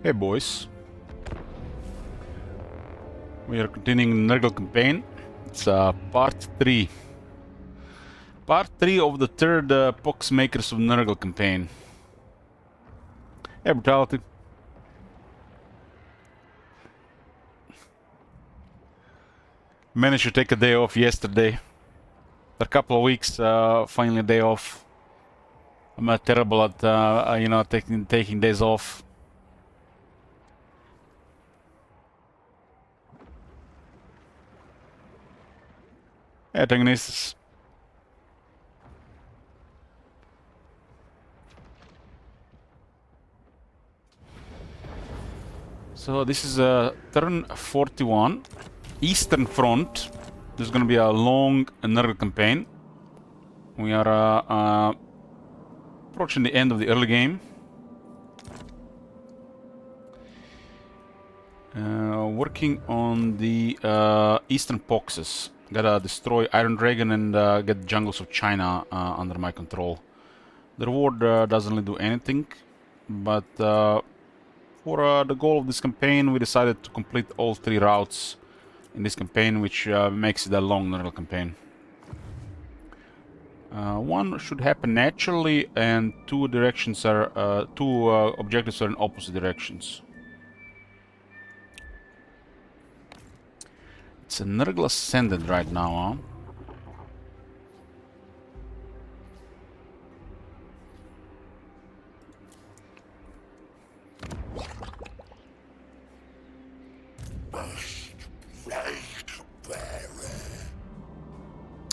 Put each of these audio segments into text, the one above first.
Hey boys, we are continuing the Nurgle campaign. It's part 3. Part 3 of the third Poxmakers of Nurgle campaign. Hey Brutality. Managed to take a day off yesterday. After a couple of weeks, finally a day off. I'm terrible at, you know, taking days off. Hey, antagonistas. So this is turn 41, Eastern Front. This is going to be a long Nurgle campaign. We are approaching the end of the early game. Working on the Eastern Poxes. Gotta destroy Iron Dragon and get the jungles of China under my control. The reward doesn't really do anything, but for the goal of this campaign, we decided to complete all 3 routes in this campaign, which makes it a long Nurgle campaign. 1 should happen naturally, and 2 directions are 2 objectives are in opposite directions. It's a Nurgle Ascended right now, huh?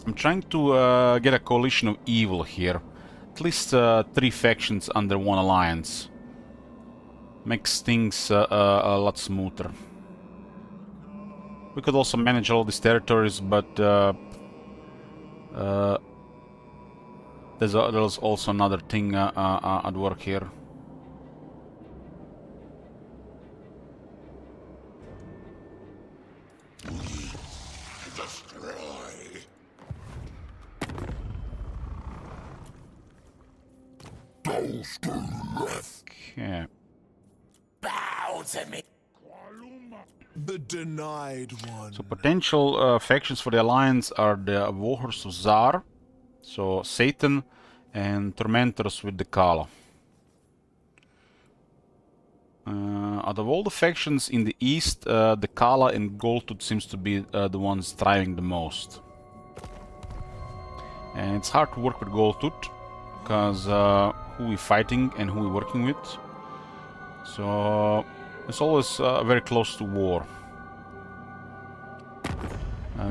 I'm trying to get a coalition of evil here. At least 3 factions under 1 alliance. Makes things a lot smoother. We could also manage all these territories, but there's also another thing at work here. Okay. Bow to me. The denied one. So potential factions for the alliance are the Warhorse of Zar, so Satan, and Tormentors with the Kala. Out of all the factions in the east, the Kala and Goldtooth seems to be the ones thriving the most. And it's hard to work with Goldtooth, because who we're fighting and who we're working with. So it's always very close to war.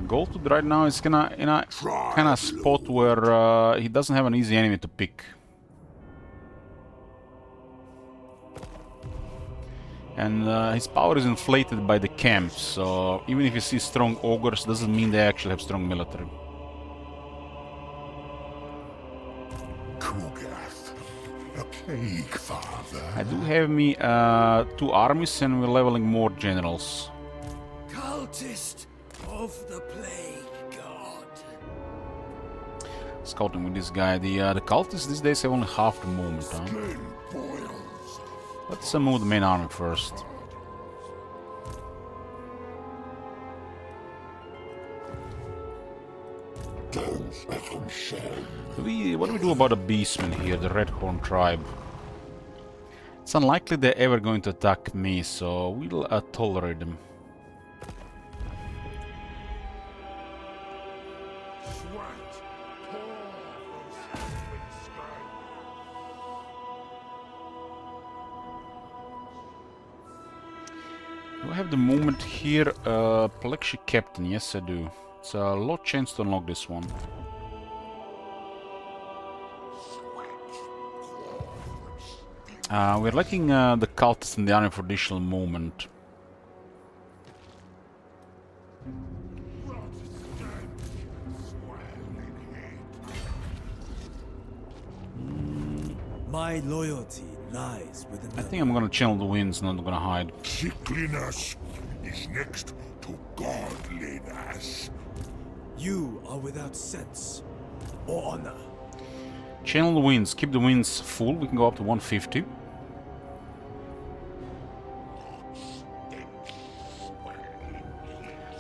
Goldtooth right now is in a kind of spot where he doesn't have an easy enemy to pick. And his power is inflated by the camps, so even if you see strong ogres, doesn't mean they actually have strong military. Plague father. I do have me 2 armies, and we're leveling more generals. Cultist of the plague god. Scouting with this guy. The cultists these days have only half the movement, huh? Let's move the main army first. What do we do about the beastmen here, the Redhorn tribe? It's unlikely they're ever going to attack me, so we'll tolerate them. Do I have the movement here? Plexi Captain, yes I do. It's a low chance to unlock this one. We're lacking the cultists in the army for additional movement. My loyalty lies with another. I think I'm gonna channel the winds, not gonna hide. Sickliness is next to godliness. You are without sense or honor. Channel the winds, keep the winds full, we can go up to 150.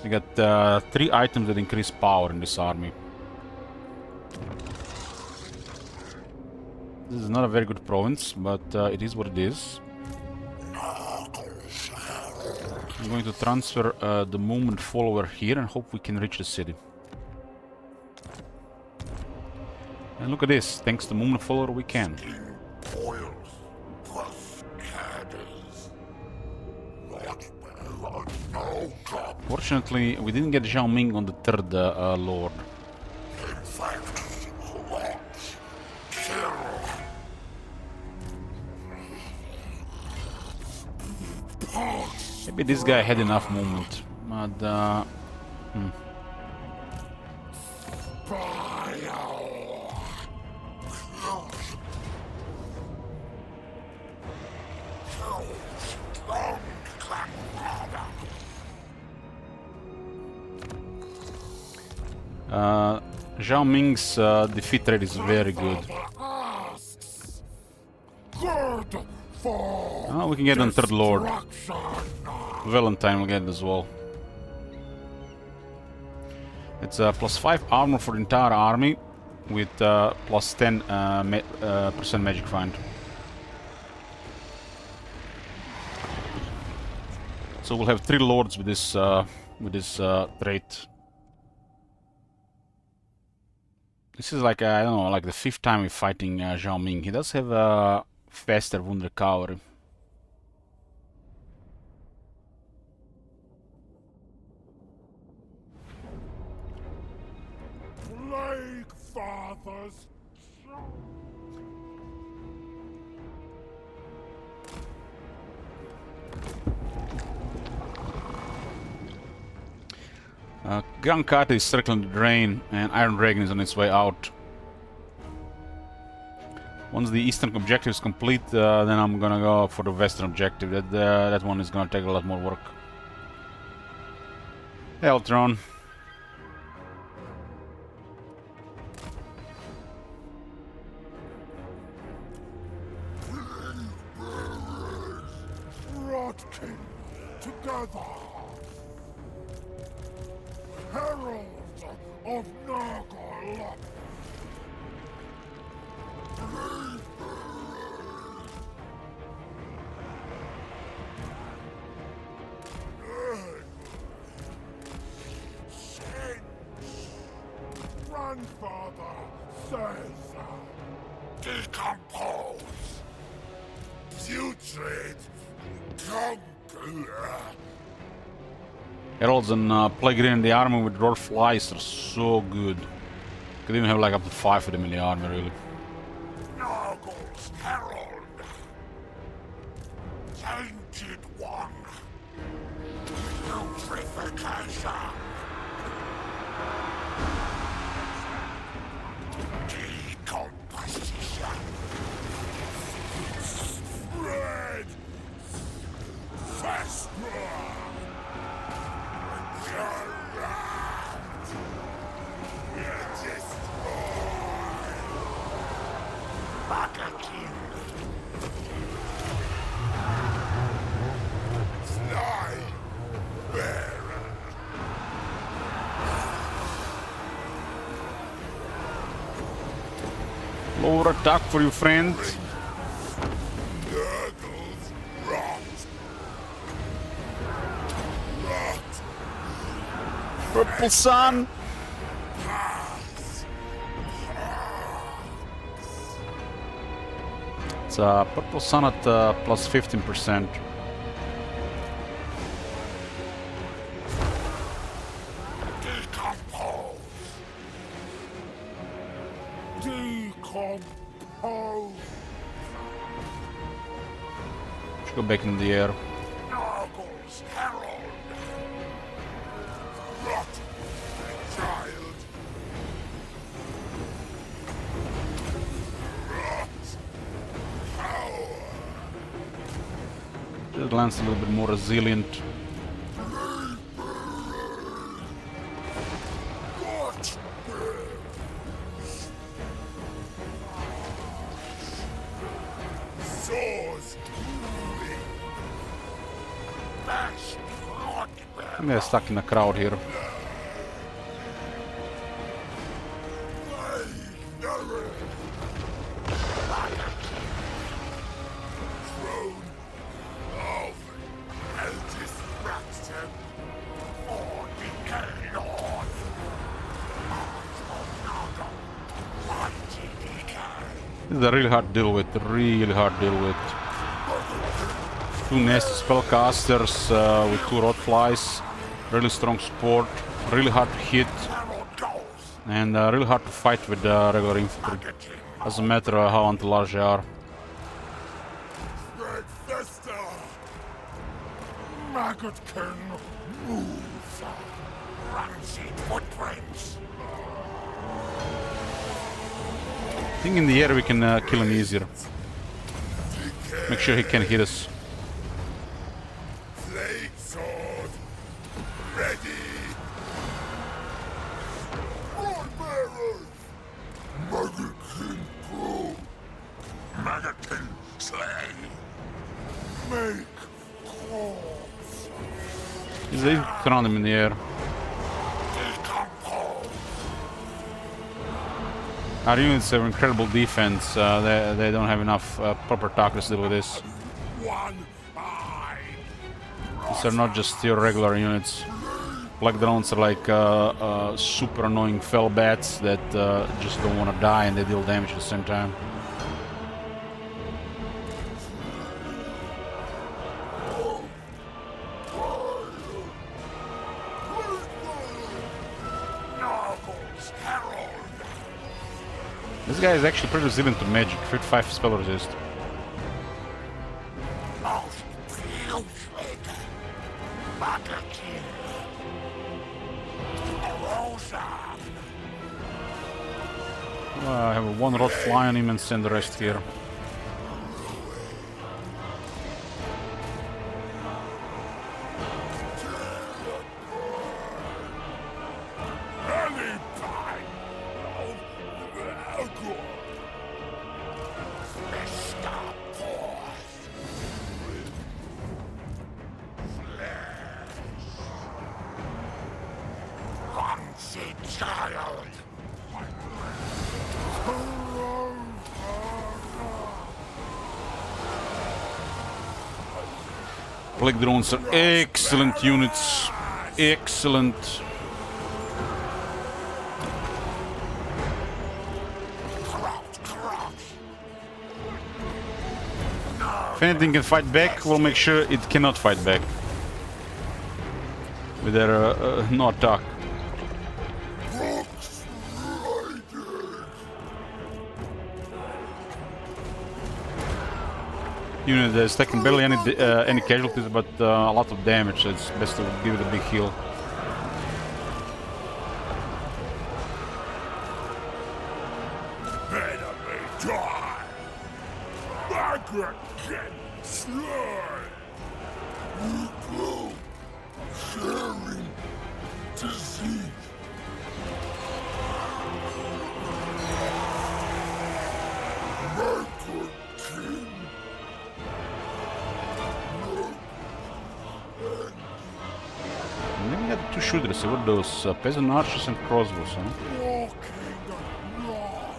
You got 3 items that increase power in this army. This is not a very good province, but it is what it is. I'm going to transfer the movement follower here and hope we can reach the city. And look at this, thanks to movement follower we can. Fortunately, we didn't get Zhao Ming on the third lord. Maybe this guy had enough movement, but Zhao Ming's defeat rate is very good. Oh, we can get on third lord. Valentine will get it as well. It's plus 5 armor for the entire army with plus 10% magic find. So we'll have 3 lords with this trait. This is like I don't know, like the 5th time we're fighting Zhao Ming. He does have a faster wound recovery. Plague fathers. Grand Carter is circling the drain, and Iron Dragon is on its way out. Once the eastern objective is complete, then I'm gonna go for the western objective. That one is gonna take a lot more work. Hey, Eltron. Rotting together. Heralds of Nurgle. Grandfather says, decompose, putrid, conqueror. Heralds and Plague in the army with Dwarf Flies are so good. Could even have like up to 5 of them in the army, really. Nurgle's herald. Tainted one. Purification. Decomposition. Spread. Vesper. Lower attack for you, friend. Nurgles rot. Rot. Purple Sun. It's Purple Sun at plus 15%. Decompose. Decompose. Should go back in the air. Nurgle's herald. Rot, child. Rot. Power. Just lands a little bit more resilient. What? Swords. Bash. Hotbed. I'm getting stuck in the crowd here. This is a really hard to deal with, really hard to deal with. Two nasty spellcasters with two rot flies, really strong support, really hard to hit, and really hard to fight with regular infantry. Doesn't matter how anti-large they are. Maggot-kin moves. Rancid footprints. I think in the air we can kill him easier. Make sure he can hit us. Blade sword. Ready. Sword-bearers. Maggot-kin crew. Maggot-kin slay. Make corpse. He's able to surround him in the air. Decompose. Our units have incredible defense. They don't have enough proper targets to deal with this. One eye. These are not just your regular units. Black drones are like super annoying fell bats that just don't want to die and they deal damage at the same time. Nurgle's herald. This guy is actually pretty resilient to magic. 55 spell resist. Most putrid. Maggot-kin. Corrosive. I have one rot fly on him and send the rest here. Any kind of Nurgle. Mr. Force. Rancid child. Black drones are excellent units. Excellent. If anything can fight back, we'll make sure it cannot fight back. With their no attack. Unit is taking barely any casualties, but a lot of damage, so it's best to give it a big heal. Enemy die. Maggot-kin slay. Recruit. Sharing disease. Maggot-kin. And then we got two shooters. What are those? Peasant archers and crossbows, huh? Walking lock.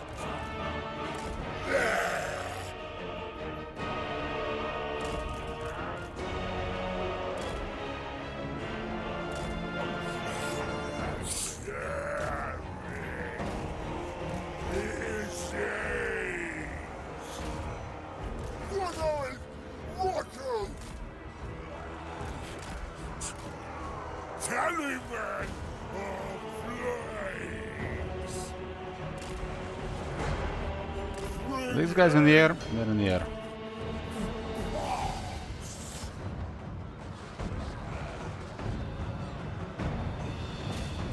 Taliban of flames. These guys in the air, they're in the air.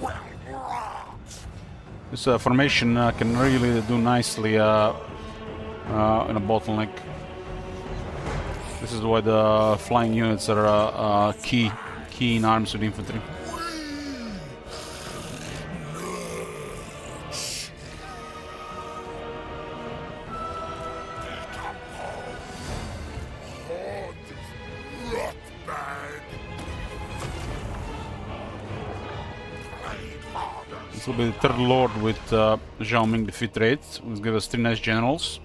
Well rocked. This formation can really do nicely in a bottleneck. This is why the flying units are key in arms with infantry. This will be the third lord with Zhao Ming defeat rate. Let's give us 3 nice generals.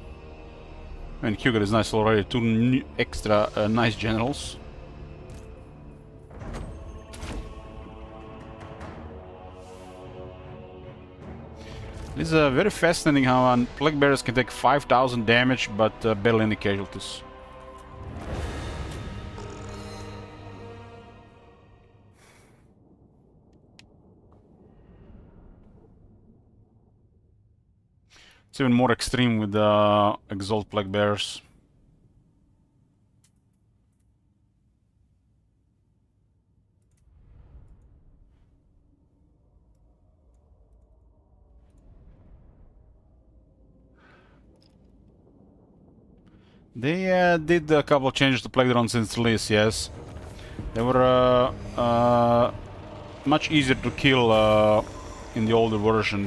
And Hugo is nice already, 2 extra nice generals. It's very fascinating how Plague Bearers can take 5,000 damage but barely any casualties. It's even more extreme with the Exalt Plague Bearers. They did a couple of changes to Plague Drone since release, yes. They were much easier to kill in the older version.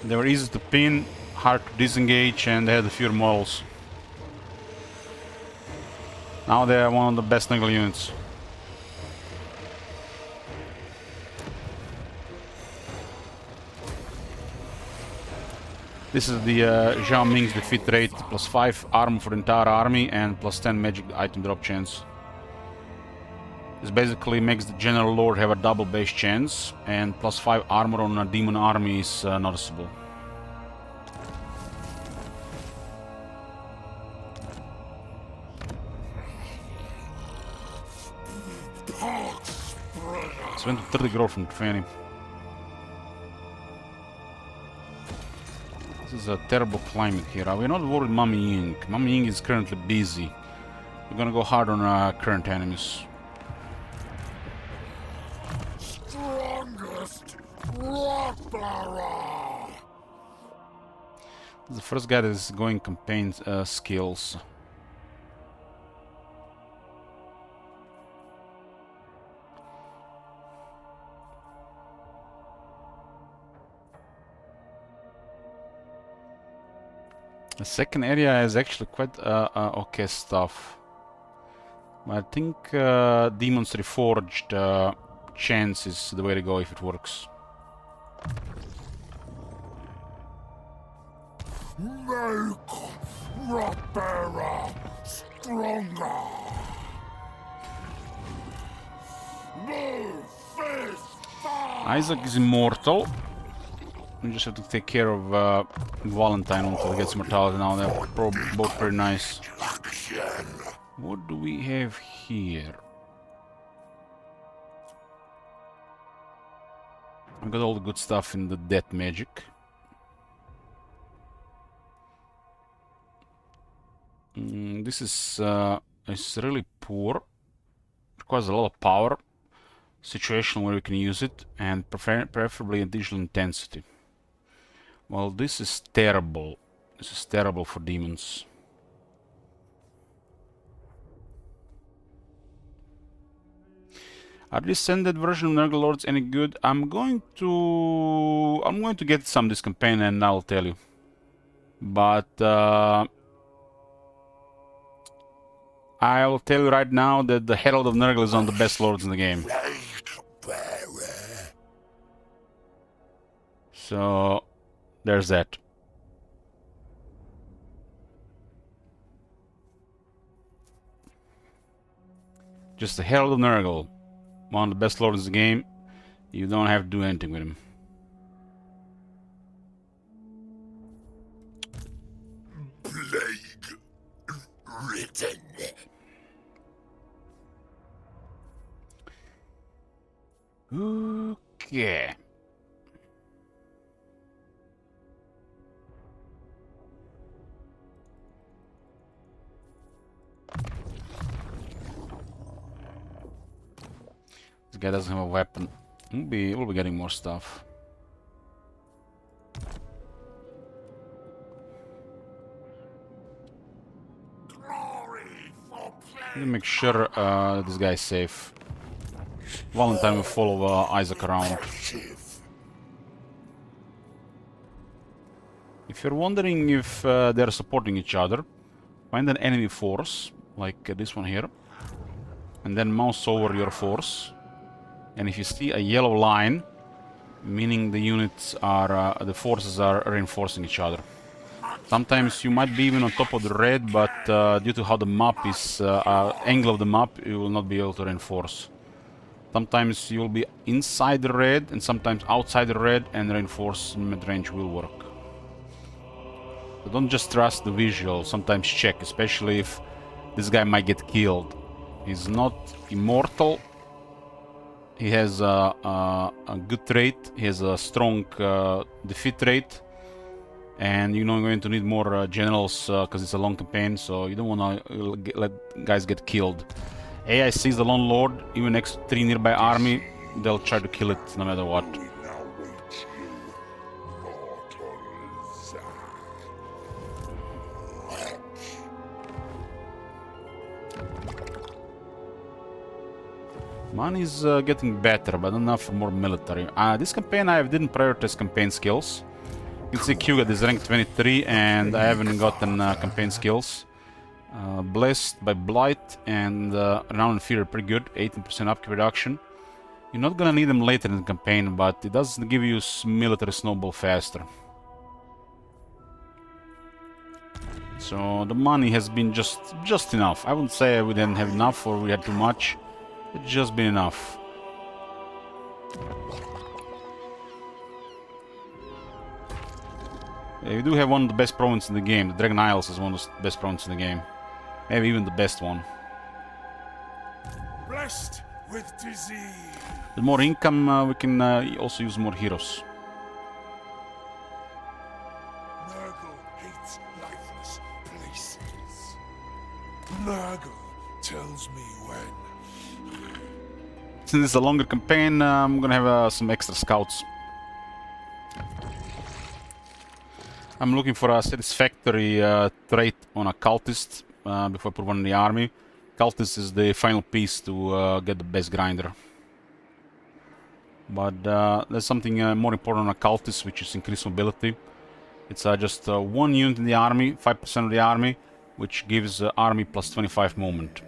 They were easy to pin, hard to disengage, and they had fewer models. Now they are one of the best Nurgle units. This is the Zhao Ming's defeat rate, plus 5 armor for the entire army and plus 10 magic item drop chance. This basically makes the General Lord have a double base chance, and plus 5 armor on a demon army is noticeable. It's went to 30 growth from 20. This is a terrible climate here. We're not worried Mummy Ying. Mummy Ying is currently busy. We're gonna go hard on current enemies. Strongest rock bearer. The first guy that is going campaign skills. The second area is actually quite okay stuff. I think Demons Reforged chance is the way to go if it works. Make rock bearer stronger. Move fist fire. Isaac is immortal. We just have to take care of Valentine until he gets immortality. Now they're both pretty nice. What do we have here? I've got all the good stuff in the death magic. This is really poor. Requires a lot of power. Situation where we can use it, and preferably additional intensity. Well, this is terrible. This is terrible for demons. Are the Ascended version of Nurgle Lords any good? I'm going to get some this campaign and I'll tell you. But I will tell you right now that the Herald of Nurgle is one of the best lords in the game. So there's that. Just the Herald of Nurgle. One of the best lords in the game. You don't have to do anything with him. Plague written. Okay. This guy doesn't have a weapon. We'll be getting more stuff. Glory for Let me make sure this guy is safe. Valentine will follow Isaac around. If you're wondering if they're supporting each other, find an enemy force, like this one here, and then mouse over your force. And if you see a yellow line, meaning the units are, the forces are reinforcing each other. Sometimes you might be even on top of the red, but due to how the map is, angle of the map, you will not be able to reinforce. Sometimes you'll be inside the red and sometimes outside the red, and reinforcement range will work. So don't just trust the visual, sometimes check, especially if this guy might get killed. He's not immortal. He has a good trait, he has a strong defeat rate, and you're not going to need more generals because it's a long campaign, so you don't want to let guys get killed. AI sees the Lone Lord, even next to 3 nearby army, they'll try to kill it no matter what. Money is getting better, but not enough for more military. This campaign I didn't prioritize campaign skills. You can see Q is ranked 23 and I haven't gotten campaign skills. Blessed by Blight and Renown and Fear are pretty good, 18% upkeep reduction. You're not gonna need them later in the campaign, but it does give you military snowball faster. So the money has been just enough. I wouldn't say we didn't have enough or we had too much. It's just been enough. Yeah, we do have one of the best provinces in the game. The Dragon Isles is one of the best provinces in the game. Maybe even the best one. Blessed with disease. With more income, we can also use more heroes. Nurgle hates lifeless places. Nurgle tells me when. Since it's a longer campaign, I'm gonna have some extra scouts. I'm looking for a satisfactory trait on a cultist before I put one in the army. Cultist is the final piece to get the best grinder. But there's something more important on a cultist, which is increased mobility. It's just one unit in the army, 5% of the army, which gives army plus 25 movement.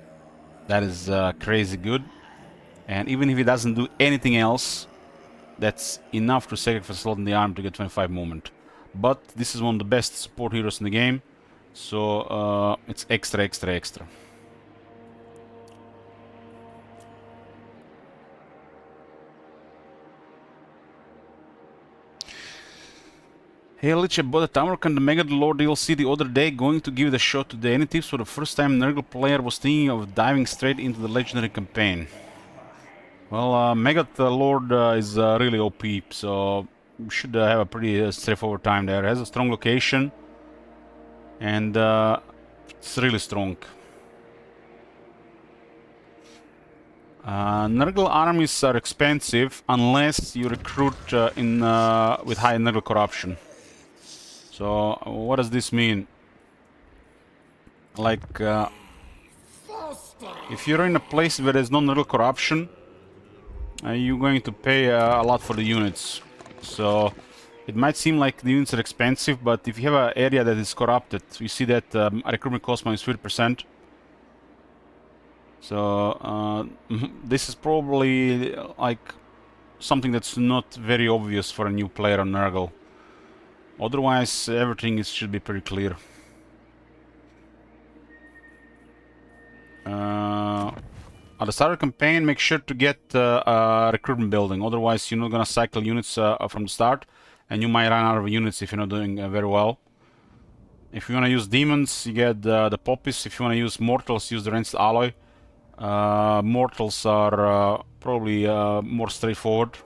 That is crazy good. And even if it doesn't do anything else, that's enough to sacrifice a slot in the army to get 25 movement. But this is one of the best support heroes in the game, so it's extra. Hey Lich, I bought a Towerk and the Mega Lord DLC the other day, going to give it a shot today. Any tips for the first time Nurgle player was thinking of diving straight into the legendary campaign? Well, Mega Lord is really OP, so we should have a pretty straightforward time there. It has a strong location, and it's really strong. Nurgle armies are expensive unless you recruit with high Nurgle corruption. So, what does this mean? Like, if you're in a place where there's no Nurgle corruption, you're going to pay a lot for the units. So it might seem like the units are expensive, but if you have an area that is corrupted, you see that recruitment cost minus 50%. So this is probably like something that's not very obvious for a new player on Nurgle. Otherwise, everything should be pretty clear. At the start of the campaign, make sure to get a recruitment building. Otherwise, you're not gonna cycle units from the start, and you might run out of units if you're not doing very well. If you wanna use demons, you get the poppies. If you wanna use mortals, use the rancid alloy. Mortals are probably more straightforward.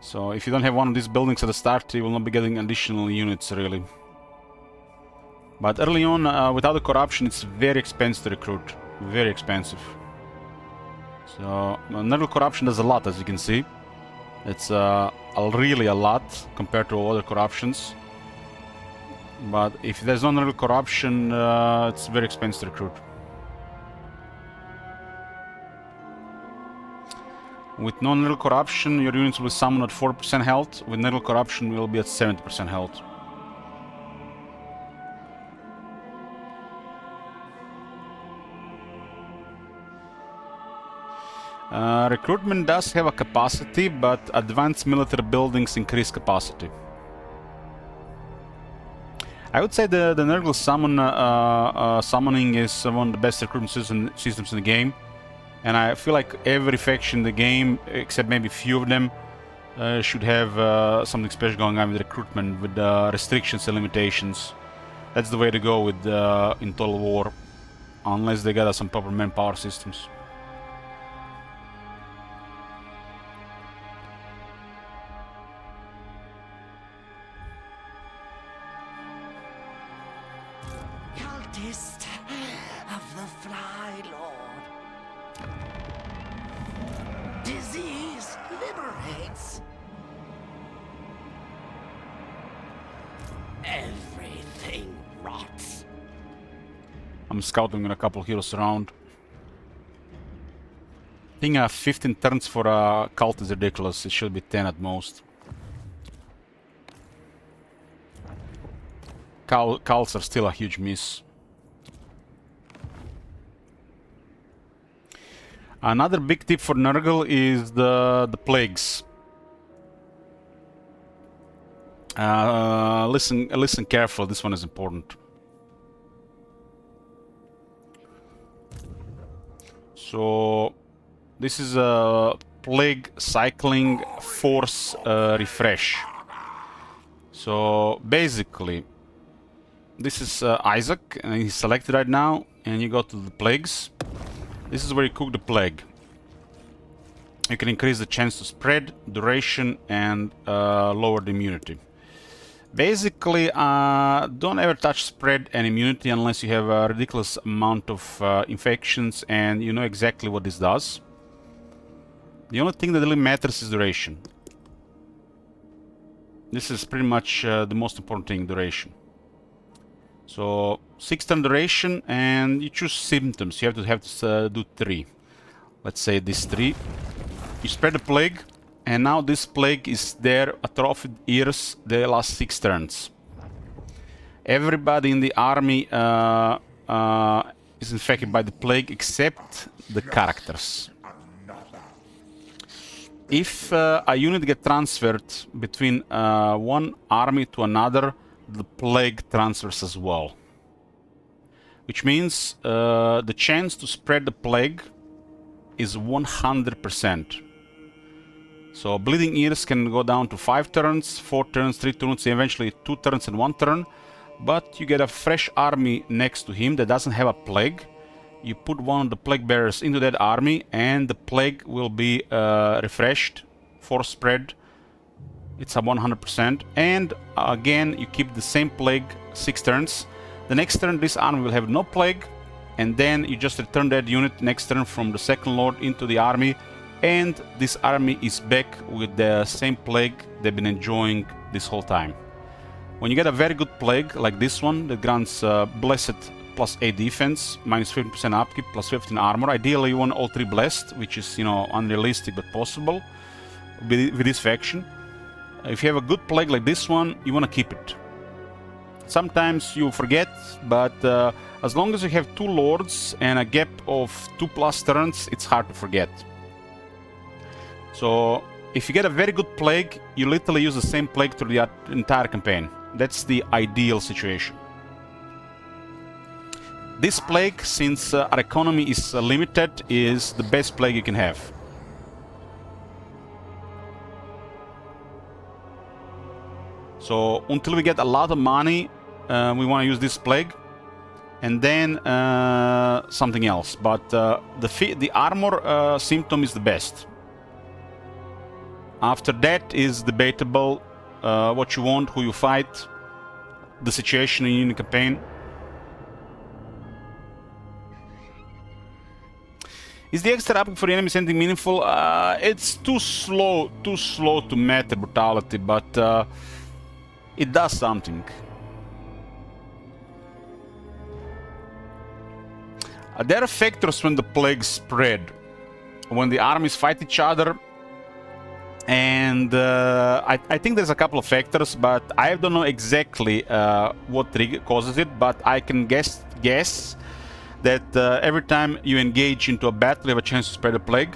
So if you don't have one of these buildings at the start, you will not be getting additional units really. But early on, without the corruption, it's very expensive to recruit. Very expensive. So, Nurgle corruption does a lot, as you can see. It's really a lot compared to other corruptions. But if there's no Nurgle corruption, it's very expensive to recruit. With no Nurgle corruption, your units will summon at 4% health. With Nurgle corruption, will be at 70% health. Recruitment does have a capacity, but advanced military buildings increase capacity. I would say the Nurgle summoning is one of the best recruitment systems in the game. And I feel like every faction in the game, except maybe a few of them, should have something special going on with recruitment, with restrictions and limitations. That's the way to go with in Total War, unless they got some proper manpower systems. Cultist of the Fly Lord. Disease liberates. Everything rots. I'm scouting with a couple heroes around. I think 15 turns for a cult is ridiculous. It should be 10 at most. Cults are still a huge miss. Another big tip for Nurgle is the plagues. Listen careful. This one is important. So this is a plague cycling force refresh. So basically, this is Isaac, and he's selected right now, and you go to the plagues. This is where you cook the plague. You can increase the chance to spread, duration, and lower the immunity. Basically, don't ever touch spread and immunity unless you have a ridiculous amount of infections and you know exactly what this does. The only thing that really matters is duration. This is pretty much the most important thing, duration. So 6-turn duration, and you choose symptoms. You have to do 3. Let's say this 3. You spread the plague, and now this plague is there, atrophied ears, the last 6 turns. Everybody in the army is infected by the plague except the characters. If a unit gets transferred between one army to another, the plague transfers as well. Which means the chance to spread the plague is 100%. So bleeding ears can go down to 5 turns, 4 turns, 3 turns, eventually 2 turns and 1 turn. But you get a fresh army next to him that doesn't have a plague. You put one of the plague bearers into that army, and the plague will be refreshed, force spread. It's a 100%. And again, you keep the same plague 6 turns. The next turn, this army will have no plague, and then you just return that unit next turn from the second lord into the army, and this army is back with the same plague they've been enjoying this whole time. When you get a very good plague like this one that grants blessed plus 8 defense, minus 15% upkeep, plus 15 armor, ideally you want all 3 blessed, which is, you know, unrealistic but possible with this faction. If you have a good plague like this one, you want to keep it. Sometimes you forget, but as long as you have 2 lords and a gap of 2+ turns, it's hard to forget. So if you get a very good plague, you literally use the same plague through the entire campaign. That's the ideal situation. This plague, since our economy is limited, is the best plague you can have. So until we get a lot of money, we want to use this plague, and then something else. But the armor symptom is the best. After that is debatable what you want, who you fight, the situation in your campaign. Is the extra upkeep for the enemies anything meaningful? It's too slow to matter brutality, but it does something. There are factors when the plague spread, when the armies fight each other, and I think there's a couple of factors, but I don't know exactly what causes it, but I can guess that every time you engage into a battle, you have a chance to spread a plague.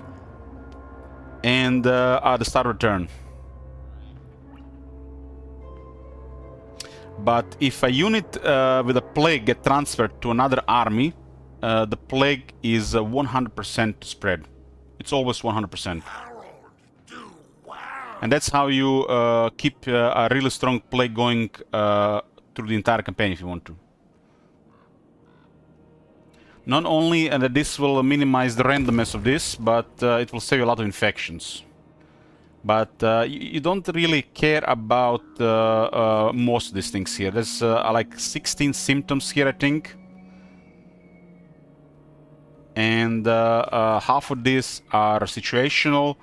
and at the start of the turn. But if a unit with a plague get transferred to another army, the plague is 100% spread. It's always 100%. And that's how you keep a really strong plague going through the entire campaign if you want to. Not only that this will minimize the randomness of this, but it will save a lot of infections. But you don't really care about most of these things here. There's like 16 symptoms here, I think. And half of these are situational,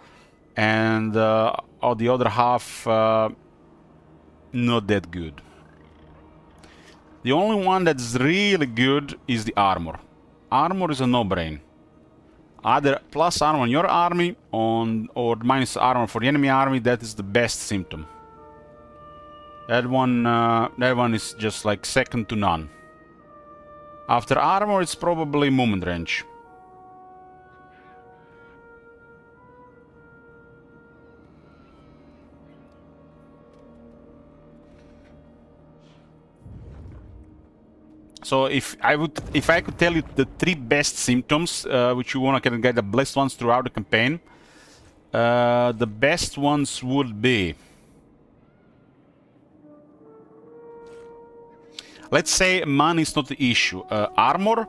and the other half not that good. The only one that's really good is the armor. Armor is a no-brain. Either plus armor on your army or minus armor for the enemy army. That is the best symptom. That one is just like second to none. After armor, it's probably movement range. So if I could tell you the 3 best symptoms which you wanna get the blessed ones throughout the campaign, the best ones would be, let's say money is not the issue. Armor,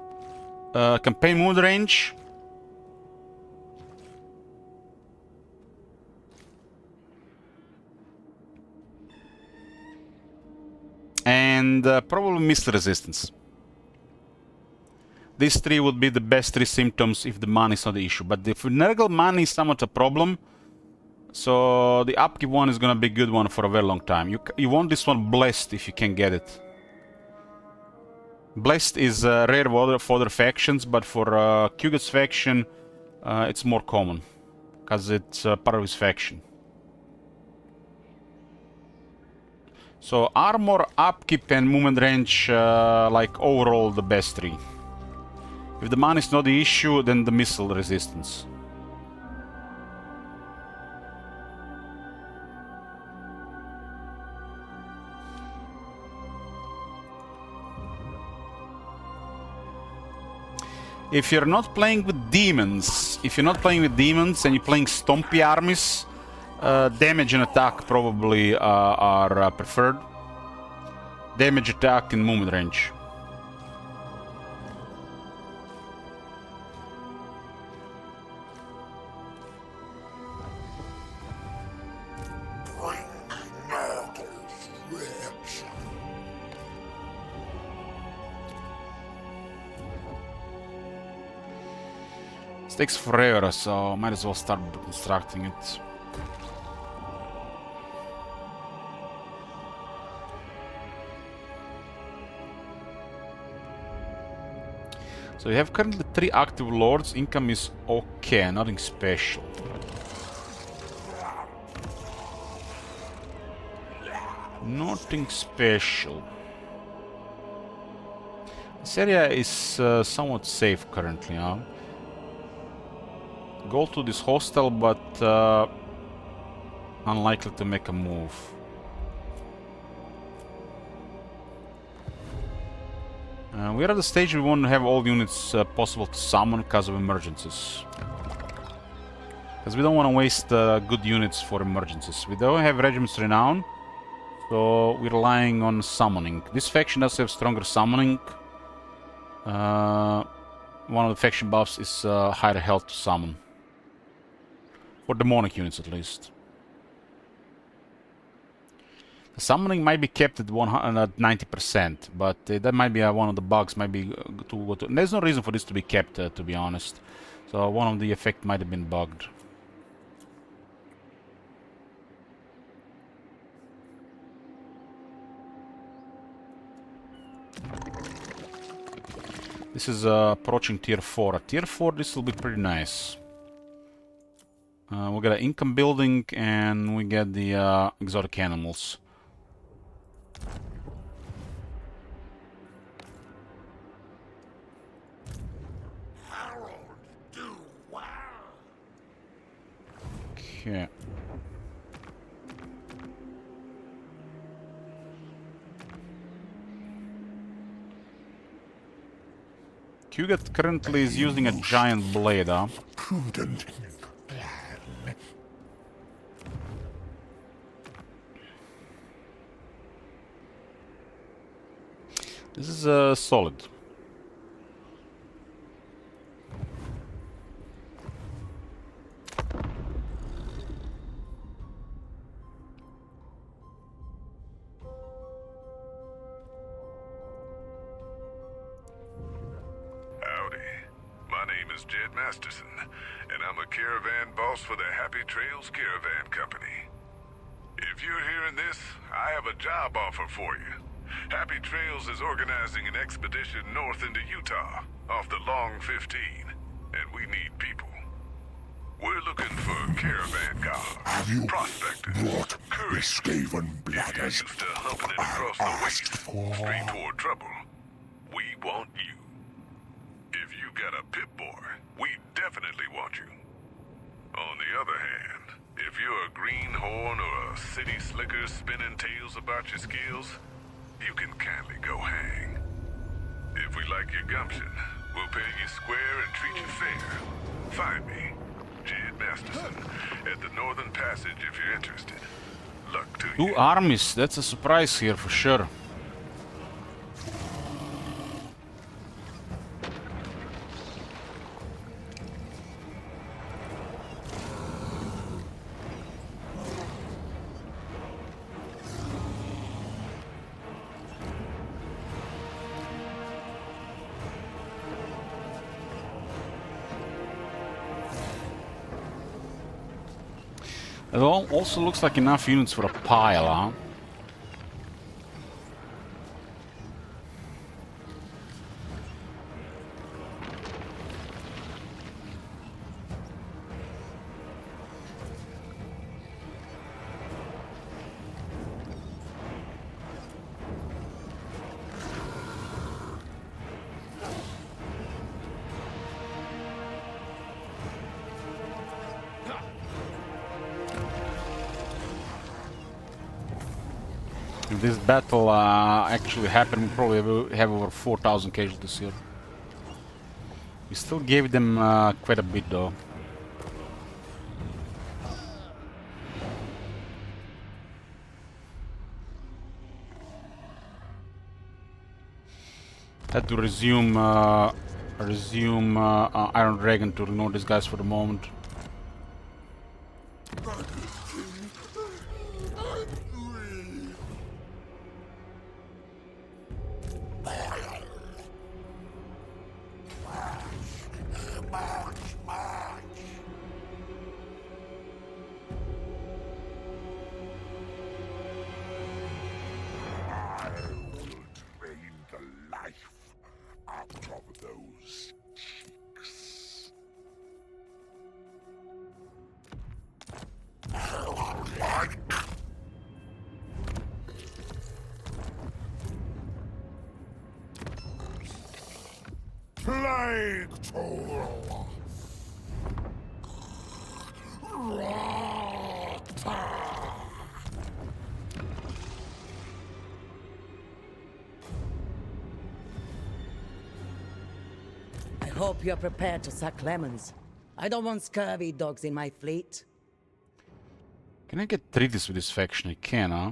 campaign mood range, and probably missile resistance. These 3 would be the best 3 symptoms if the money is not the issue. But if Nurgle money is somewhat a problem, so the upkeep one is gonna be a good one for a very long time. You want this one blessed if you can get it. Blessed is rare for other factions, but for Kuget's faction, it's more common because it's part of his faction. So armor, upkeep, and movement range, like overall the best 3. If the mana is not the issue, then the missile resistance. If you're not playing with demons, and you're playing stompy armies, damage and attack probably are preferred. Damage, attack, and movement range. This takes forever, so might as well start constructing it. So we have currently 3 active lords. Income is okay, nothing special. Nothing special. This area is somewhat safe currently, huh? Go to this hostel, but unlikely to make a move. We're at the stage we want to have all units possible to summon because of emergencies. Because we don't want to waste good units for emergencies. We don't have Regiment's Renown, so we're relying on summoning. This faction does have stronger summoning. One of the faction buffs is higher health to summon. For demonic units, at least. The summoning might be kept at 90%, but that might be one of the bugs. Might be there's no reason for this to be kept, to be honest. So one of the effect might have been bugged. This is approaching tier 4. At tier 4, this will be pretty nice. We got an income building, and we get the exotic animals. Okay. Kugat currently is using a giant blade, huh? Prudent plan. This is solid. Howdy. My name is Jed Masterson, and I'm a caravan boss for the Happy Trails Caravan Company. If you're hearing this, I have a job offer for you. Happy Trails is organizing an expedition north into Utah, off the Long 15, and we need people. We're looking for caravan Have guards, you prospectors, brought couriers. Skaven If you're bladders? used to humping it across I the asked waste, for- straight toward trouble, we want you. If you got a pip boy, we definitely want you. On the other hand, if you're a greenhorn or a city slicker spinning tales about your skills, you can kindly go hang. If we like your gumption, we'll pay you square and treat you fair. Find me, Jed Masterson, at the Northern Passage if you're interested. Luck to you. 2 armies, that's a surprise here for sure. It also looks like enough units for a pile, huh? If this battle actually happened, we probably have over 4,000 casualties here. We still gave them quite a bit though. Had to resume Iron Dragon to ignore these guys for the moment. Drain the life out of those cheeks. Plague toll. I hope you're prepared to suck lemons. I don't want scurvy dogs in my fleet. Can I get treaties with this faction? I can, huh?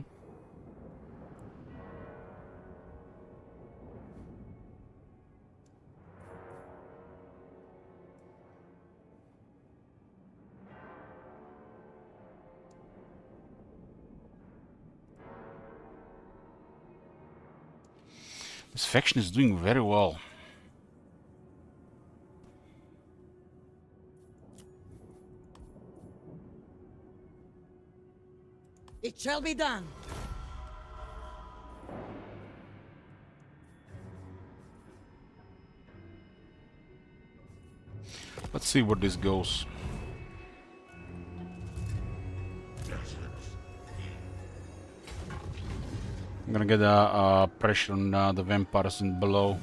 This faction is doing very well. It shall be done. Let's see where this goes. I'm gonna get a pressure on the vampires in below.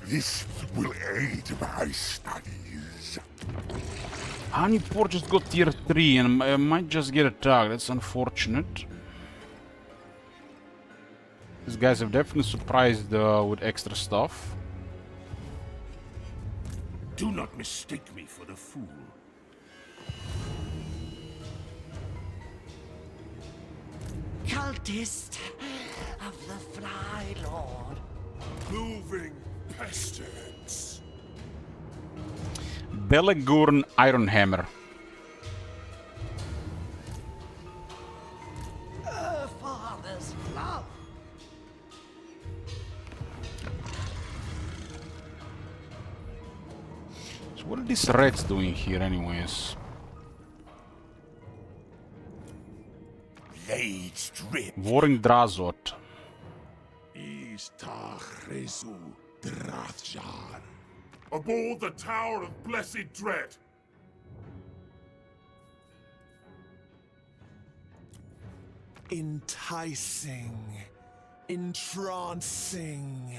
This will aid my studies. Honeyport just got tier 3 and I might just get attacked. That's unfortunate. These guys have definitely surprised with extra stuff. Do not mistake me for the fool. Cultist of the Fly Lord. Moving pestilence. Belegurn Ironhammer. Her father's love. So what are these reds doing here anyways? Blade strip. Warring Drazot. Istachresu Drathjar. Aboard the Tower of Blessed Dread. Enticing, entrancing,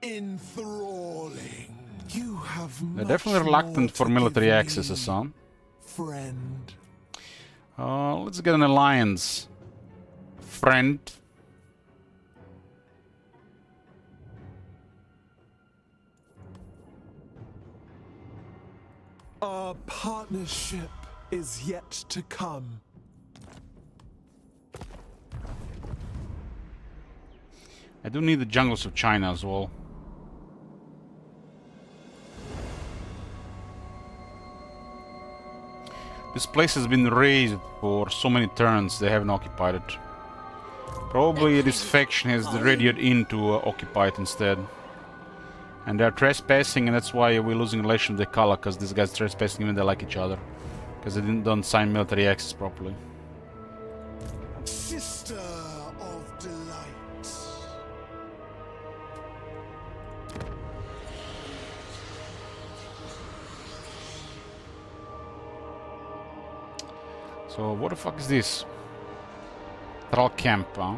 enthralling. You have They're much definitely reluctant more for to military give access, me, huh? friend. Let's get an alliance. Friend. Our partnership is yet to come. I do need the jungles of China as well. This place has been raised for so many turns, they haven't occupied it. Probably this faction has radioed in to occupy it instead. And they're trespassing, and that's why we're losing relation with the Kala, because these guys trespassing even they like each other. Because they don't sign military access properly. Sister of delight. So what the fuck is this? Thrall camp, huh?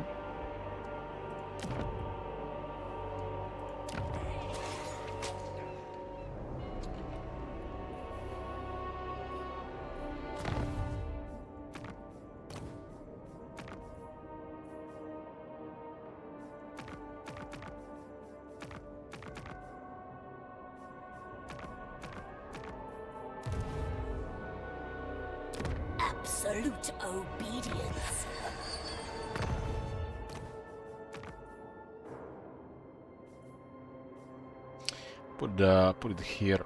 Absolute obedience. Put it here.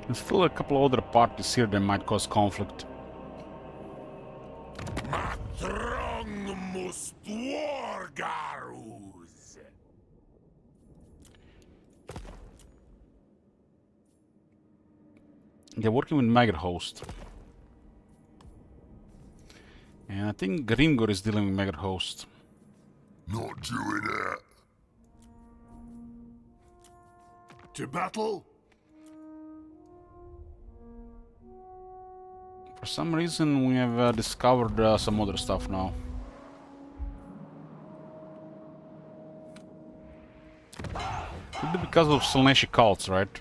There's still a couple of other parties here that might cause conflict. Matrong Mustwargarus. They're working with Megahost. And I think Grimgor is dealing with Megahost. Not doing it. To battle? For some reason we have discovered some other stuff now. Could be because of Slaaneshi cults, right?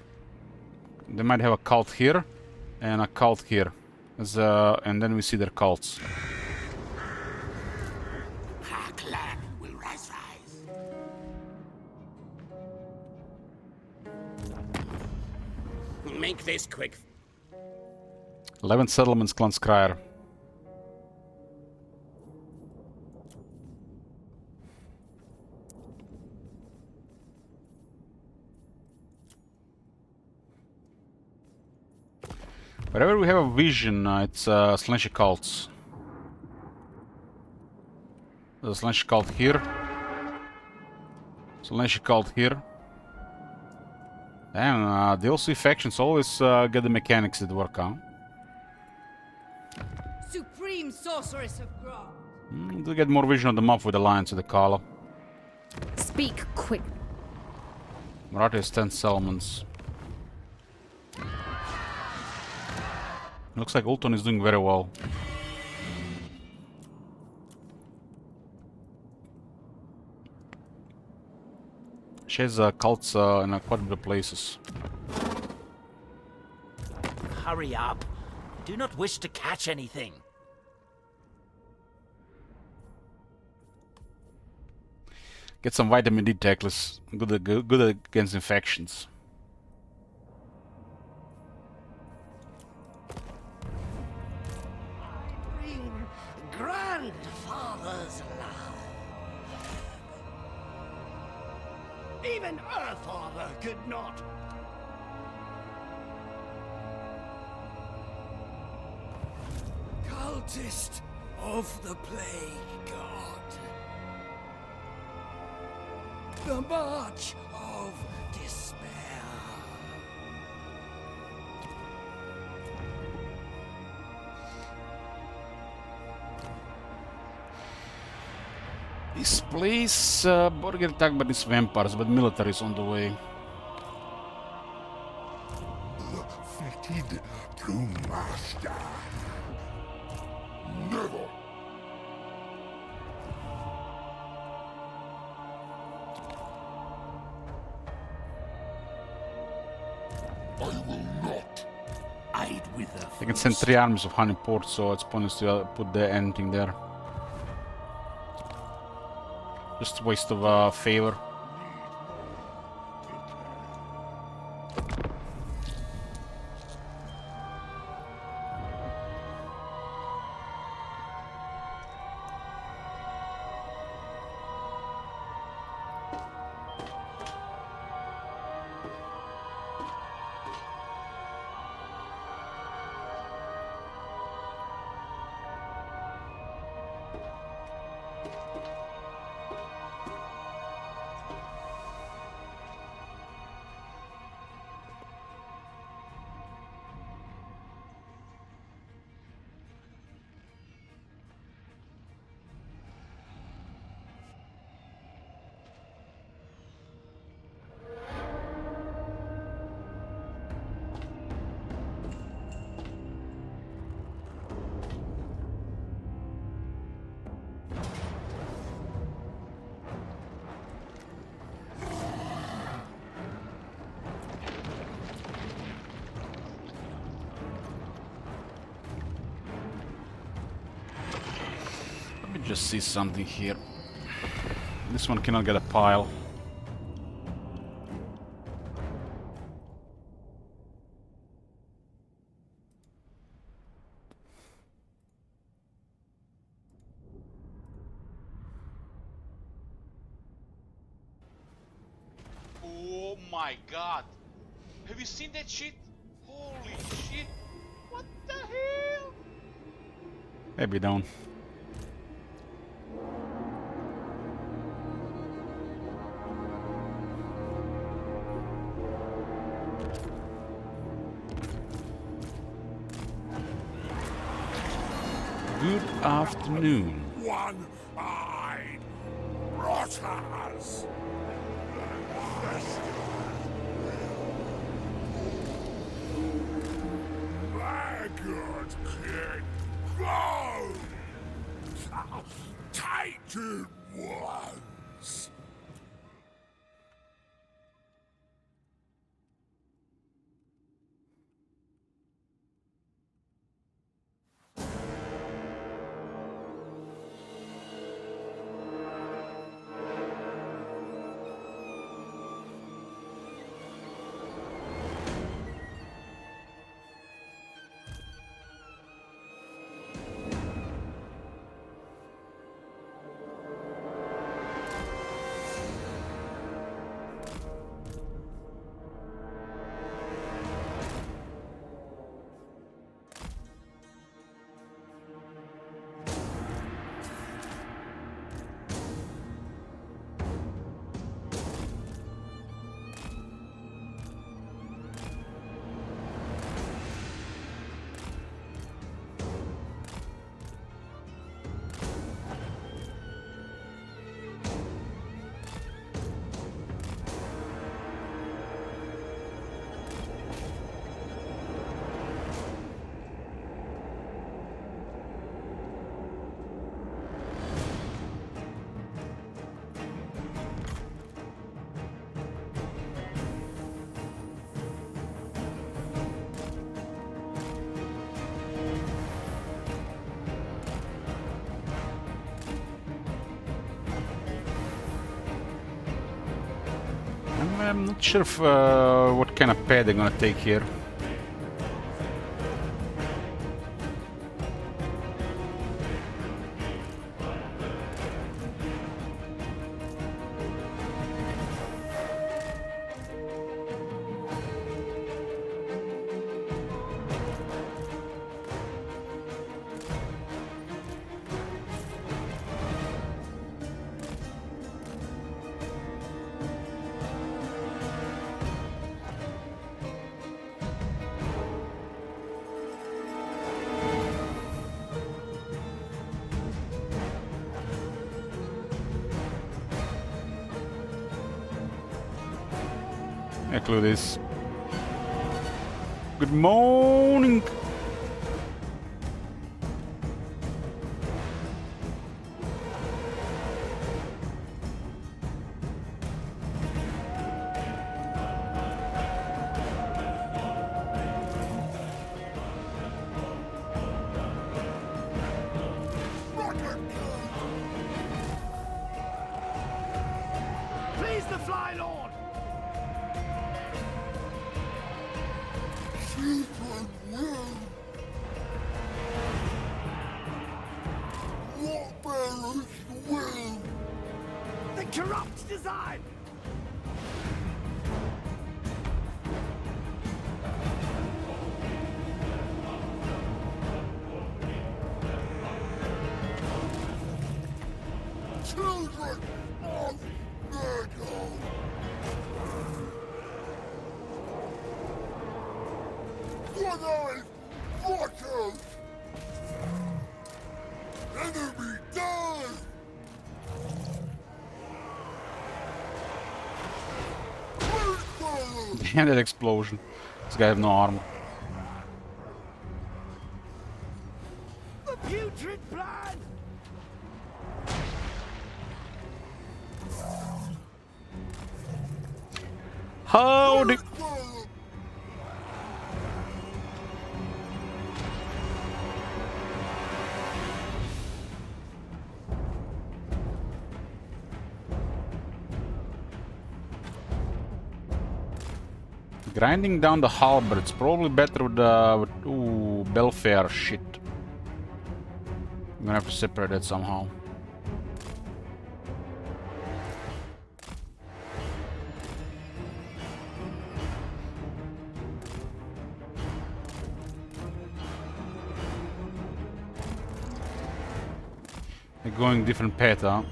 They might have a cult here and a cult here. And then we see their cults. Our clan will rise. Make this quick. 11 settlements, Clan Skryre. Wherever we have a vision, it's Slaaneshi cults. There's a Slaaneshi cult here. Selenish cult here. Damn, DLC factions always get the mechanics that work out. Supreme sorceress of Grog. Do get more vision on the map with the lines of the color. Speak quick. Marathi has 10 settlements. Looks like Ulton is doing very well. She has cults in quite a bit of places. Hurry up. I do not wish to catch anything. Get some vitamin D tackless. Good against infections. Bring grandfather's love. Even her father could not. Cultist of the Plague God. The March of Despair. This place, about to get attacked by these vampires, but military is on the way. Fitted to master. Never. I will not. I'd wither. They can send 3 armies of honey port, so it's pointless to put anything there. Just waste of favor. Let me just see something here. This one cannot get a pile. Oh my god! Have you seen that shit? Holy shit! What the hell? Maybe down. Good afternoon. One-eyed rotters. Laggard kid. Go! Titan ones. I'm not sure if, what kind of pad they're gonna take here. Include this. Good morning. Please the Fly Lord! What bearers will? The corrupt design! Children of Nurgle! One-eyed rotters! Enemy down! Windfire! And that explosion. This guy have no armor. The putrid plan! Howdy! Windfire! Grinding down the halberd. It's probably better with ooh, Belfair shit. I'm gonna have to separate it somehow. They're going different path, huh?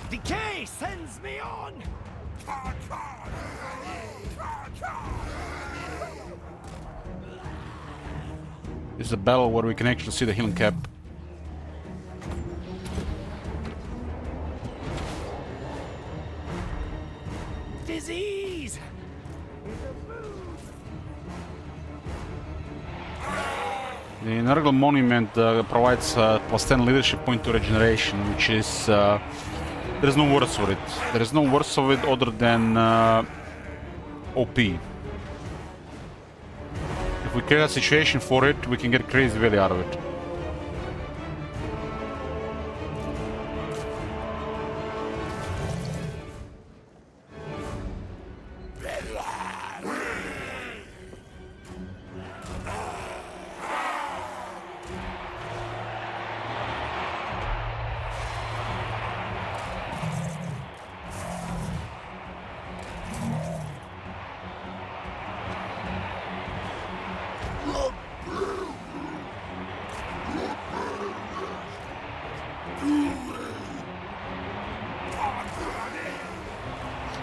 Decay sends me on! This is a battle where we can actually see the healing cap. Disease! The Nurgle Monument provides plus 10 leadership point to regeneration, which is... there is no words for it. There is no words of it other than OP. If we create a situation for it, we can get crazy value out of it.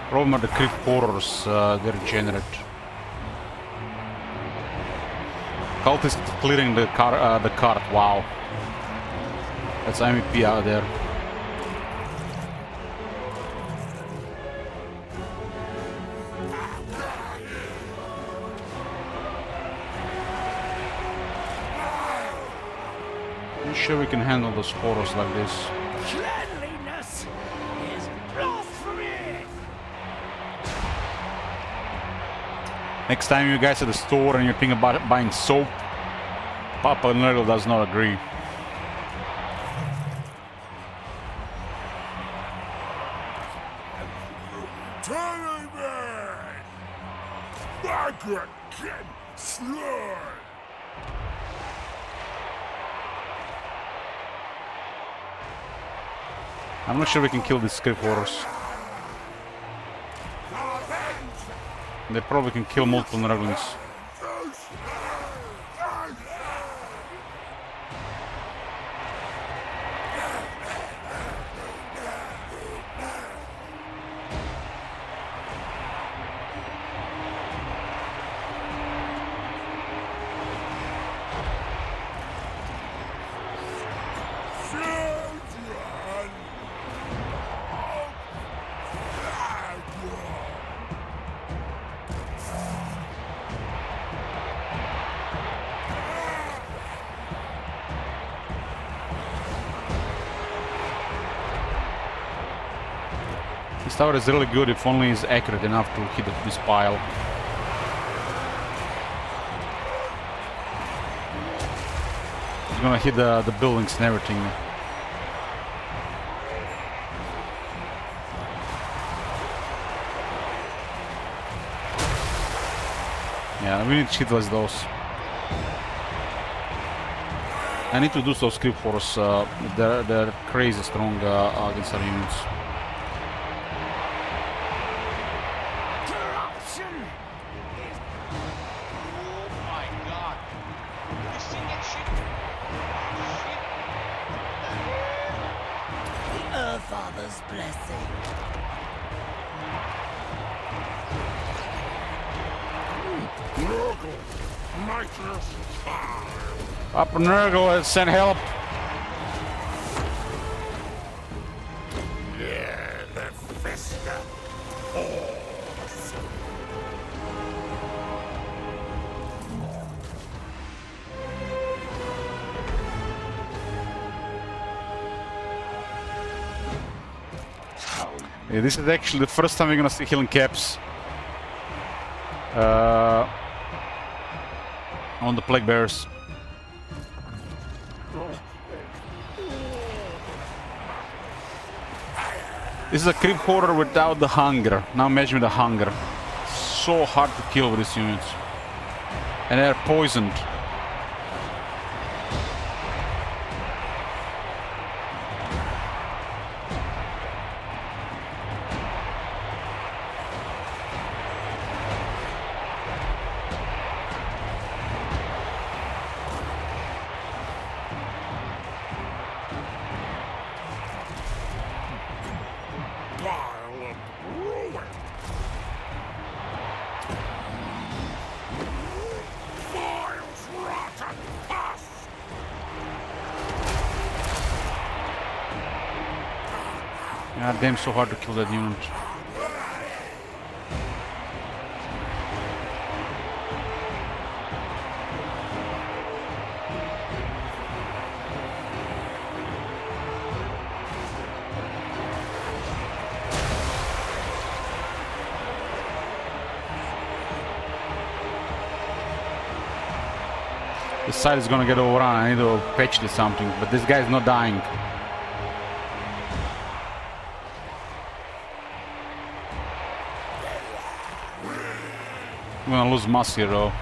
Problem are the crit horrors, they're regenerate. Cultist clearing the cart, wow. That's MVP out there. I'm sure we can handle those horrors like this. Cleanliness is blasphemy! Next time you guys at the store and you're thinking about buying soap, Papa Nurgle does not agree. Turning back! Back again, slur! I'm not sure we can kill these script horrors. They probably can kill multiple Nurglings. This tower is really good if only it's accurate enough to hit this pile. It's gonna hit the buildings and everything. Yeah, we need to hit less those. I need to do those script force. They're crazy strong against our units. Oh my god. Have you seen that shit? Shit. The Earth Father's blessing. Nurgle, mightiest child! Up Nurgle, send help! Yeah, the Festa. Yeah, this is actually the first time we're gonna see healing caps on the plague bears. This is a creep horror without the hunger. Now imagine the hunger. So hard to kill with these units. And they're poisoned. Pile of ruin! Files rotten pus! God damn, so hard to kill that unit. This side is gonna get overrun. I need to patch this something, but this guy is not dying. I'm gonna lose mass here though.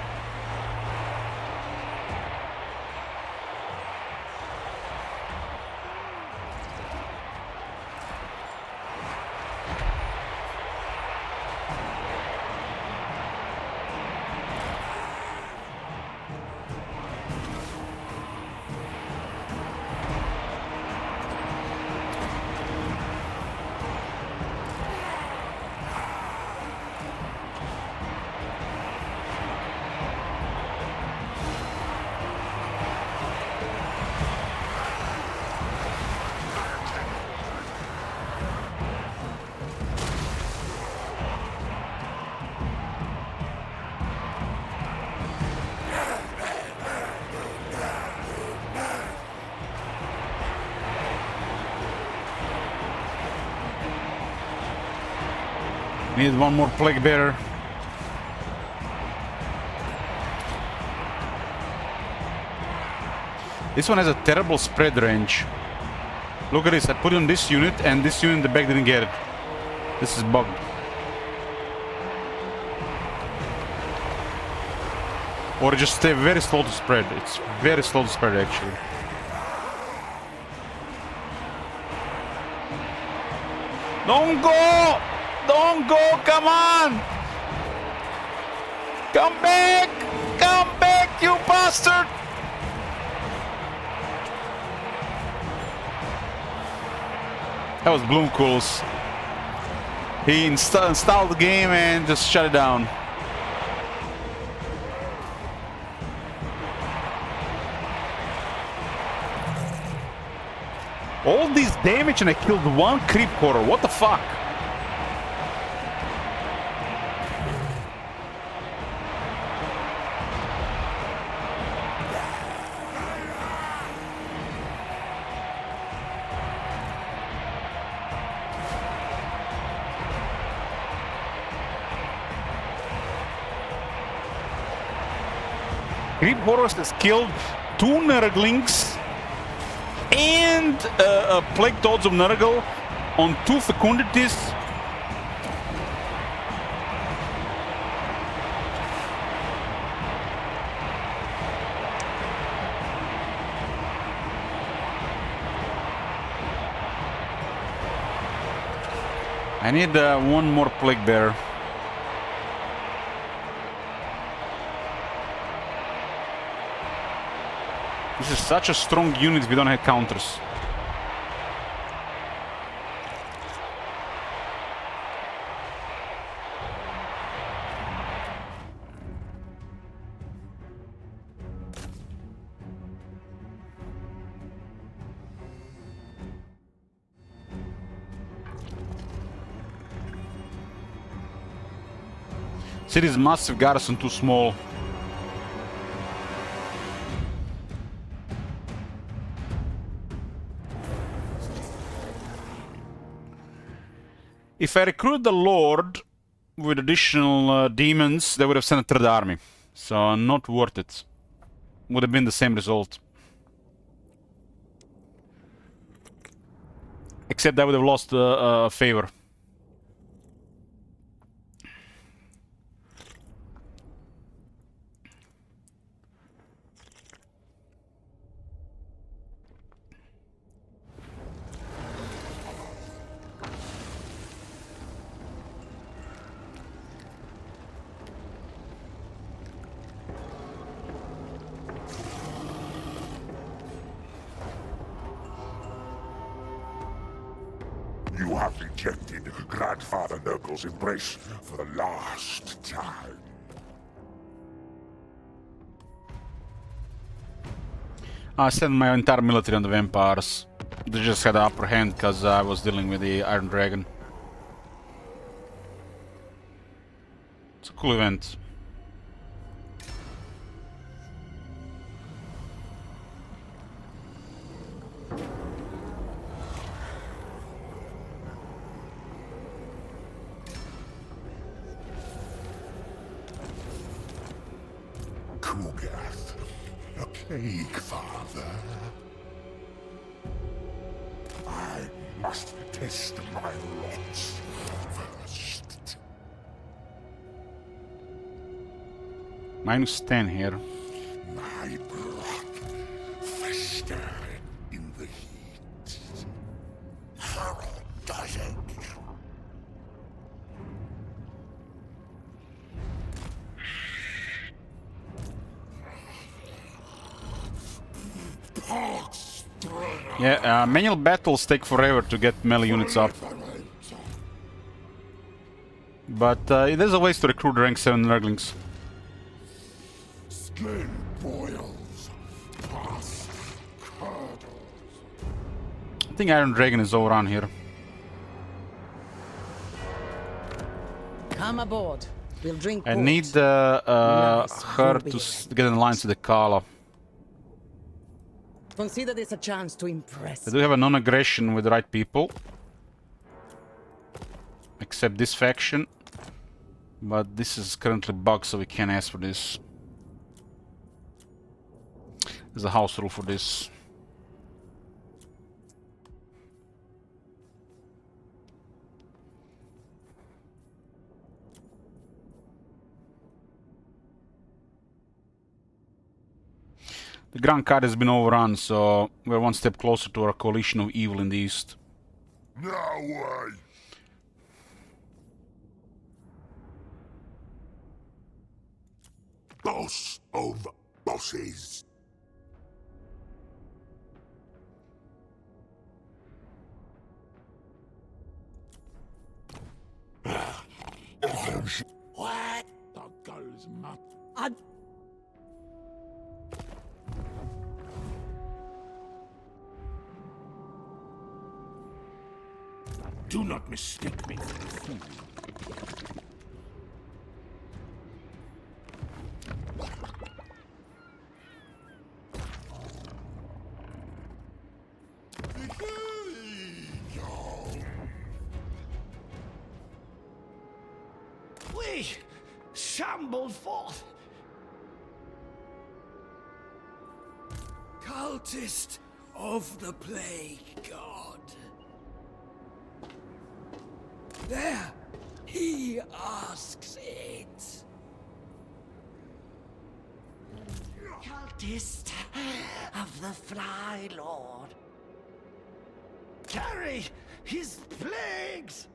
Need one more plague bearer. This one has a terrible spread range. Look at this, I put it on this unit and this unit in the back didn't get it. This is bugged. Or just stay very slow to spread. It's very slow to spread actually. Don't go! Don't go! Come on! Come back! Come back, you bastard! That was Bloomcool's. He installed the game and just shut it down. All this damage and I killed one creep horror. What the fuck? Creep horrors has killed 2 Nurglings and plague toads of Nurgle on 2 fecundities. I need one more plague bearer. This is such a strong unit if we don't have counters. City's massive garrison too small. If I recruit the Lord with additional demons, they would have sent a 3rd army. So not worth it. Would have been the same result. Except I would have lost favor. You have rejected Grandfather Nurgle's embrace for the last time. I sent my entire military on the vampires. They just had the upper hand because I was dealing with the Iron Dragon. It's a cool event. Kugath, a plague father. I must test my lots first. -10 here. My blood festered in the heat. How does it? Yeah, manual battles take forever to get melee units up. But there's a ways to recruit rank 7 Nurglings. Skin boils, pus curdles. I think Iron Dragon is overrun here. Come aboard. We'll drink I port. need Nice her ruby to head. get in alliance with the Kala. Consider this a chance to impress. They do have a non-aggression with the right people. Except this faction. But this is currently bugged, so we can't ask for this. There's a house rule for this. The Grand Card has been overrun, so we're one step closer to our coalition of evil in the east. No way! Boss of bosses. What? That goes mad. Do not mistake me for a fool. We shambled forth. Cultist of the Plague God. There, he asks it. Cultist of the Fly Lord. Carry his plagues.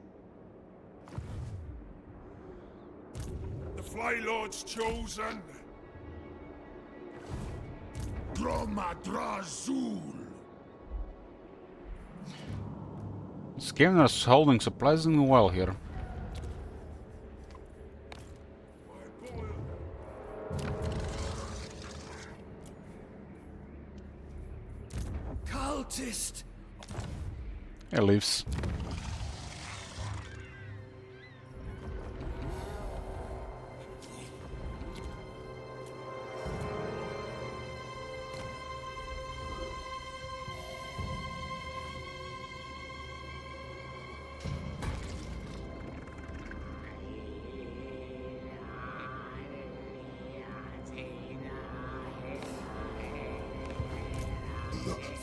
The Fly Lord's chosen. Dromadrazul. Scaveners holding surprisingly well here. Cultist. It leaves.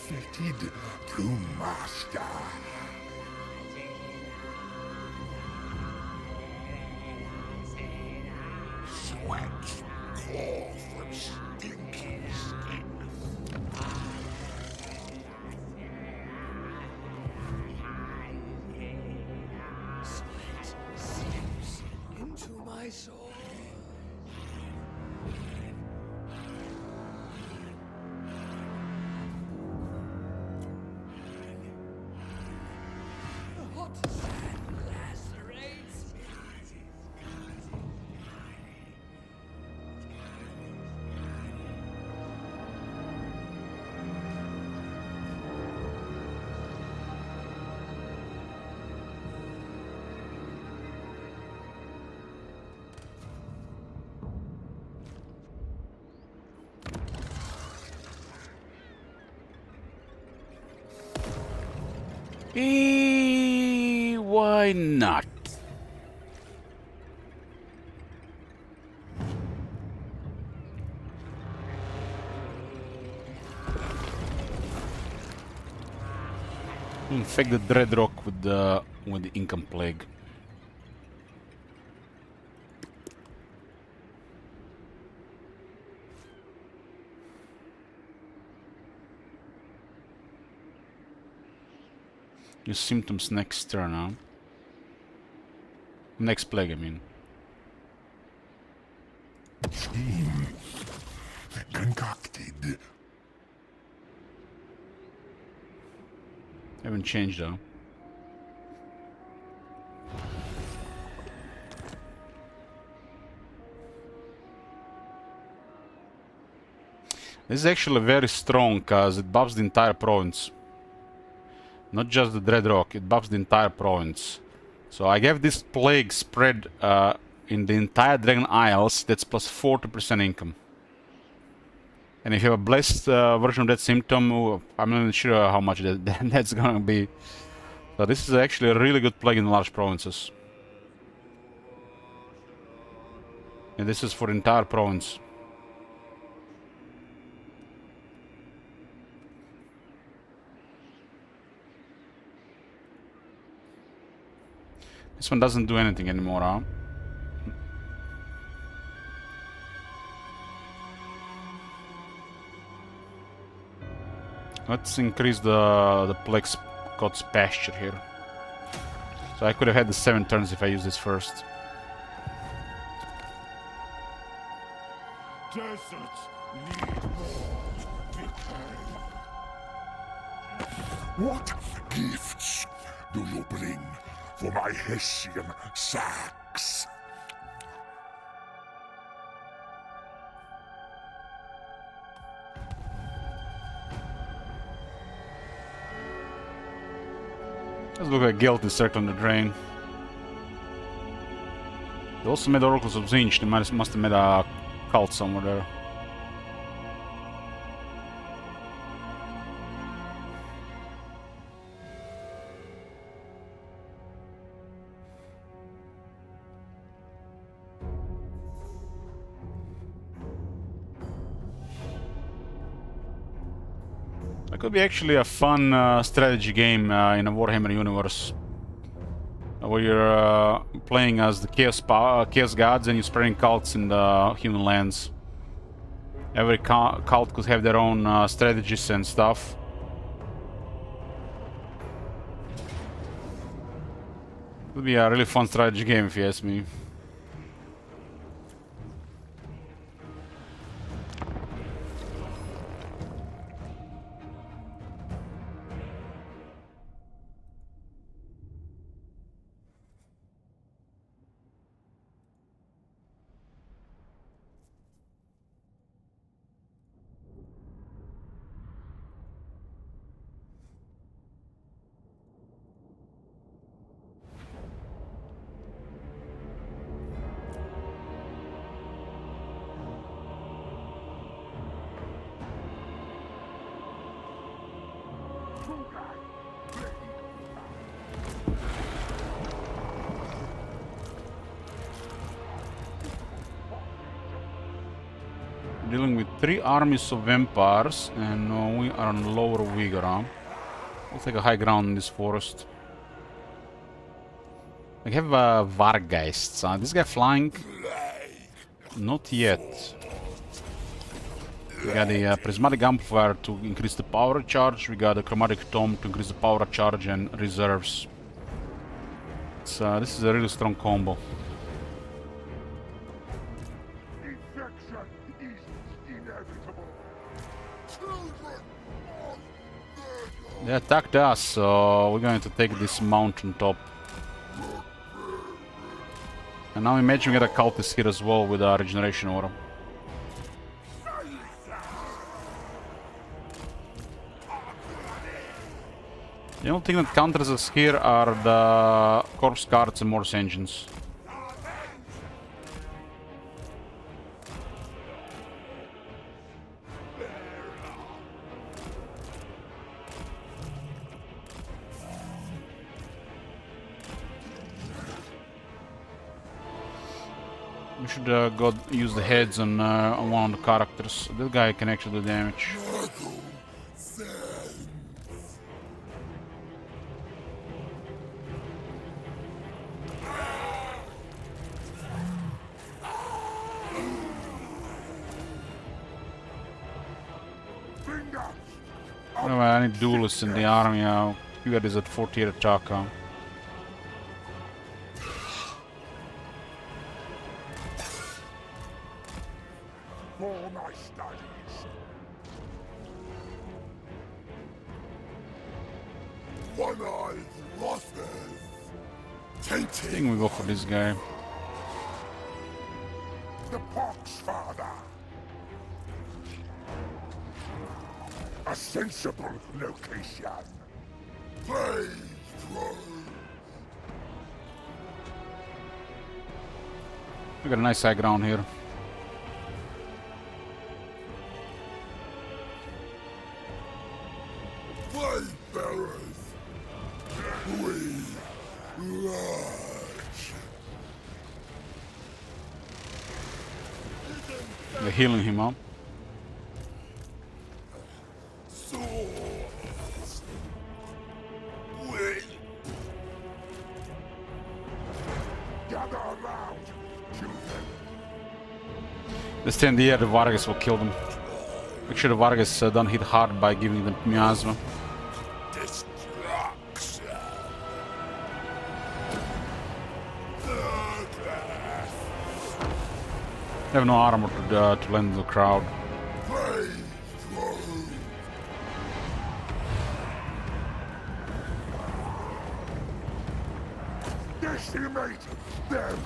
Fitted to master. Sweat, cloth, and stinking skin. Sweat seeps into my soul. The hot sand lacerates me. Why not? Infect the Dreadrock with the Income Plague. Use Symptoms next turn, huh? Next plague, I mean. Scheme concocted. Haven't changed though. This is actually very strong because it buffs the entire province. Not just the Dreadrock, it buffs the entire province. So I gave this plague spread in the entire Dragon Isles, that's plus 40% income. And if you have a blessed version of that symptom, I'm not even sure how much that's gonna be. So this is actually a really good plague in large provinces. And this is for the entire province. This one doesn't do anything anymore, huh? Let's increase the Plex God's pasture here. So I could have had the 7 turns if I used this first. Deserts need more decay. What gifts do you bring for my Hessian sacks? Does look like guilt is circling the drain. They also made Oracles of Zinch. They must have made a cult somewhere there. That could be actually a fun strategy game in a Warhammer universe. Where you're playing as the Chaos Gods and you're spreading cults in the human lands. Every cult could have their own strategies and stuff. It would be a really fun strategy game if you ask me. Dealing with 3 armies of vampires, and we are on lower Vigora. We'll take a high ground in this forest. I have Vargeists. This guy flying? Not yet. We got the Prismatic Amplifier to increase the power charge. We got a Chromatic Tome to increase the power charge and reserves. This is a really strong combo. They attacked us, so we're going to take this mountain top. And now imagine we get a cultist here as well with our regeneration aura. The only thing that counters us here are the corpse guards and Morse engines. We should go use the heads on one of the characters. That guy can actually do damage. Anyway, I need duelists in the army. You got this at 48 attack. For my studies. One-eyed losses. I think we go for this guy. The Poxfather. A sensible location. Plague throws. We got a nice high ground here. Plague bearers. We lodge. They're healing him up. Swords. We. They stay in the air, the Vargas will kill them. Make sure the Vargas don't hit hard by giving them miasma. Destruction. They have no armor to lend to the crowd. Decimate them.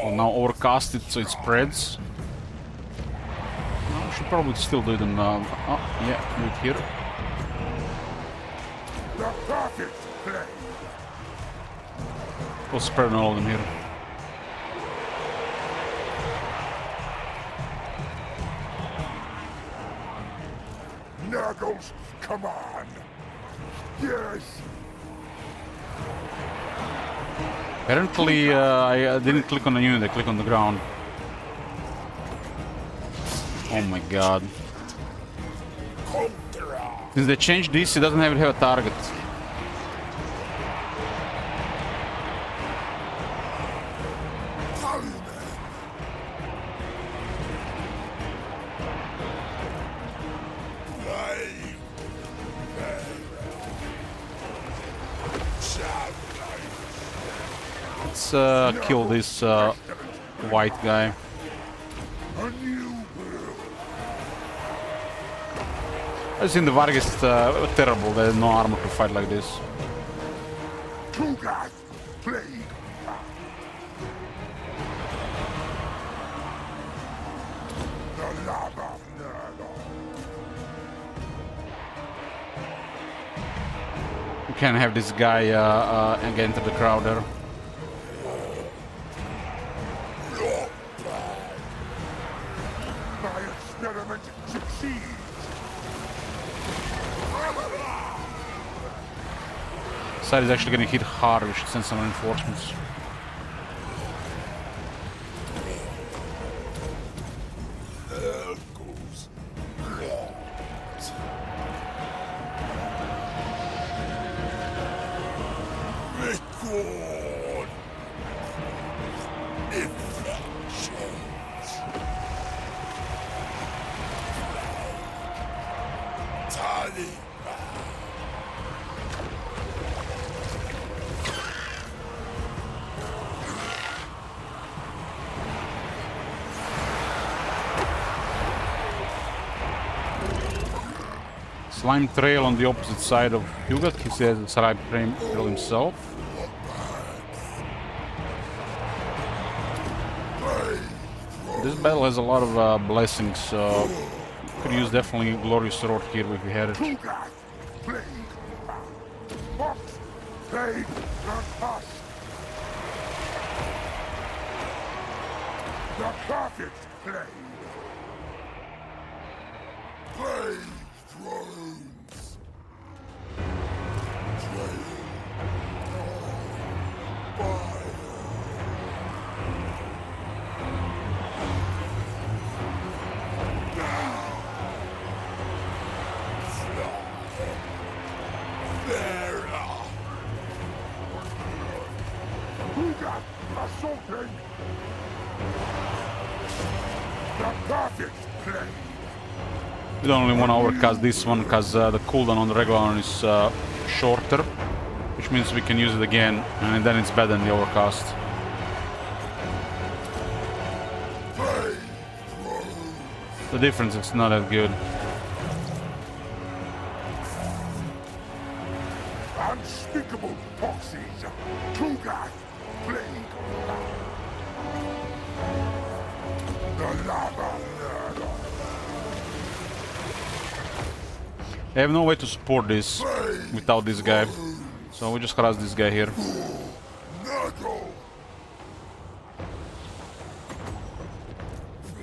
We'll now overcast it so it spreads. We should probably still do it in... oh, yeah, do it here. The perfect play. We'll spread all of them here. Nurgle's command. Yes. Apparently, I didn't click on the unit, I clicked on the ground. Oh my god. Since they changed this, it doesn't even have a target. Let's kill this white guy. I've seen the Vargas terrible, they have no armor to fight like this. Tugas, plague. The lava Nurgle. You can't have this guy again enter the crowd there. My experiment succeeds. Side is actually getting hit hard, we should send some reinforcements. Record infections. Tally. Slime trail on the opposite side of Hugot. He says it's Slime trail himself. This battle has a lot of blessings, so could use definitely Glorious Sword here if we had it. Tugas, plague. Fox, plague, the pus. The perfect plague. Plague thrones. Tugas, assaulting. The perfect plague. We don't only want to overcast this one because the cooldown on the regular one is shorter, which means we can use it again, and then it's better than the overcast. The difference is not that good. Unspeakable foxes. Tugas, plague. The lava Nurgle. I have no way to support this without this guy, so we just harass this guy here. Nurgle.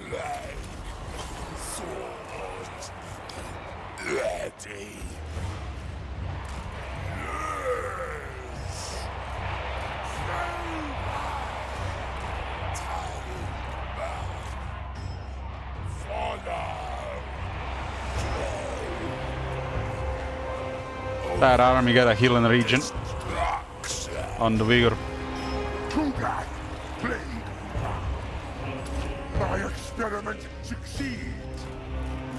Plague. Sword. Ready. That army got a healing region. on the vigor. To that plague. My experiment succeeds.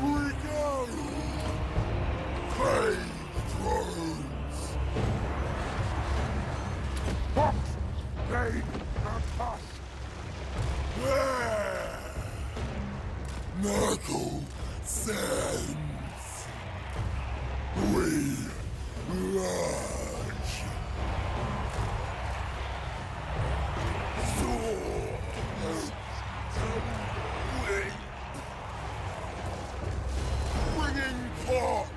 We go. Plague drones. Fox, plague, and us. Nurgle sends. We lodge. Swords. Bringing pox.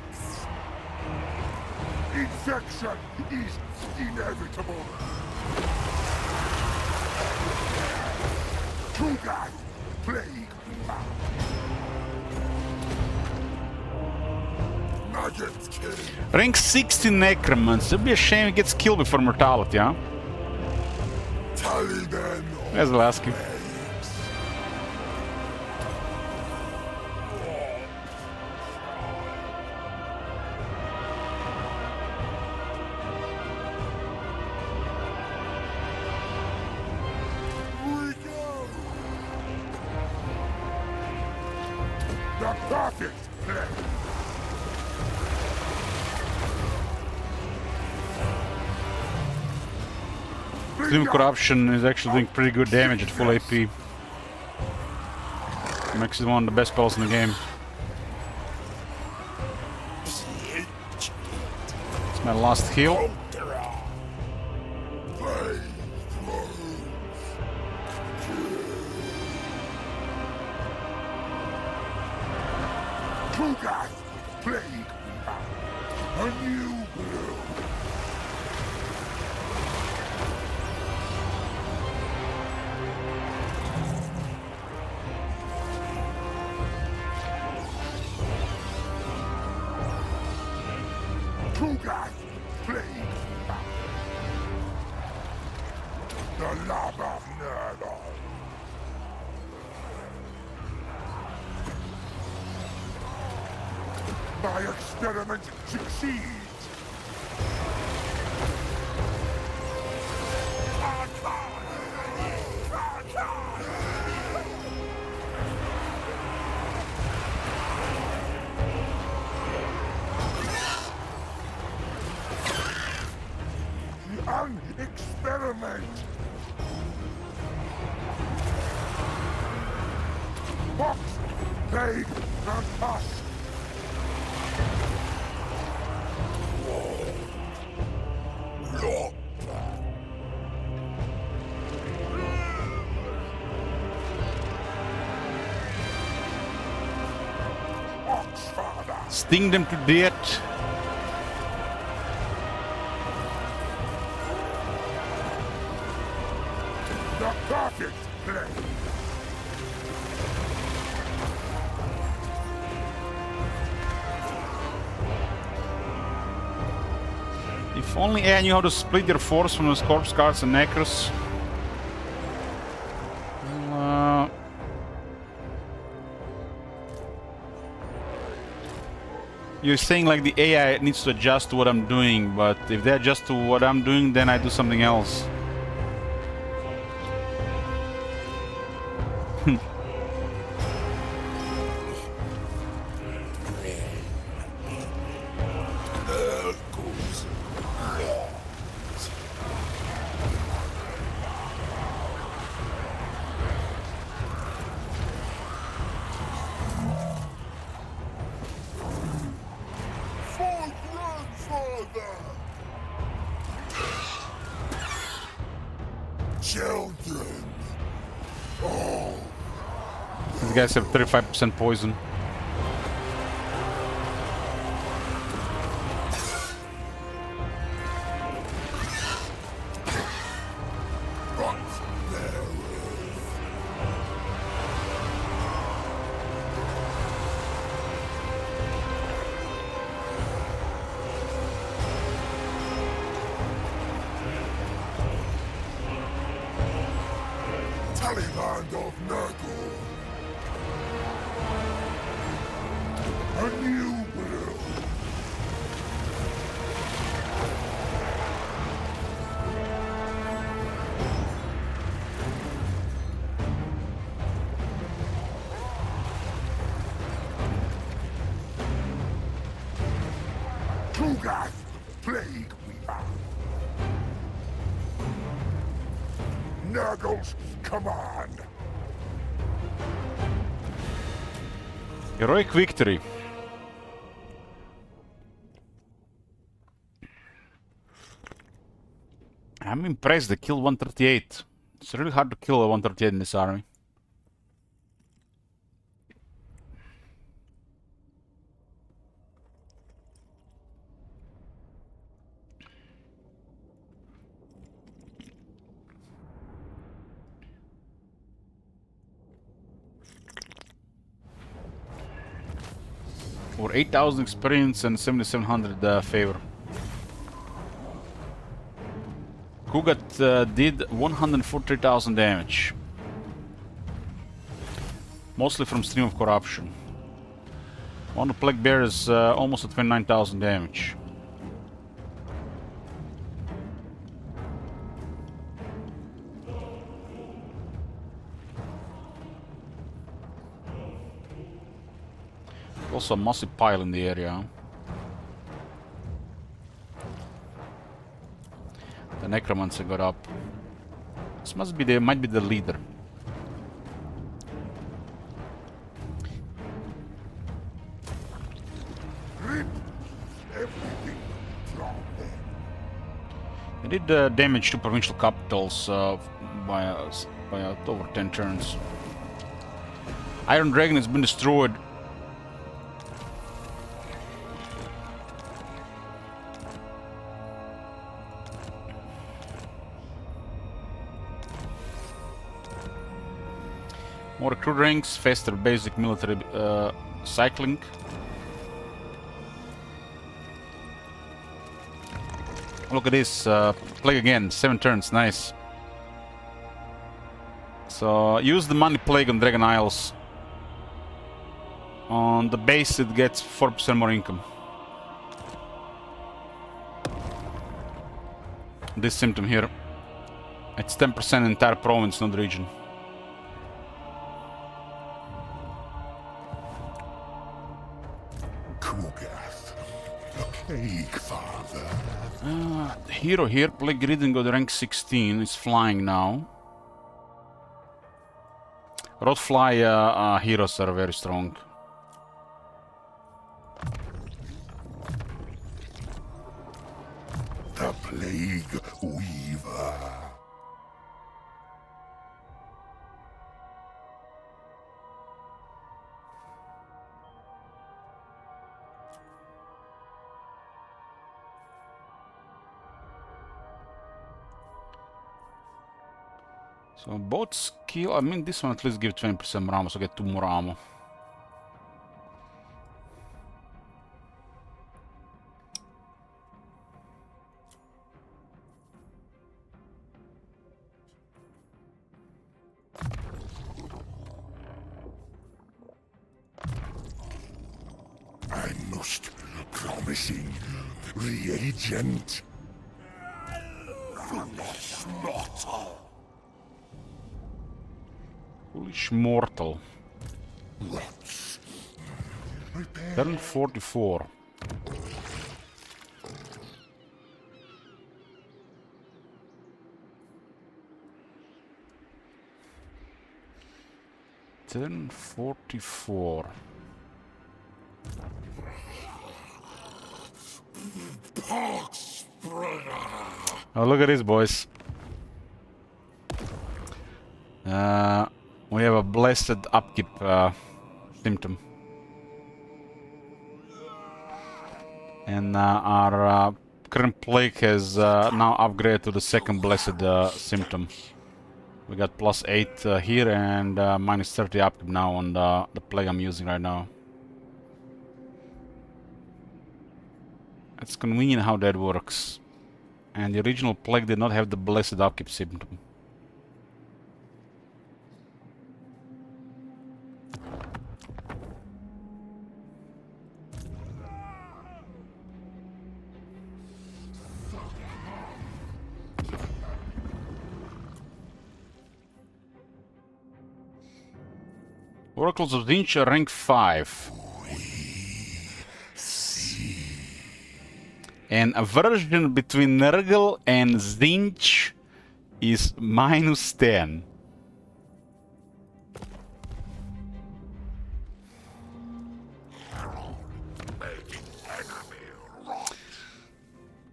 Infection is inevitable. To that plague. Maggot king. Rank 60 necromants. It'd be a shame he gets killed before mortality, huh? Taliban. There's Lasky. We go. The perfect plague. Doom Corruption is actually doing pretty good damage at full AP. Makes it one of the best spells in the game. It's my last heal. Tugas, plague, a new brew. Tugas, plague, the love of Nurgle. My experiment succeeds. An experiment. Fox, plague, and us. Sting them to death. The perfect play. If only AI knew how to split their force from those corpse guards and necros. You're saying like the AI needs to adjust to what I'm doing, but if they adjust to what I'm doing, then I do something else. Children. Oh. These guys have 35% poison. Tallyland of Nurgle. A new brew. Kugath, plague we are. Nurgle's command. Heroic victory. I'm impressed they killed 138. It's really hard to kill a 138 in this army. Over 8,000 experience and 7,700 favor. Kugat did 143,000 damage. Mostly from Stream of Corruption. One of the Plague Bears almost at 29,000 damage. Also a massive pile in the area. The Necromancer got up. This must be might be the leader. Rip everything from them. They did damage to provincial capitals by over 10 turns. Iron Dragon has been destroyed. More recruit ranks, faster basic military cycling. Look at this, plague again, 7 turns, nice. So use the money plague on Dragon Isles. On the base it gets 4% more income. This symptom here. It's 10% entire province, not region. Kugath, the plague father. The hero here, Plague Ridden, got rank 16, is flying now. Roadfly heroes are very strong. The plague weaver. So both skill, I mean this one at least give 20% more ammo, so get 2 more ammo. A most promising reagent. Foolish mortal. Foolish mortal. Rots. Turn 44. Turn 44. Oh, look at this, boys. We have a blessed upkeep symptom. And our current plague has now upgraded to the second blessed symptom. We got +8 here and -30 upkeep now on the plague I'm using right now. It's convenient how that works. And the original plague did not have the blessed upkeep symptom. Oracles of Dinch rank 5. And aversion between Nurgle and Zinch is -10.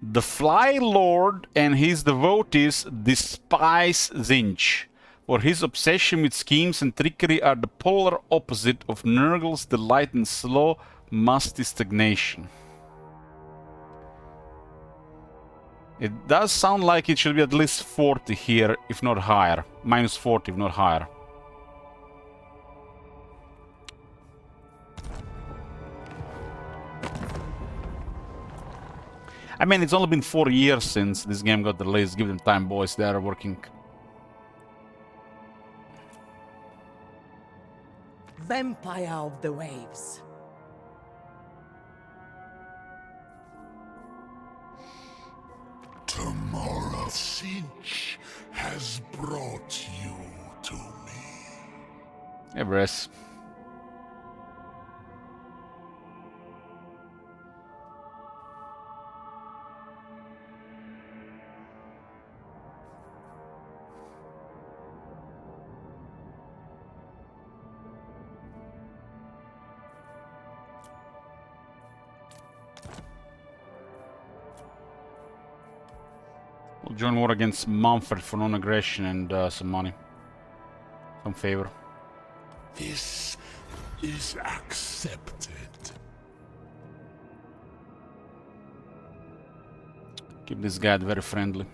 The Fly Lord and his devotees despise Zinch, for his obsession with schemes and trickery are the polar opposite of Nurgle's delight in slow, musty stagnation. It does sound like it should be at least 40 here, if not higher. -40, if not higher. I mean, it's only been 4 years since this game got released. Give them time, boys. They are working. Vampire of the waves. Tomorrow Sinch has brought you to me. Hey, Bress. We'll join war against Mumford for non-aggression and some money. Some favor. This is accepted. Keep this guy very friendly.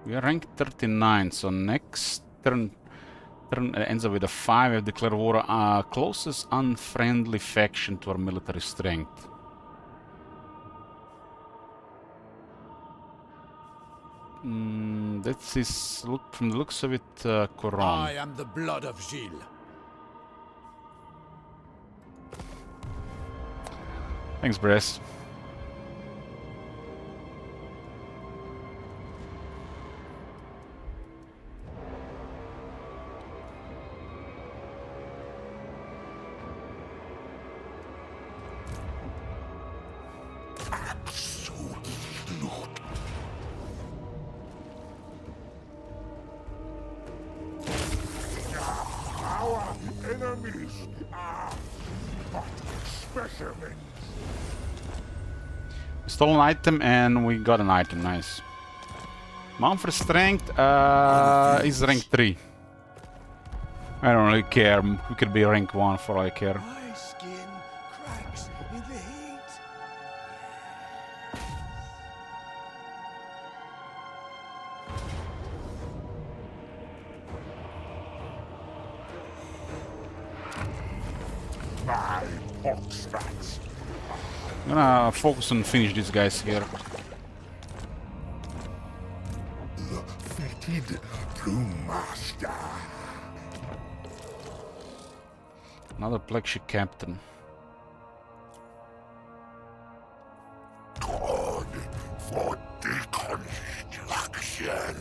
We are ranked 39, so next turn ends up with a 5. We have declared war closest unfriendly faction to our military strength. That is, look, from the looks of it, Coron. I am the blood of Gilles. Thanks, Bress. Our enemies are but specimens. We stole an item and we got an item, nice. Manfred's strength is rank 3. I don't really care, we could be rank 1 for all I care. My skin cracks in the heat. My Poxmakers. I'm gonna focus on finish these guys here. Fitted to master. Another Plague Ship Captain. God for deconstruction.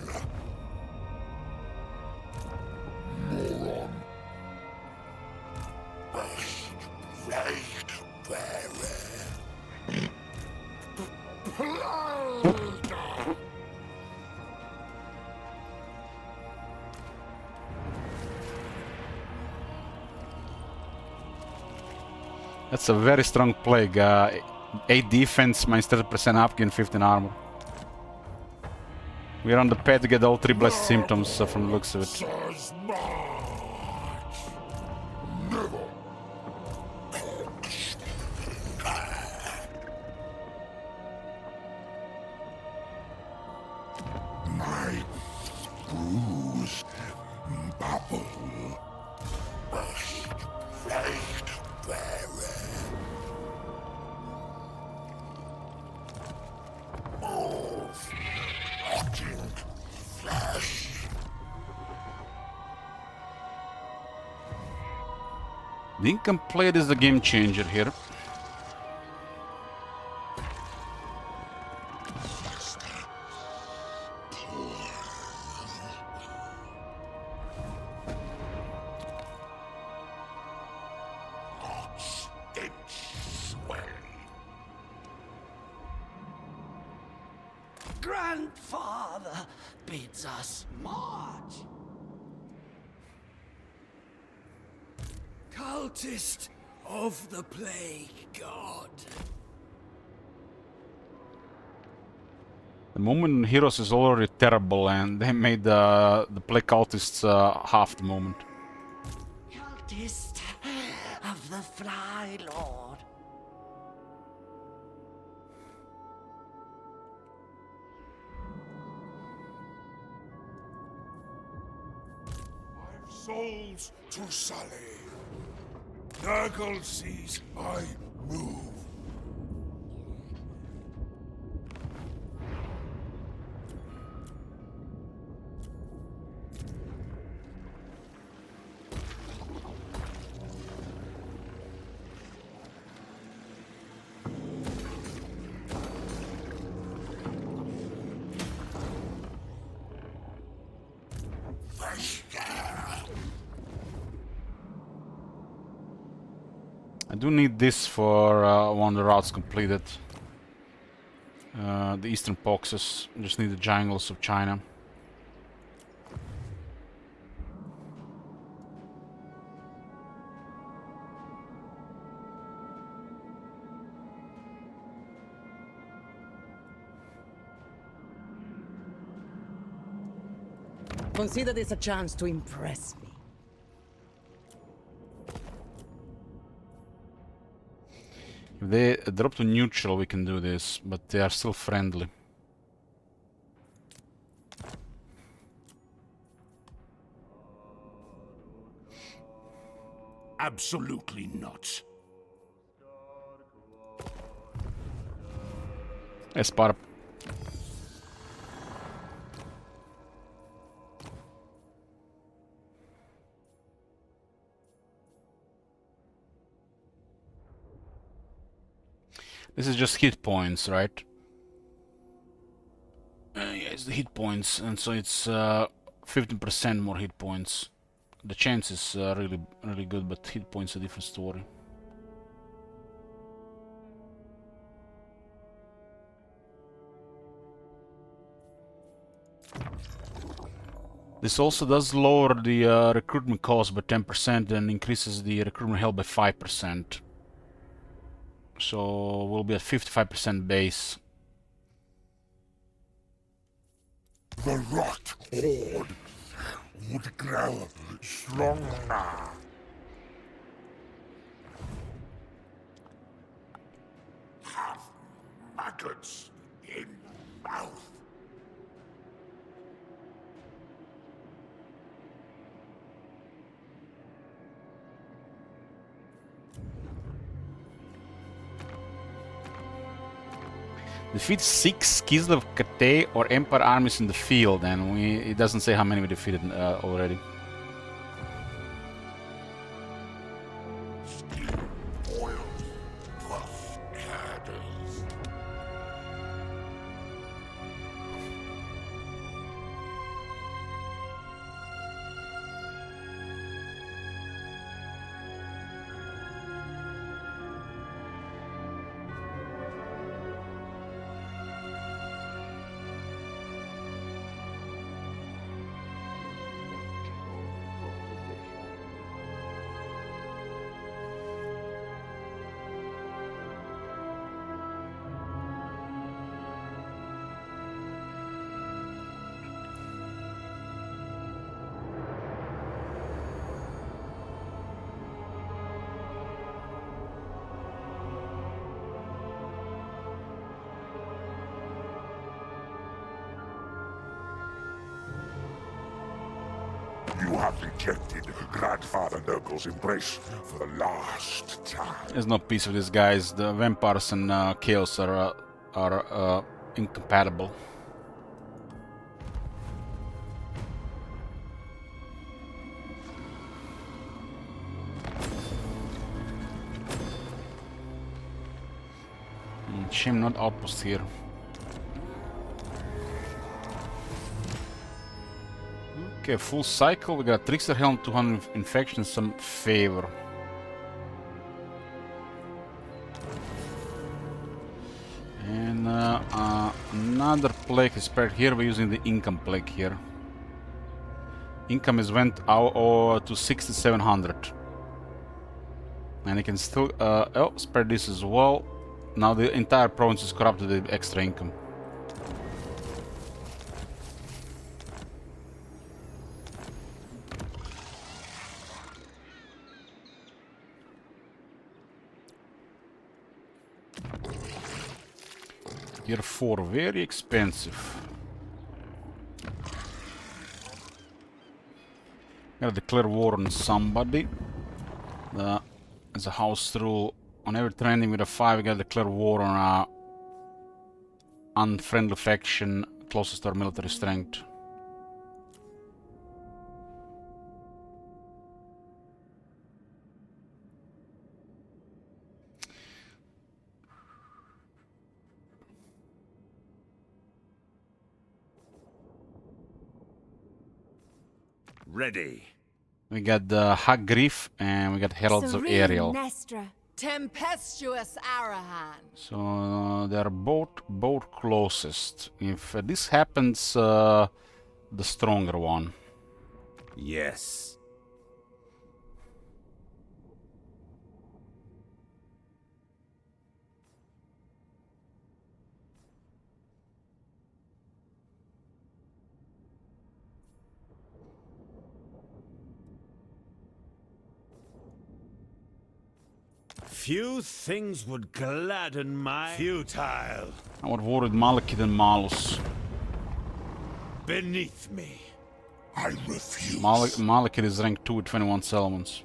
Moron. Best flag bearer. That's a very strong plague. 8 defense, minus 30% upgain, 15 armor. We are on the path to get all 3 blessed symptoms from the looks of it. Says March. Never. My bruise bubble. Best flag bearer. Of rotting flesh. The incomplete is the game changer here. Grandfather bids us march. Cultist of the Plague God. The movement in Heroes is already terrible, and they made the Plague Cultists half the movement. Cultist of the Fly Lord. Souls to sully. Nurgle sees I move. I do need this for one of the routes completed. The Eastern Poxes. Just need the jungles of China. Consider this a chance to impress me. If they drop to neutral, we can do this, but they are still friendly. Absolutely not. Espar. This is just hit points, right? Yeah, it's the hit points, and so it's 15% more hit points. The chance is really good, but hit points a different story. This also does lower the recruitment cost by 10% and increases the recruitment health by 5%. So we'll be at 55% base. The rot horde would grow stronger. Have maggots in mouth. Defeat 6 Kislev Kate or Empire armies in the field, and it doesn't say how many we defeated already. You have rejected Grandfather Nurgle's embrace for the last time. There's no peace with these guys. The vampires and chaos are incompatible. Shame not outpost here. Okay, full cycle. We got Trickster Helm, 200 infection, some favor. And another plague is spread here. We're using the income plague here. Income is went out to 6,700. And you can still spread this as well. Now the entire province is corrupted with extra income. Year 4, very expensive. Gotta declare war on somebody. As a house rule, on every trending with a 5, we gotta declare war on a unfriendly faction closest to our military strength. Ready. We got the Hagriff and we got Heralds of Ariel. Nestra. Tempestuous Arahan. So they're both closest. If this happens, the stronger one. Yes. Few things would gladden my futile I would war with Malekith and Malus. beneath me. I refuse. Malekith is rank 2 with 21 settlements.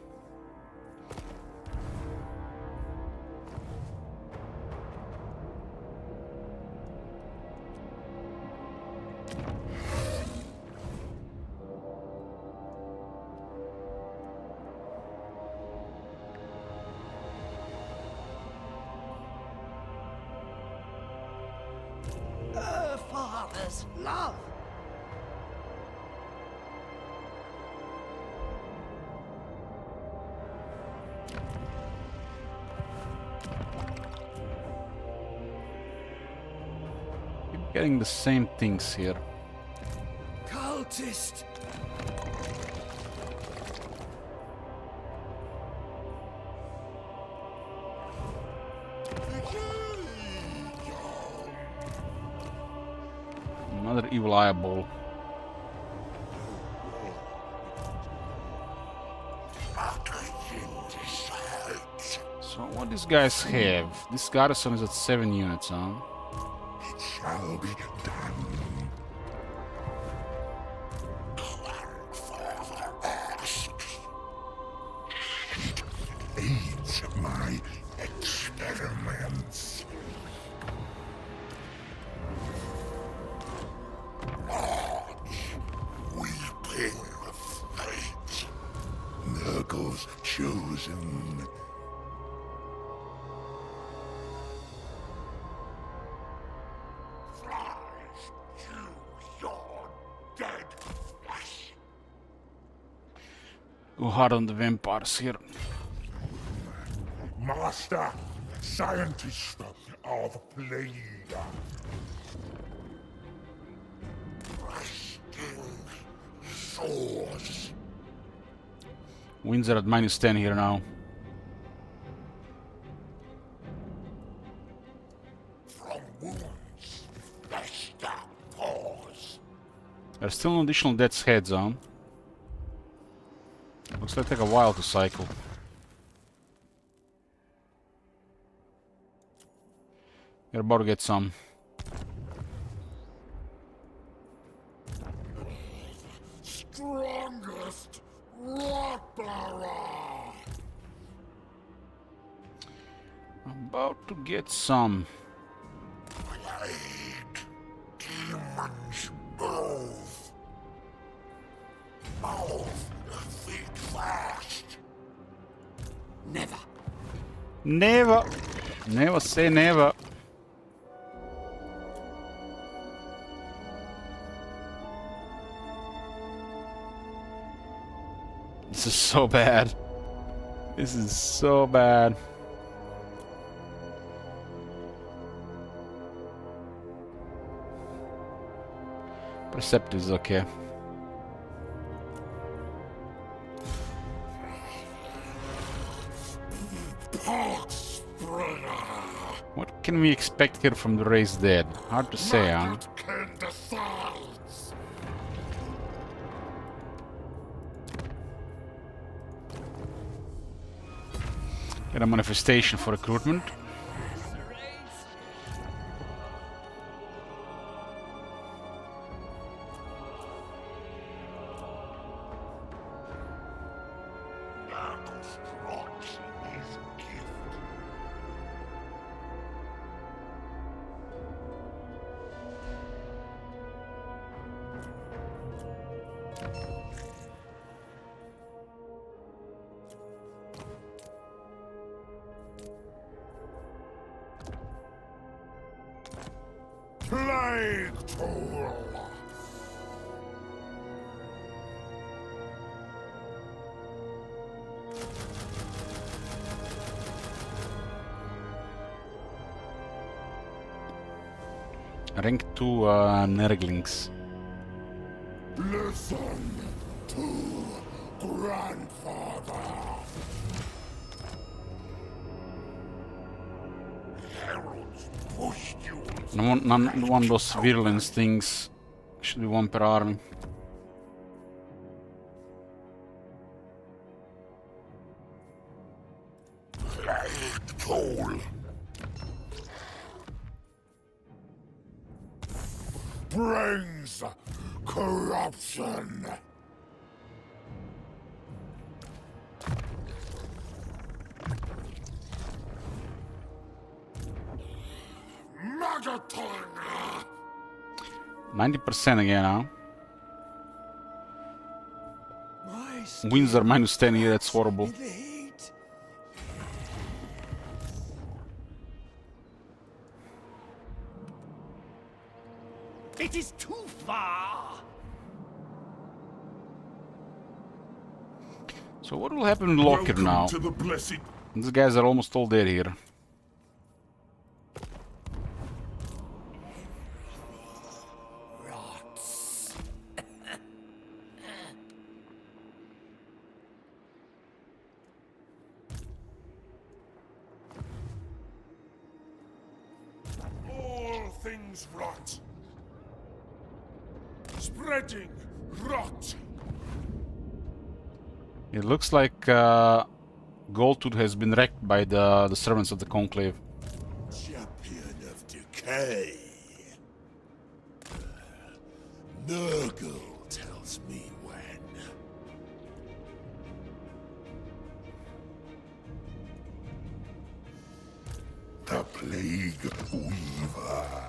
Father's love. Keep getting the same things here. Cultist! Another evil eyeball. So what these guys have? This garrison is at 7 units, huh? It shall be done. Grandfather asks. It aids my experiments. Weeping fate. Nurgle's chosen. Flies to your dead flesh. Go hard on the vampires here. Master, scientist of plague. Resting source. Winds are at -10 here now. From wounds, fester pause. There's still no additional death's heads on. Looks like it'll take a while to cycle. You're about to get some. Strongest Rottara. About to get some. Plague. Demons both. Mouth feet fast. Never. Never. Never say never. This is so bad. This is so bad. Recept is okay. What can we expect here from the race dead? Hard to say, huh? Get a manifestation for recruitment. Plague tool! Rank 2 Nurglings. Listen to grandfather. Heralds pushed you. None one of those virulence things. Should be one per army. Plague tool. Brings corruption. Megaton. 90% again, huh? My Wins are minus 10 here, that's horrible. in the heat. It is too far. So what will happen in Locker now? To the blessed. These guys are almost all dead here. All things rot. Spreading rot. It looks like Goldtooth has been wrecked by the servants of the Conclave. Champion of decay. Nurgle tells me when. The Plague Weaver.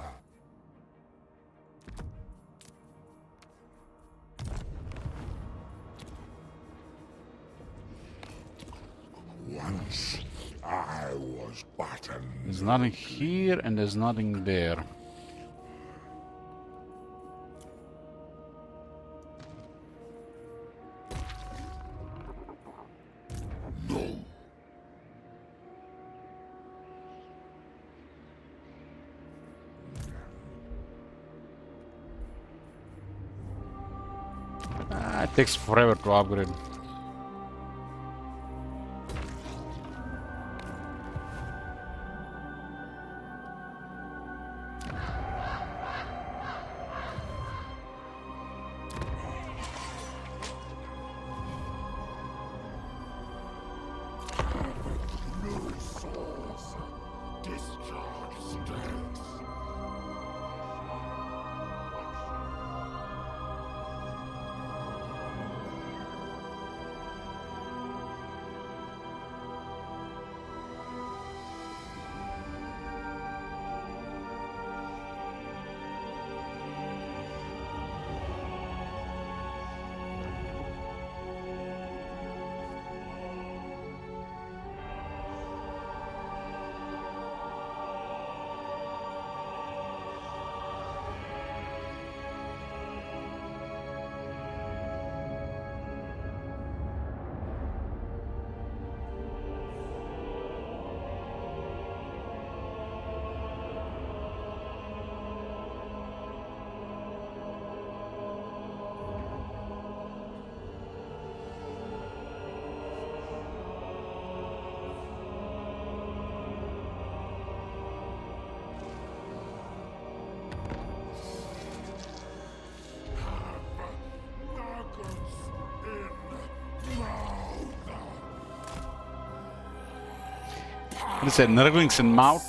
Once I was but a There's nothing here and there's nothing there. no. It takes forever to upgrade. Discharge strength. What is that? Nurglings and mouth?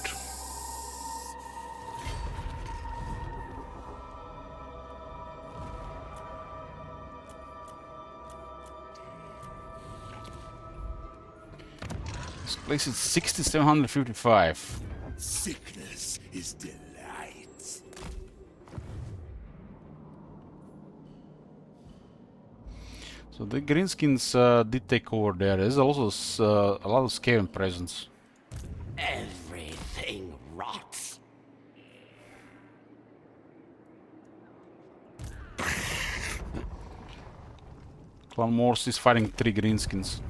This place is 6,755. Sickness is delight. So the greenskins did take over there. There's also a lot of Skaven presence. Everything rots. Clan Morse is fighting 3 greenskins.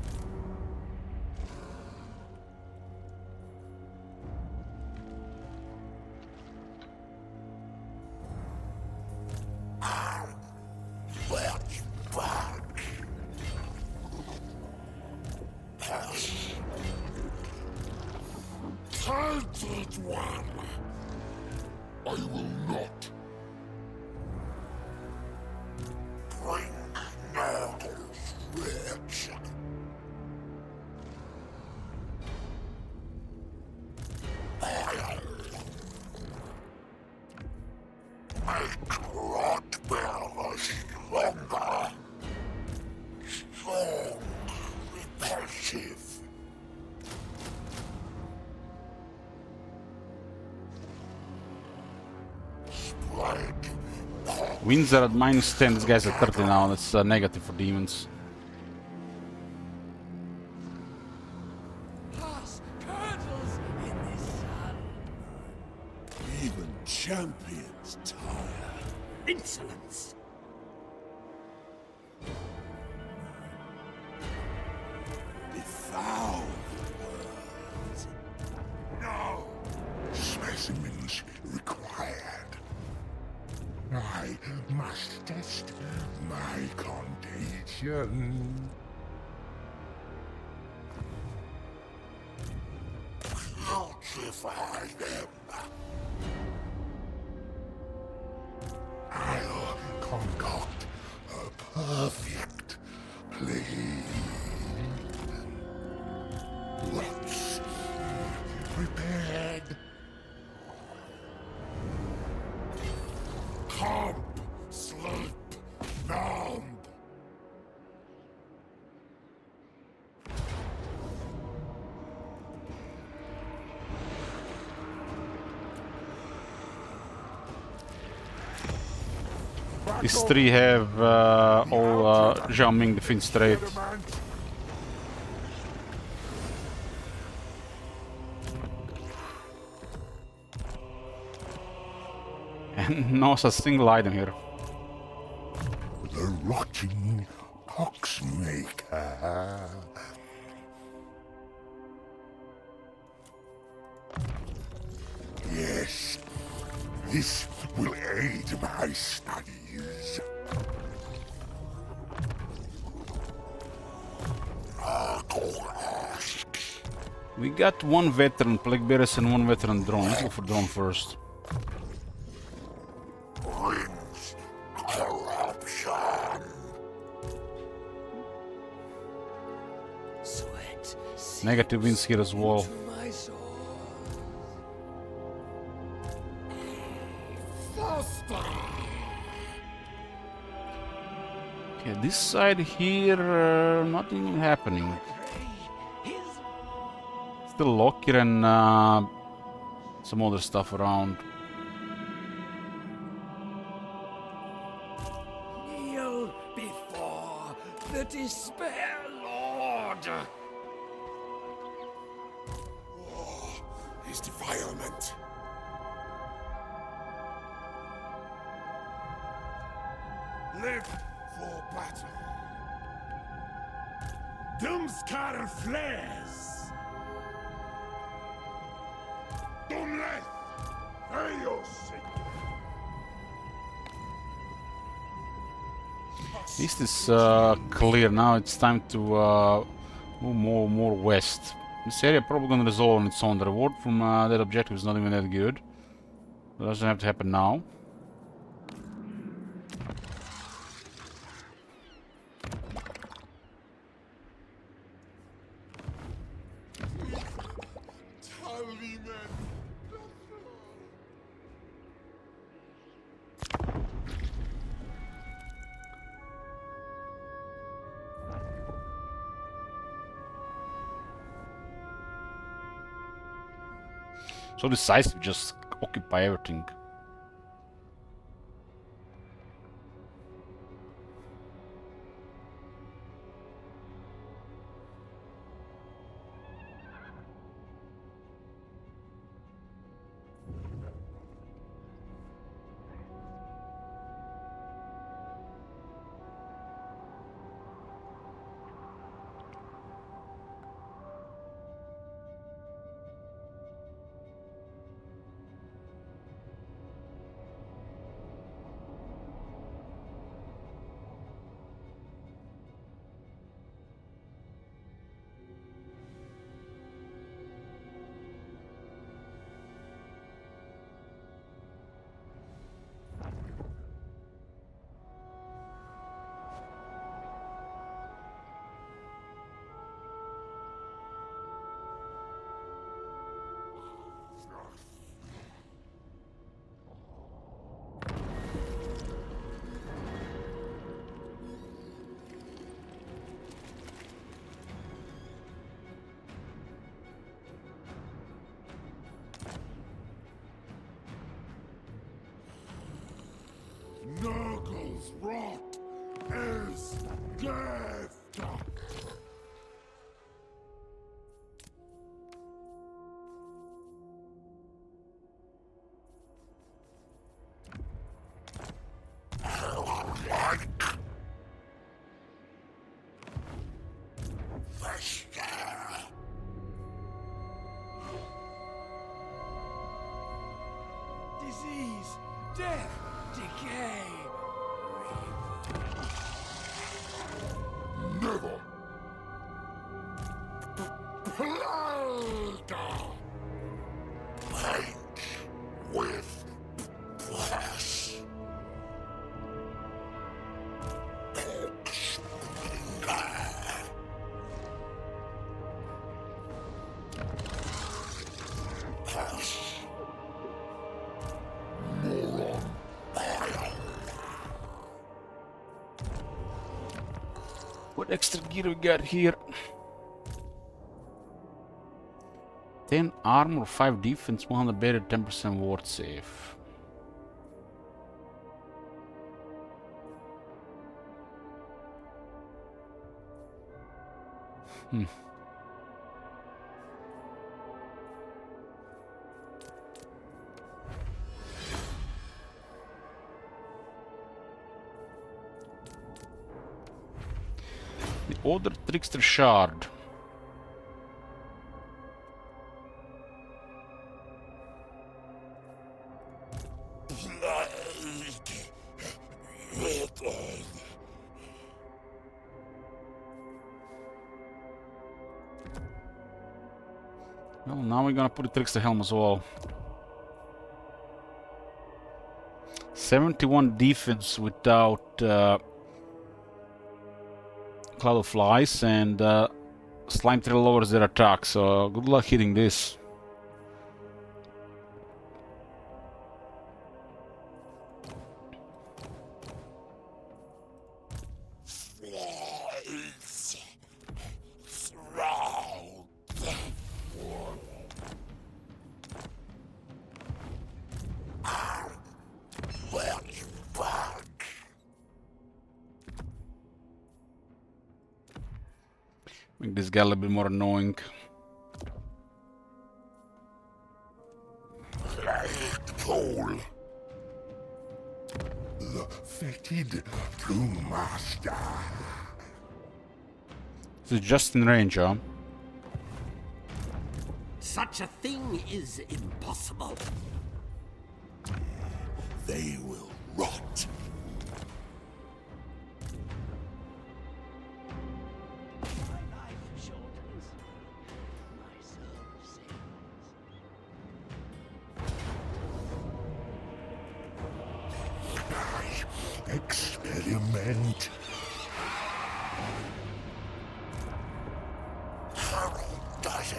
Tainted one! I will not bring Nurgle's rich. Make Rotwell stronger. Strong, repulsive. Winds are at -10. This guy's at 30 now. That's negative for demons. Plus curdles in the sun. Even champions tire. Insolence! Befoul the world. No! Specimens required. I must test my contagion. Putrefy them. I'll concoct a perfect plan. Let's prepared. Comp, sleep, numb. These 3 have all Zhao defense straight. And not a single item here. The rotting Poxmaker. Yes, this will aid my studies. Nurgle asks. We got 1 veteran plague bearers and 1 veteran drone. Let's go for drone first. Brings corruption. Sweat. Negative wins here as well. To my soul. Foster. Okay, this side here, nothing happening. Still Locker and some other stuff around. Kneel before the despair lord. His defilement. Live for battle. Doomskar flares. Doomleth, Eos. East is clear now. It's time to move more west. This area probably gonna resolve on its own. The reward from that objective is not even that good. It doesn't have to happen now. men. So decisive, just occupy everything. Nurgle's rot is death. Disease, death, decay. Never. Plague. Paint with flesh. What extra gear we got here? 10 armor, 5 defense, 100 better, 10% ward save. The other trickster shard. Well, now we're gonna put the trickster helm as well. 71 defense without Cloud of Flies, and Slime Trail lowers their attack, so good luck hitting this. Make this guy a little bit more annoying. Coal. The fetid Tomb Master. This is just in range, huh? Such a thing is impossible. They will rot. My life shortens. My soul sings. Experiment. Harold does it.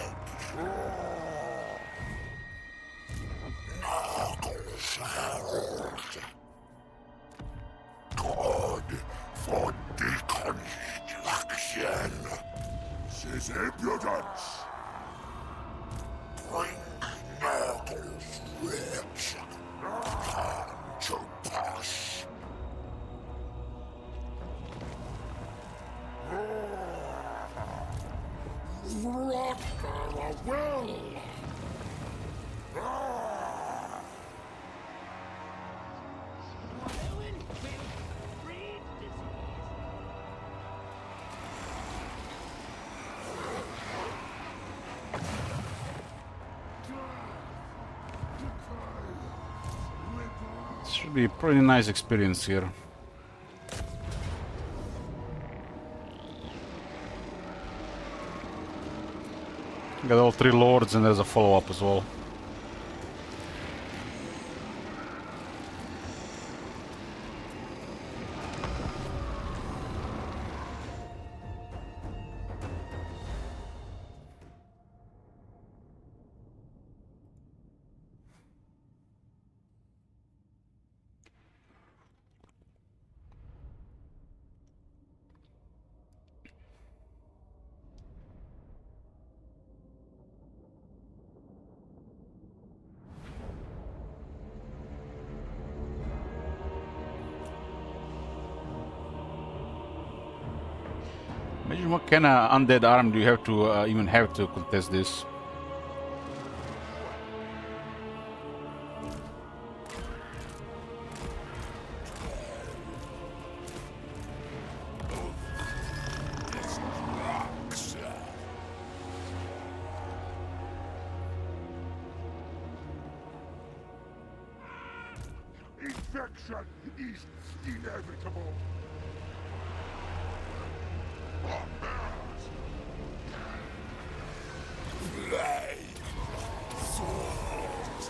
Should be a pretty nice experience here. Got all 3 lords and there's a follow-up as well. Imagine what kind of undead arm do you have to even have to contest this? Infection is inevitable. Blade, sword,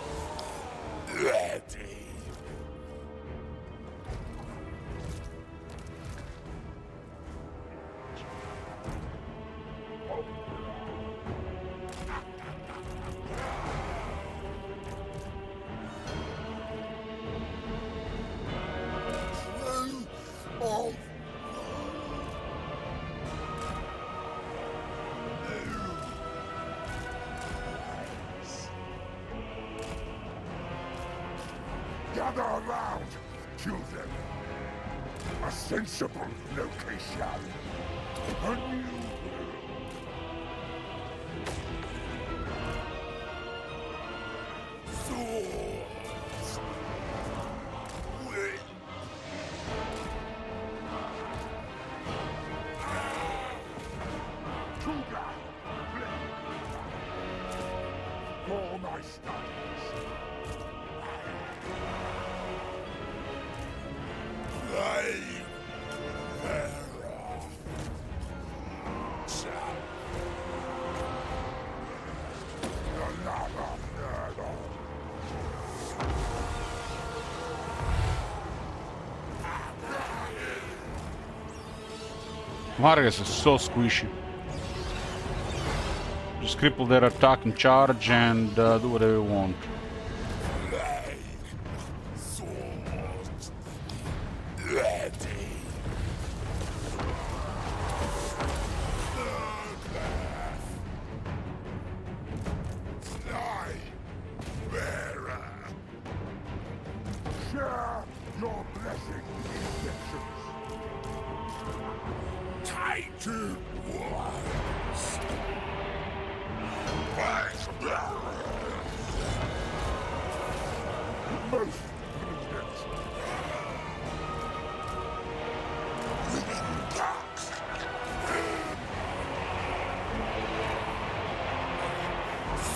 ready. Gather around, children. A sensible location. A new swords. Wait. Tuga, for my studies. Vargas is so squishy. Just cripple their attack and charge and do whatever you want. Share your blessing, Egyptians. Titan ones. Most prudent. Living ducks.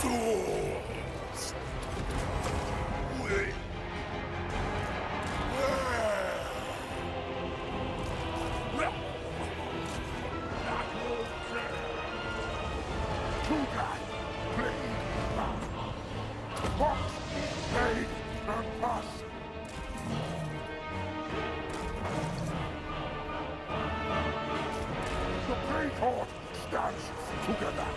Swords. Wait. The Great Horde stands together.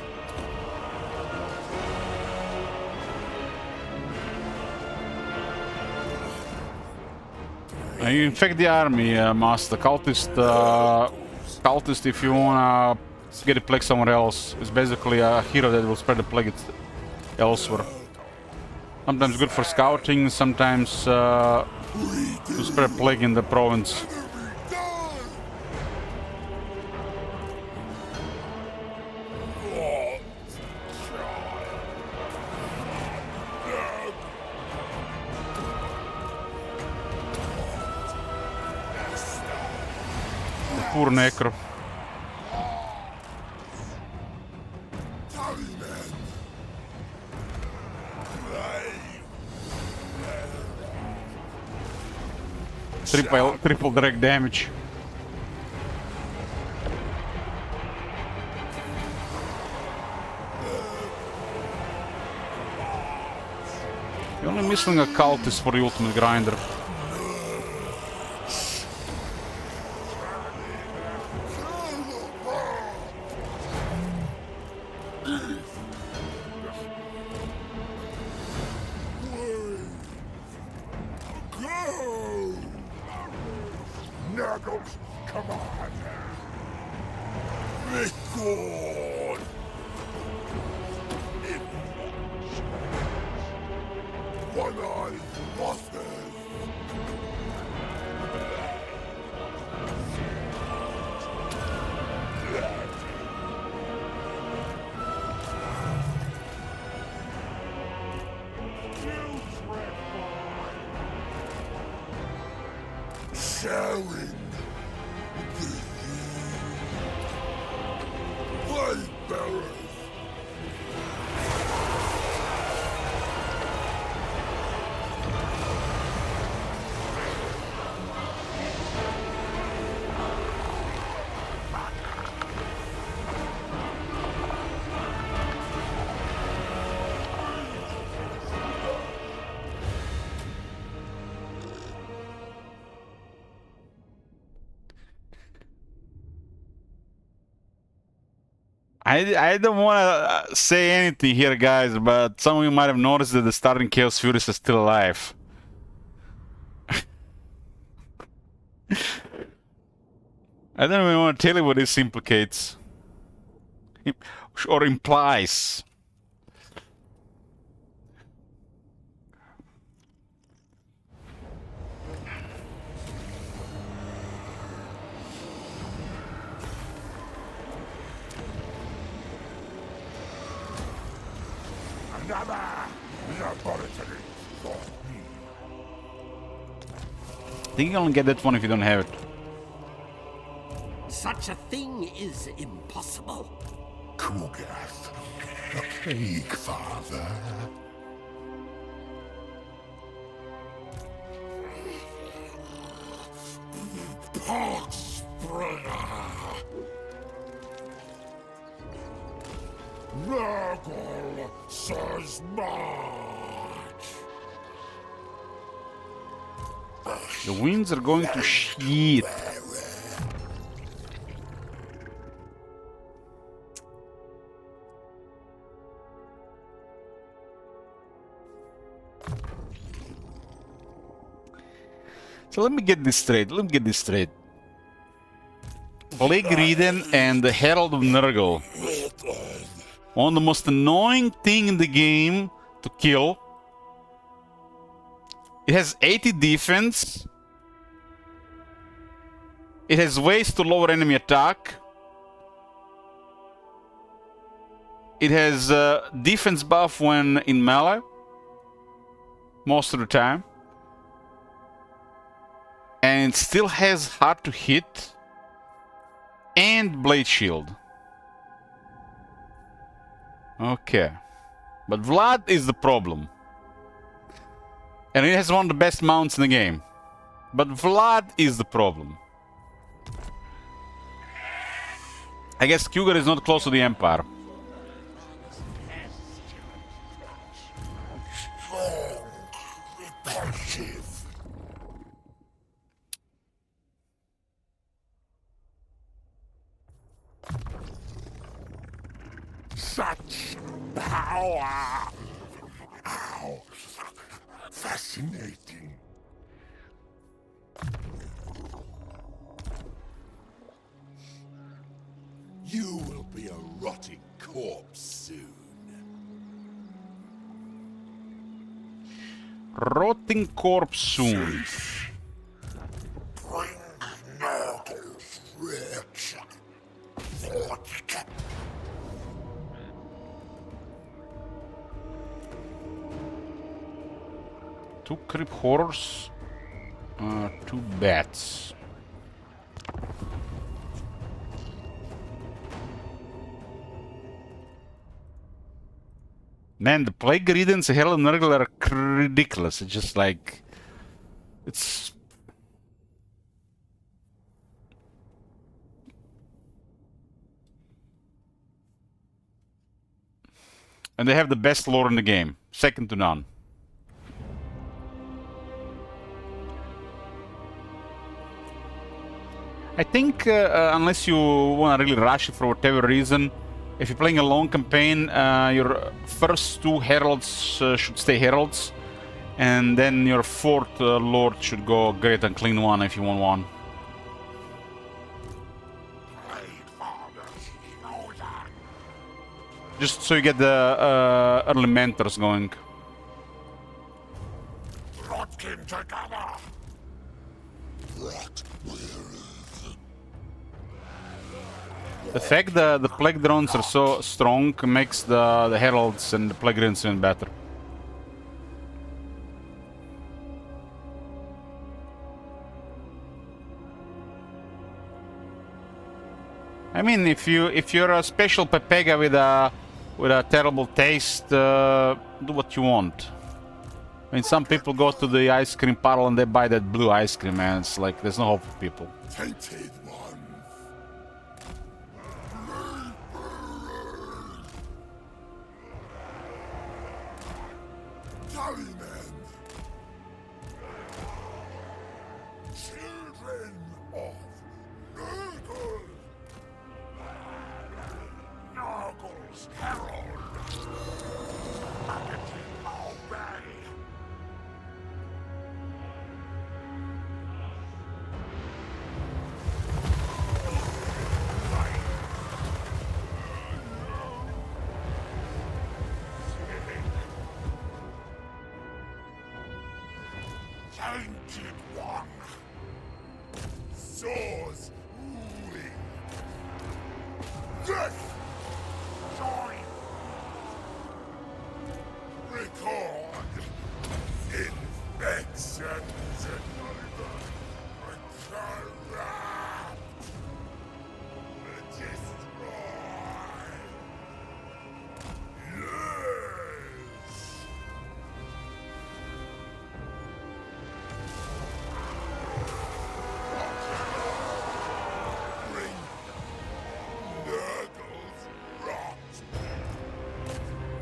You infect the army, Master. Cultist, if you wanna get a plague somewhere else, is basically a hero that will spread the plague elsewhere. Sometimes good for scouting, sometimes to spread plague in the province. poor Necro. Triple direct damage. You're only missing a cultist for the ultimate grinder. Nurgle, come on! Record! One-eyed bosses! Showing Bloodbearers! I don't want to say anything here, guys, but some of you might have noticed that the starting Chaos Furies are still alive. I don't even want to tell you what this implicates. Or implies. Another laboratory for me. I think you can only get that one if you don't have it. Such a thing is impossible. Kugath, a plague father. Poxmakers. Nurgle says much. The winds are going to shit. So let me get this straight. Plague Reden and the Herald of Nurgle. One of the most annoying thing in the game to kill. It has 80 defense. It has ways to lower enemy attack. It has defense buff when in melee. Most of the time. And it still has hard to hit. And blade shield. Okay. But Vlad is the problem. And it has one of the best mounts in the game. But Vlad is the problem. I guess Cougar is not close to the Empire. Repulsive. Such power! How fascinating. You will be a rotting corpse soon. Rotting corpse soon. Bring Nurgle's rich vodka. Two creep horrors. Two bats. Man, the Plague Readings and Herald Nurgle are ridiculous. It's just like... It's... And they have the best lore in the game. Second to none. I think, unless you want to really rush it for whatever reason, if you're playing a long campaign, your first 2 heralds should stay heralds, and then your 4th lord should go Great Unclean One if you want one. Just so you get the early mentors going. Rotkin together. Rot The fact that the Plague Drones are so strong makes the heralds and the Plague Readings even better. I mean, if you're a special Pepega with a terrible taste, do what you want. I mean, some people go to the ice cream parlor and they buy that blue ice cream, man. It's like there's no hope for people. tainted one. Tallymen. Children of Nurgle. Nurgle's herald. Maggoty obey. Tainted one. Soars weak. Death. Joy. Record. Infections. Corrupt. Destroy. Yes. Bring Nurgle's rot.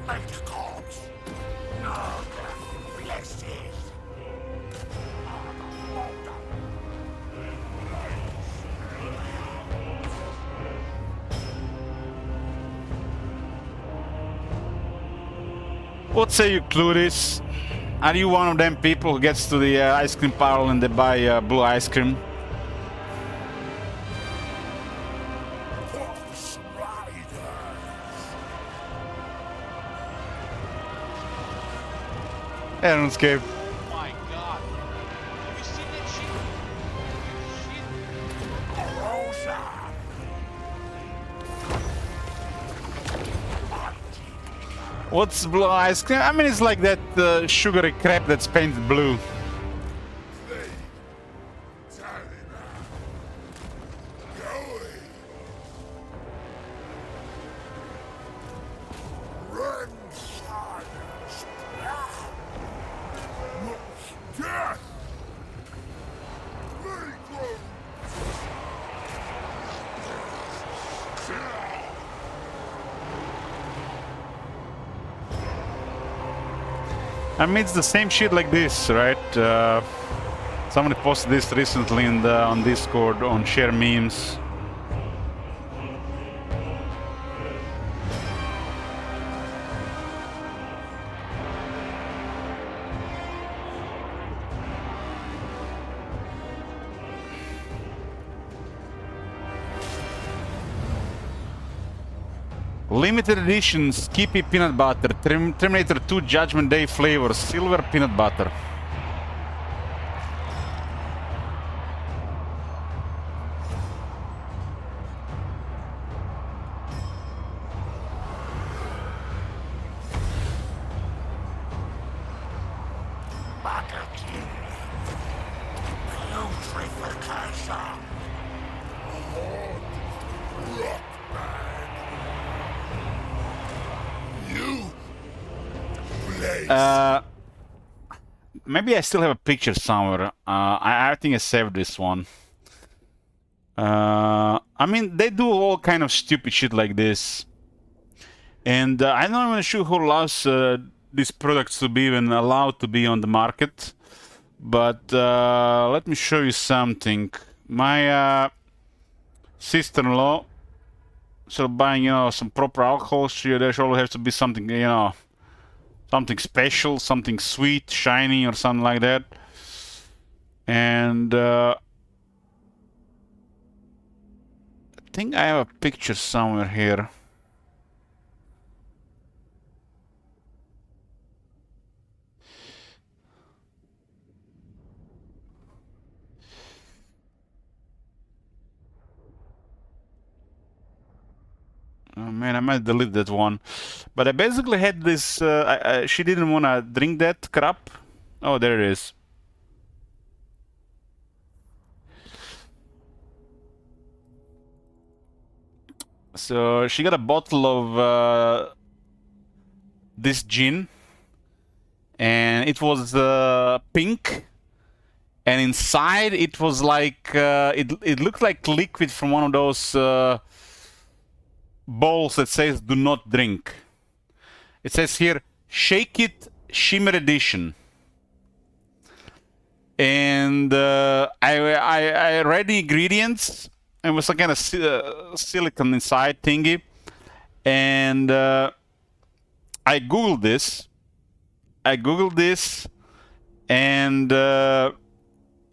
Make the corpse. Nurgle blesses. What say you, Cluris? Are you one of them people who gets to the ice cream parlor and they buy blue ice cream? Fox Riders. RuneScape. Oh my god. Have you seen that shit? Shit. Corrosion. What's blue ice cream? I mean, it's like that sugary crap that's painted blue. Plague. Tallyman. Going. Run, silence. Death. Negro. I mean, it's the same shit like this, right? Somebody posted this recently on Discord on share memes. Limited edition Skippy peanut butter, Terminator 2 Judgment Day flavor, silver peanut butter. Maggoty. Putrefaction. Horde. Rock bag. You Maybe I still have a picture somewhere. I think I saved this one. I mean, they do all kind of stupid shit like this. And I'm not even sure who allows these products to be even allowed to be on the market. But let me show you something. My sister-in-law, so buying, you know, some proper alcohol, there should always have to be something, you know, something special, something sweet, shiny, or something like that. And I think I have a picture somewhere here. Oh man, I might delete that one. But I basically had this... she didn't want to drink that crap. Oh, there it is. So she got a bottle of this gin. And it was pink. And inside it was like... it looked like liquid from one of those... bowls that says do not drink. It says here Shake It Shimmer Edition. And I read the ingredients, and it was a kind of silicone inside thingy. And I googled this. And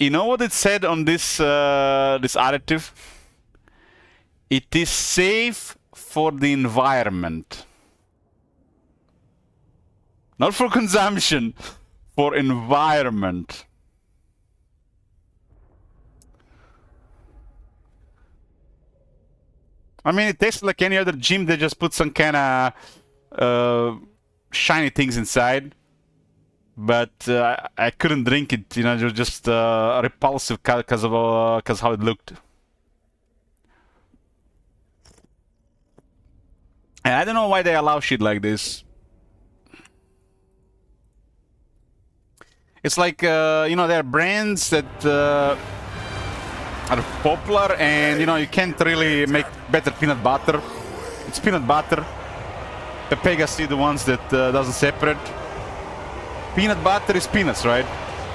you know what it said on this this additive? It is safe for the environment. Not for consumption, for environment. I mean, it tastes like any other gym. They just put some kind of shiny things inside. But I couldn't drink it, you know, it was just repulsive because of how it looked. And I don't know why they allow shit like this. It's like, you know, there are brands that are popular, and, you know, you can't really make better peanut butter. It's peanut butter. Pepega see the ones that doesn't separate. Peanut butter is peanuts, right?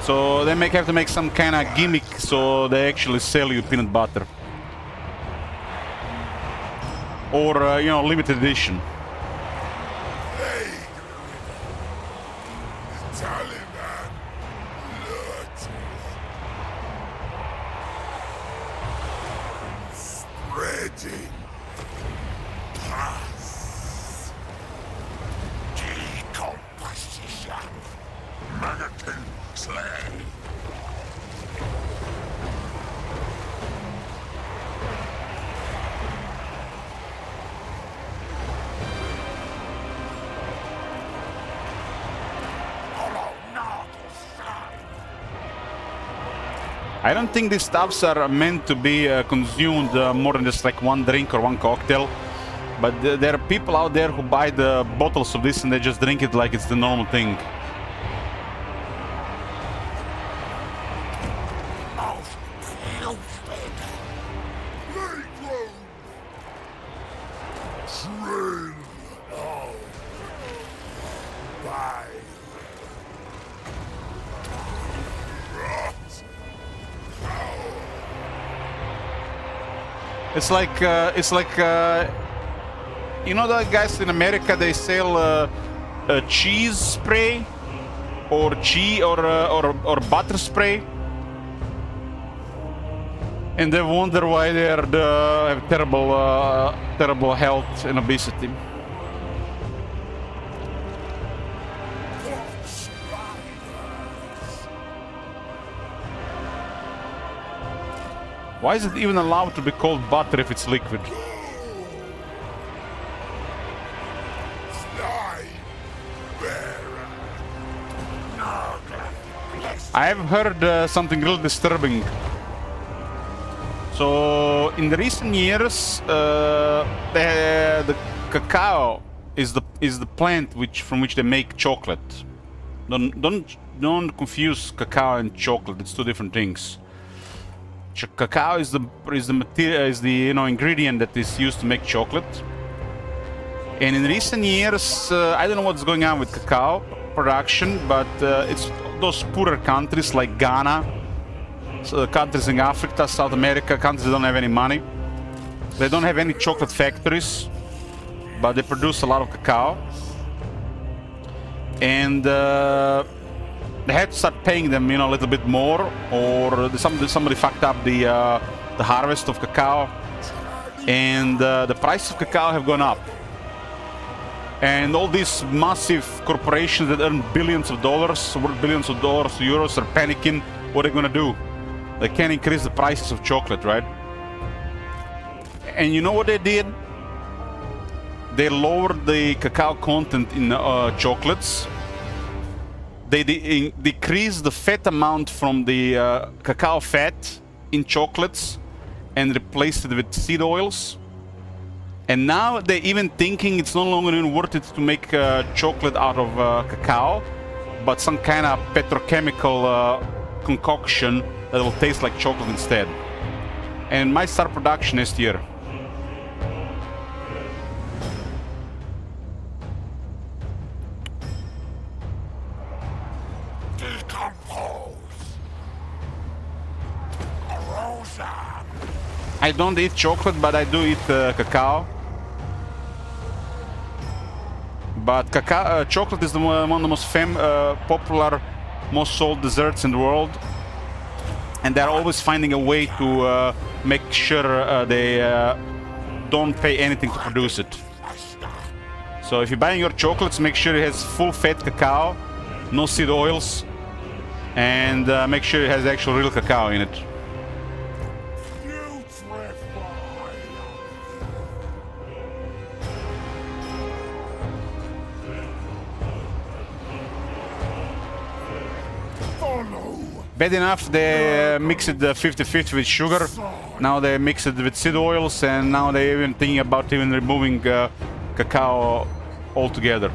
So they have to make some kind of gimmick so they actually sell you peanut butter. Or, you know, limited edition. Spreading pus. Decomposition. Mannequin slay. I don't think these stuffs are meant to be consumed more than just like one drink or one cocktail. But there are people out there who buy the bottles of this and they just drink it like it's the normal thing. It's like you know the guys in America, they sell a cheese spray or butter spray, and they wonder why they have terrible health and obesity. Why is it even allowed to be called butter if it's liquid? I've heard something really disturbing. So in the recent years, the cacao is the plant from which they make chocolate. Don't confuse cacao and chocolate. It's two different things. Cacao is the material, is the ingredient that is used to make chocolate. And in recent years, I don't know what's going on with cacao production, but it's those poorer countries like Ghana, countries in Africa, South America, countries that don't have any money. They don't have any chocolate factories, but they produce a lot of cacao. And they had to start paying them, a little bit more, or somebody fucked up the harvest of cacao, and the price of cacao have gone up. And all these massive corporations that earn billions of dollars, worth billions of dollars, euros, are panicking. What are they gonna do? They can't increase the prices of chocolate, right? And you know what they did? They lowered the cacao content in chocolates. They decreased the fat amount from the cacao fat in chocolates and replaced it with seed oils. And now they're even thinking it's no longer even worth it to make chocolate out of cacao, but some kind of petrochemical concoction that will taste like chocolate instead. And it might start production next year. I don't eat chocolate, but I do eat cacao. But chocolate is one of the most popular, most sold desserts in the world. And they're always finding a way to make sure they don't pay anything to produce it. So if you're buying your chocolates, make sure it has full fat cacao, no seed oils, and make sure it has actual real cacao in it. Bad enough they mix it 50-50 with sugar. Now they mix it with seed oils, and now they're even thinking about even removing cacao altogether.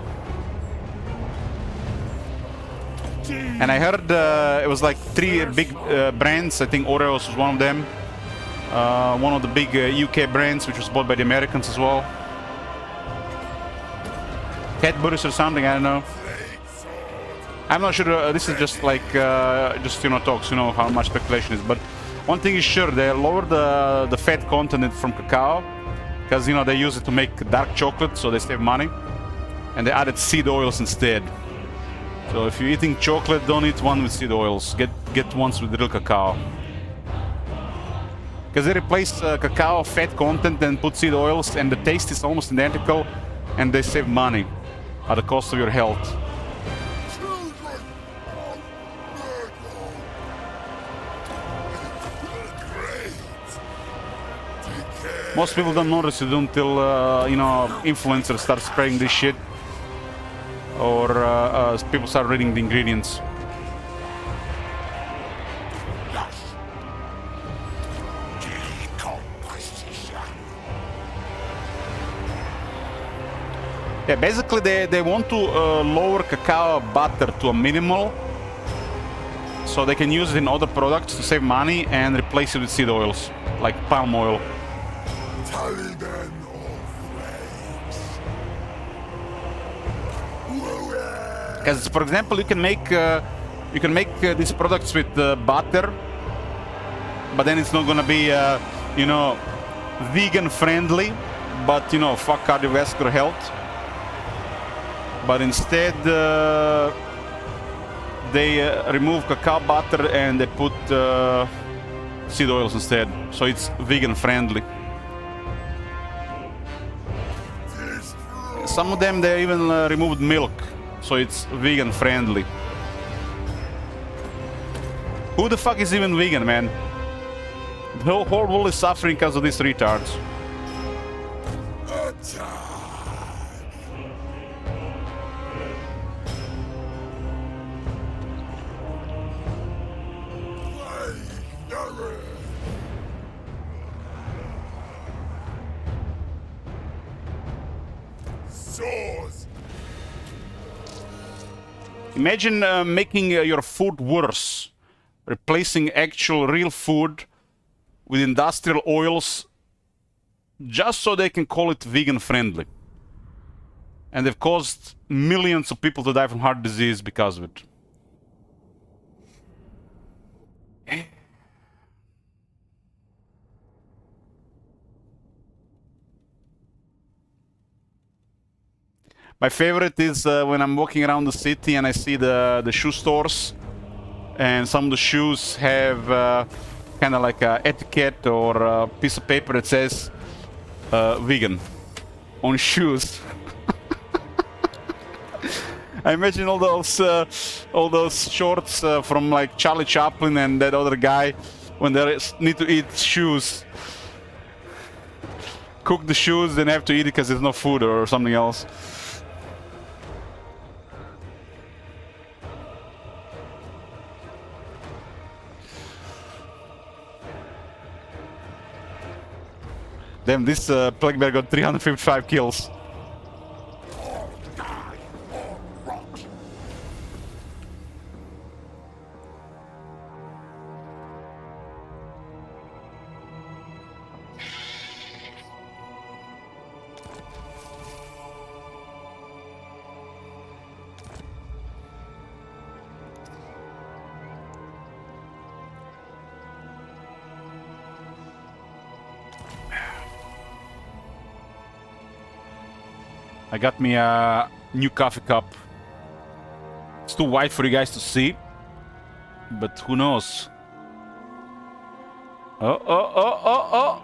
And I heard it was like 3 big brands. I think Oreos was one of them. One of the big UK brands, which was bought by the Americans as well. Cadbury's or something, I don't know. I'm not sure. This is just like talks. How much speculation is. But one thing is sure, they lowered the fat content from cacao because they use it to make dark chocolate, so they save money. And they added seed oils instead. So if you're eating chocolate, don't eat one with seed oils. Get ones with real cacao. Because they replace cacao fat content and put seed oils, and the taste is almost identical, and they save money at the cost of your health. Most people don't notice it until influencers start spraying this shit, or people start reading the ingredients. Yeah, basically they want to lower cacao butter to a minimal, so they can use it in other products to save money and replace it with seed oils, like palm oil. Because, for example, you can make these products with butter, but then it's not gonna be vegan friendly, but fuck cardiovascular health. But instead they remove cacao butter and they put seed oils instead, so it's vegan friendly. Some of them they even removed milk, so it's vegan friendly. Who the fuck is even vegan, man? The whole world is suffering because of these retards. Sword! Imagine making your food worse, replacing actual real food with industrial oils just so they can call it vegan friendly. And they've caused millions of people to die from heart disease because of it. My favorite is when I'm walking around the city and I see the shoe stores, and some of the shoes have kind of like a etiquette or a piece of paper that says vegan on shoes. I imagine all those shorts from like Charlie Chaplin and that other guy when they need to eat shoes. Cook the shoes, then have to eat it because there's no food or something else. Damn, this Plague Bear got 355 kills. I got me a new coffee cup. It's too wide for you guys to see, but who knows? Oh.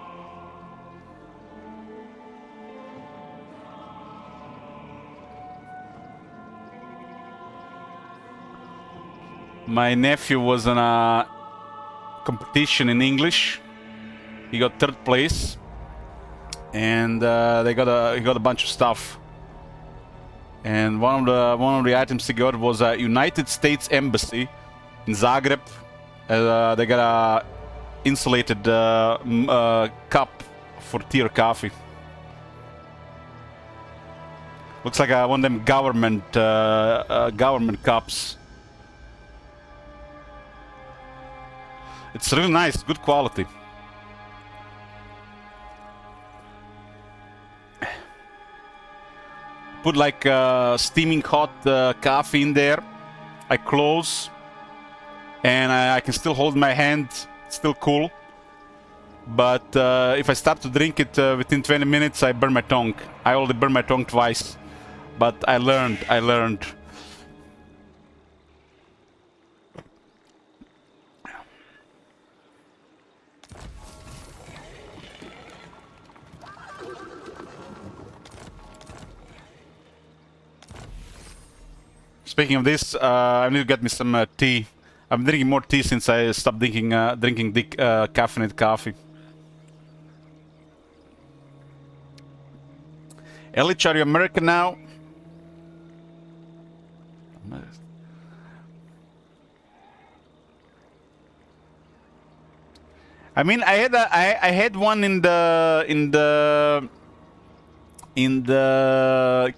My nephew was in a competition in English. He got 3rd place, and he got a bunch of stuff. And one of the items he got was a United States Embassy in Zagreb. They got a insulated cup for tea or coffee. Looks like one of them government cups. It's really nice, good quality. Put like steaming hot coffee in there. I close, and I can still hold my hand, still cool. But if I start to drink it within 20 minutes, I burn my tongue. I already burned my tongue twice, but I learned. Speaking of this, I need to get me some tea. I'm drinking more tea since I stopped drinking caffeinated coffee. Elich, are you American now? I mean, I had one in the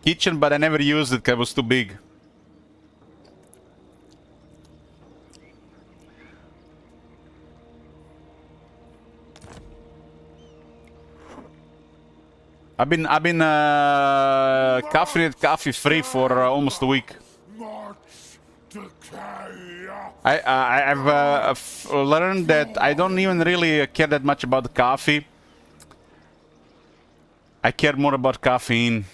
kitchen, but I never used it because it was too big. I've been caffeinated coffee free for almost a week. I've learned that I don't even really care that much about the coffee. I care more about caffeine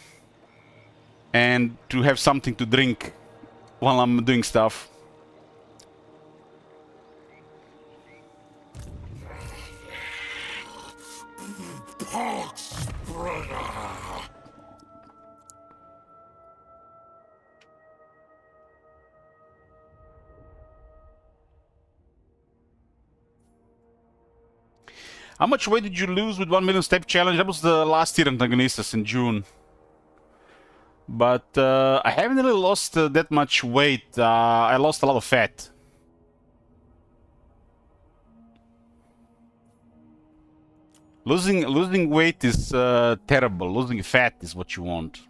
and to have something to drink while I'm doing stuff. How much weight did you lose with 1 million step challenge? That was the last year antagonistas in June. But I haven't really lost that much weight. I lost a lot of fat. Losing weight is terrible. Losing fat is what you want.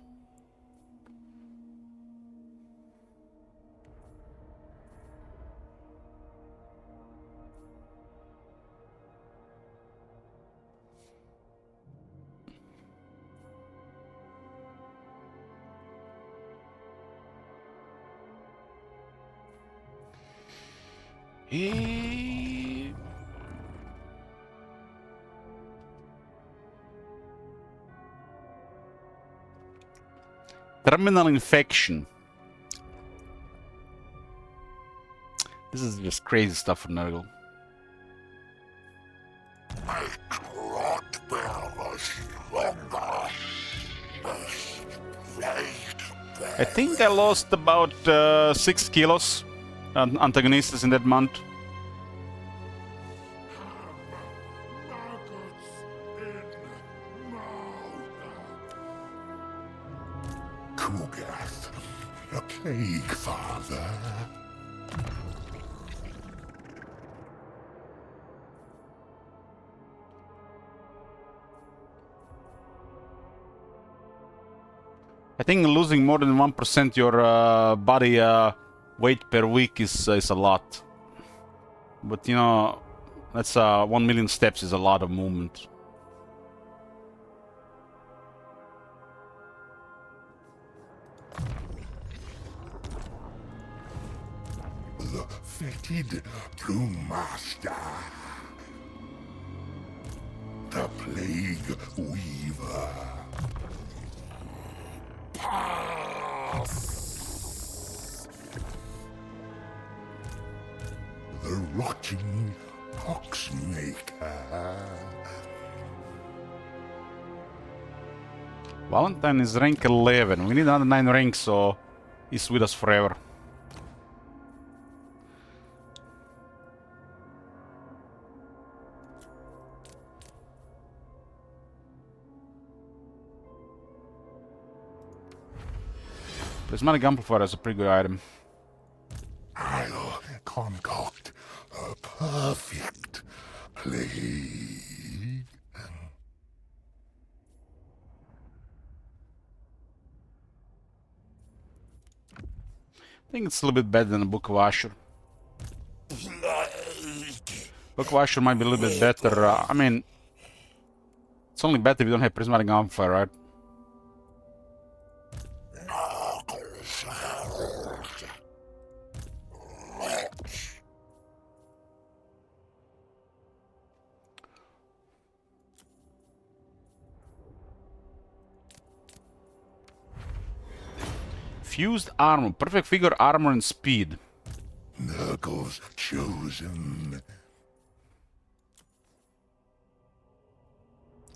Terminal infection. This is just crazy stuff for Nurgle. I think I lost about 6 kilos antagonists in that month. Kugath, a plague father. I think losing more than 1% your body weight per week is a lot. But you know, that's 1 million steps is a lot of movement. The fetid brewmaster. The plague weaver. Pass. The rotting Poxmaker. Valentine is rank 11. We need another 9 ranks, so he's with us forever. Prismatic Amplifier is a pretty good item. I'll concoct a perfect plague. I think it's a little bit better than the Book of Ashur. Book of Ashur might be a little bit better. I mean, it's only better if you don't have Prismatic Amplifier, right? Fused armor, perfect figure, armor, and speed. Nurgle's chosen.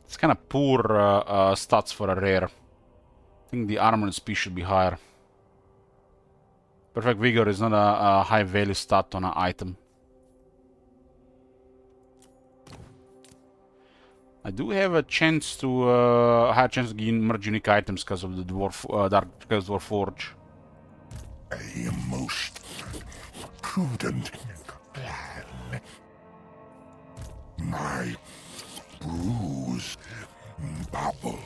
It's kind of poor stats for a rare. I think the armor and speed should be higher. Perfect vigor is not a high value stat on an item. I do have a chance to higher chance to gain merge unique items because of the dwarf because dwarf forge. A most prudent plan. My bruise bubble.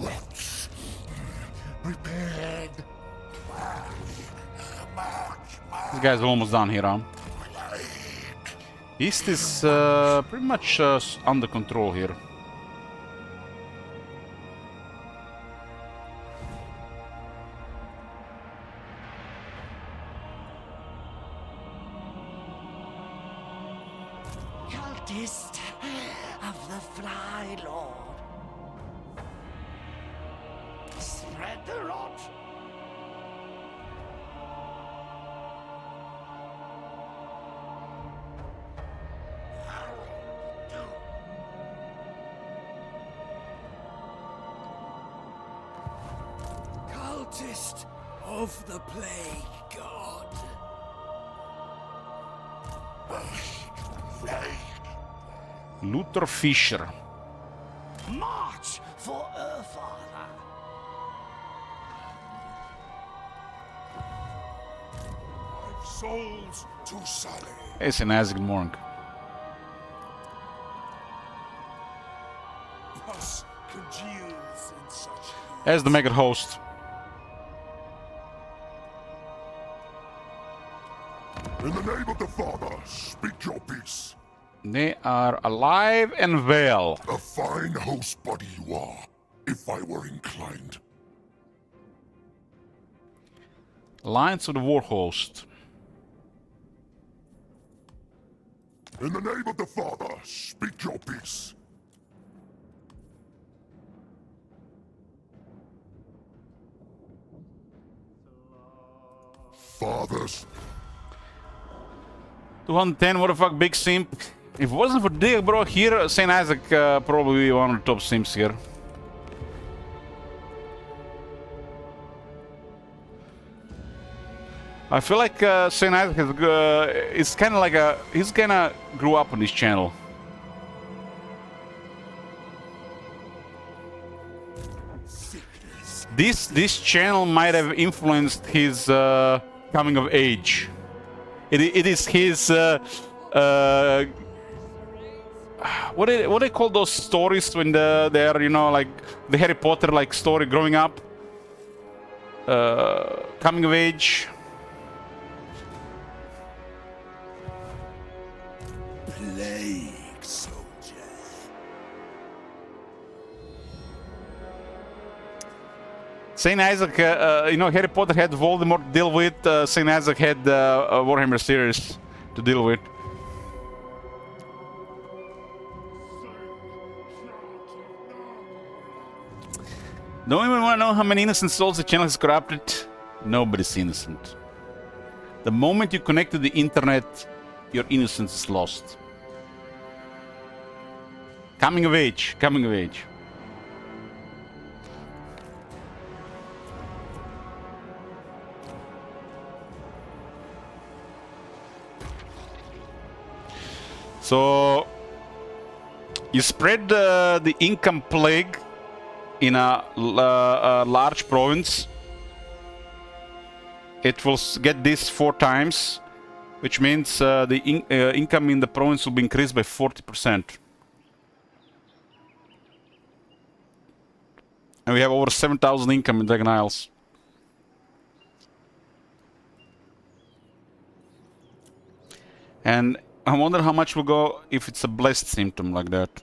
Rots prepared. This guy's almost done here, huh? East is pretty much under control here. Cultist of the Fly Lord. Spread the rot. Cultist of the Plague God. Luther Fisher. March for Earthfather. Souls to sully. It's an Azig Morning. Pus congeals in such As the Mega Host. In the name of the Father, speak your peace. They are alive and well. A fine host body you are, if I were inclined. Alliance of the War Host. In the name of the Father, speak your peace. Fathers, 210, what the fuck, big simp. If it wasn't for Dick, bro, here, St. Isaac probably one of the top simps here. I feel like St. Isaac is kind of like he's kinda grew up on this channel. This channel might have influenced his coming of age. It is his what do they call those stories when they are, you know, like the Harry Potter like story growing up, coming of age. Plague soldier. Saint Isaac, you know, Harry Potter had Voldemort to deal with. Saint Isaac had Warhammer series to deal with. Don't even want to know how many innocent souls the channel has corrupted. Nobody's innocent. The moment you connect to the internet, your innocence is lost. Coming of age, coming of age. So you spread the income plague in a large province. It will get this 4 times, which means the income in the province will be increased by 40%. And we have over 7,000 income in Dragon Isles. And I wonder how much will go if it's a blessed symptom like that.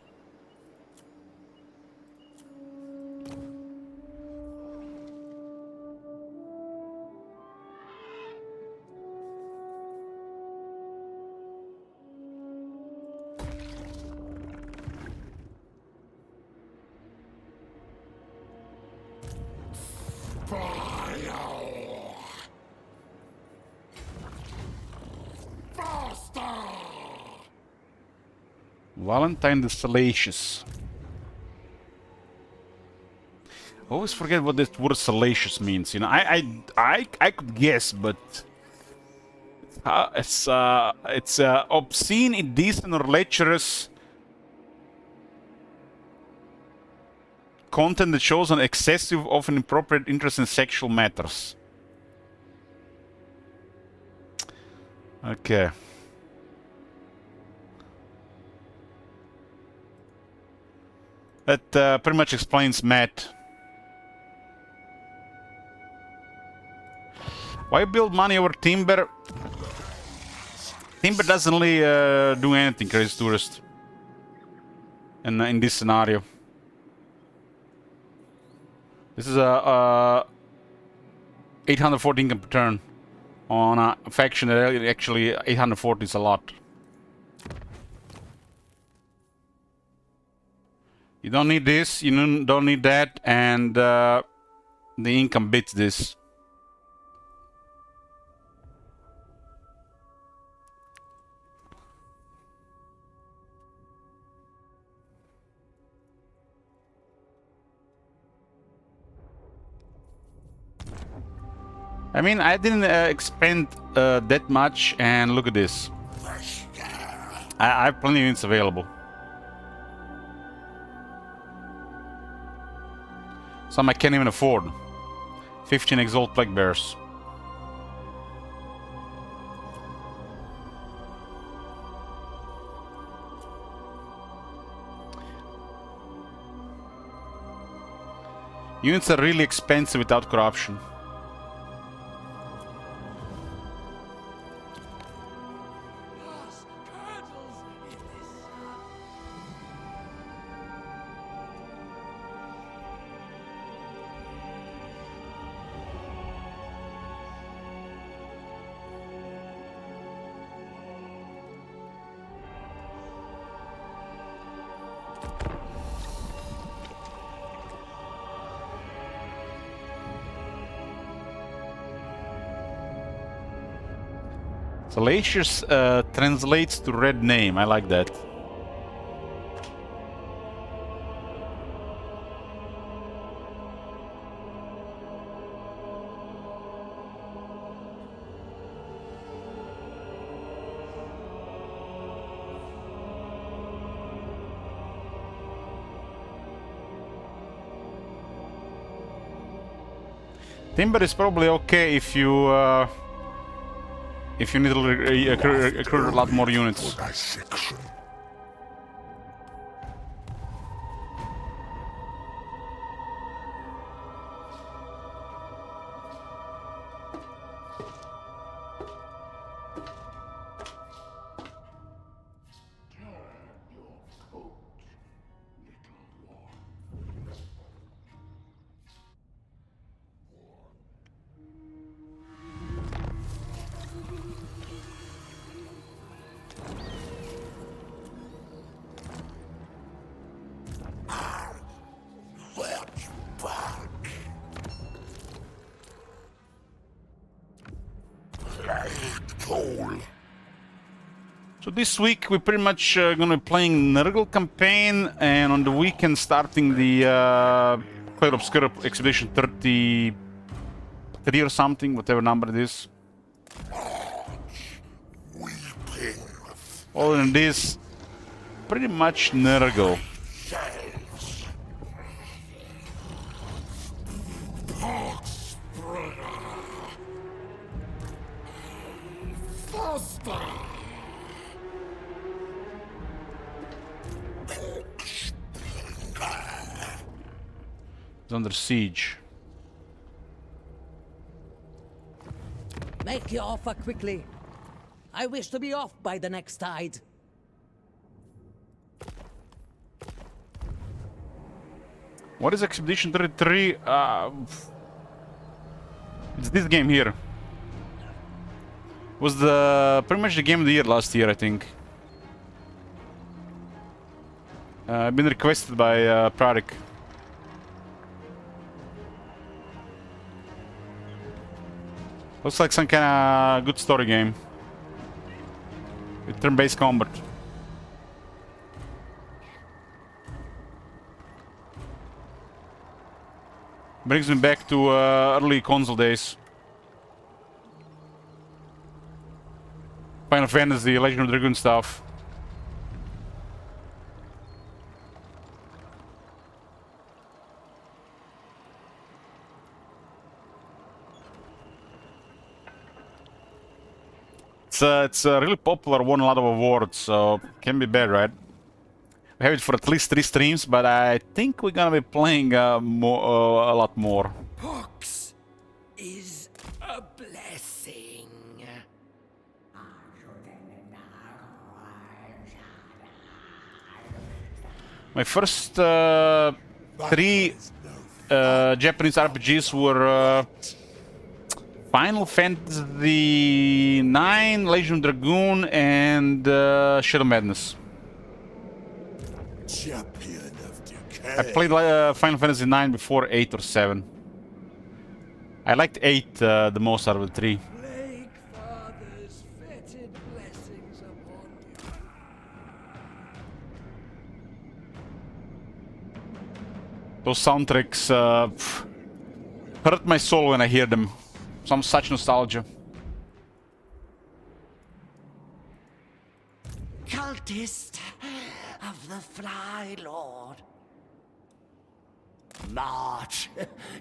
Valentine the Salacious. I always forget what this word salacious means. You know, I could guess, but it's obscene, indecent, or lecherous content that shows an excessive, often inappropriate interest in sexual matters. Okay. That pretty much explains Matt. Why build money over timber? Timber doesn't really do anything, Crazy Tourist. And in this scenario. This is a 840 income per turn on a faction that actually 840 is a lot. You don't need this, you don't need that, and the income beats this. I mean, I didn't expend that much, and look at this. I have plenty of units available. Some I can't even afford. 15 Exalt Plague Bears. Units are really expensive without corruption. Salacious translates to red name. I like that. Timber is probably okay if you need to recruit a lot more units. Dissection. So this week we're pretty much gonna be playing Nurgle campaign, and on the weekend starting the Clear Obscure Expedition 33 or something, whatever number it is. Other than this, pretty much Nurgle. It's under siege. Make your offer quickly. I wish to be off by the next tide. What is Expedition 33? It's this game here. Was pretty much the game of the year last year, I think. Been requested by Pradik. Looks like some kind of good story game with turn-based combat. Brings me back to early console days. Final Fantasy, Legend of Dragoon stuff. It's really popular, won a lot of awards, so can be bad, right? We have it for at least 3 streams, but I think we're gonna be playing a lot more. Pox is a blessing. My first 3 Japanese RPGs were Final Fantasy IX, Legend of Dragoon, and Shadow Madness. Champion of decay. I played Final Fantasy IX before 8 or 7. I liked 8 the most out of the 3. Plague Father's fetid blessings upon you. Those soundtracks hurt my soul when I hear them. Some such nostalgia. Cultist of the Fly Lord. March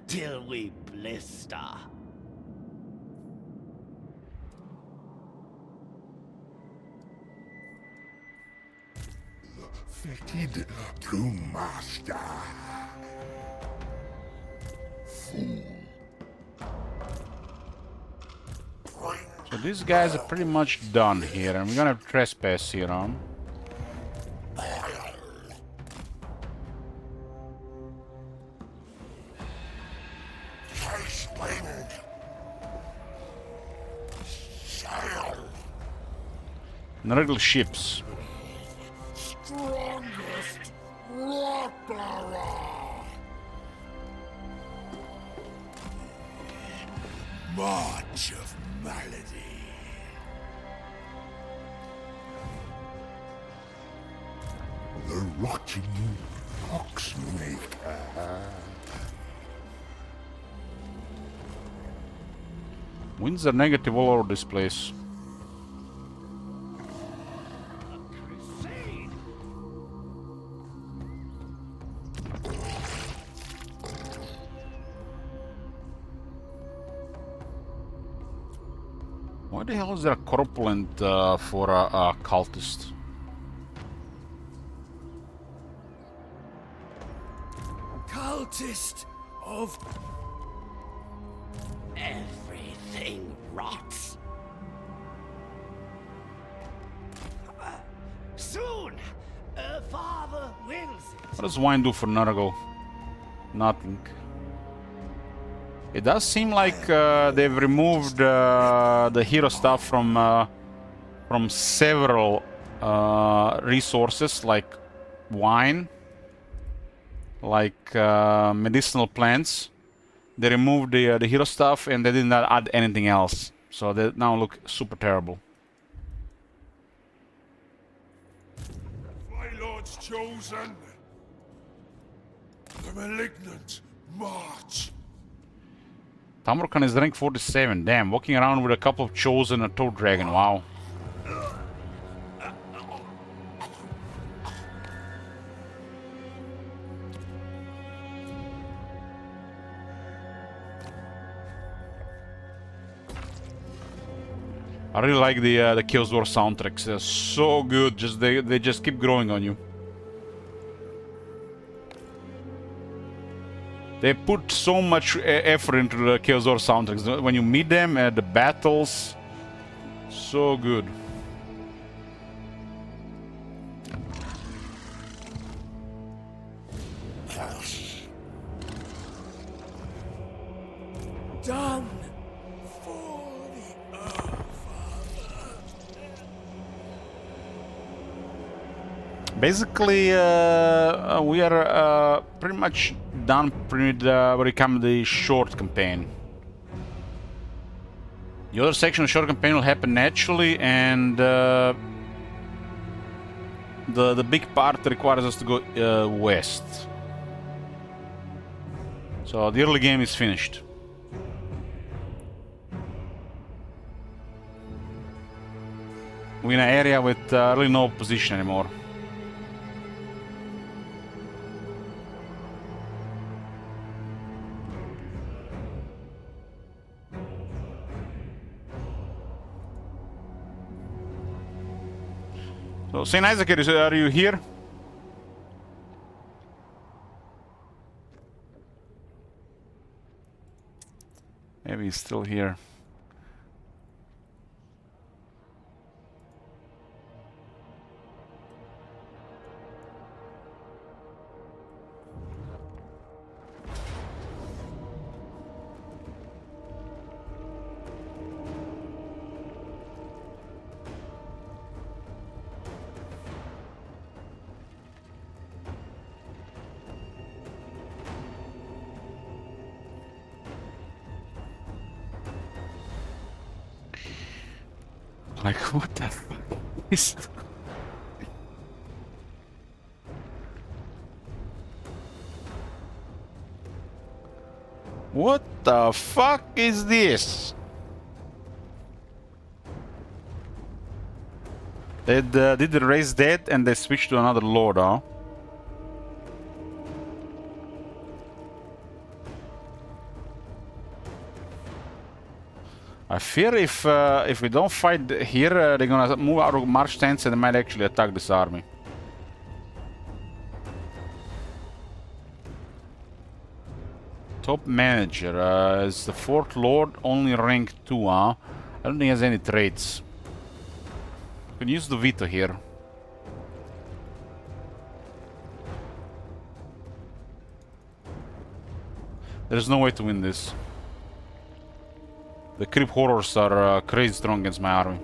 till we blister. Fetid Brewmaster. Fool. So these guys are pretty much done here, and we're gonna trespass here on. Nurgle ships. Strongest Rottara. March of malady. watching you, Poxmaker. Winds are negative all over this place. Why the hell is there a corpulent for a cultist? Cultist of... Everything rots. Soon, father wills it. What does wine do for Nurgle? Nothing. It does seem like they've removed the hero stuff from several resources, like wine, like medicinal plants. They removed the hero stuff and they did not add anything else. So they now look super terrible. My lord's chosen. The malignant march. Tamurkan is rank 47. Damn, walking around with a couple of chosen and a toad dragon. Wow. I really like the Chaos War soundtracks. They're so good. They just keep growing on you. They put so much effort into the Chaos War soundtracks. When you meet them at the battles, so good. Done for the earth. Basically, we are pretty much done with when it comes to the short campaign. The other section of short campaign will happen naturally, and the big part requires us to go west. So the early game is finished. We're in an area with really no opposition anymore. So, Saint Isaac, are you here? Maybe he's still here. Like, what the fuck is... What the fuck is this? Did the race dead and they switched to another lord, huh? I fear if we don't fight here, they're gonna move out of march stance and they might actually attack this army. Top manager is the fourth lord, only rank 2, huh? I don't think he has any traits. We can use the veto here. There's no way to win this. The creep horrors are crazy strong against my army.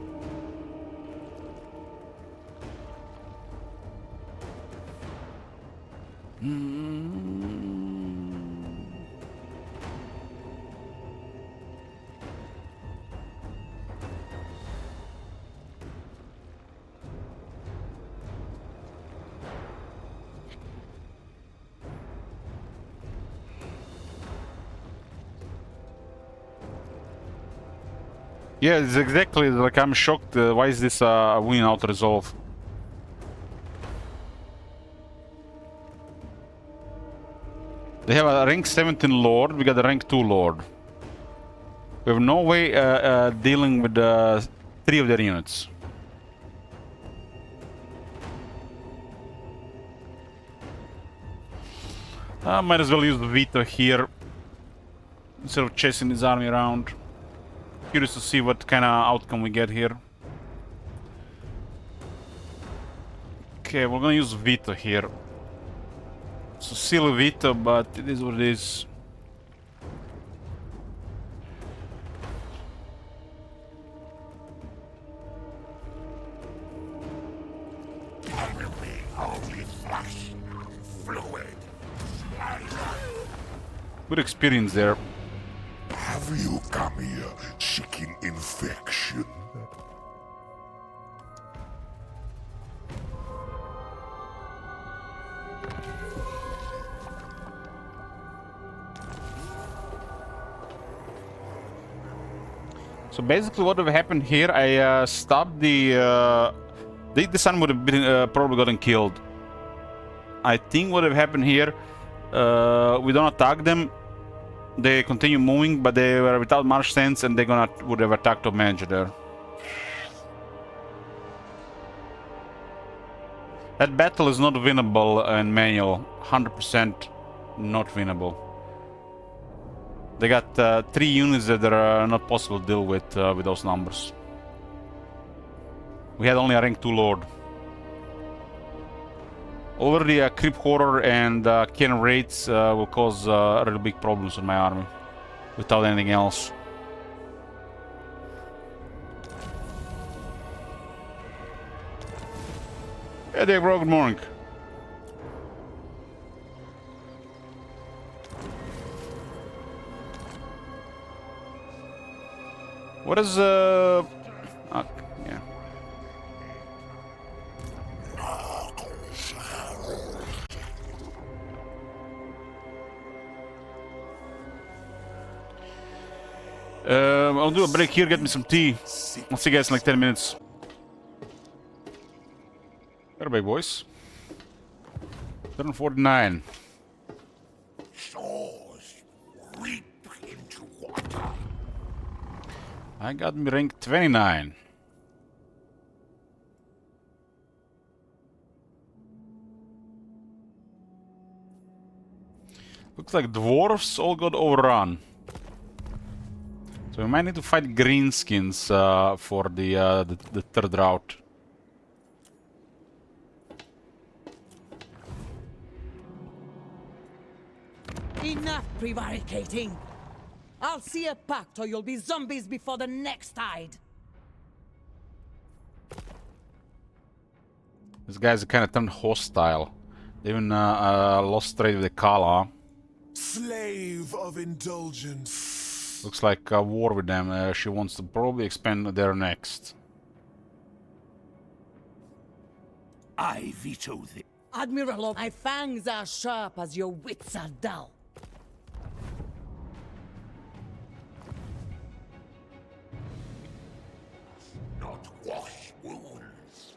Yeah, it's exactly like I'm shocked. Why is this a win out resolve? They have a rank 17 Lord, we got a rank 2 Lord. We have no way dealing with 3 of their units. Might as well use the Vito here instead of chasing his army around. Curious to see what kind of outcome we get here. Okay, we're gonna use Vito here. So silly Vito, but it is what it is. Enemy only flesh, fluid. Good experience there. Have you come here seeking infection? So basically what would have happened here, I stopped the sun would have been probably gotten killed. I think what would have happened here, we don't attack them, they continue moving, but they were without march sense and they would have attacked top manager there. That battle is not winnable in manual, 100% not winnable. They got 3 units that are not possible to deal with those numbers. We had only a rank 2 Lord. Already a creep horror and cannon raids will cause really big problems with my army without anything else. Hey there, bro, good morning. What is yeah. I'll do a break here, get me some tea. I'll see you guys in like 10 minutes. Everybody, boys. 749. Shores reap into water. I got me rank 29. Looks like dwarves all got overrun. So we might need to fight greenskins for the third route. Enough prevaricating! I'll see a pact or you'll be zombies before the next tide! These guys are kind of turned hostile. They even lost trade with the Kala. Slave of indulgence. Looks like a war with them. She wants to probably expand there next. I veto this. Admiral, my fangs are sharp as your wits are dull. Not wash wounds.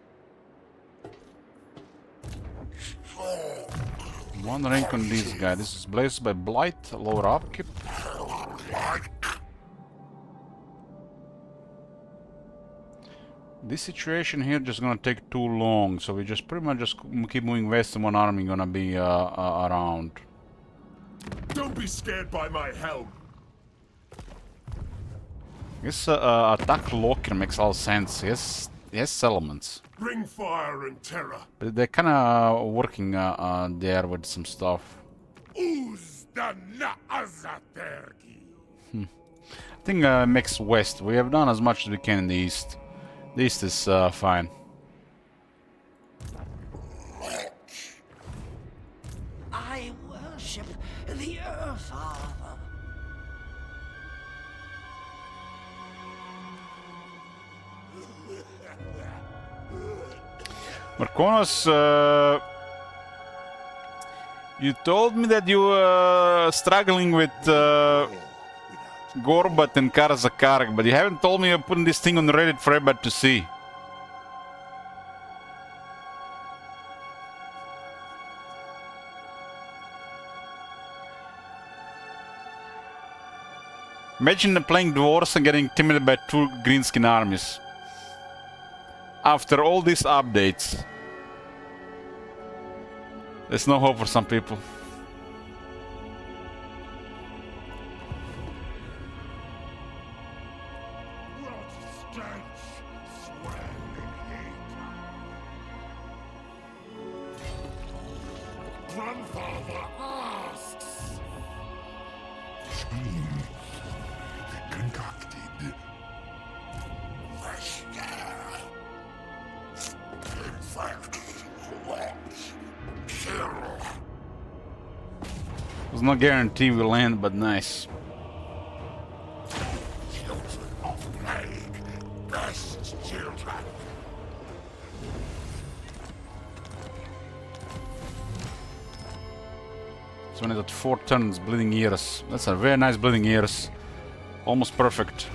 One rank on this guy. This is blazed by blight, lower upkeep. This situation here just gonna take too long, so we just pretty much just keep moving west and one army gonna be around. Don't be scared by my helm. This attack locker makes all sense. Yes, settlements. Bring fire and terror. But they're kind of working there with some stuff. I think makes west. We have done as much as we can in the east. The east is fine. I worship the Earth Father. Marconos, you told me that you were struggling with Gorbat and Karazakarak, but you haven't told me you're putting this thing on Reddit for everybody to see. Imagine playing dwarves and getting intimidated by 2 greenskin armies. After all these updates. There's no hope for some people. What stench, swelling heat. Grandfather asks. Concocted. Fresh air. In fact, what? Kill. There's no guarantee we'll land, but nice. Children of plague. Best children. So when it's at 4 turns, bleeding ears. That's a very nice bleeding ears. Almost perfect.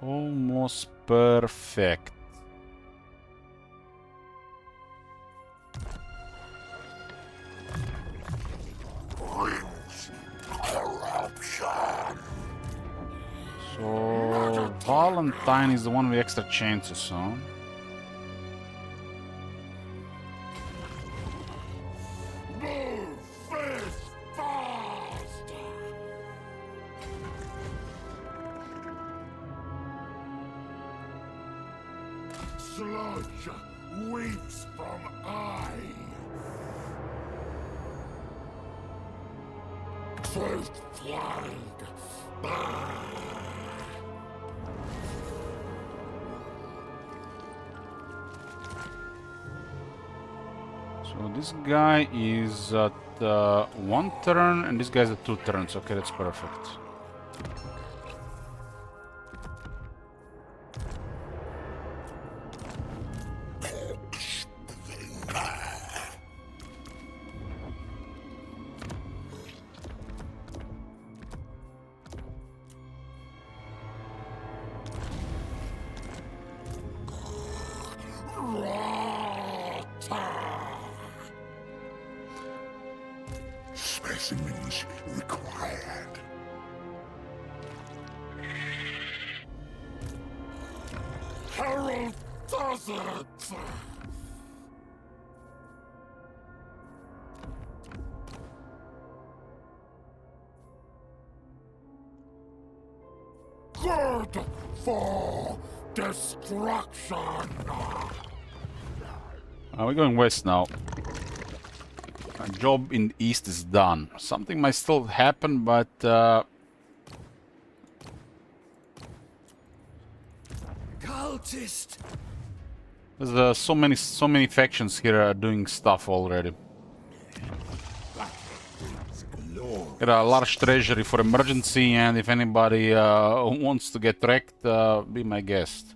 Almost perfect. Brings corruption. So Valentine is the one with extra chances on. Move fist fast. Sludge weeps from eye. Truth flag. So this guy is at 1 turn, and this guy's at 2 turns. Okay, that's perfect. Specimens required. Harold does it! Good for destruction! We're going west now. Our job in the east is done. Something might still happen, but Cultist! there's so many factions here doing stuff already. Got a large treasury for emergency, and if anybody wants to get wrecked, be my guest.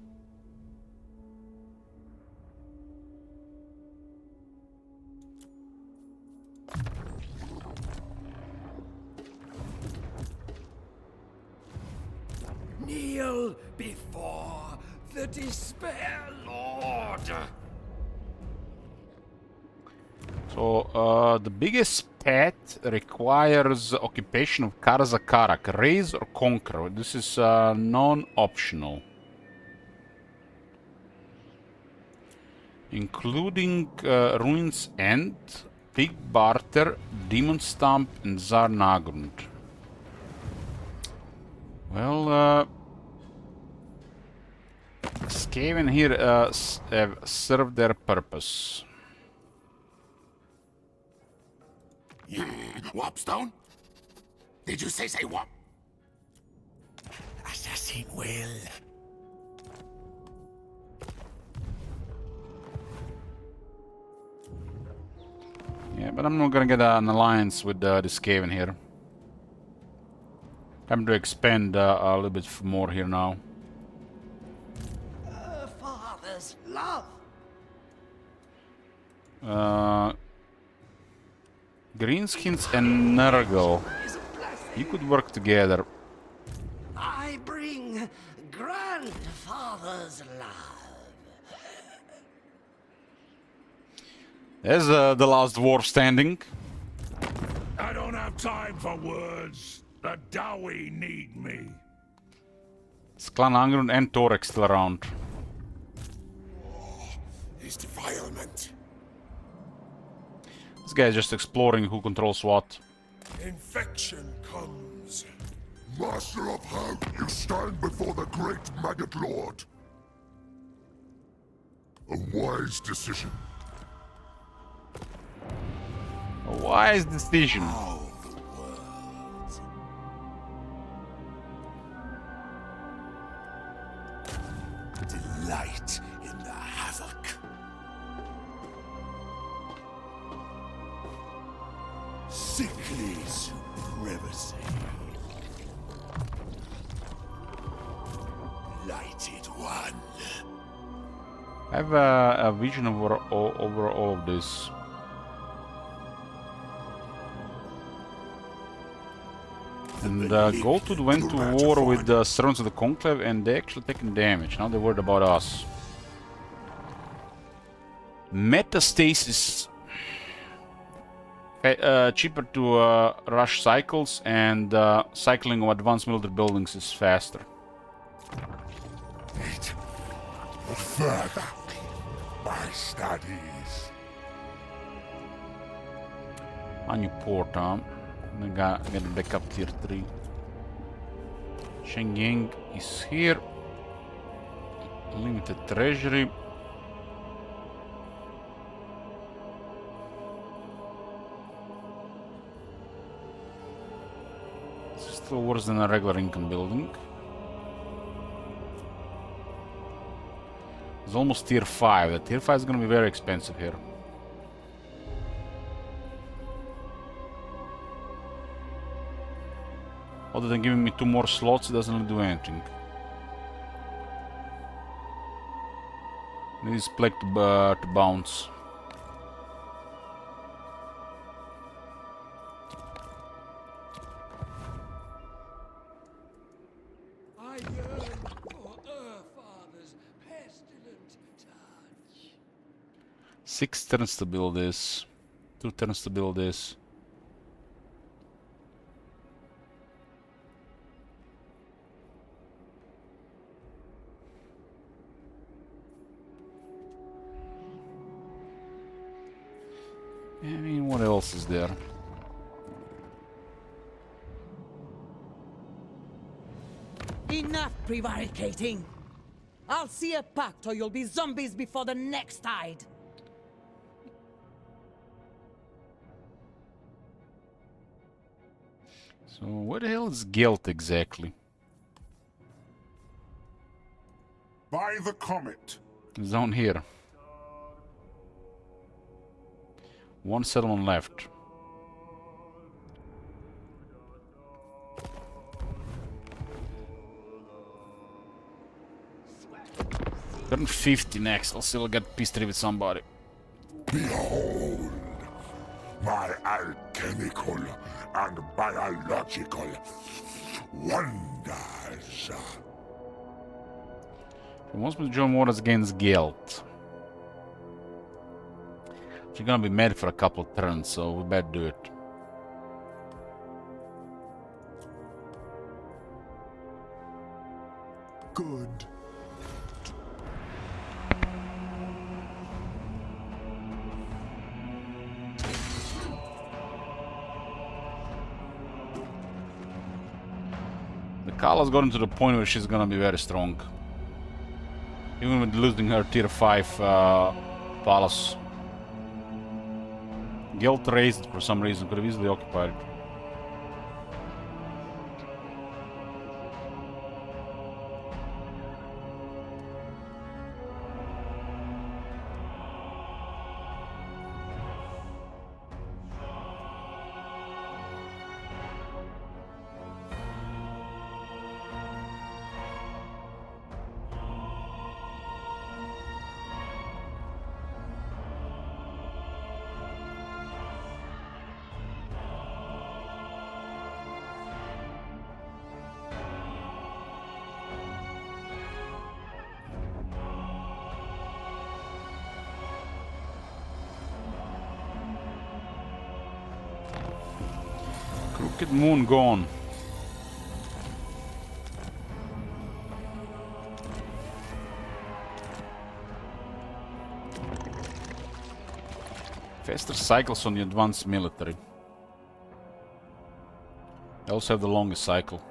Kneel before the Despair Lord! So, the biggest pet requires occupation of Karazakarak. Raise or conquer. This is non-optional. Including Ruins End, Pig Barter, Demon Stamp, and Tsar Nagrund. Well, Skaven here have served their purpose. Wopstone? Did you say what? Assassin will. Yeah, but I'm not gonna get an alliance with this Skaven here. Time to expand a little bit more here now. Father's love. Greenskins and Nurgle. You could work together. I bring grandfather's love. There's the last dwarf standing. I don't have time for words. The Dowie need me. Is Clan Angrun and Torek still around? His defilement. This guy's just exploring who controls what. Infection comes. Master of how you stand before the great Maggot Lord. A wise decision. A wise decision. How the world. Delight in the havoc. Sickly supremacy. Lighted one. I have a vision over all of this. And Goldwood went to war with the servants of the Conclave and they actually taking damage. Now they're worried about us. Metastasis. Cheaper to rush cycles, and cycling of advanced military buildings is faster. Wait. Further. My studies. A new port, huh? I gotta back up tier 3. Shenyang is here. Limited treasury. It's still worse than a regular income building. It's almost tier 5. The tier 5 is gonna be very expensive here. Other than giving me 2 more slots, it doesn't really do anything. Needs plague to bounce. I yearn for Father's pestilent touch. 6 turns to build this. 2 turns to build this. I mean, what else is there? Enough prevaricating. I'll see a pact or you'll be zombies before the next tide. So, where the hell is Gelt exactly? By the comet. It's down here. 1 settlement left. Turn 50 next. I'll still get pissed with somebody. Behold, my alchemical and biological wonders. He wants me to join wars against Gelt. She's gonna be mad for a couple of turns, so we better do it. Good. The Kala's gotten to the point where she's gonna be very strong. Even with losing her tier 5 palace. Gelt raised for some reason, could have easily occupied it. Look at Moon gone. Faster cycles on the advanced military. They also have the longest cycle.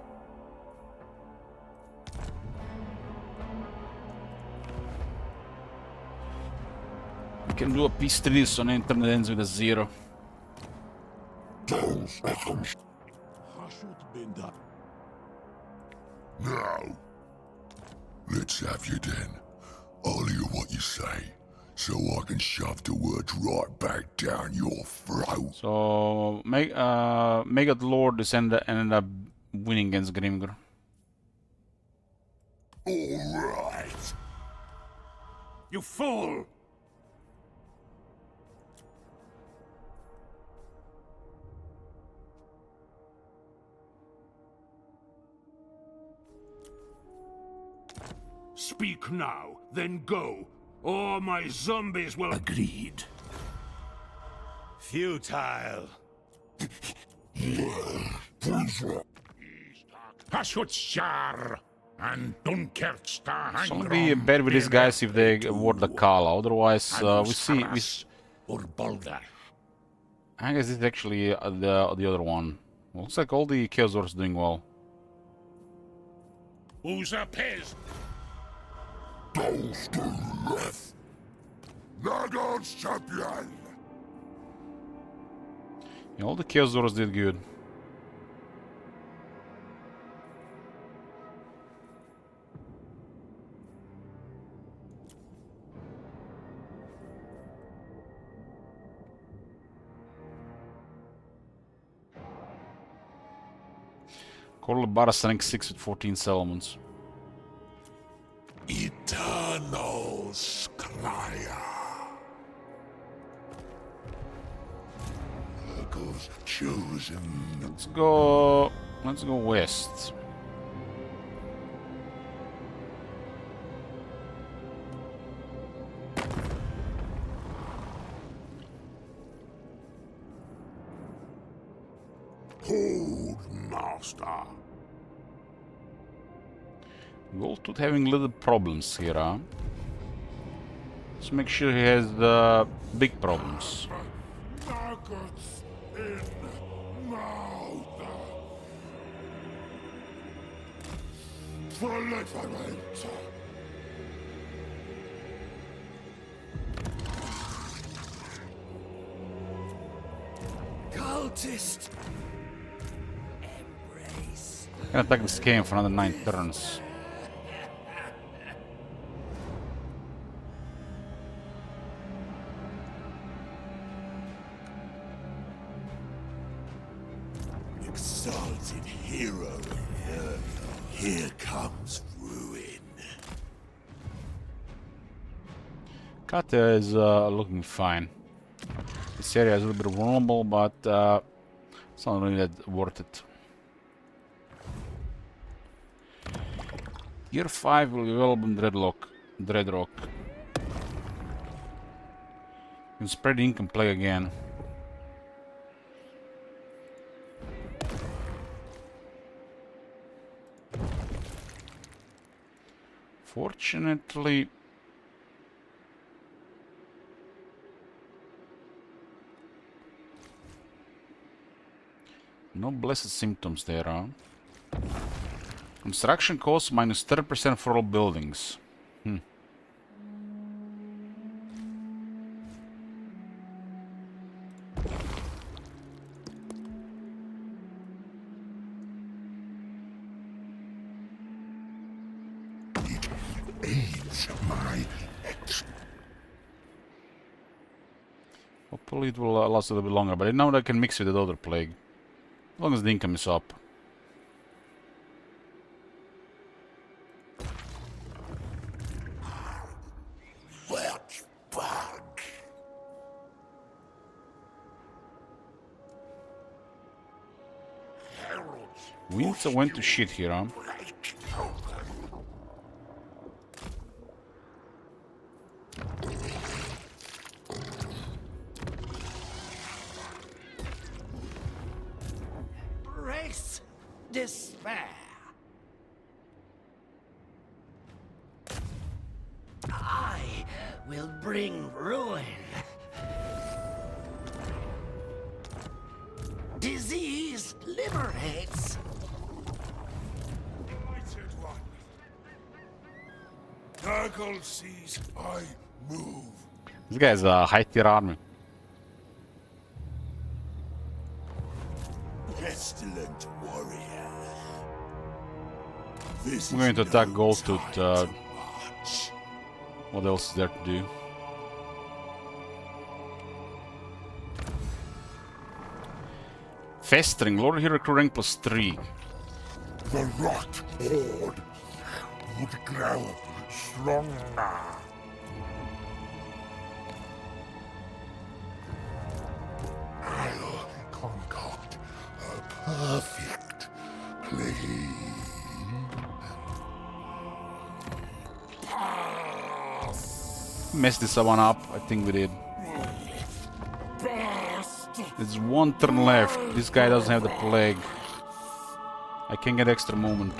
We can do a peace treaty so internet ends with a 0. Now, let's have you then. I'll hear what you say, so I can shove the words right back down your throat. So Megad Lord is ended up winning against Grimgr. All right. You fool! Speak now, then go, or my zombies will— Agreed. Futile. Hasutshar and Dunkersta. It's only be bad with these guys if they award the Kala. Otherwise, we see. Or Boulder. I guess it's actually the other one. Looks like all the Chaos Dwarfs doing well. Who's a pez? Those to left. Nurgle's champion. Yeah, all the Chaos Dwarfs did good. Corle Barras rank 6 with 14 settlements. Eternal Scryer. Nurgle's chosen. Let's go west. Hold, master. Goldtooth having little problems here, huh? Let's make sure he has the big problems. Nuggets in mouth. Proliferate. Cultist! Embrace. Can attack this game for another 9 turns. Exalted hero. Here comes ruin. Kata is looking fine. This area is a little bit vulnerable, but it's not really that worth it. Year 5 will be available in Dreadrock. You can spread ink and play again. Fortunately, no blessed symptoms there, huh? Construction costs minus 30% for all buildings. Aids my Hopefully it will last a little bit longer, but now I can mix with the other plague. As long as the income is up. wet bug. Winds went to shit here, huh? despair. I will bring ruin. Disease liberates. United one. Nurgle sees I move. This guy's a high tier army. Pestilent warrior. This I'm going to is attack no Goldtooth. time to march. What else is there to do? Festering, Lord Hero Crew rank +3. The rot horde would grow stronger. I'll concoct a perfect plan. Messed this one up, I think we did. There's one turn left. This guy doesn't have the plague. I can get extra movement.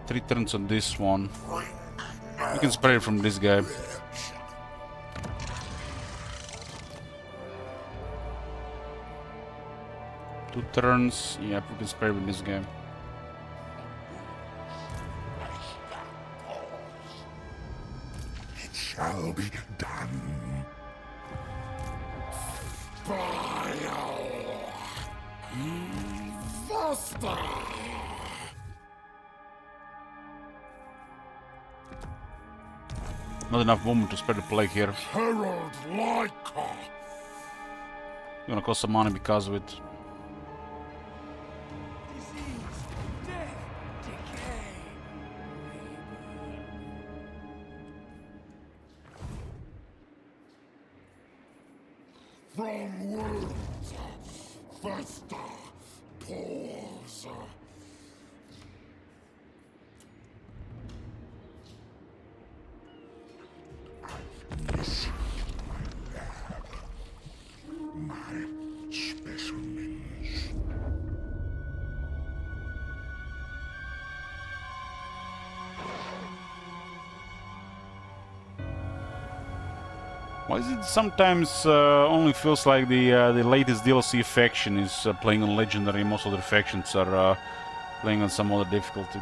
Three turns on this one. We can spray it from this guy. Two turns. Yep, we can spray with this guy. It shall be done. Vile. Foster. Not enough movement to spread the plague here. Herald Lyca. Gonna cost some money because of it. From wounds, fester, pause. I've missed my specimens. Why is it sometimes only feels like the latest DLC faction is playing on legendary? Most of the factions are playing on some other difficulty.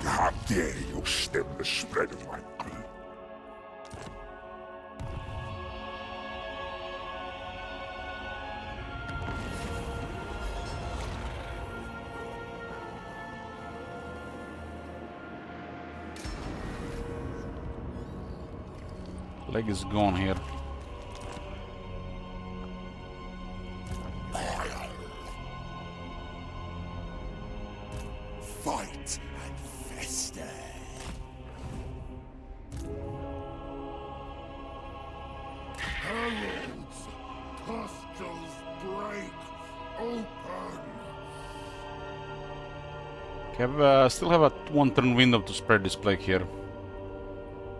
How dare you stem the spread of my glue? Leg is gone here. Fight and fester. Heralds, pastels break open. Still have a one turn window to spread this plague here.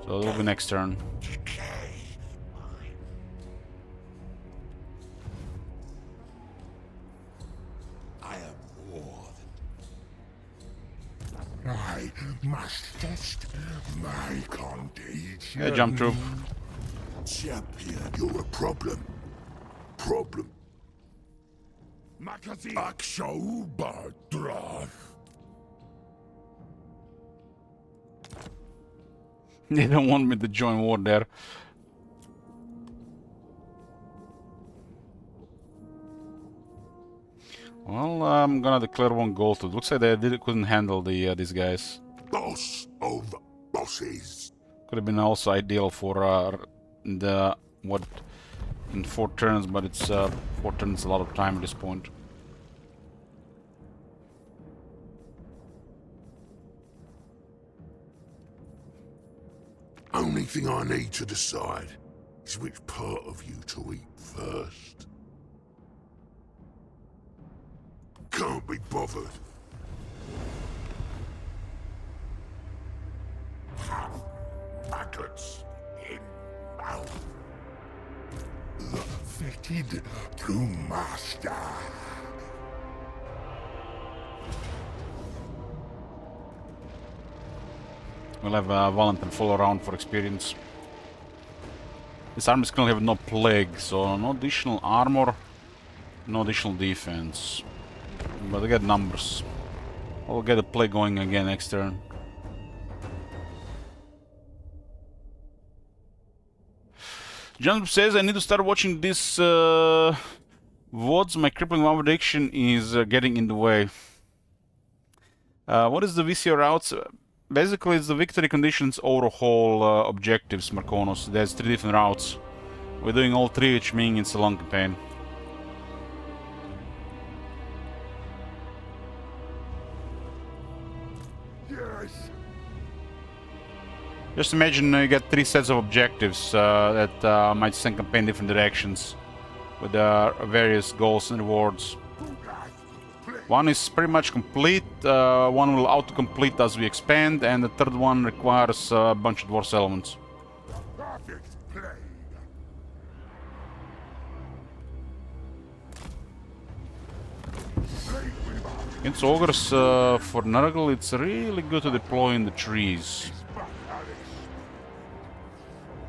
So it'll be next turn. Decay. I am more than... I must test my contagion. Yeah, jump troop. Champion, you're a problem. Problem. Akshauba Drath. They don't want me to join war there. Well, I'm gonna declare one goal to. Looks like they couldn't handle the these guys. Boss of bosses. Could have been also ideal for the what in 4 turns, but it's 4 turns a lot of time at this point. Only thing I need to decide is which part of you to eat first. Can't be bothered. Maggots in mouth. Fitted to master. We'll have Valentin follow around for experience. This army is gonna have no plague, so no additional armor, no additional defense. But I get numbers. I'll get a plague going again next turn. John says I need to start watching this VODs. My crippling mob addiction is getting in the way. What is the VCR routes? Basically, it's the victory conditions overhaul objectives, Marconos. There's 3 different routes. We're doing all 3, which means it's a long campaign. Yes. Just imagine you get 3 sets of objectives that might send campaign in different directions with various goals and rewards. One is pretty much complete, one will auto-complete as we expand, and the third one requires a bunch of dwarf elements. Perfect play. Against ogres for Nurgle, it's really good to deploy in the trees.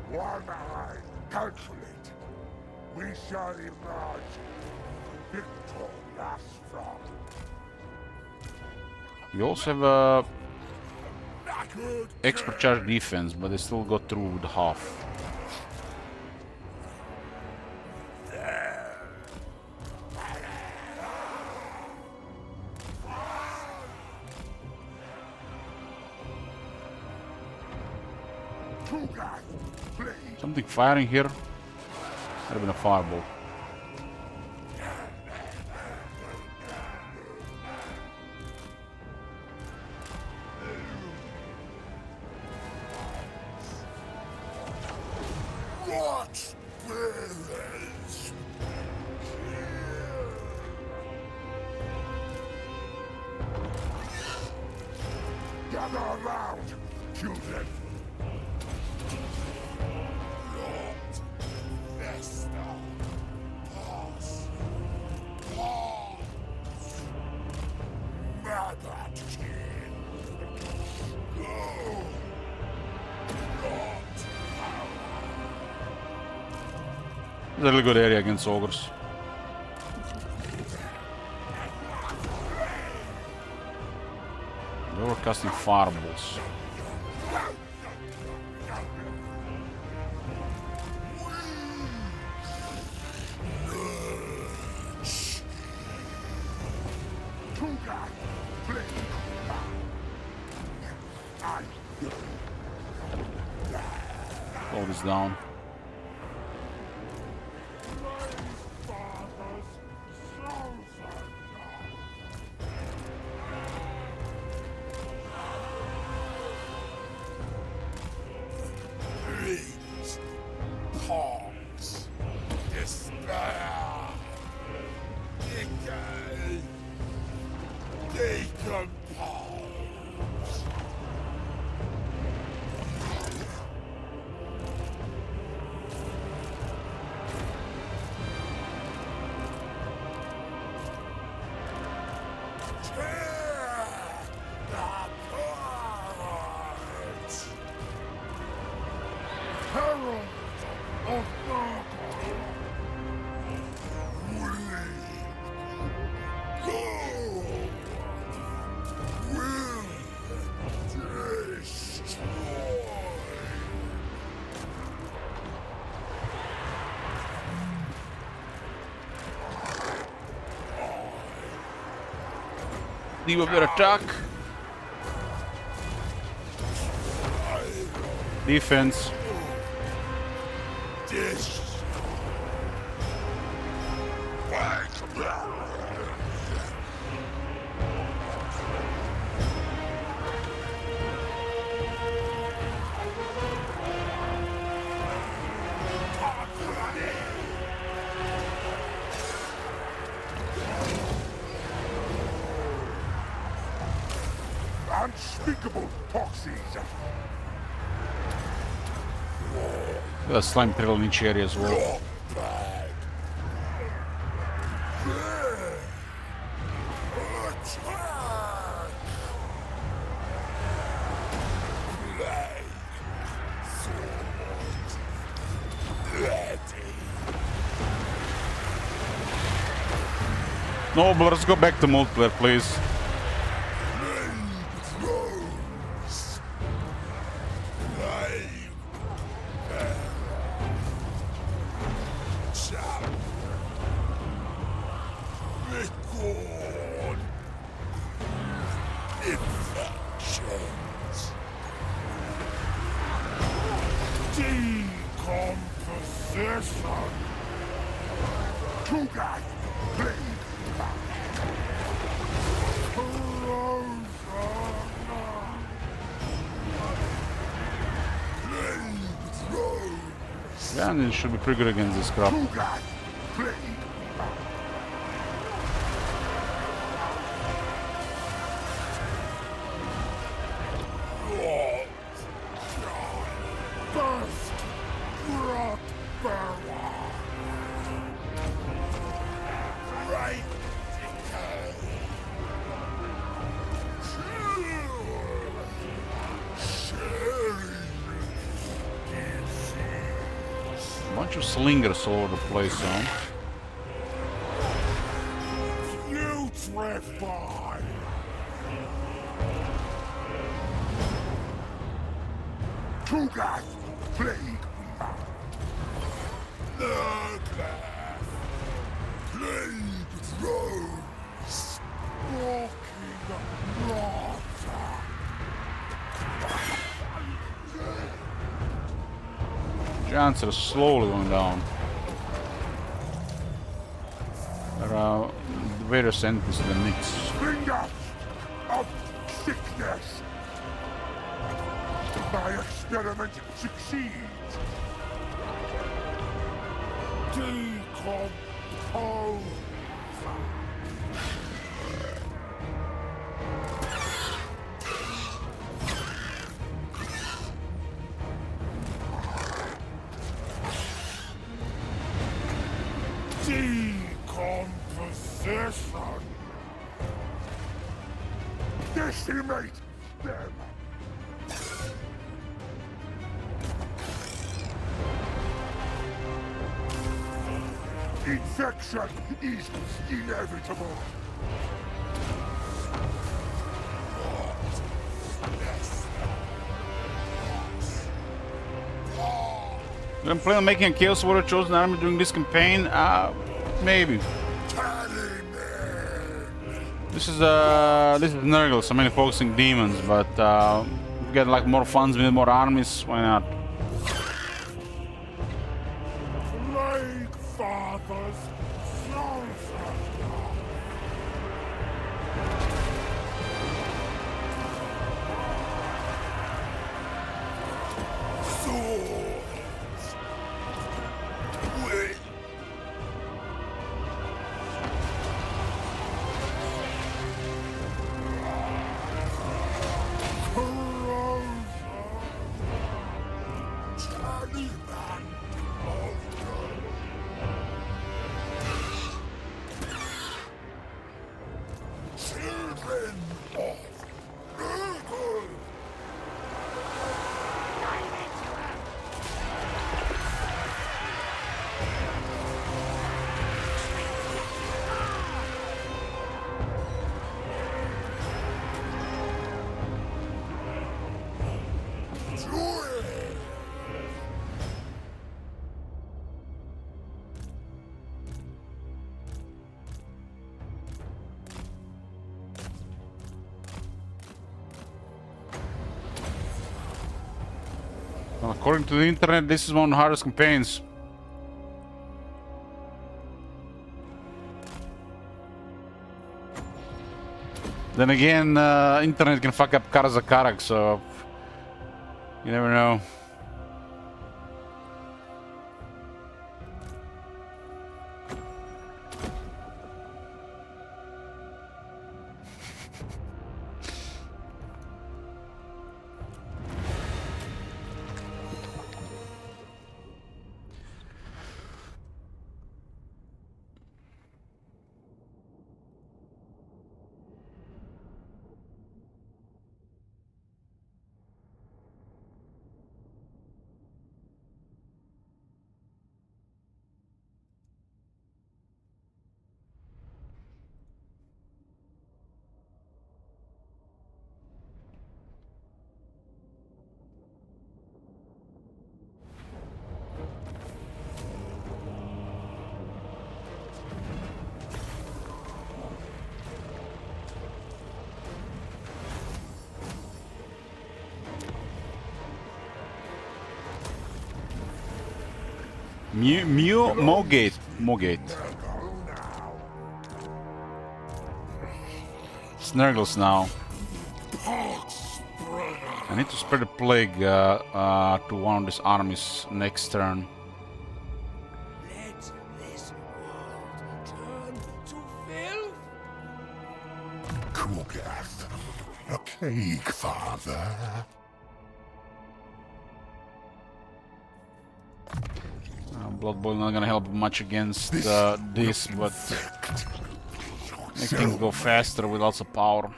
One eye, cancel it. We shall emerge victorious from. You also have a expert charge defense, but they still got through with half. Something firing here. Might have been a fireball. What brothers? Gather around, children. Lord, Vesta, Pass, Pass, Mother King, Go, Lord. It's a really good area against ogres. They were casting fireballs. Slow this down. Dreams, thoughts, despair, decay, decompose. Tear apart. Herald of Nurgle. We go. Will destroy. Do a bit of attack. I Defense. This. Unspeakable Poxies. Got a slime trail in each area as well. Bad. Attack. Plague. Sword. Ready. No, but let's go back to multiplayer, please. Rose. Plague. Chap. Record. Infections. Decomposition. Tugas. Plague. Corrosion. Plague throws. Yeah, and it should be pretty good against this crap. Tugas. Plague. Burst. Rock. Burrow. Right. Decay. Bunch of slingers all over the place, huh? Putrefy. Tugas. Plague. Nurgle. Plague throws. Walking water. Giants are slowly going down. There are various entities in the mix. Bringer of sickness. My experiment succeeds. Decompose. Decomposition. Decimate them. Infection is inevitable. I'm planning on making a Chaos Warrior chosen army during this campaign. Maybe. This is Nurgle, so I'm mainly focusing demons, but we get like more funds, we need more armies, why not? Plague fathers, swords. Wait. Taliban. Children of Nurgle. Well, according to the internet, this is one of the hardest campaigns. Then again, internet can fuck up Karazakarak, so you never know. Mogate. Snurgles now. I need to spread a plague to one of these armies next turn. Let this world turn to filth. Korgath, a cake, father. Blood Boil not gonna help much against this, but make things go faster with lots of power.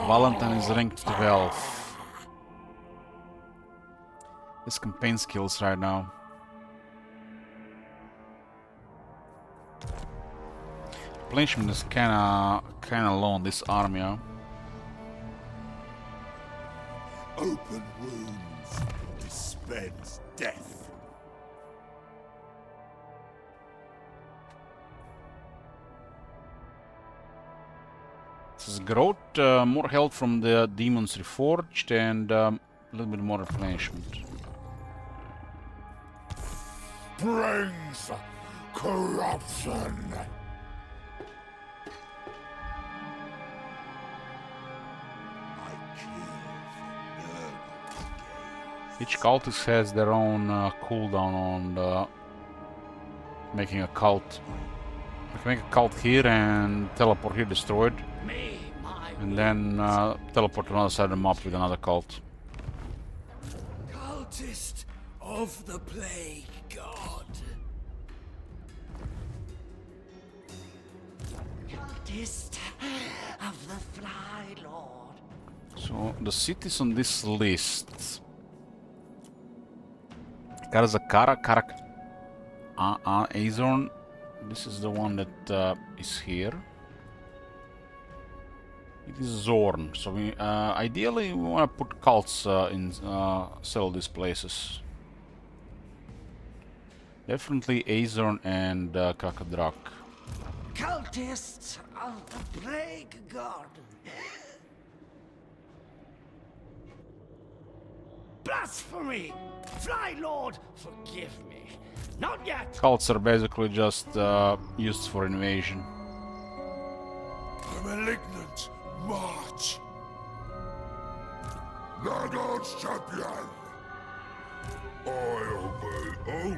Valentine is ranked 12. His campaign skills right now. Replenishment is kinda low on this army, huh? Open wounds dispense death. This is growth, more health from the demons reforged, and a little bit more replenishment. Brings corruption. Each cultist has their own cooldown on making a cult. I can make a cult here and teleport here, destroyed. And then teleport to another side of the map with another cult. Cultist of the Plague God. Cultist of the Fly Lord. So the cities on this list. Karazakara, Azorn. This is the one that is here. It is Zorn. So we ideally we want to put cults in several these places. Definitely Azorn and Kakadrak. Cultists of the Plague God. Blasphemy! Fly Lord, forgive me. Not yet! Cults are basically just used for invasion. A malignant march. Nurgle's champion. I obey only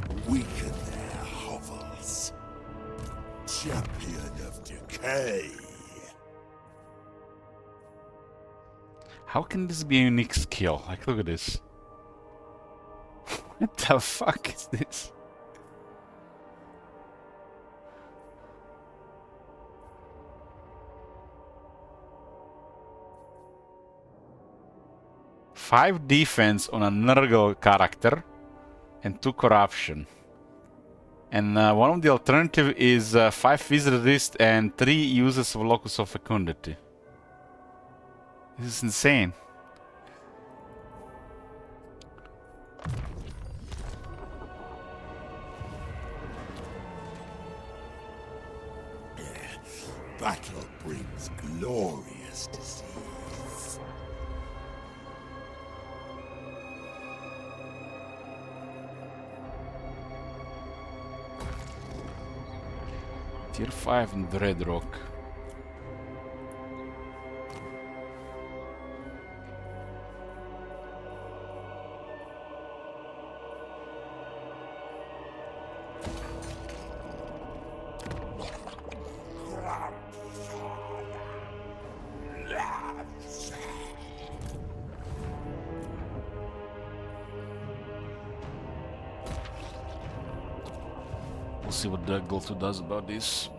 the weaken their hovels. Champion of decay. How can this be a unique skill? Like, look at this. What the fuck is this? Five defense on a Nurgle character and 2 corruption. And one of the alternative is 5 wizard resist and 3 uses of locus of fecundity. This is insane. Battle brings glorious disease. Tier 5 in Dreadrock. We'll see what the Gultu does about this.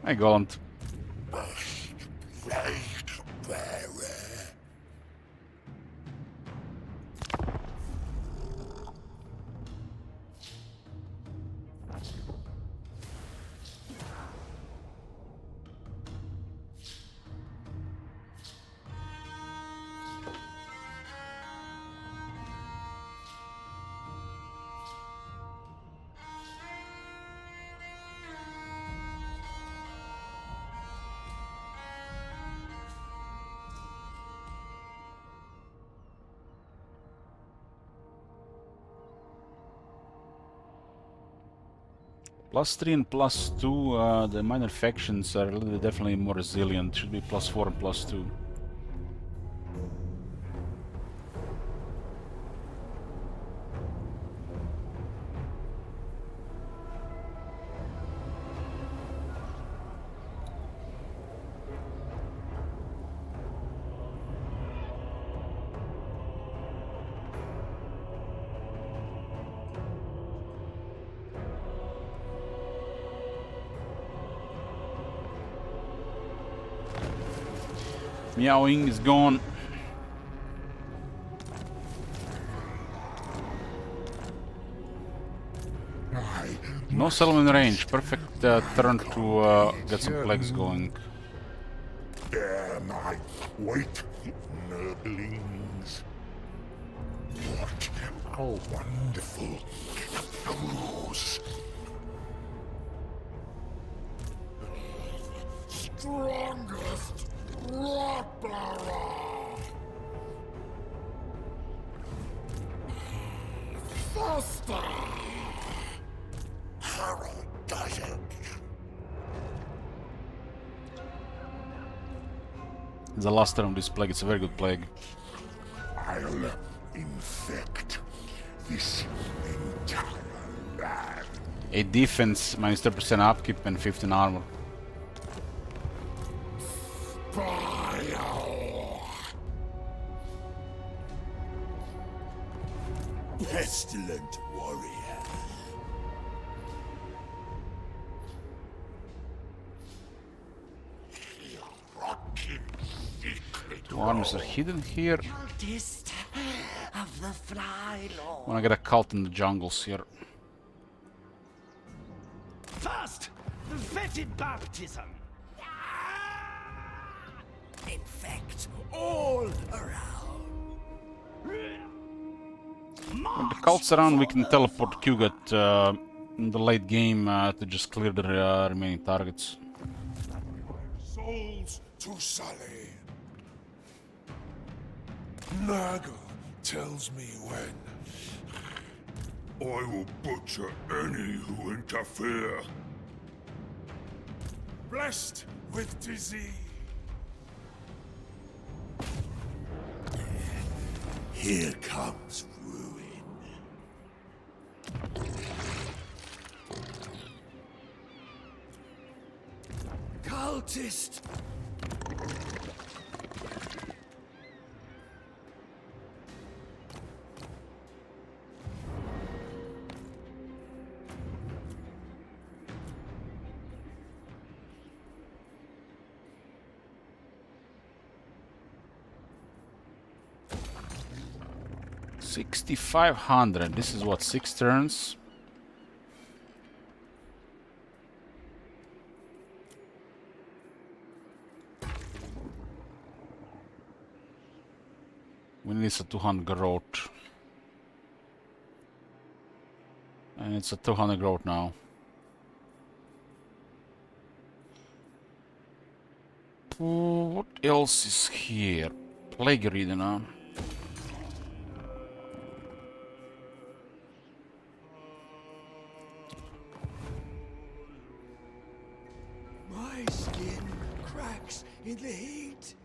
Hey, Gollant. +3 and +2, the minor factions are definitely more resilient. Should be +4 and +2. Meowing is gone. No settlement range. Perfect turn to get some plagues going. Dare my weight, Nurglings. What a wonderful cruise. Strongest Rottbearer. Faster. Harold does it. It's the last turn of this plague. It's a very good plague. I'll infect this entire land. 8 defense, -10% upkeep, and 15 armor. Vile. Pestilent warrior. Rotten secret. Two armies are hidden here. Cultist of the Fly Lord. Wanna get a cult in the jungles here. First, vetted baptism. Infect all around. When the cult's around, we can teleport Kugat in the late game to just clear the remaining targets. Souls to sully. Nurgle tells me when. I will butcher any who interfere. Blessed with disease. Here comes ruin. Cultist. $6,500. This is what, 6 turns? We need a 200 growth. And it's a 200 growth now. What else is here? Plague reading, huh? My skin cracks in the heat.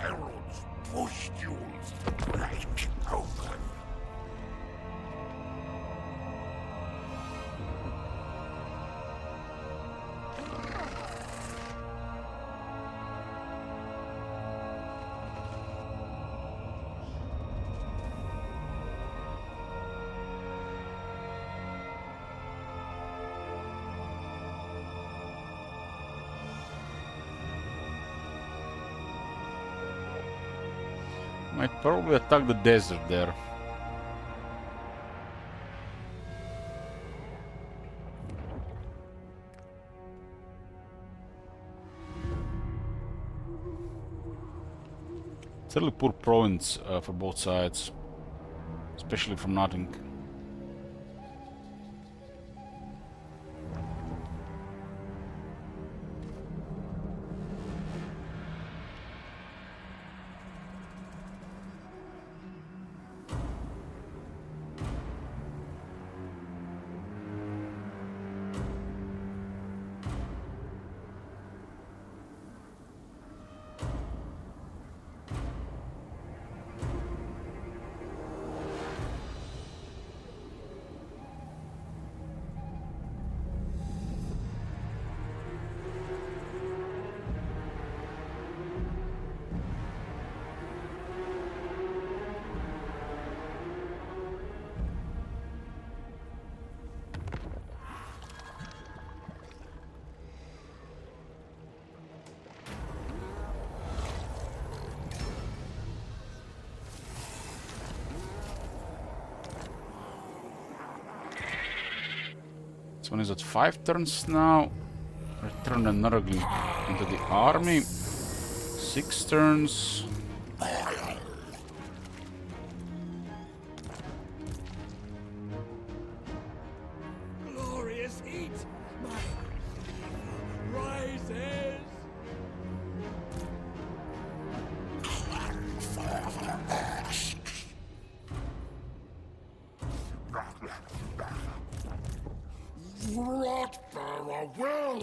Herald's pustules break open. Might probably attack the desert there. It's a really poor province for both sides, especially from nothing. This one is at 5 turns now. Return the Nurgle into the army. 6 turns. Glorious heat. My fever rises. Rot farewell.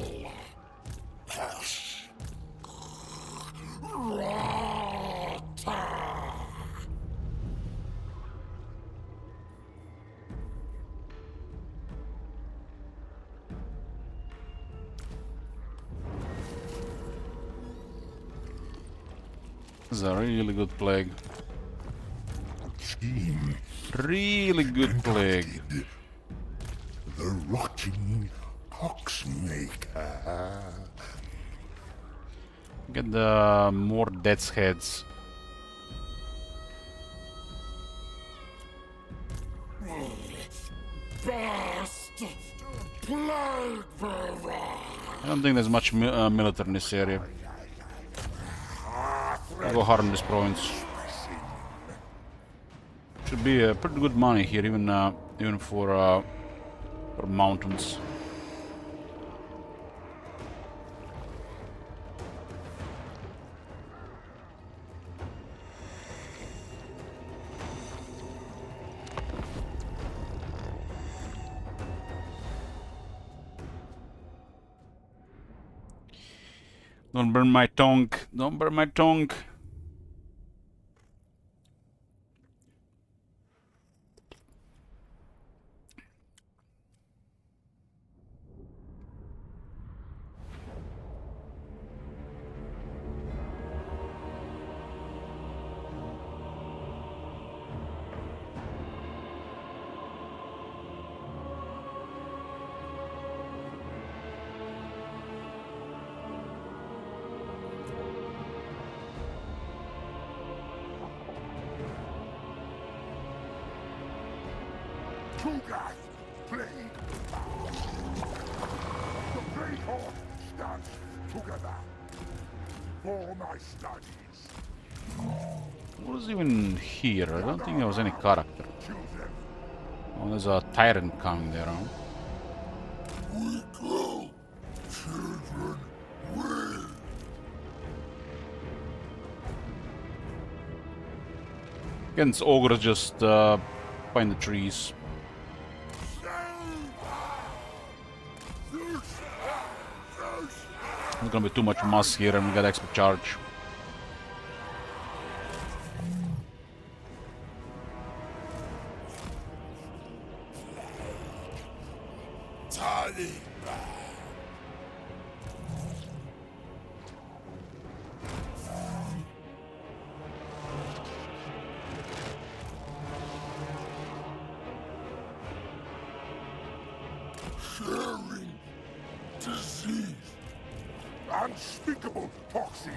This is a really good plague. Really good plague. The rotting Poxmaker. Get the more death's heads. Bast! Plague bearer! I don't think there's much military in this area. I'll go hard on this province. Should be pretty good money here, even for mountains. Don't burn my tongue. Don't burn my tongue. Tugas, plague. The plague horde stands together for my studies. What was even here? I don't think there was any character. Kill them. Oh, there's a tyrant coming there, huh? We go, children, we. Again, this ogre is just behind the trees. There's gonna be too much moss here and we got expert charge. Sharing disease, unspeakable toxins.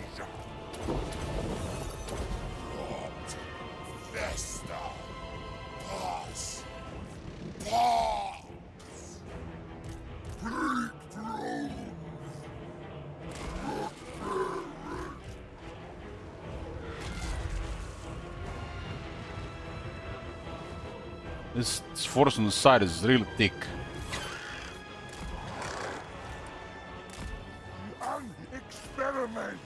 Rot, fester, pus, pox, breakthrough. This forest on the side is really thick. Experiment.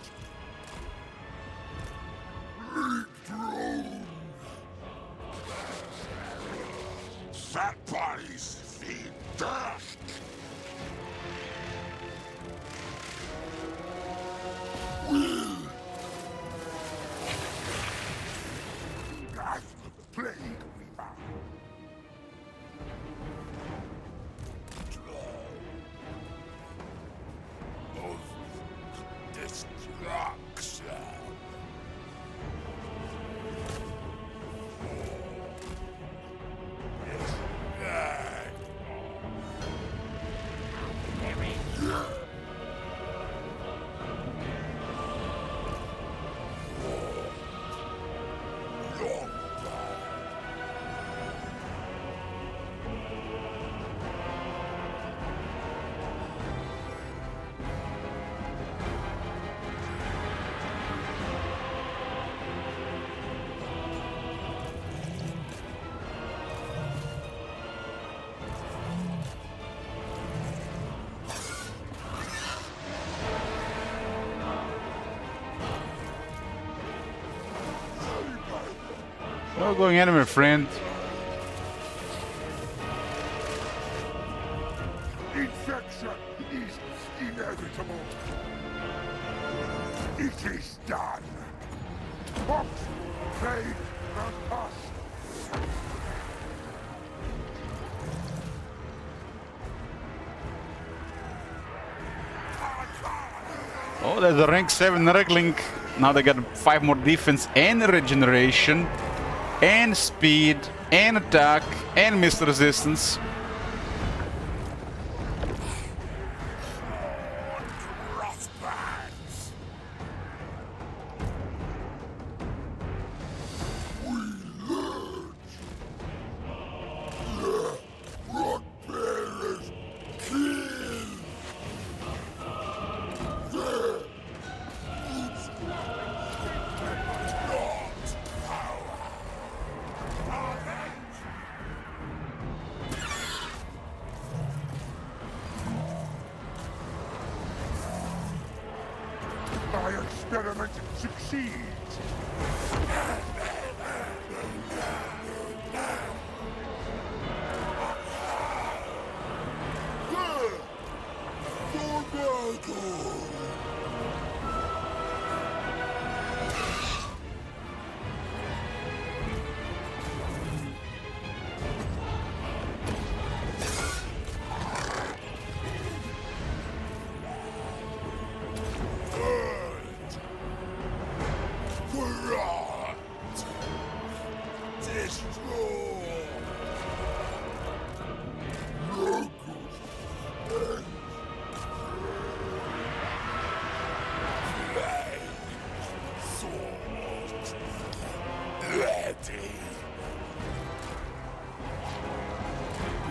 Breakthrough. Fat bodies feed dust. Will. That's the plague we found. Destruction. Not going anywhere, friend. Infection is inevitable. It is done. Pox, plague, and pus. Oh, there's a rank 7 Nurgling. Now they got 5 more defense and regeneration, and speed, and attack, and missile resistance. My experiment succeeds.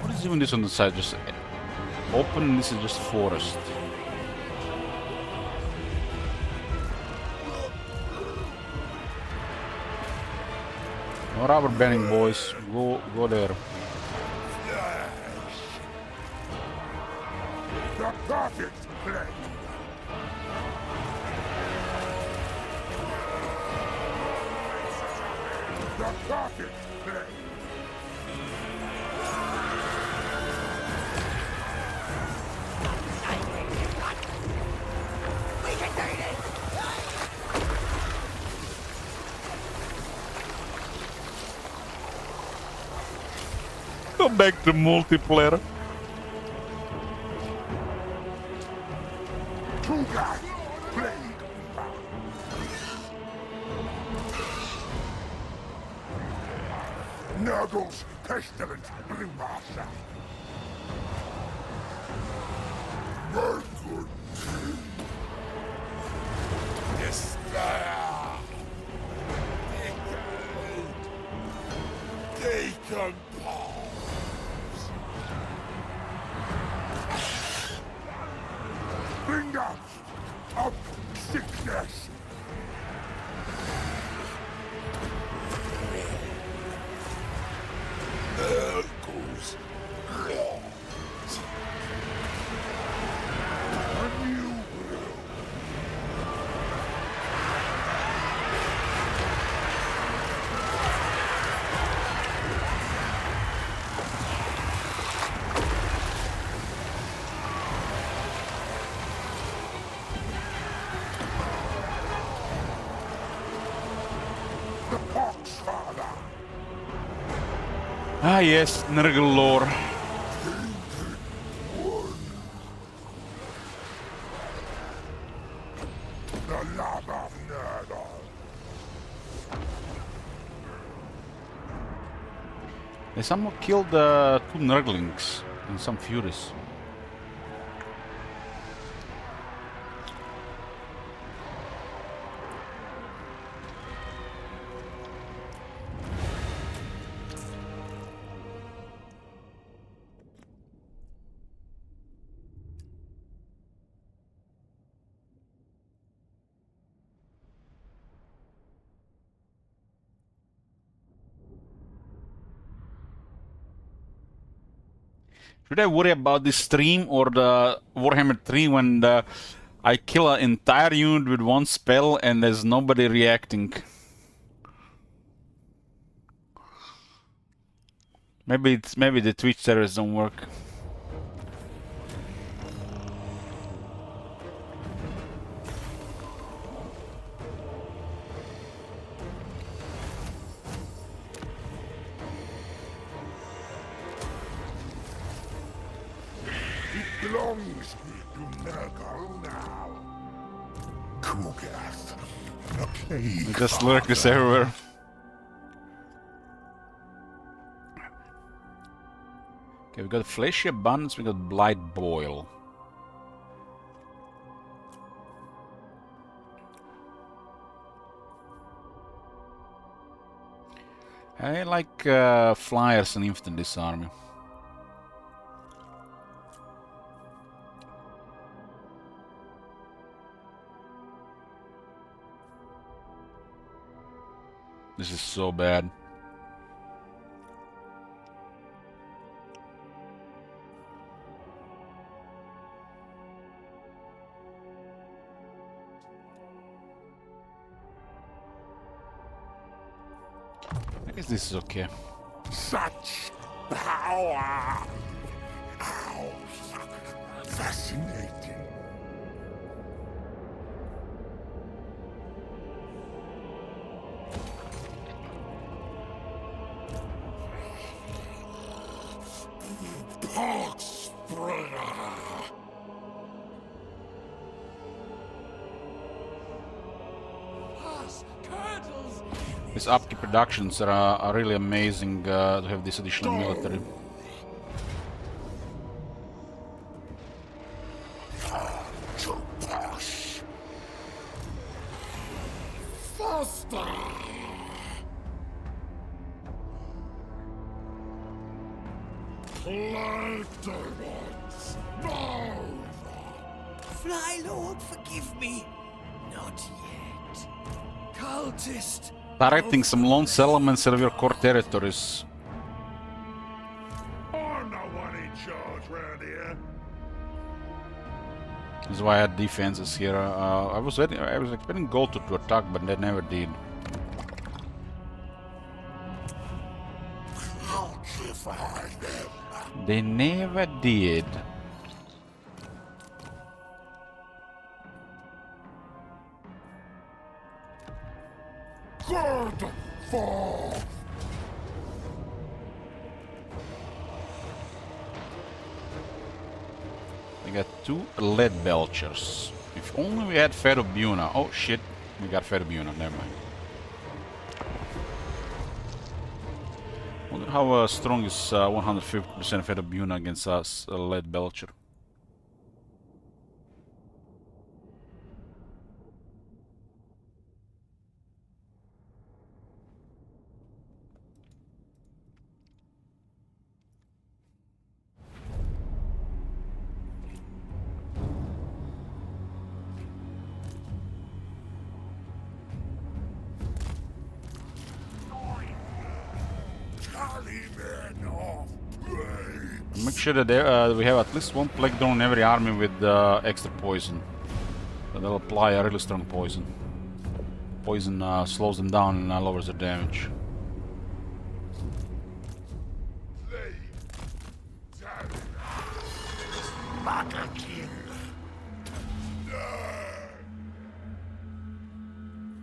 What is even this on the side? Just open, this is just forest. No rubber banding, boys. Go there. The perfect play. The perfect play. We can do this! Go back to multiplayer. Two guys play. Nurgle's pestilent blue master. Nurgle team. Despair. Decompose. Finger of sickness. Nurgle's claws. A new will. The Poxfather. Ah yes, Nurgle lore. The love of Nurgle. They somehow killed 2 Nurglings and some Furies. Should I worry about this stream or the Warhammer 3 when I kill an entire unit with 1 spell and there's nobody reacting? Maybe the Twitch servers don't work. It belongs to Nurgle now. Kugath, the plague. Just lurkers everywhere. Okay, we got Fleshy Abundance, we got Blight Boil. I like flyers and infantry in this army. This is so bad. I guess this is okay. Such power! How fascinating. These upkeep productions are really amazing to have this additional military. Faster! Leftovers! No! Fly Lord, forgive me. Not yet. Cultist. Directing some lone settlements out of your core territories. I'm the one in charge round here. That's why I had defenses here. I was expecting gold to attack, but they never did. They never did. Good for We got 2 lead belchers. If only we had Ferrobuna. Oh shit, we got Ferrobuna, never mind. Wonder how strong is 150% Ferrobuna against us lead belcher. Make sure that we have at least 1 plague drone in every army with extra poison. So they'll apply a really strong poison. Poison slows them down and lowers their damage.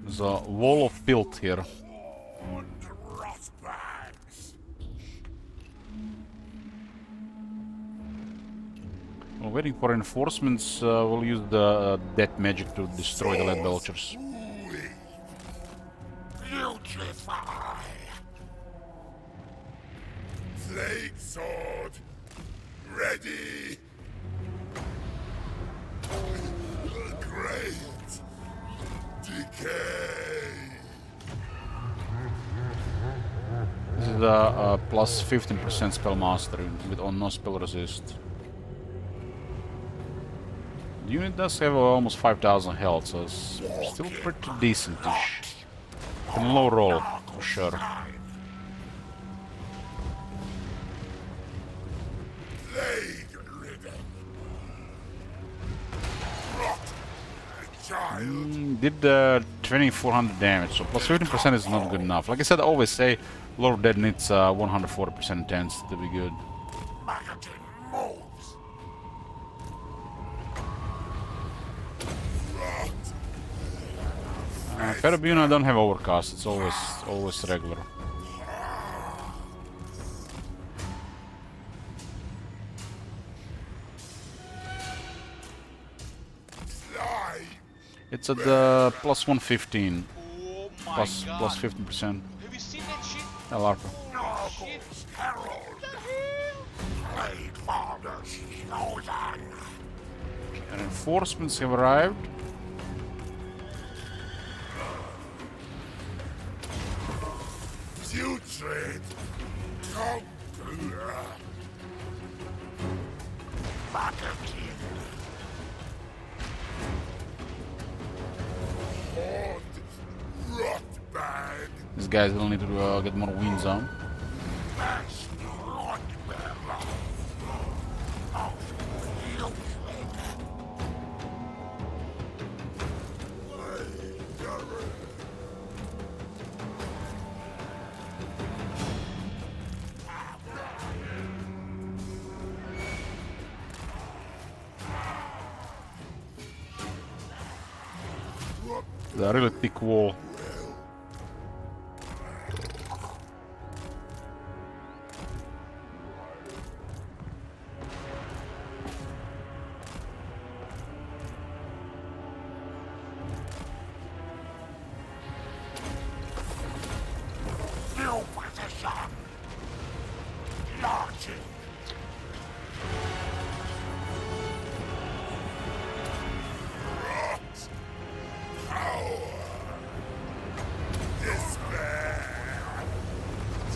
There's a wall of filth here. While waiting for reinforcements, we'll use the death magic to destroy the lead belchers. Putrefy! Flame sword! Ready! Great! Decay! This is a plus 15% spell mastery with on no spell resist. The unit does have almost 5,000 health, so it's still pretty decent-ish. And low roll, for sure. Did 2,400 damage, so plus 15% is not good enough. Like I said, I always say Lord Dead needs 140% chance to be good. Ferrobuna don't have overcast, it's always regular. It's at the plus 115. Oh my Plus god. 15%. Have you seen that shit? LARPA. Oh, shit. Reinforcements have arrived. Putrid! Conqueror! Butterkin! Horde! Rotbag! These guys will need to get more wind zone. Bash Rotbearer! Of Putrid! The really thick wall. New position! Launching! Rot! Power! Despair!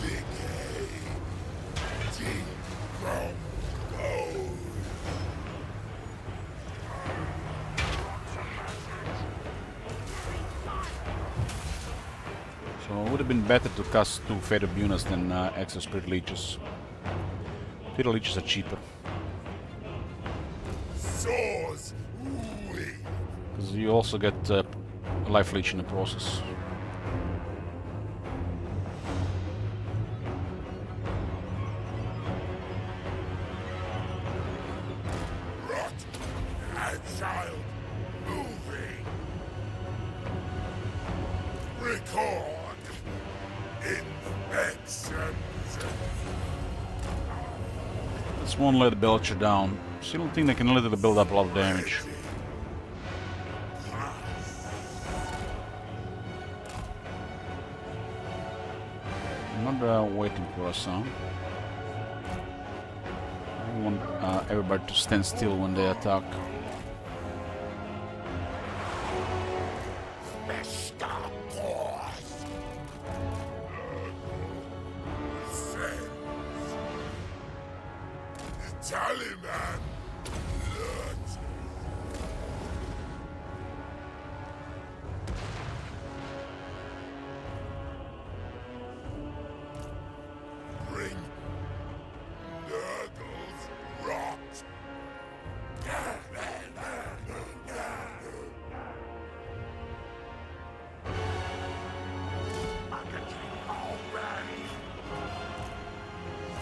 Decay! Decompose! So it would have been better to cast 2 Ferrobunas than extra Spirit Leeches. Spirit Leeches are cheaper. Swords! Because you also get life leech in the process. Rot and child moving. Record infections. This won't let the Belcher down. Still don't think they can literally build up a lot of damage. I'm not waiting for us now. I want everybody to stand still when they attack. Tallyman! Look! Bring Nurgle's rot!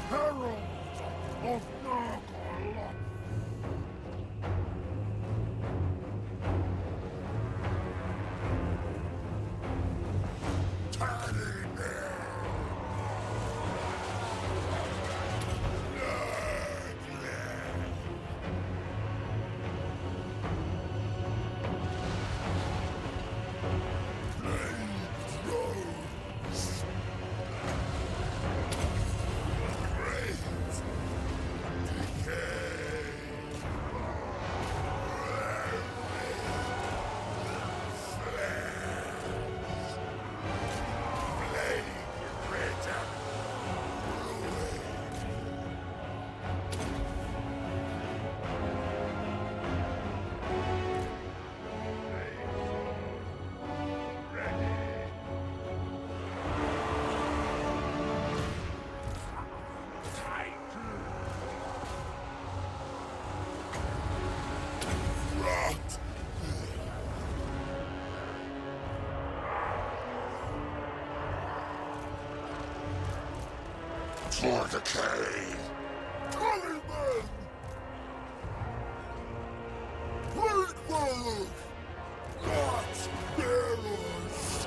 Herald of Nurgle! For decay! Tallyman! Great work! Not bearers!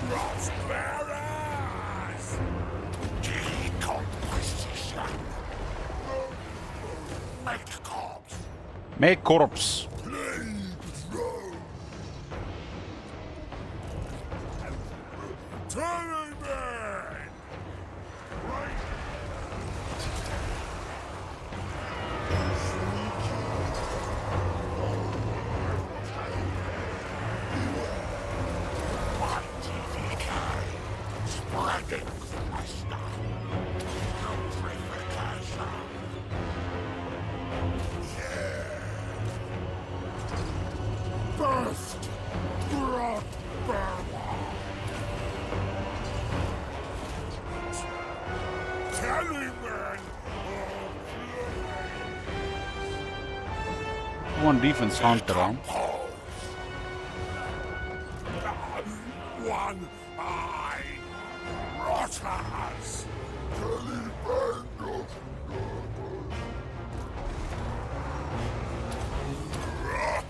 Not bearers! Decomposition! Make corpse! Make corpse! First, rot Tallyman! One defense hunter on. One eye rotters! Tallyman! Rot!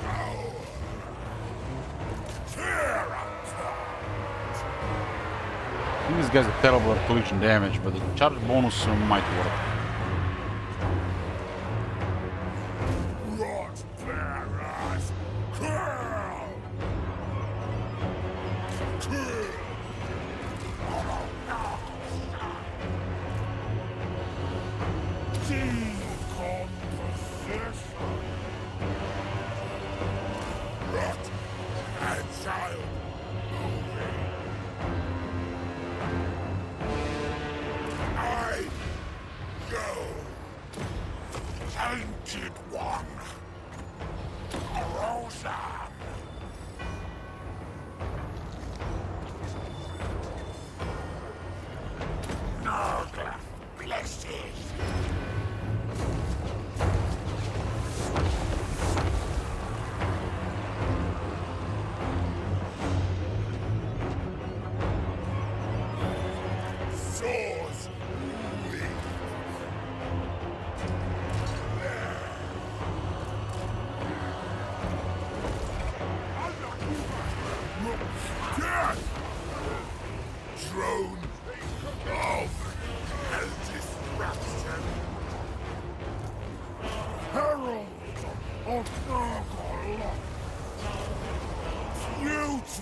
Power! Fear I think this guy's a terrible at collision damage, but the charge bonus might work. Rot bearers! Curl! Decomposition! Rot and child moving! I go! Tainted one! Rosa!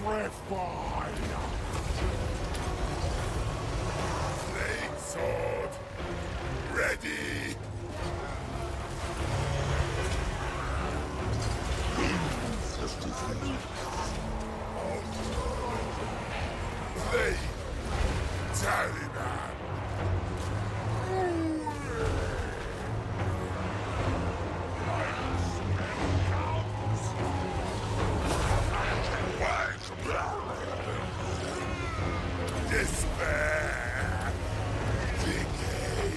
Refine! Blade sword! Ready! Blade! Taliban! Despair! Decay!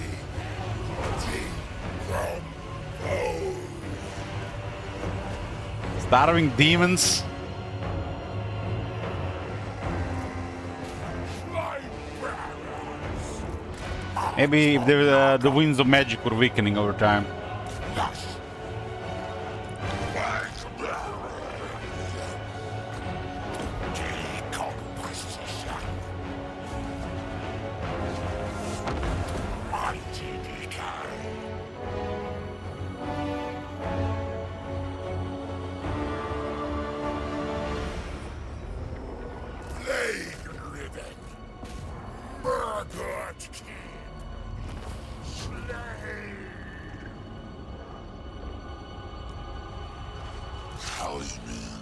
Decompose! Starving demons. Librarians! Maybe if the winds of magic were weakening over time. Lush! Decomposition! Mighty decay! Plague-ridden! Murdered king! Slain! Talisman!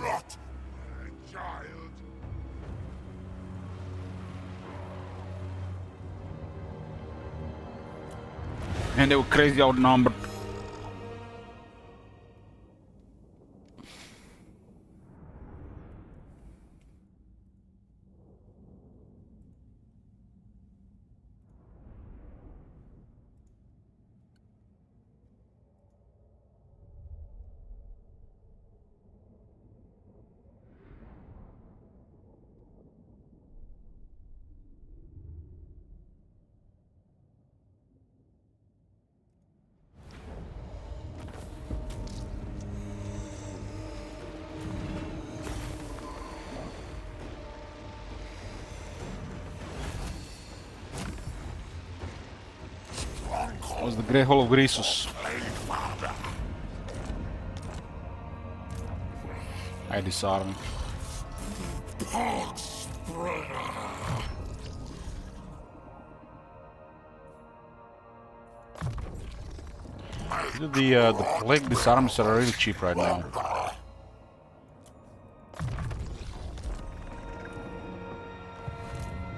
Rot, child! And they were crazy outnumbered. That was the Grey Hole of Grisus. I disarm. The plague disarms are really cheap right now.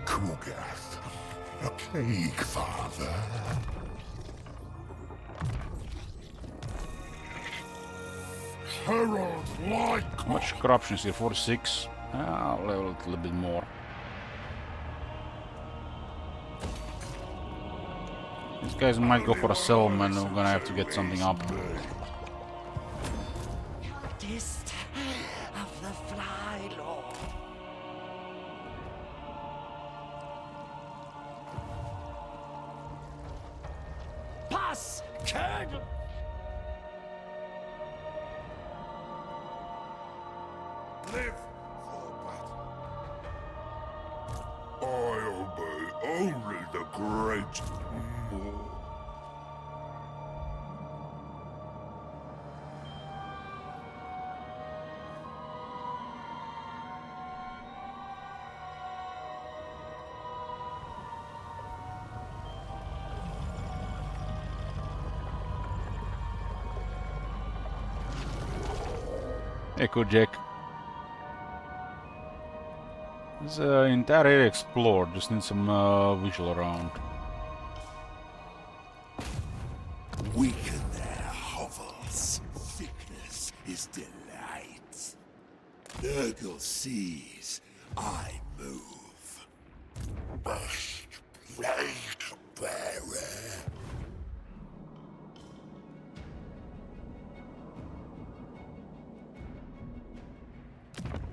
Kugath, a plague father. Herald like How much corruption is here? 46. I'll level it a little bit more. These guys might go for a settlement. We're gonna have to get something up. Taste of the Fly Lord. Pass, Colonel! live for battle. I obey only the great Moor. Echo Jack. This entire area explored, just need some visual around. Weaken their hovels. Sickness is delight. Nurgle sees, I move. Best plague bearer.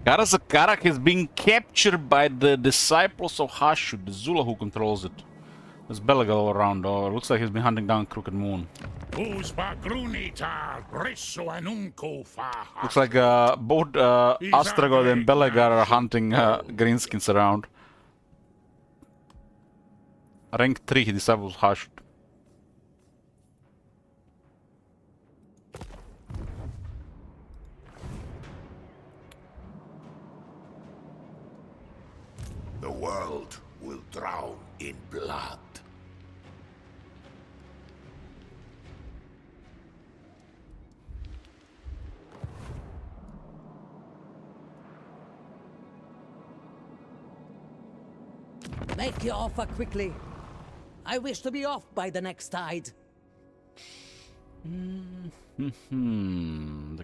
Karazakarak is being captured by the disciples of Hashut, the Zula who controls it. There's Belagal all around, though. It looks like he's been hunting down Crooked Moon. Looks like both Astragoth and Belagar are hunting greenskins around. Rank 3 disciples of Hashut. drown in blood. Make your offer quickly. I wish to be off by the next tide. The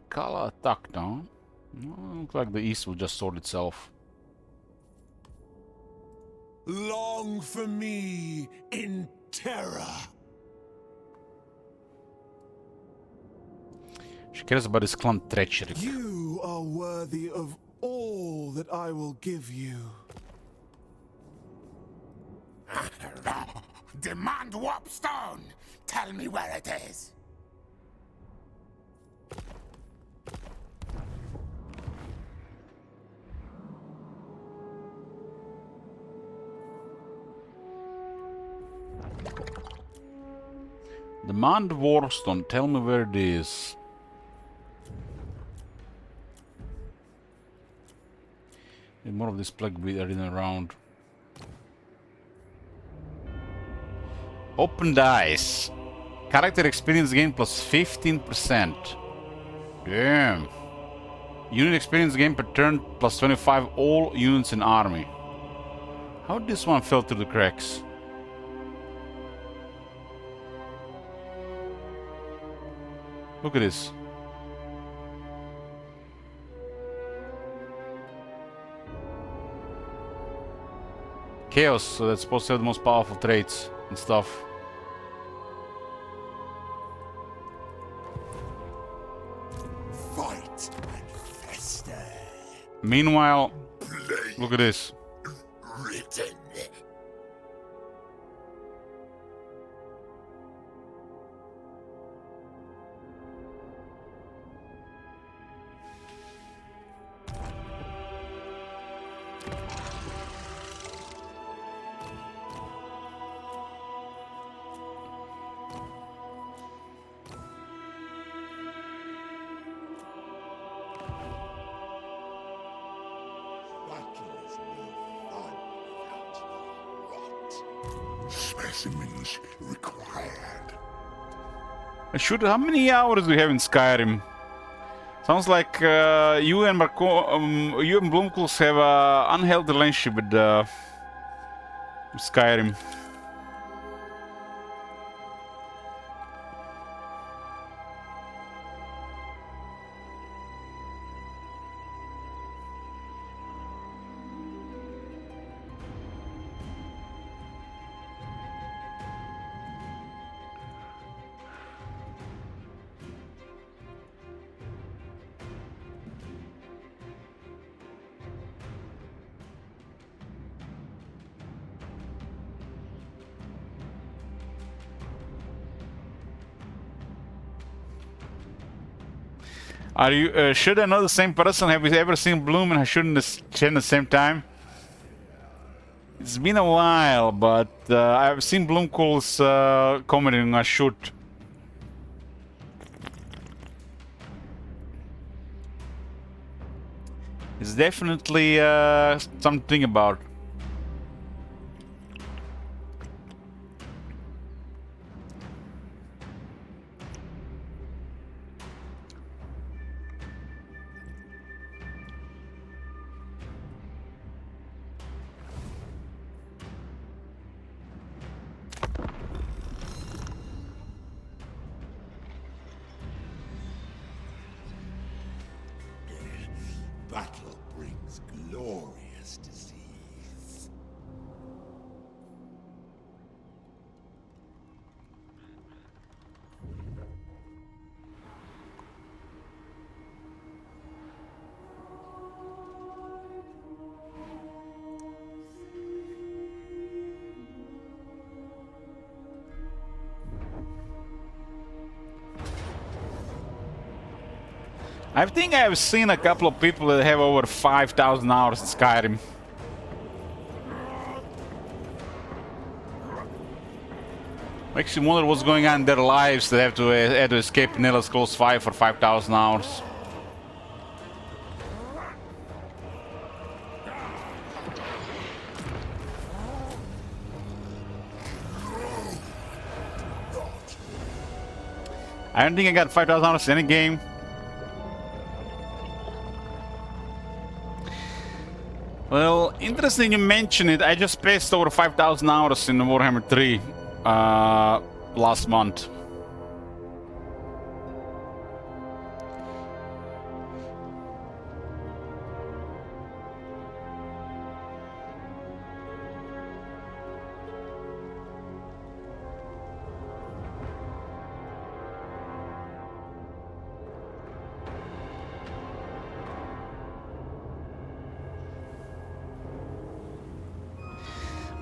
Kala attacked, huh? Well, looks like the East will just sort itself. Long for me in terror. She cares about his clan treachery. You are worthy of all that I will give you. Demand warp stone. Tell me where it is. Demand Warstone, tell me where it is. Need more of this plague breeder around. Open dice. Character experience gain plus 15%. Damn. Unit experience gain per turn plus 25 all units in army. How did this one fell through the cracks? Look at this. Chaos, so that's supposed to have the most powerful traits and stuff. Fight and fester. Meanwhile, Blade look at this. written. Specimens required. Shoot, how many hours do you have in Skyrim? Sounds like you and Bloomclaws have an unhealthy relationship with Skyrim. Are you should I know the same person? Have you ever seen Bloom and Hashud in the same time? It's been a while, but I've seen Bloomclaws commenting on Hashud. It's definitely something about. Battle brings glorious disease. I think I've seen a couple of people that have over 5,000 hours in Skyrim. Makes you wonder what's going on in their lives. They have to escape Nella's Close 5 for 5,000 hours. I don't think I got 5,000 hours in any game. Well, interesting you mention it. I just spaced over 5,000 hours in Warhammer 3 last month.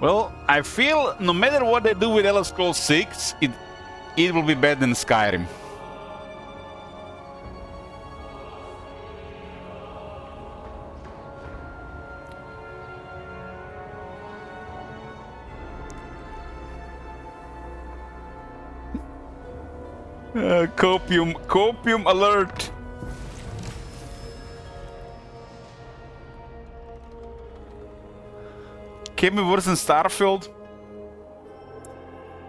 Well, I feel no matter what they do with Elder Scrolls 6, it will be better than Skyrim. Copium alert! Can be worse than Starfield?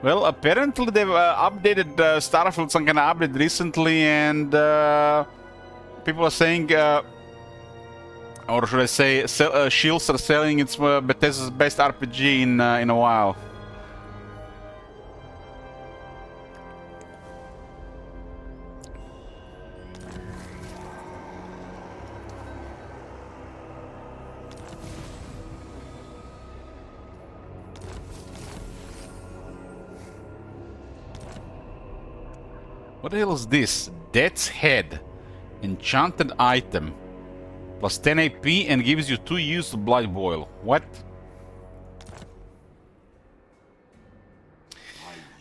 Well, apparently they've updated Starfield, some kind of update recently, and people are saying, or should I say, Shields are selling it's Bethesda's best RPG in a while. What the hell is this? Death's Head. Enchanted item. Plus 10 AP and gives you 2 use of Blood Boil. What?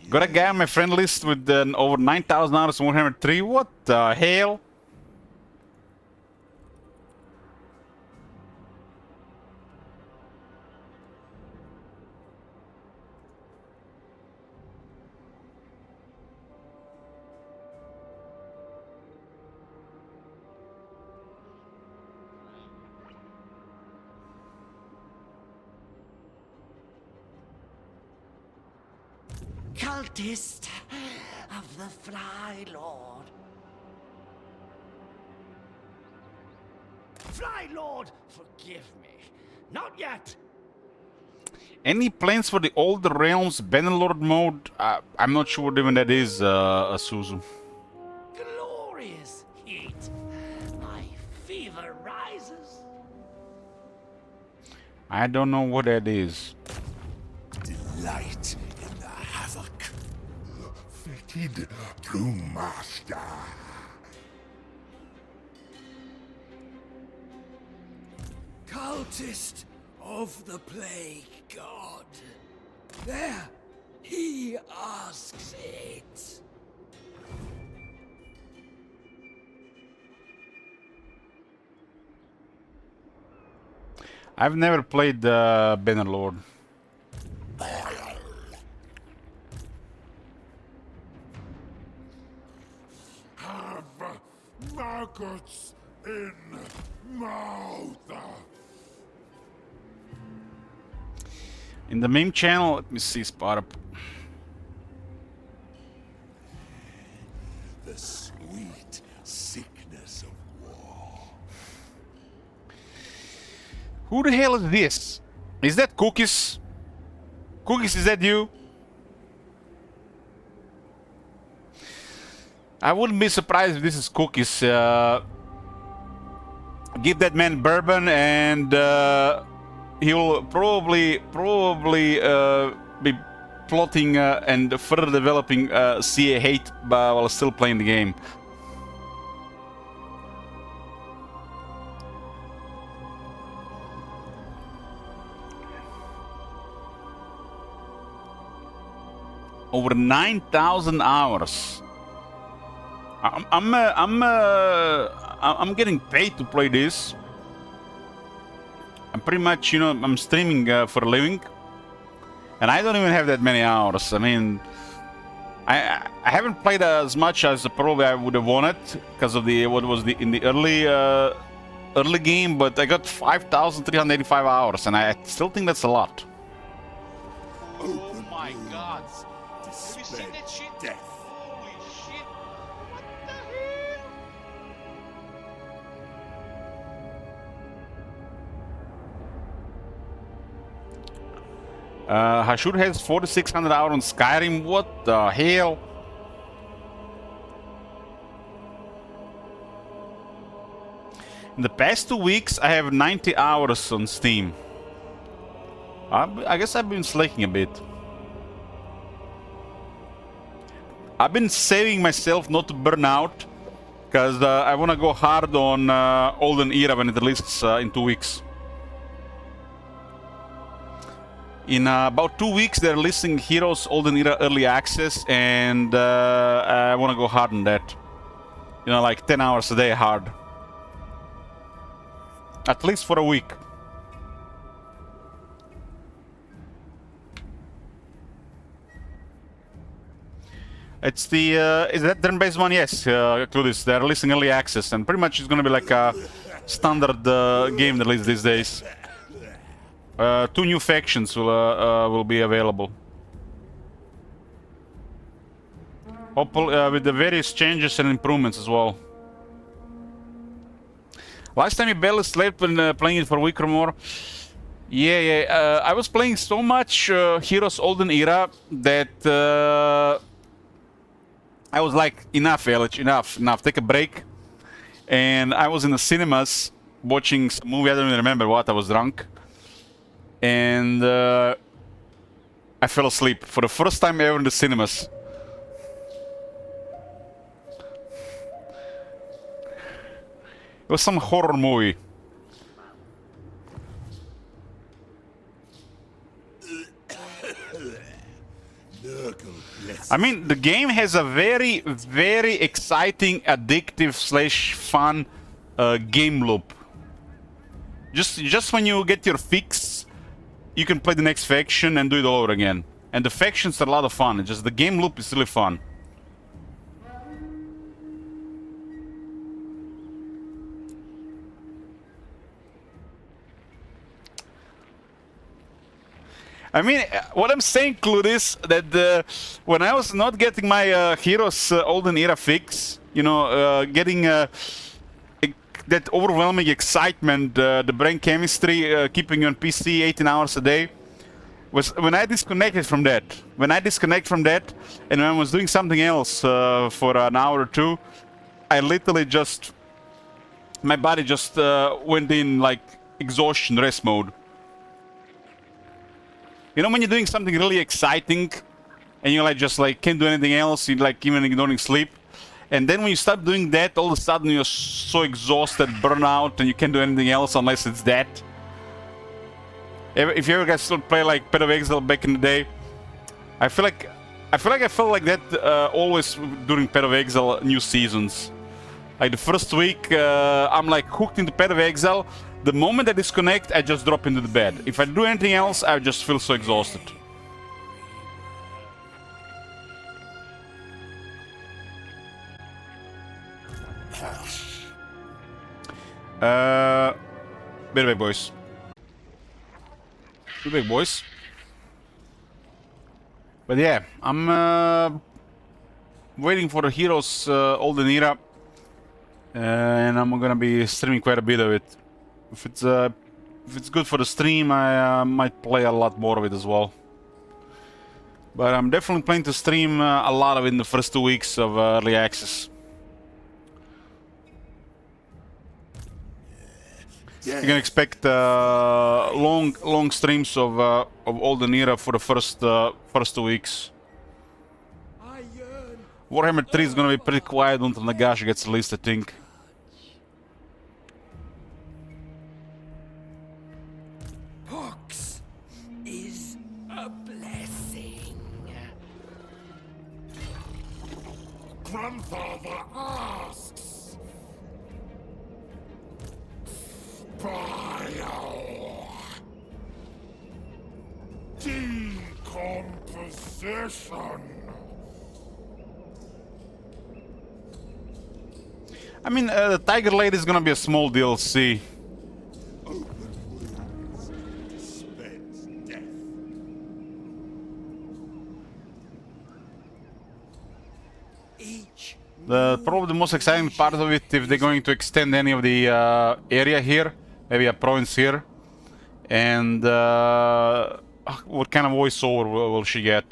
Got a guy on my friend list with over 9,000 hours in Warhammer 3. What the hell? Cultist of the Fly Lord. Fly Lord, forgive me. Not yet. Any plans for the Older Realms Bannerlord mode? I'm not sure what even that is, Suzu. Glorious heat. My fever rises. I don't know what that is. Delight in the havoc. Fitted to master. Cultist of the Plague God. There, he asks it. I've never played Bannerlord. Have maggots in mouth. In the meme channel, let me see, spot up. The sweet sickness of war. Who the hell is this? Is that Cookies? Cookies, is that you? I wouldn't be surprised if this is Cookies. Give that man bourbon and he'll probably be plotting and further developing CA hate while still playing the game. Over 9,000 hours. I'm getting paid to play this. I'm pretty much, you know, I'm streaming for a living, and I don't even have that many hours. I mean, I haven't played as much as probably I would have wanted because of the in the early game, but I got 5,385 hours, and I still think that's a lot. Oh my god. Have you seen that shit? Death. Holy shit. Hashur has 4,600 hours on Skyrim. What the hell? In the past 2 weeks, I have 90 hours on Steam. I guess I've been slacking a bit. I've been saving myself not to burn out, because I want to go hard on Olden Era when it releases in 2 weeks. In about 2 weeks, they're releasing Heroes Olden Era Early Access, and I want to go hard on that. You know, like 10 hours a day hard. At least for a week. It's the is that turn-based one? Yes, Cludis. They're releasing early access, and pretty much it's gonna be like a standard game release these days. 2 new factions will be available. Hopefully, with the various changes and improvements as well. Last time you barely slept when playing it for a week or more. Yeah. I was playing so much Heroes Olden Era that I was like, enough, Ellich, enough. Take a break. And I was in the cinemas watching some movie. I don't even remember what. I was drunk. And I fell asleep for the first time ever in the cinemas. It was some horror movie. I mean, the game has a very, very exciting, addictive / fun game loop. Just when you get your fix, you can play the next faction and do it all over again. And the factions are a lot of fun. It's just the game loop is really fun. I mean, what I'm saying, Clued, is that when I was not getting my Heroes Olden Era fix, you know, getting that overwhelming excitement, the brain chemistry, keeping you on PC 18 hours a day, was when I disconnected from that. When I disconnect from that, and when I was doing something else for an hour or two, I literally just, my body just went in like exhaustion rest mode. You know, when you're doing something really exciting and you like just like can't do anything else, you like even ignoring sleep, and then when you start doing that, all of a sudden you're so exhausted, burnout, and you can't do anything else unless it's that. If you ever guys still play like Path of Exile back in the day, I feel like I felt like that always during Path of Exile new seasons. Like the first week, I'm like hooked into Path of Exile. The moment I disconnect, I just drop into the bed. If I do anything else, I just feel so exhausted. Be right back, boys. Be right back, boys. But yeah, I'm waiting for the Heroes Olden Era, and I'm gonna be streaming quite a bit of it. If it's good for the stream, I might play a lot more of it as well. But I'm definitely planning to stream a lot of it in the first 2 weeks of early access. You can expect long streams of Olden Era for the first 2 weeks. Warhammer 3 is gonna be pretty quiet until Nagash gets released, I think. Pox is a blessing. Grandfather asks. Bile. Decomposition. I mean, the Tiger Lady is gonna be a small DLC. Probably the most exciting part of it, if they're going to extend any of the area here, maybe a province here, and what kind of voiceover will she get?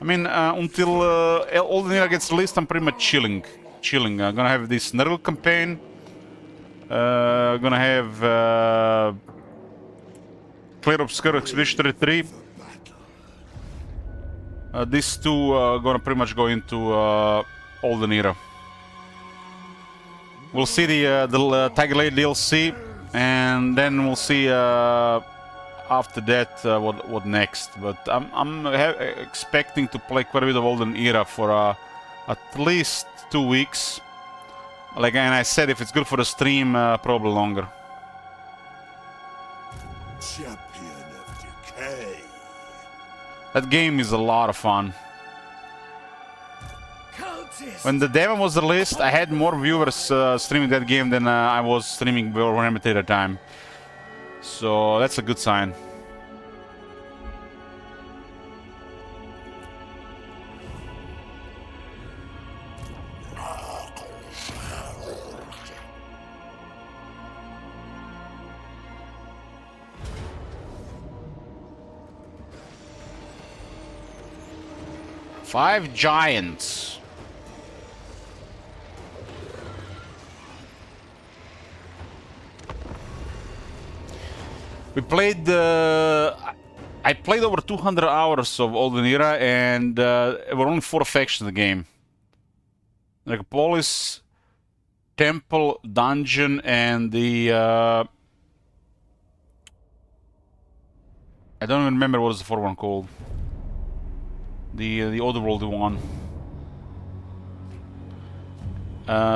I mean, until Olden Era gets released, I'm pretty much chilling. I'm gonna have this Nurgle campaign. Gonna have Clear Obscure Expedition 33. These two gonna pretty much go into Olden Era. We'll see the Tiger Lady DLC, and then we'll see after that what next. But I'm expecting to play quite a bit of Olden Era for at least 2 weeks. Like, and I said, if it's good for the stream, probably longer. Champion of Decay. That game is a lot of fun. When the demo was released, I had more viewers streaming that game than I was streaming Warhammer at the time. So that's a good sign. Five giants. We played. I played over 200 hours of Olden Era, and there were only 4 factions in the game: Necropolis, Temple, Dungeon, and the. I don't even remember what was the 4th one called. The otherworldly one.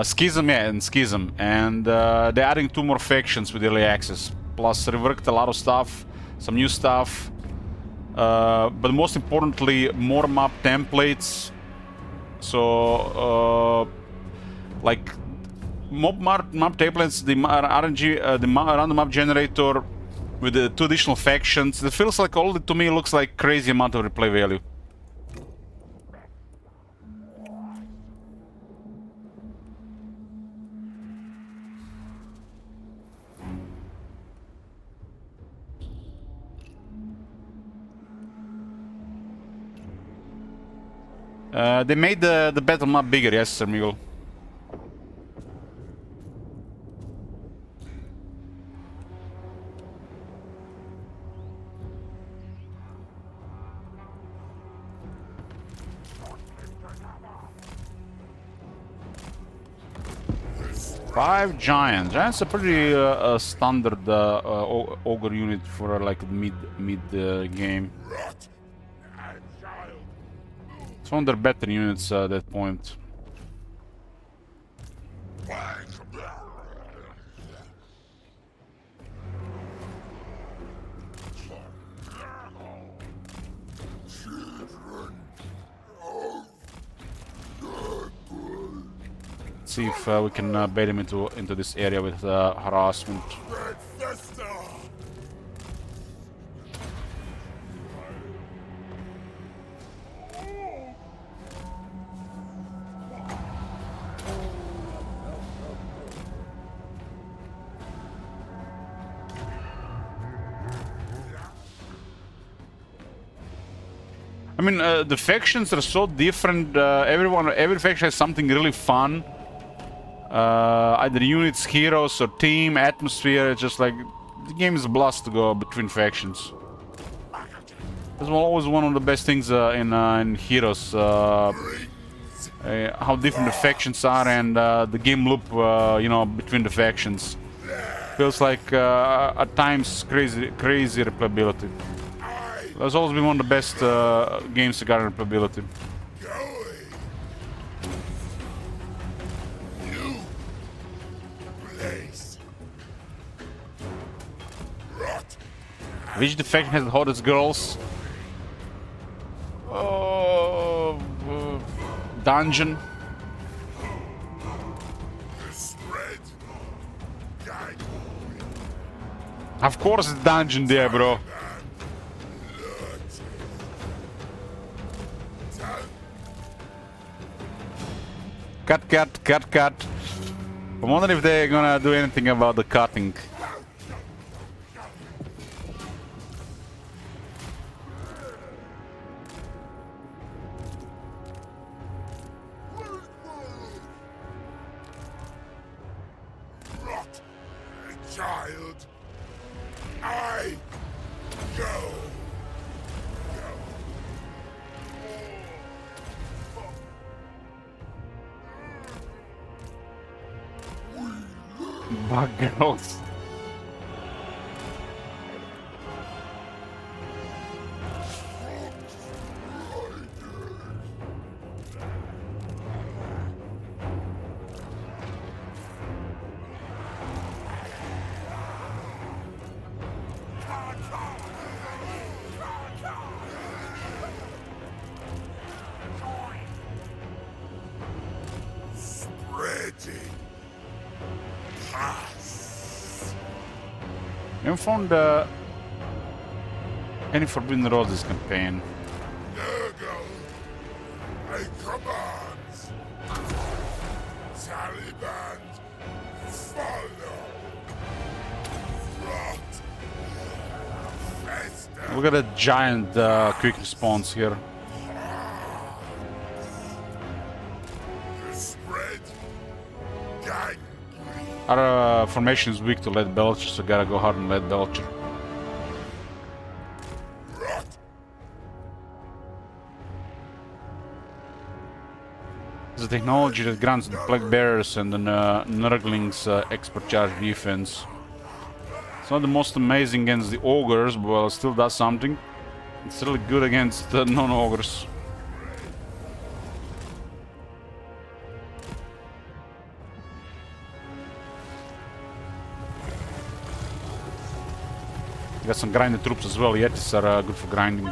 Schism, yeah, and Schism, and they're adding 2 more factions with early access. Plus, reworked a lot of stuff, some new stuff, but most importantly, more map templates. So, like map templates, the RNG, the random map generator with the 2 additional factions. It feels like all to me looks like crazy amount of replay value. They made the battle map bigger, yes, Sir Miguel. Five giants. That's a pretty standard ogre unit for like mid game. It's one of their better units at that point. Let's see if we can bait him into this area with harassment. I mean, the factions are so different. Every faction has something really fun. Either units, heroes, or team, atmosphere. It's just like the game is a blast to go between factions. That's always one of the best things in Heroes. How different the factions are and the game loop, you know, between the factions. Feels like at times crazy replayability. That's always been one of the best games to garner replayability. Which the faction has the hottest girls? Dungeon. Of course it's Dungeon there, bro. Cut, cut, cut, cut. I wonder if they're gonna do anything about the cutting. Not a child. I go. Bug girls. Spreading. Pass. Haven't found any Forbidden Roads this campaign. Nurgle. I command. Taliban. Follow. Rot. Fester. Look at that giant quick response here. Spread. Gang. Our formation is weak to lead belcher, so gotta go hard on lead belcher. Rot. It's a technology that grants the Plague Bearers and the Nurglings expert charge defense. It's not the most amazing against the ogres, but well, it still does something. It's really good against the non-ogres. Got some grinded troops as well. Yetis are good for grinding.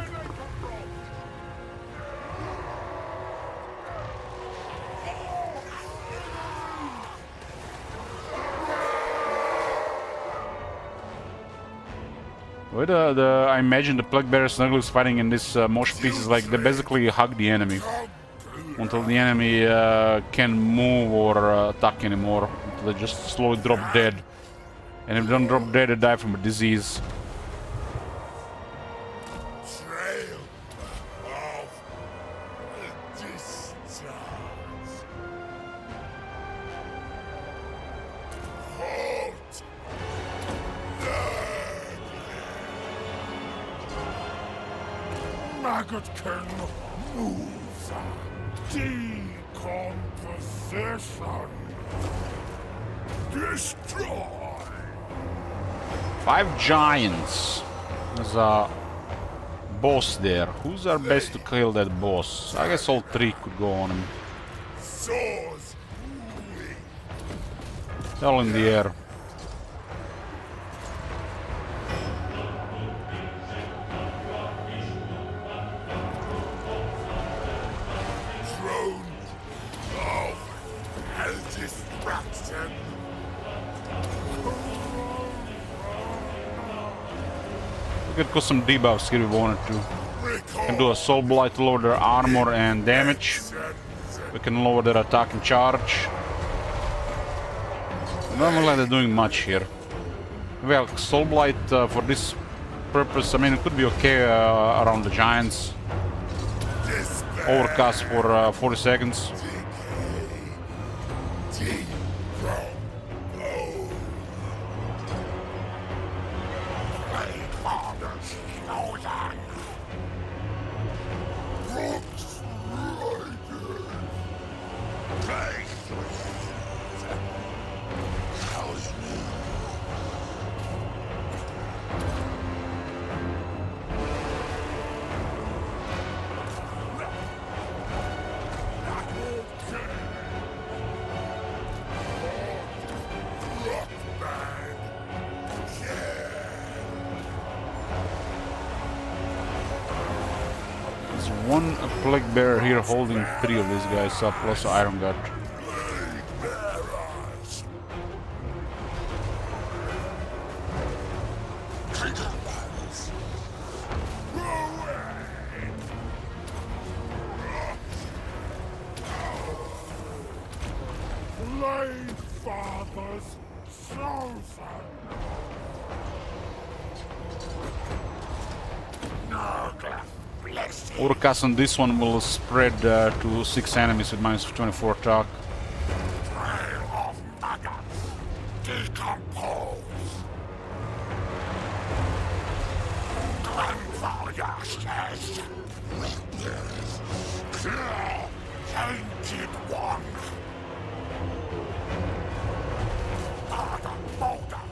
With I imagine the Plague Bearers and Nurglings fighting in this mosh piece is like they basically hug the enemy until the enemy can't move or attack anymore. Until they just slowly drop dead. And if they don't drop dead, they die from a disease. Trail of distance. Halt. Maggot can move. Decomposition. Destroy. 5 giants. There's a boss there. Who's our best to kill that boss? I guess all 3 could go on him. Swords. They're all in the air. Throne of hell distraction. We could put some debuffs here if we wanted to. We can do a soul blight to lower their armor and damage. We can lower their attack and charge. It doesn't look like they're doing much here. Well, soul blight for this purpose, I mean, it could be okay around the giants. Overcast for 40 seconds. One plague bearer here holding 3 of these guys up, plus Iron God. Blade Father's chosen. Nurgle, bless him. Overcast on this one will spread to 6 enemies with minus 24 attack. Trail of maggots, decompose. Grandfather says, kill tainted one. Father Boulder.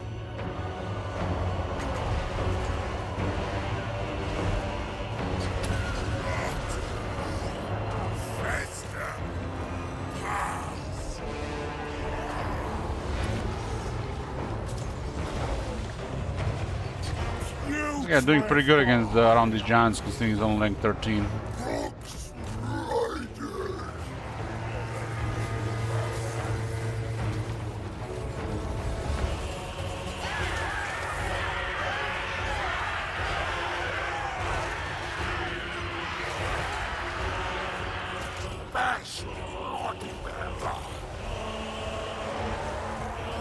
Fester. Pass. Yeah, doing pretty good against around these giants, considering he's only rank 13. Bash Lottie Bella.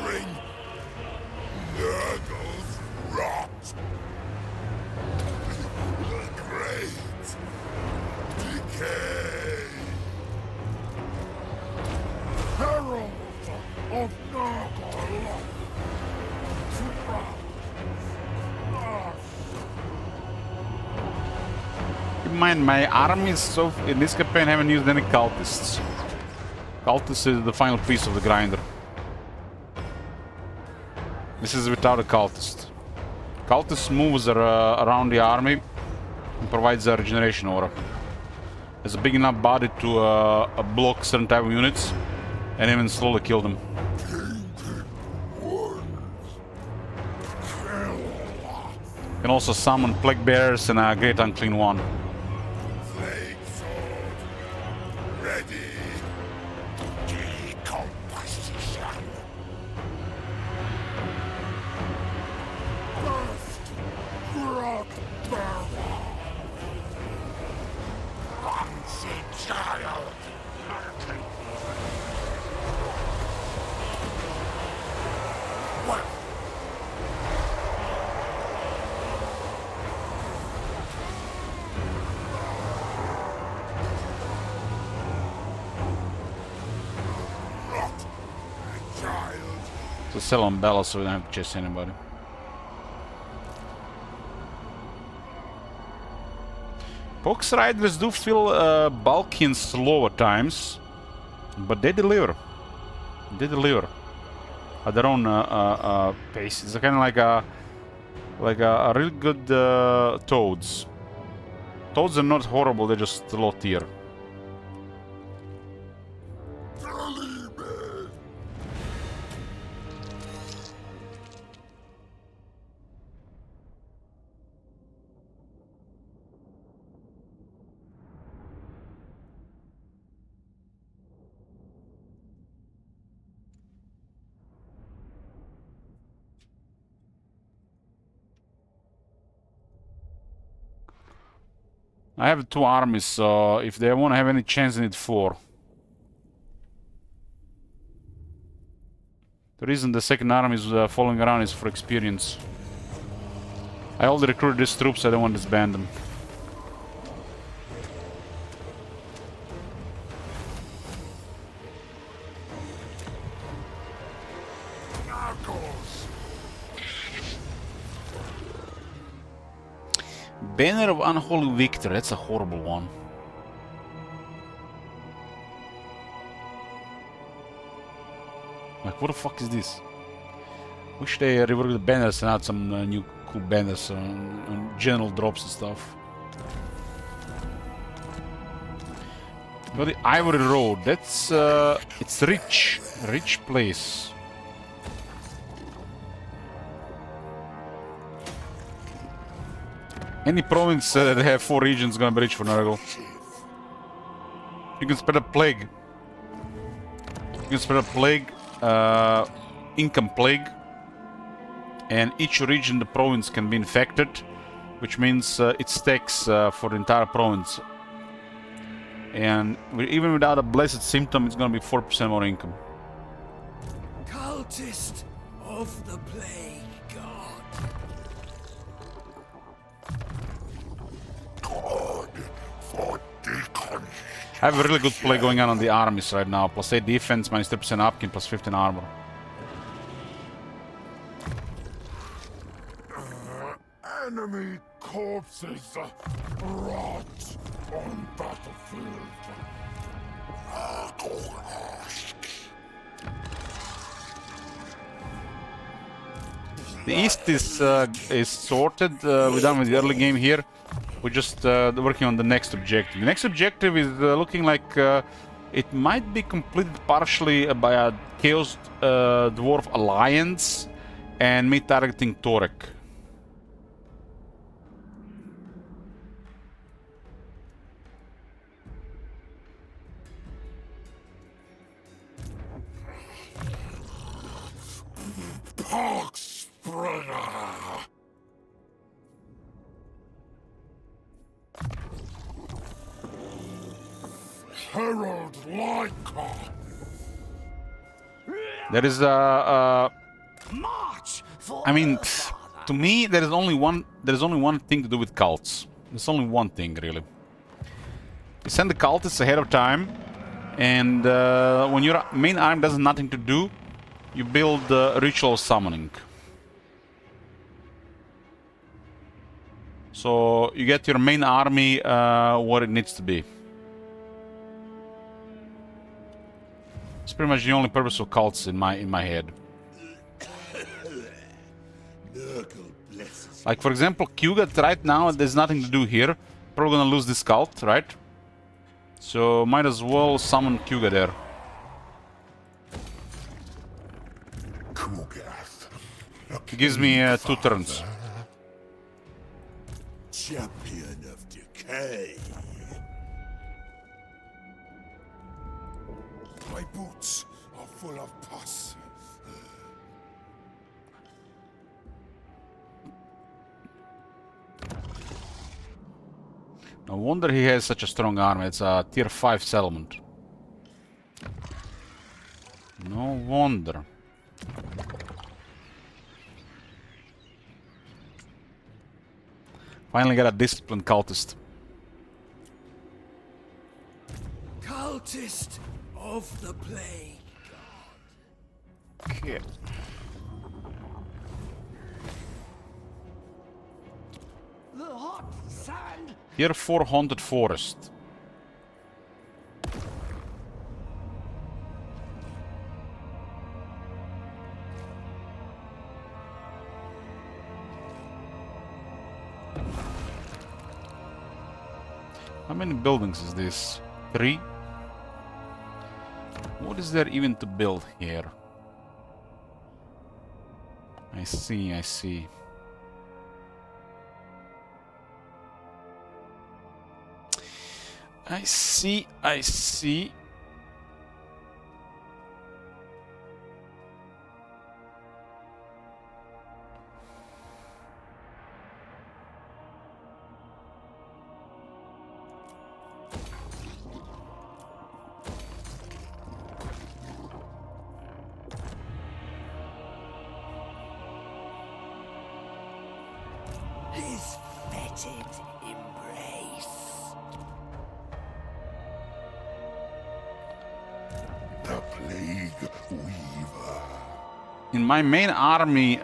Bring Nurgle's rot. Great decay. Herald of Nurgle. Keep in mind, my armies so in this campaign haven't used any cultists. Cultists is the final piece of the grinder. This is without a cultist. Cultist moves around the army and provides a regeneration aura. Has a big enough body to block certain type of units and even slowly kill them. Can also summon plague bearers and a great unclean one. Plague sword. Ready. Decomposition. Burst. Grog bearer. Clumsy child. What? Not a child. So sell on Bella so we don't have to chase anybody. Pox Riders do feel bulky and slow at times, but they deliver. They deliver at their own pace. It's kind of like a really good toads. Toads are not horrible; they're just low tier. I have 2 armies, so if they want to have any chance, they need 4. The reason the second army is following around is for experience. I already recruited these troops, I don't want to disband them. Banner of Unholy Victor, that's a horrible one. Like, what the fuck is this? Wish they reworked the banners and add some new cool banners on general drops and stuff. Got the Ivory Road, that's it's rich place. Any province that have 4 regions is gonna be rich for Nurgle. You can spread a plague. You can spread a plague, income plague, and each region in the province can be infected, which means it stacks for the entire province. And even without a blessed symptom, it's gonna be 4% more income. Cultist of the Plague God. God for deacons. I have a really good play going on the armies right now. Plus 8 defense, minus 3% upkeep, plus 15 armor. Enemy corpses rot on battlefield. The east is sorted. We're done with the early game here. We're just working on the next objective. The next objective is looking like it might be completed partially by a Chaos Dwarf Alliance and me targeting Torek. Pox spreader. Herald Lyca. There is a March for I mean, Earth, Father. to me, there is only one thing to do with cults. There's only one thing, really. You send the cultists ahead of time, and when your main army does nothing to do, you build ritual summoning. So you get your main army where it needs to be. It's pretty much the only purpose of cults in my head. Nurgle blesses. Like, for example, Kugat right now, there's nothing to do here. Probably gonna lose this cult, right? So might as well summon Kugat there. Kugath. It gives me 2 turns. Champion of decay. My boots are full of pus. No wonder he has such a strong army. It's a tier 5 settlement. No wonder. Finally got a disciplined cultist. Cultist of the Plague God. Okay. The hot sand. Tier 4 haunted forest. How many buildings is this? 3? What is there even to build here? I see, I see. I see, I see. His fetid embrace. The Plague Weaver. In my main army,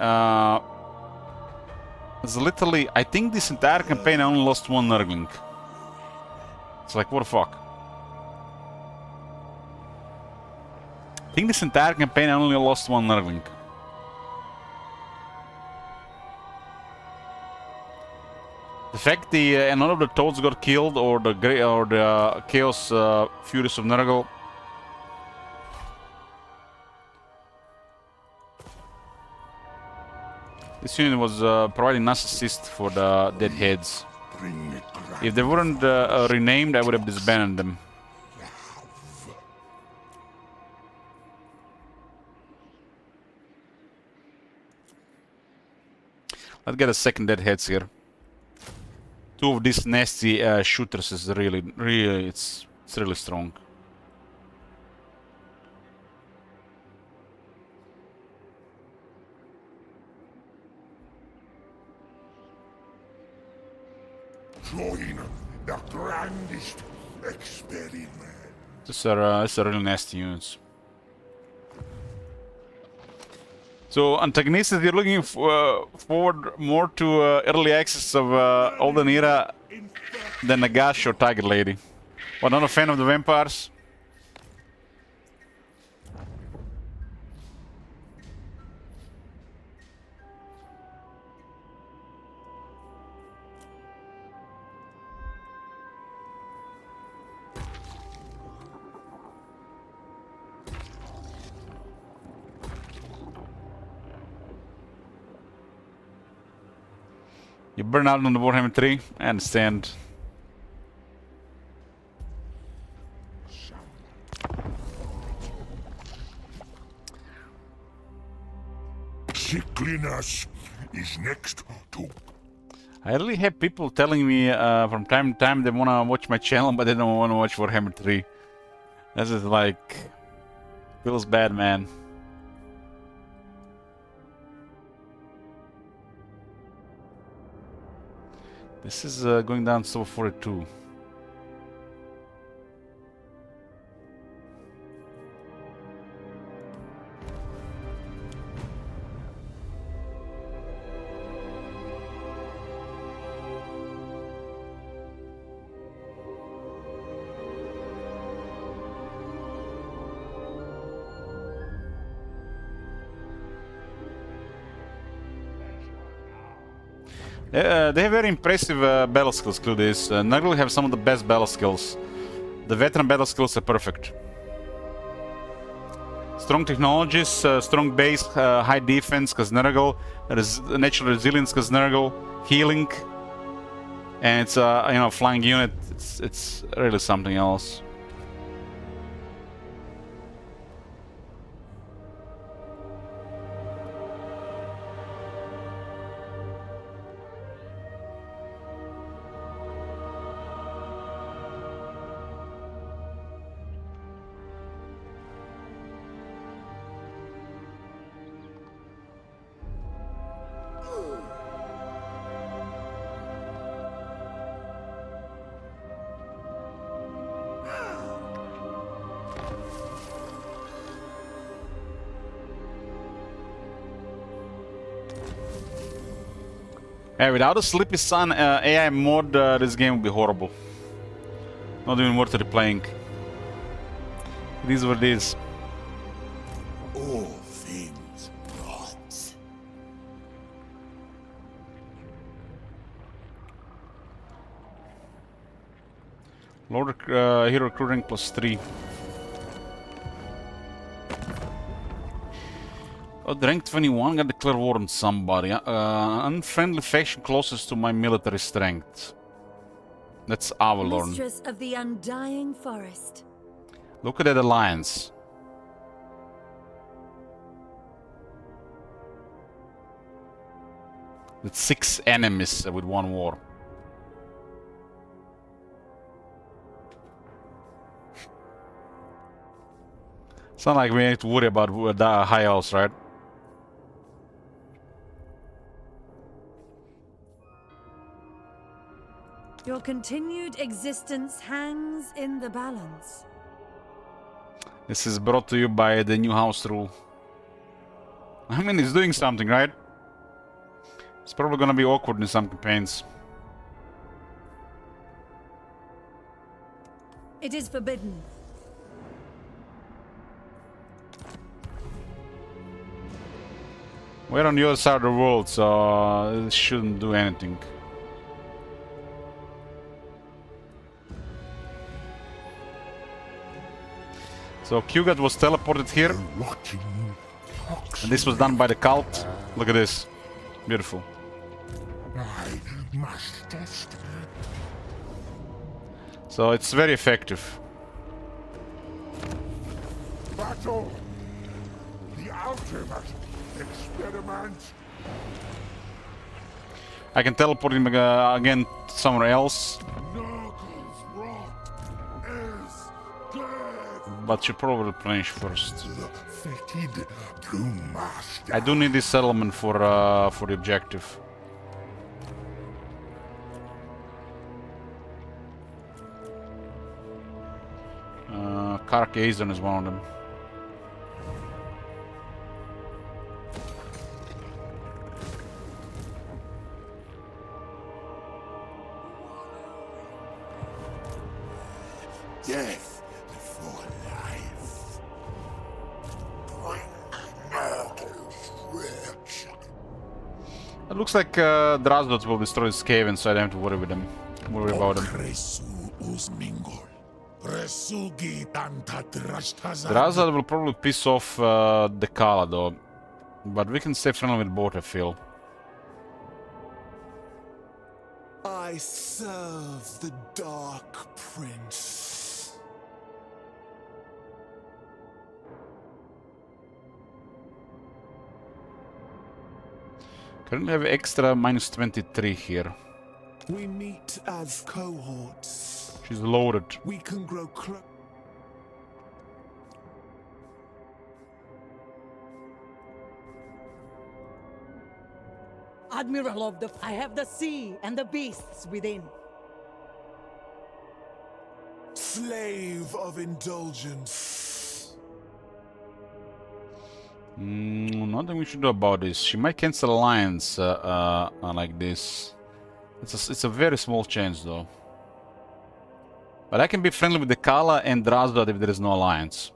there's literally, I think this entire campaign I only lost 1 Nurgling. It's like, what the fuck? I think this entire campaign I only lost 1 Nurgling. The fact none of the toads got killed, or the chaos furies of Nurgle. This unit was providing nice assist for the dead heads. Bring it If they weren't renamed, I would have disbanded them. Let's get a second dead heads here. 2 of these nasty shooters is really, it's really strong. join the grandest experiment. These are really nasty units. So, antagonistas, you're looking forward more to early access of Olden Era than Nagash or Tiger Lady. Well, not a fan of the vampires? You burn out on the Warhammer 3? I understand. Sickliness is next to... I really have people telling me from time to time they want to watch my channel, but they don't want to watch Warhammer 3. This is like... feels bad, man. This is going down to 42. They have very impressive battle skills, through this. Nurgle have some of the best battle skills. The veteran battle skills are perfect. Strong technologies, strong base, high defense, because Nurgle, natural resilience, because Nurgle, healing, and it's you know, flying unit. It's really something else. Yeah, without a Sleepy Sun AI mod, this game would be horrible. Not even worth replaying. It is what it is. All things rot. Lord hero recruiting +3. Oh, rank 21 got declare war on somebody. Unfriendly faction closest to my military strength. That's Avalorn. Mistress of the Undying Forest. Look at that alliance. That's 6 enemies with 1 war. It's not like we need to worry about the high elves, right? Your continued existence hangs in the balance. This is brought to you by the new house rule. I mean, it's doing something, right? It's probably gonna be awkward in some campaigns. It is forbidden. We're on the other side of the world, so it shouldn't do anything. So Kugat was teleported here, and this was done by the cult. Look at this. Beautiful. I must test it. So it's very effective. Battle! The ultimate experiment! I can teleport him again somewhere else, Nurgle's rot is dead! but should probably replenish first. The fetid brewmaster. I do need this settlement for the objective. Carcazon is one of them. Death before life. Bring Nurgle's rich. It looks like Drazdot will destroy Skaven, so I don't have to worry with them. Worry about them. Drazdot will probably piss off the Kala though. But we can stay friendly with both, I feel. I serve the Dark Prince. Currently have extra -23 here. We meet as cohorts. She's loaded. We can grow close. Admiral of the... I have the sea and the beasts within. Slave of indulgence. Nothing we should do about this. She might cancel alliance like this. It's a very small change though. But I can be friendly with the Kala and Drazdot if there is no alliance.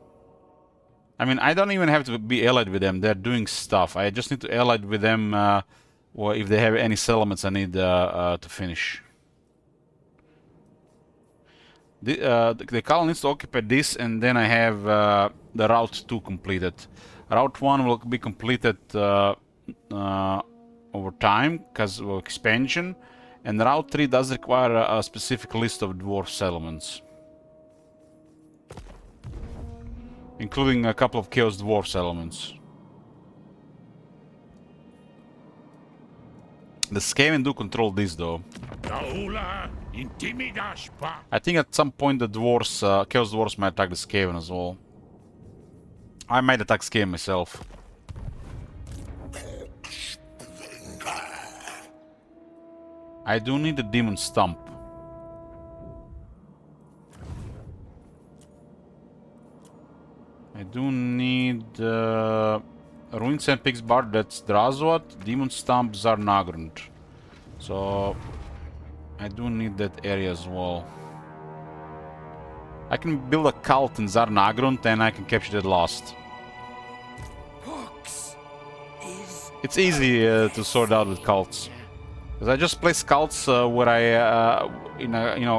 I mean, I don't even have to be allied with them. They're doing stuff. I just need to ally with them or if they have any settlements I need to finish. The Kala needs to occupy this, and then I have the Route 2 completed. Route 1 will be completed over time because of expansion, and Route 3 does require a specific list of dwarf settlements, including a couple of Chaos Dwarf settlements. The Skaven do control this though. I think at some point the dwarves, Chaos Dwarfs might attack the Skaven as well. I might attack Skaven myself. I do need a Demon Stump. I do need Ruin Sandpig's Bard, that's Drazdot, Demon Stump, Zarnagrund. So I do need that area as well. I can build a cult in Zarnagrund and I can capture that last. It's easy to sort out with cults. Because I just place cults where I in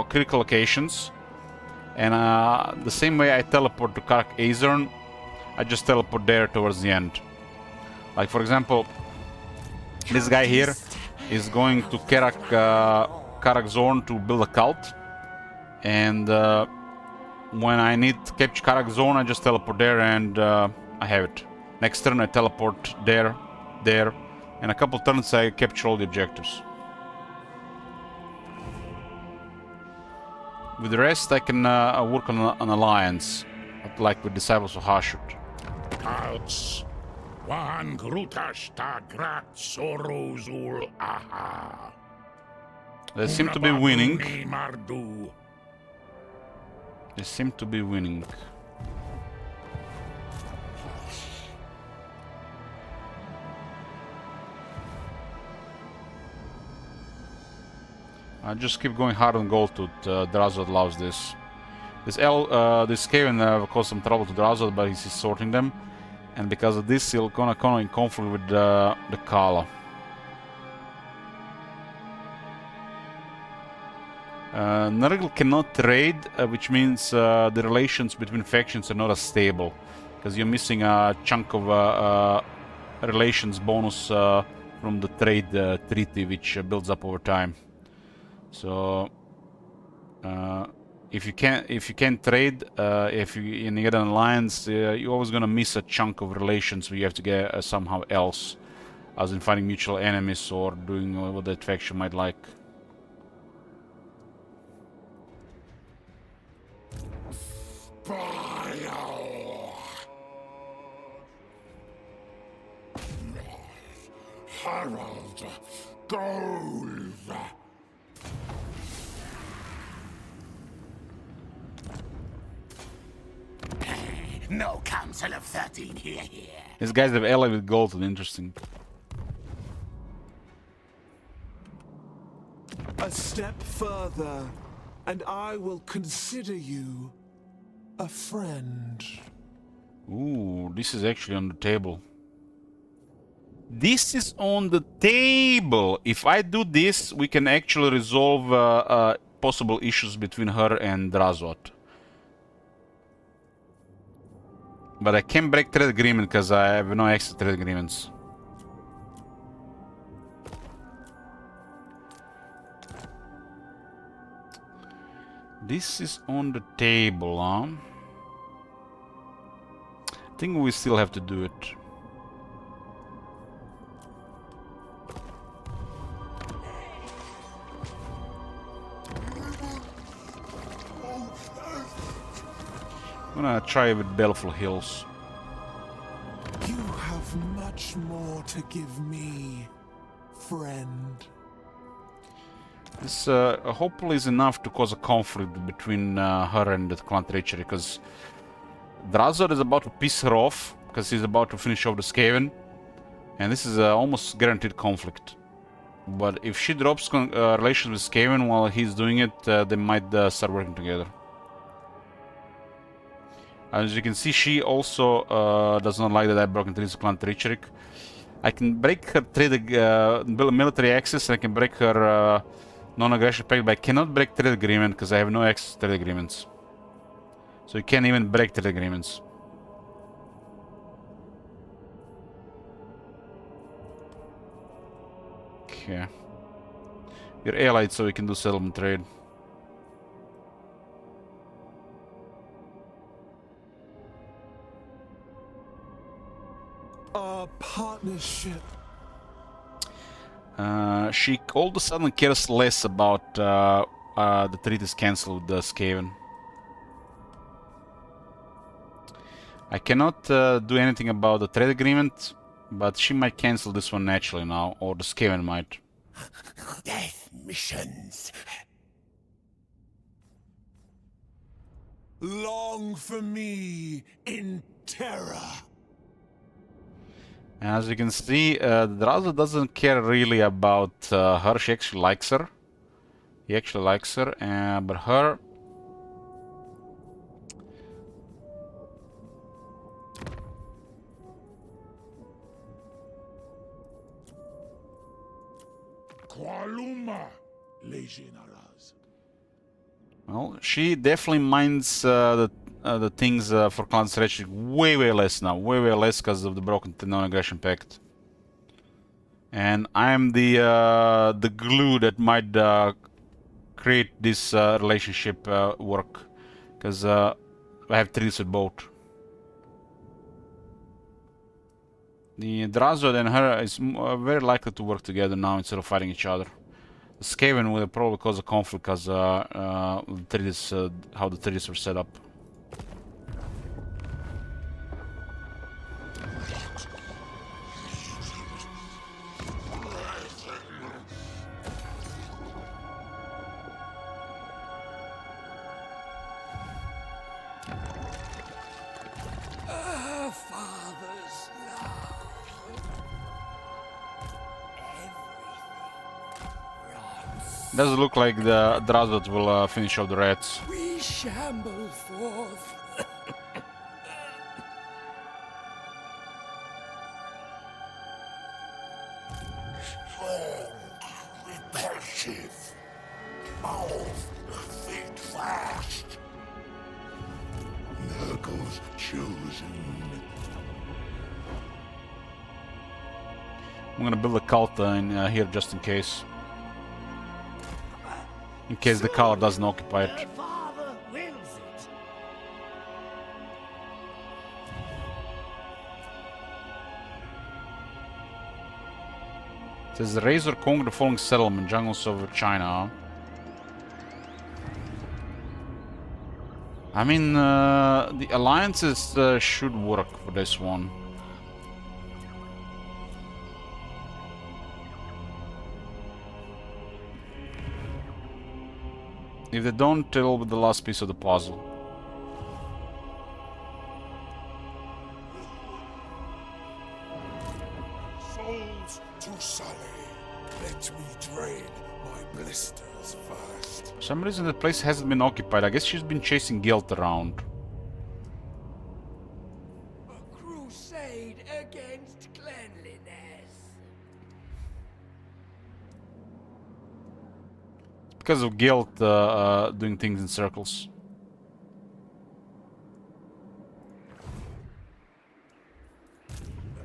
critical locations, and the same way I teleport to Carcazon, I just teleport there towards the end. Like for example, this guy here is going to Karakzorn to build a cult, and when I need to capture Karakzorn, I just teleport there and I have it. Next turn I teleport there, and a couple turns I capture all the objectives. With the rest I can work on an alliance, like with Disciples of Hashut. They seem to be winning. They seem to be winning. I just keep going hard on Goldtooth. Drazdot loves this. This Skaven caused some trouble to Drazdot, but he's sorting them, and because of this, he'll gonna come in conflict with the Kala. Nurgle cannot trade, which means the relations between factions are not as stable, because you're missing a chunk of relations bonus from the trade treaty, which builds up over time. So if you can't trade, if you get an alliance, you're always gonna miss a chunk of relations where you have to get somehow else, as in finding mutual enemies or doing what that faction might like. Harold Gold. No Council of 13 here. These guys have allied with gold, interesting. A step further, and I will consider you a friend. Ooh, this is actually on the table. This is on the table. If I do this, we can actually resolve possible issues between her and Drazot. But I can't break trade agreement because I have no extra trade agreements. This is on the table, huh? I think we still have to do it. I'm gonna try with Baleful Hills. You have much more to give me, friend. This hopefully is enough to cause a conflict between her and the clan treachery, because Drazod is about to piss her off because he's about to finish off the Skaven, and this is almost guaranteed conflict. But if she drops relations with Skaven while he's doing it, they might start working together. As you can see, she also does not like that I broke into this clan treachery. I can break her trade military access, and I can break her non-aggression pact, but I cannot break trade agreement because I have no access to trade agreements. So you can't even break trade agreements. Okay. You're allied, so we can do settlement trade. Our partnership. She all of a sudden cares less about the treaties cancelled with the Skaven. I cannot do anything about the trade agreement, but she might cancel this one naturally now, or the Skaven might. Death missions. Long for me in terror. As you can see, Drazo doesn't care really about her. She actually likes her. He actually likes her, but her... Qualuma, les généraux. Well, she definitely minds the things for clan strategy way less now, way less because of the broken non-aggression pact. And I'm the glue that might create this relationship work, because I have treaties with both. The Drazod and her is very likely to work together now instead of fighting each other. The Skaven will probably cause a conflict because how the treaties were set up. Father's love. Everything. Doesn't look like the Drazod will finish off the rats. We shamble forth. Strong, repulsive, mouth, feet fast. Nurgle's chosen. I'm gonna build a cult in here just in case. In case the color doesn't occupy it. Father wills it. It says Razor conquered the following settlement, jungles of China. I mean, the alliances should work for this one. If they don't, it'll be the last piece of the puzzle. wounds to sully. Let me drain my blisters first. For some reason the place hasn't been occupied. I guess she's been chasing guilt around. A crusade against cleanliness. Because of guilt doing things in circles.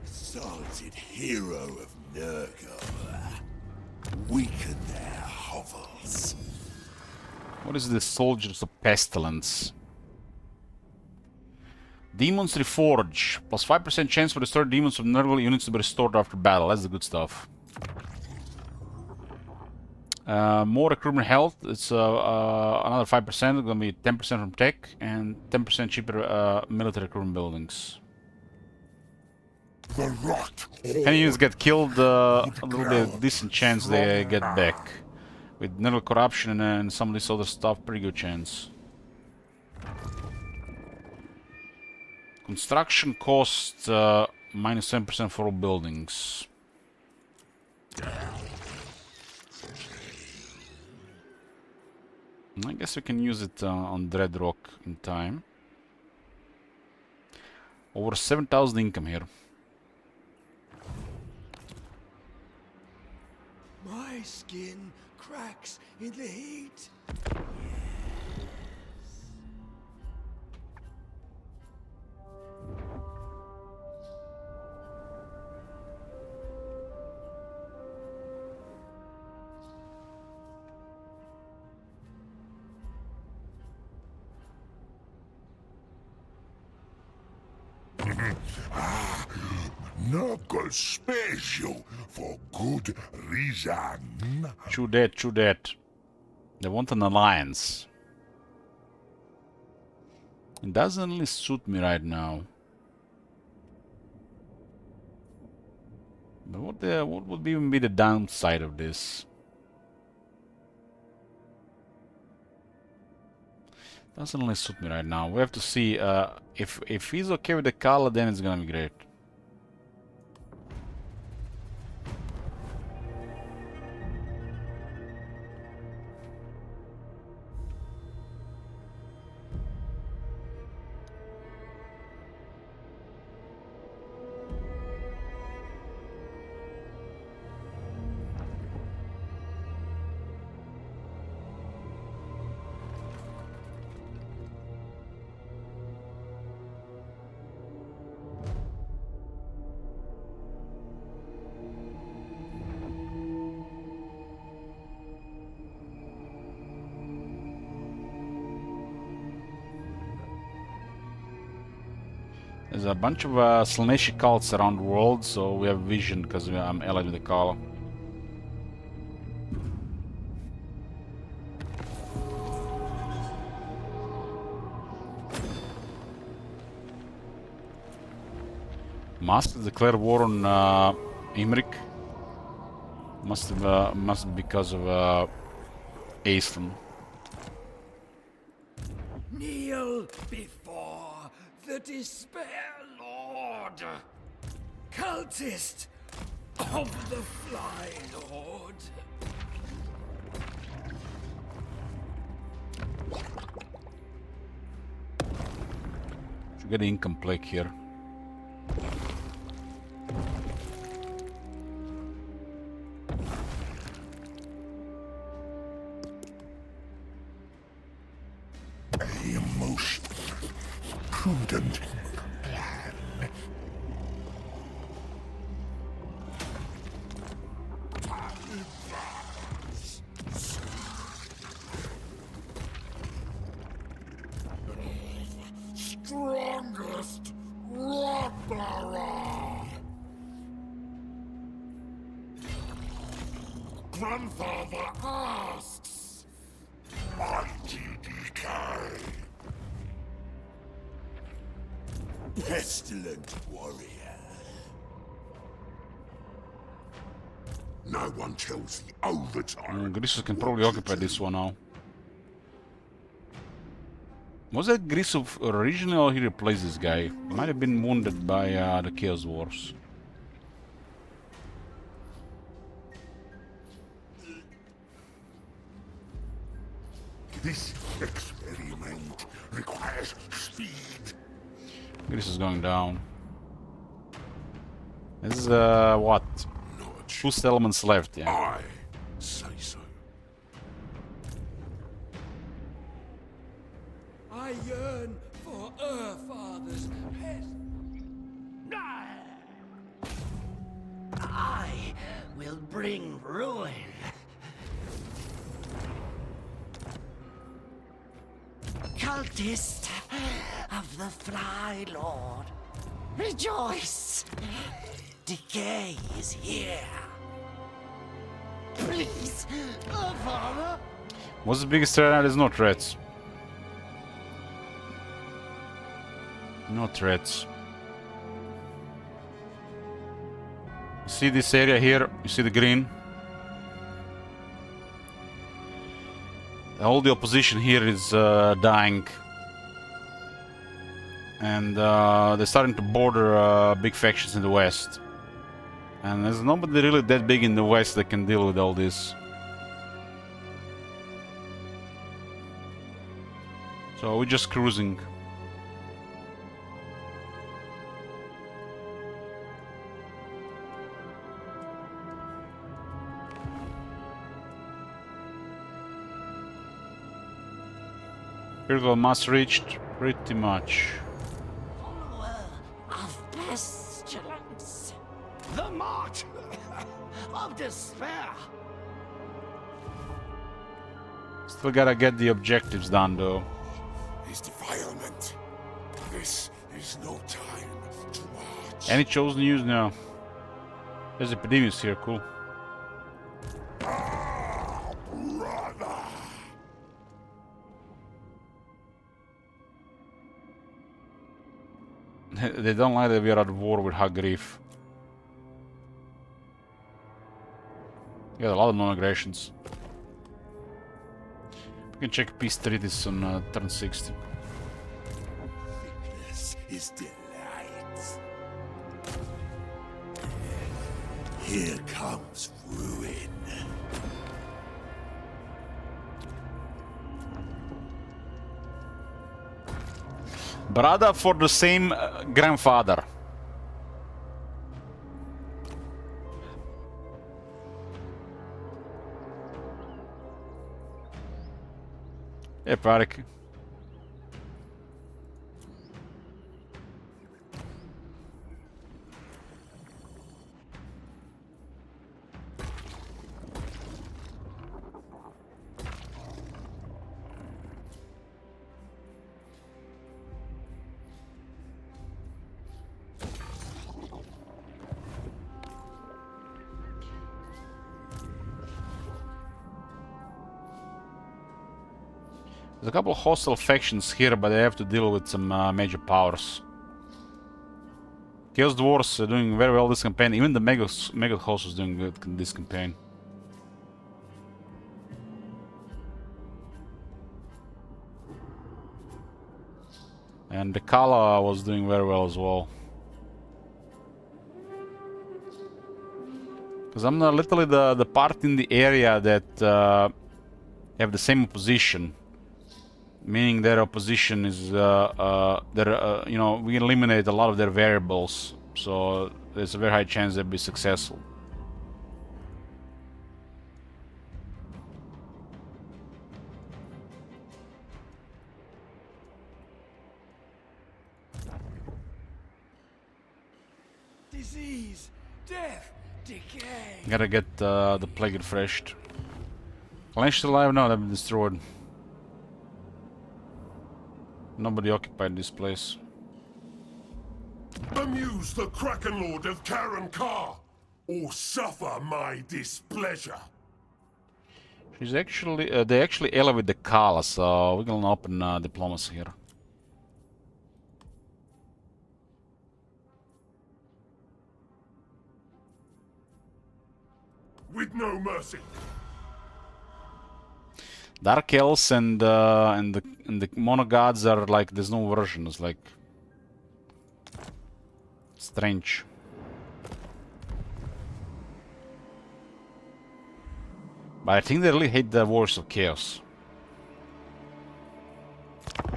Exalted hero of Nurgle. Weaken their hovels. What is this? Soldiers of Pestilence. Demons Reforge. Plus 5% chance for restored demons of Nurgle units to be restored after battle. That's the good stuff. More recruitment health. It's another 5%. It's going to be 10% from tech and 10% cheaper military recruitment buildings. The rot. Any units get killed, a little bit decent chance they get back. With Nurgle corruption and some of this other stuff, pretty good chance. Construction cost minus 10% for all buildings. I guess we can use it on Dreadrock in time. Over 7,000 income here. My skin cracks in the heat. Nurgle spares you for good reason. True that, true that. They want an alliance. It doesn't really suit me right now. But what would even be the downside of this? Doesn't really suit me right now. We have to see if he's okay with the Kala, then it's gonna be great. There's a bunch of Slaneshi cults around the world, so we have vision because I'm allied with the Kala. Must declare war on Imrik. Must be because of Aeslan. Kneel before the Despair Lord, cultist of the Fly Lord. Should get the income plague here. A most prudent plan. Strongest Rottbearer. Grandfather asks. Mighty decay. Pestilent warrior. No one tells the overtime. Grisus can probably occupy this one now. Was that Grisov originally or he replaced this guy? Might have been wounded by the Chaos Wars. This experiment requires speed. Greece is going down. This is what? Not 2 settlements left, yeah. I say so. I yearn for Father's pet. I will bring ruin. Cultist of the Fly Lord, rejoice! Decay is here. Please, Father. What's the biggest threat? There's no threats. No threats. You see this area here? You see the green? All the opposition here is dying. And they're starting to border big factions in the west. And there's nobody really that big in the west that can deal with all this. So we're just cruising. Critical mass reached, pretty much. Follower of pestilence. The mart of despair. Still gotta get the objectives done though. His defilement. This is no time to march. Any chosen news? No. There's epidemics here, cool. Brother. They don't like that we are at war with Hagreef. Got a lot of non-aggressions. We can check peace treaties on turn 60. Sickness is delight. Here comes ruin. Brother for the same grandfather. É, para que... There's a couple of hostile factions here, but they have to deal with some major powers. Chaos Dwarves are doing very well this campaign. Even the Mega Host is doing good in this campaign. And the Kala was doing very well as well. Because I'm literally the part in the area that have the same opposition. Meaning their opposition is, you know, we eliminate a lot of their variables, so there's a very high chance they'll be successful. Disease, death, decay. Gotta get the plague refreshed. Clash still alive? No, they've been destroyed. Nobody occupied this place. Amuse the Kraken Lord of Karen Kar, or suffer my displeasure. She's actually, they actually elevate the Kala, so we're gonna open diplomacy here. With no mercy. Dark Elves and the monogods are like, there's no version, it's like strange. But I think they really hate the Wars of Chaos.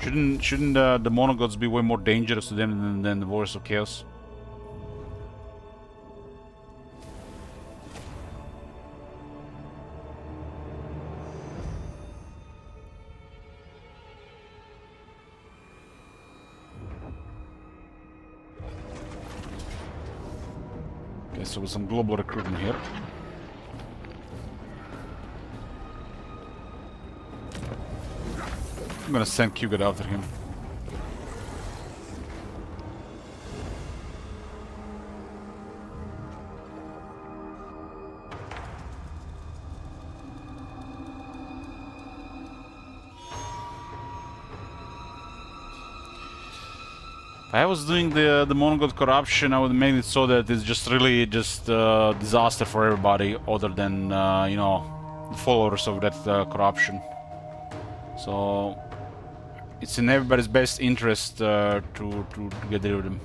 Shouldn't the monogods be way more dangerous to them than the Warriors of Chaos? Okay, so with some global recruitment here. I'm gonna send Kugat after him. If I was doing the monogod corruption, I would make it so that it's just really just disaster for everybody, other than you know, the followers of that corruption. So it's in everybody's best interest to get rid of them.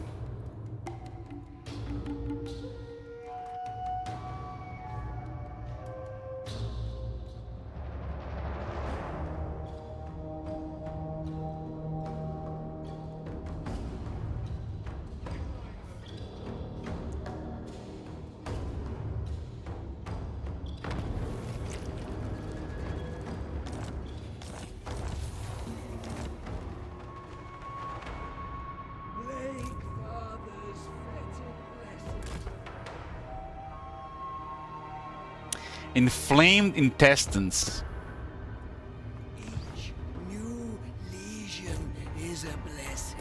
Inflamed intestines. Each new lesion is a blessing.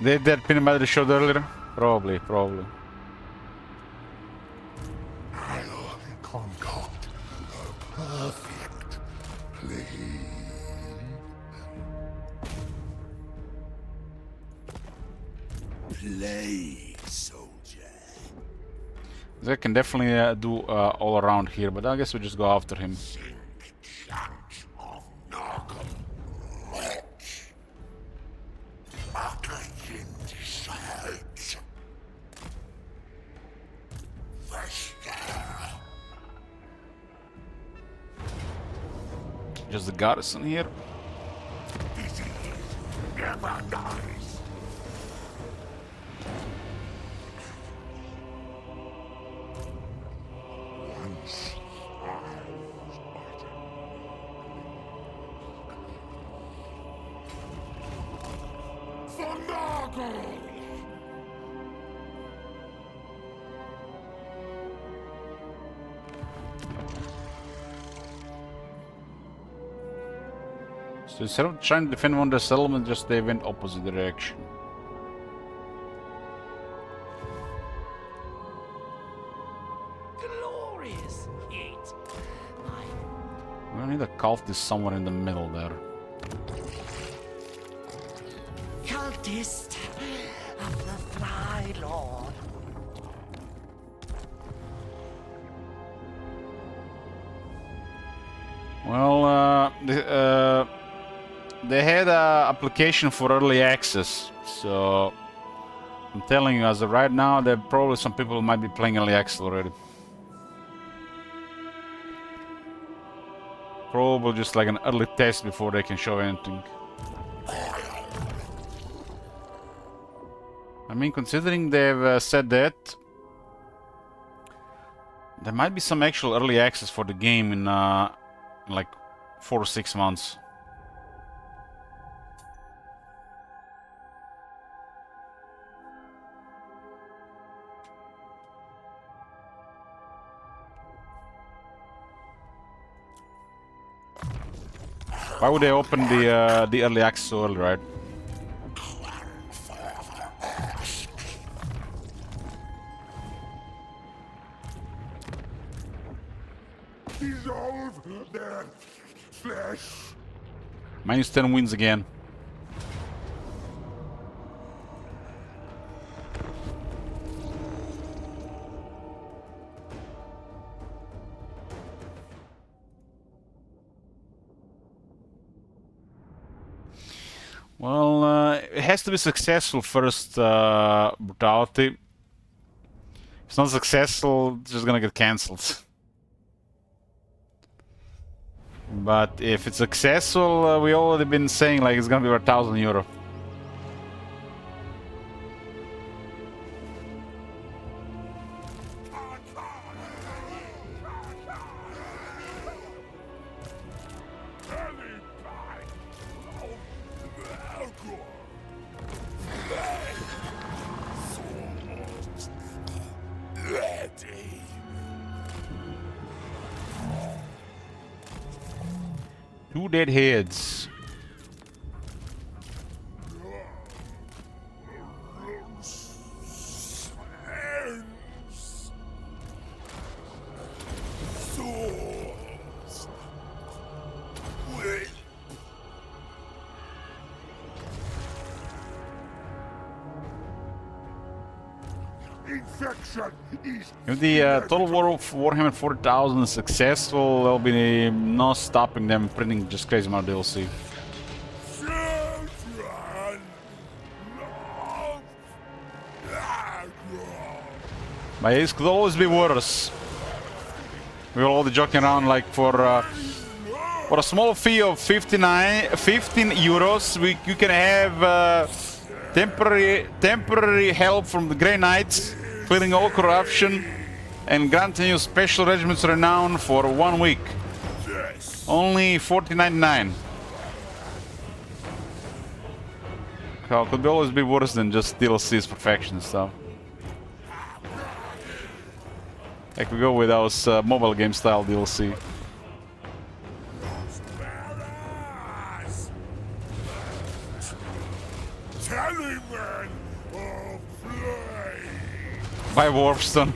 That peanut butter showed earlier? Probably. I'll concoct a perfect plan. Play, soldier. They can definitely do all around here, but I guess we just go after him. Chunks of Nurgle rot. Magazine decides. Vesta. Just the garrison here. Disease never dies. Once I was but for Nurgle! So instead of trying to defend one of the settlement, just they went opposite direction. Glorious heat. We need a cultist somewhere in the middle there. Cultist of the Fly Lord. Well, they had a application for early access, so I'm telling you, as of right now, there probably some people might be playing early access already. Probably just like an early test before they can show anything. I mean, considering they've said that, there might be some actual early access for the game in like 4 or 6 months. Why would they open the early access so early, right? Dissolve their flesh. -10 wins again. Well, it has to be successful first, brutality. If it's not successful, it's just gonna get cancelled. But if it's successful, we already been saying like it's gonna be about €1,000. Two dead heads. If the Total War of Warhammer 40,000 is successful, there'll be no stopping them printing just crazy amount of DLC. But it could always be worse. We were all joking around like for a small fee of 15 euros, you can have temporary help from the Grey Knights, clearing all corruption, and granting you special regiments renown for 1 week. Only 14.99. Could always be worse than just DLC's perfection and stuff. Like we go with our mobile game style DLC. Buy Warpstone.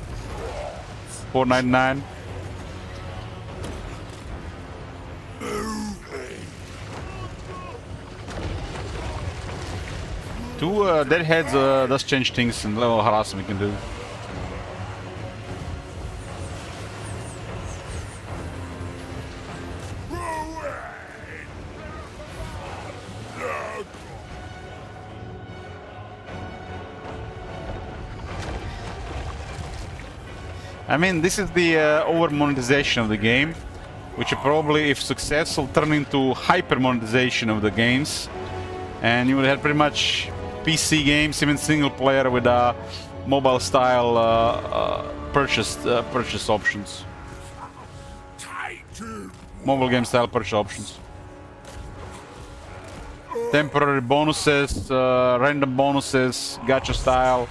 4.99. Two deadheads does change things and level harassment we can do. I mean, this is the over-monetization of the game, which will probably, if successful, turn into hyper-monetization of the games. And you will have pretty much PC games, even single-player, with mobile-style purchase options. Mobile game-style purchase options. Temporary bonuses, random bonuses, gacha-style.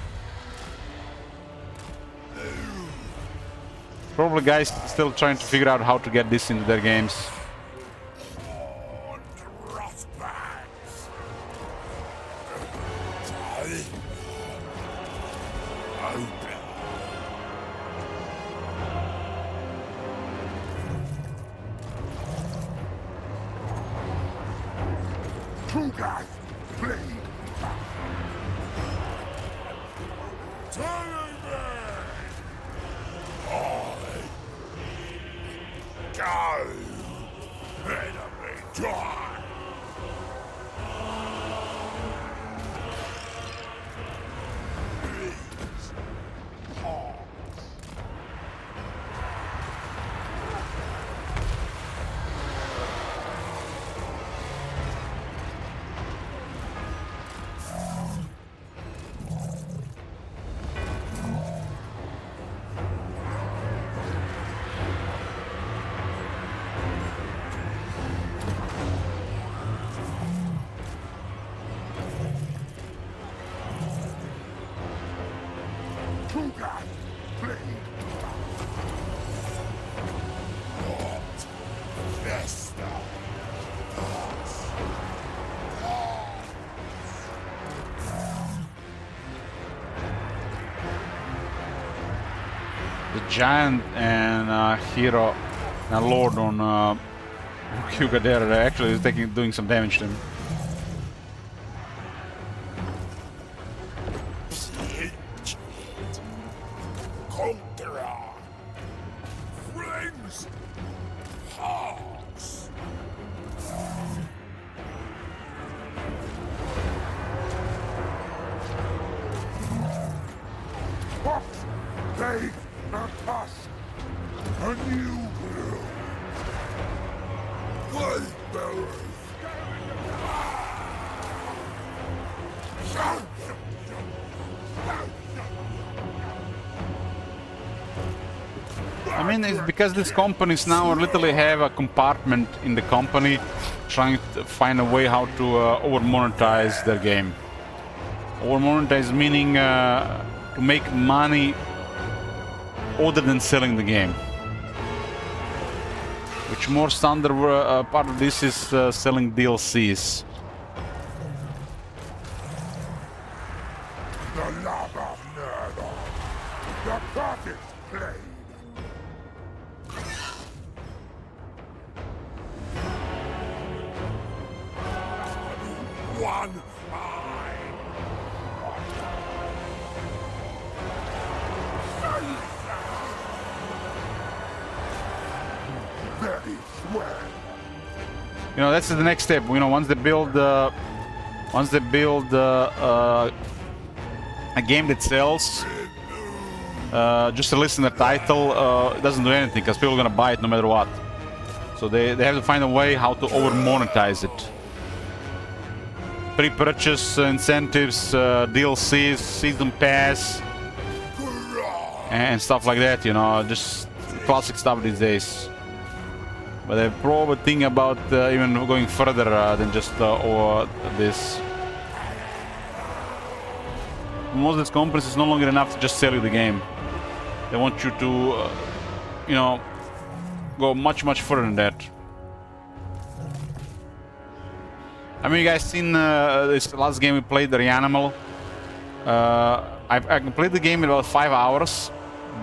Probably guys still trying to figure out how to get this into their games. Giant and hero and lord on Hyuga there are actually doing some damage to him. I mean, it's because these companies now literally have a compartment in the company trying to find a way how to over-monetize their game. Over-monetize meaning to make money other than selling the game. Which more standard part of this is selling DLCs. The love of Nurgle. The perfect blade. One eye. Very well. You know, that's the next step. You know, once they build a game that sells, just to listen to the title, it doesn't do anything because people are gonna buy it no matter what. So they have to find a way how to over monetize it. Pre-purchase incentives, DLCs, season pass, and stuff like that. You know, just classic stuff these days. But they're probably thinking about even going further than just this. Most of these companies, it's no longer enough to just sell you the game. They want you to, you know, go much further than that. I mean, you guys seen this last game we played, the Reanimal? I completed the game in about 5 hours,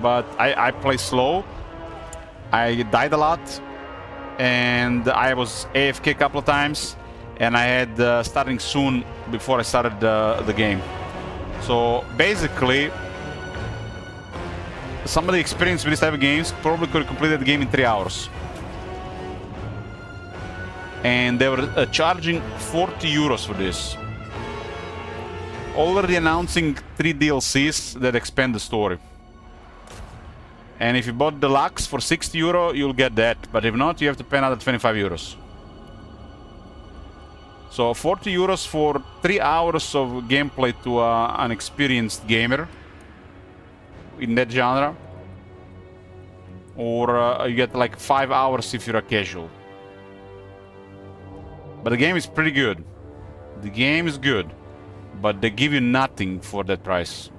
but I play slow. I died a lot, and I was AFK a couple of times, and I had starting soon before I started the game. So basically, somebody experienced with this type of games probably could have completed the game in 3 hours. And they were charging 40 euros for this. Already announcing 3 DLCs that expand the story. And if you bought Deluxe for 60 euro, you'll get that. But if not, you have to pay another 25 euros. So 40 euros for 3 hours of gameplay to an experienced gamer in that genre. Or you get like 5 hours if you're a casual. But the game is pretty good. The game is good. But they give you nothing for that price.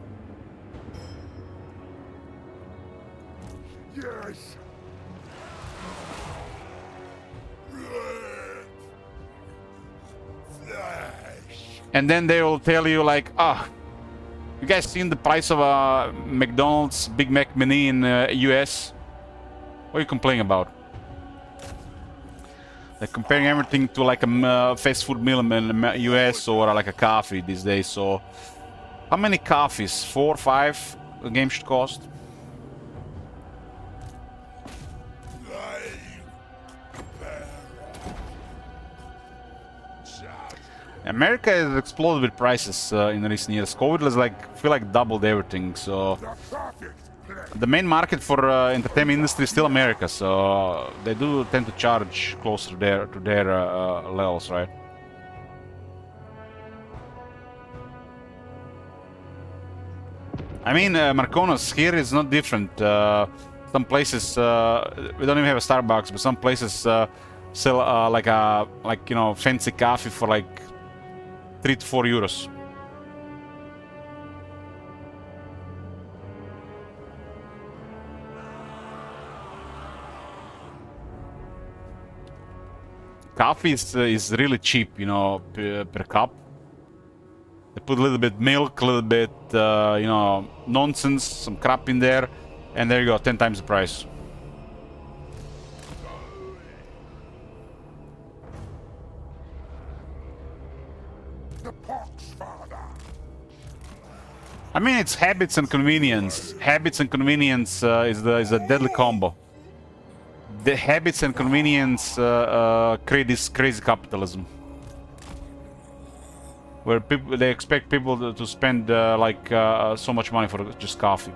Yes. And then they will tell you like, you guys seen the price of a McDonald's Big Mac mini in US? What are you complaining about? They're comparing everything to like a fast food meal in the US or like a coffee these days. So how many coffees? 4 or 5 the game should cost? America has exploded with prices in recent years. COVID has feel like doubled everything. So the main market for entertainment industry is still America. So they do tend to charge closer to their levels, right? I mean, Marconos here is not different. Some places we don't even have a Starbucks, but some places sell like you know, fancy coffee for like 3 to 4 euros. Coffee is really cheap, you know, per cup. They put a little bit milk, a little bit, you know, nonsense, some crap in there, and there you go, 10 times the price. I mean, it's habits and convenience. Habits and convenience is a deadly combo. The habits and convenience create this crazy capitalism, where they expect people to spend so much money for just coffee.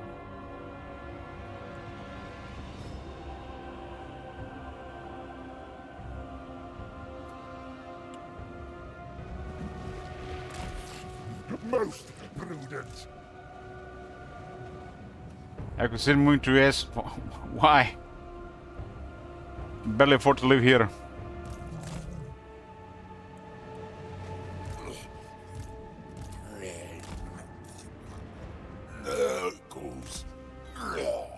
Most prudent. I consider moving to US. Why? Barely afford to live here. Nurgles. Nurgle.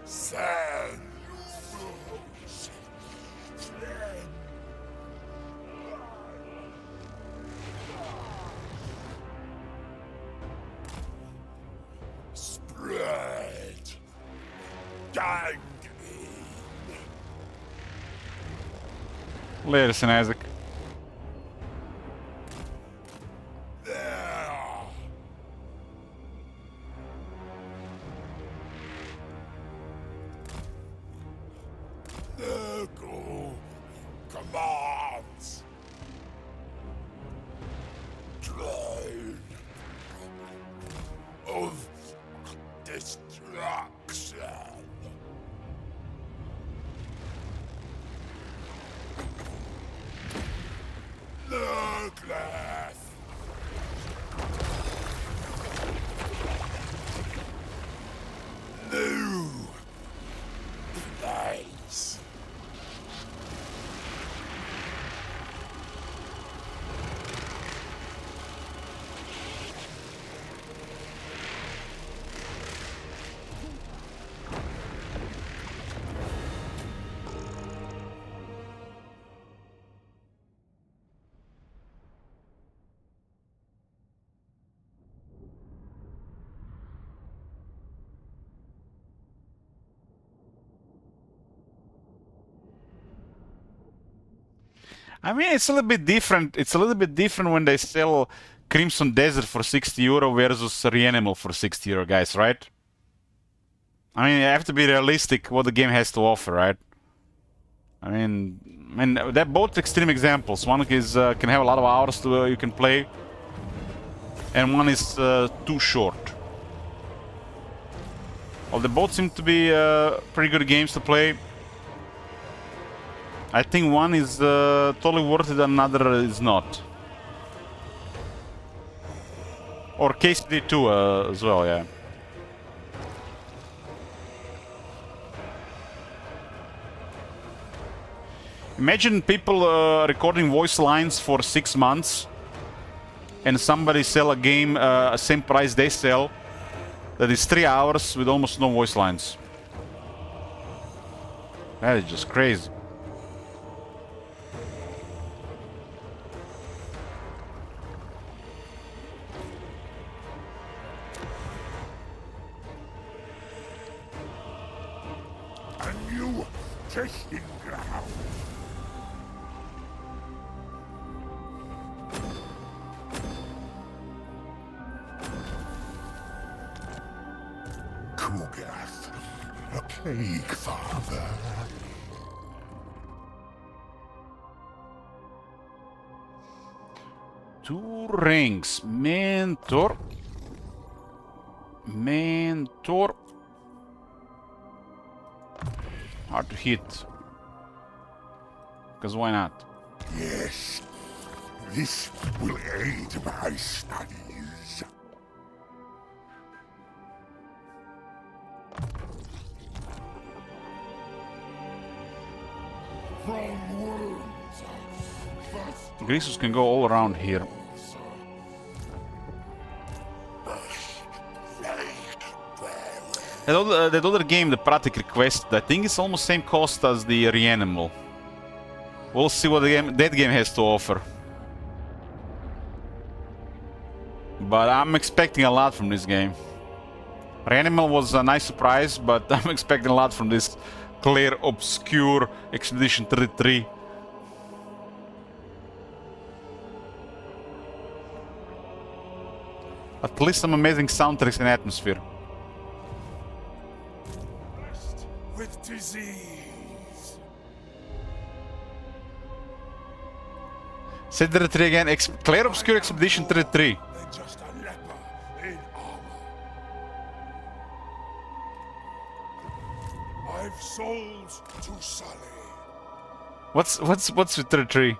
Sand. Spread. Gangrene. Later, St. Isaac. There. Nurgle commands. Train of destruction. Nurgle. New place. I mean, it's a little bit different. It's a little bit different when they sell Crimson Desert for 60 euro versus Reanimal for 60 euro, guys, right? I mean, you have to be realistic what the game has to offer, right? I mean, they're both extreme examples. One is can have a lot of hours to you can play, and one is too short. Well, they both seem to be pretty good games to play. I think one is totally worth it, another is not. Or KCD2 as well, yeah. Imagine people recording voice lines for 6 months and somebody sell a game same price they sell, that is 3 hours with almost no voice lines. That is just crazy. A new testing ground. Kugath, a plague father. Two rings. Mentor. Mentor. Hard to hit. Because why not? Yes, this will aid my studies. From worms, Grisus can go all around here. That other game, the Pratic Request, I think it's almost same cost as the Reanimal. We'll see what that game has to offer. But I'm expecting a lot from this game. Reanimal was a nice surprise, but I'm expecting a lot from this Clair Obscure Expedition 33. At least some amazing soundtracks and atmosphere. with disease. Set the 3 again. Clair Obscure Expedition 33. They're just a leper in armor. I 5 souls to Sully. What's with the tree?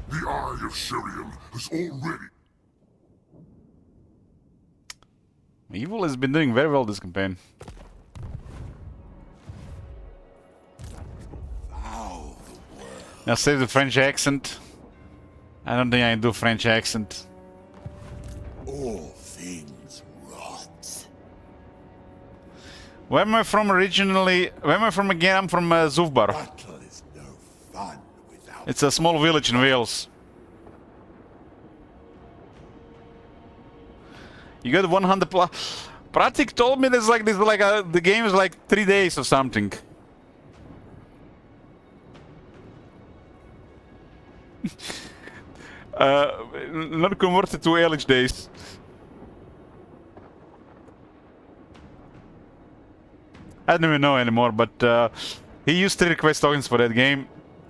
The Eye of Syrian has already... Evil has been doing very well this campaign. Now save the French accent. I don't think I can do French accent. All things rot. Where am I from originally? Where am I from again? I'm from Zufbar. Battle is no fun without... It's a small village in Wales. You got 100 plus. Pratik told me there's like this, the game is like 3 days or something. Not converted to LH days. I don't even know anymore, but he used 3 request tokens for that game,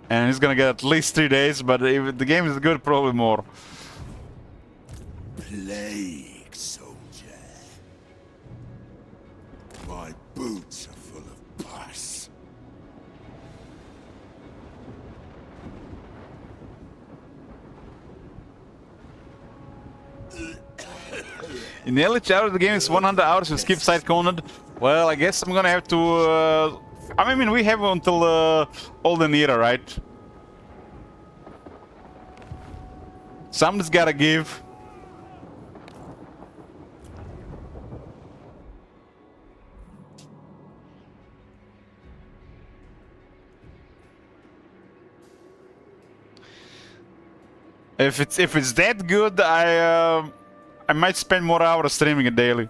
and he's gonna get at least 3 days. But if the game is good, probably more. Plague soldier. My boots are full of pus. In the LH hours, the game is 100 hours with skip side content. Well, I guess I'm gonna have to. I mean, we have until Olden Era, right? Somebody's gotta give. If it's that good, I might spend more hours streaming it daily.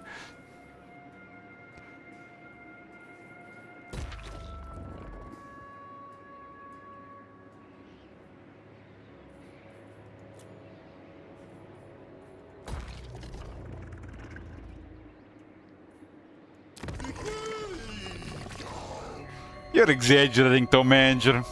You're exaggerating, Tom Manager.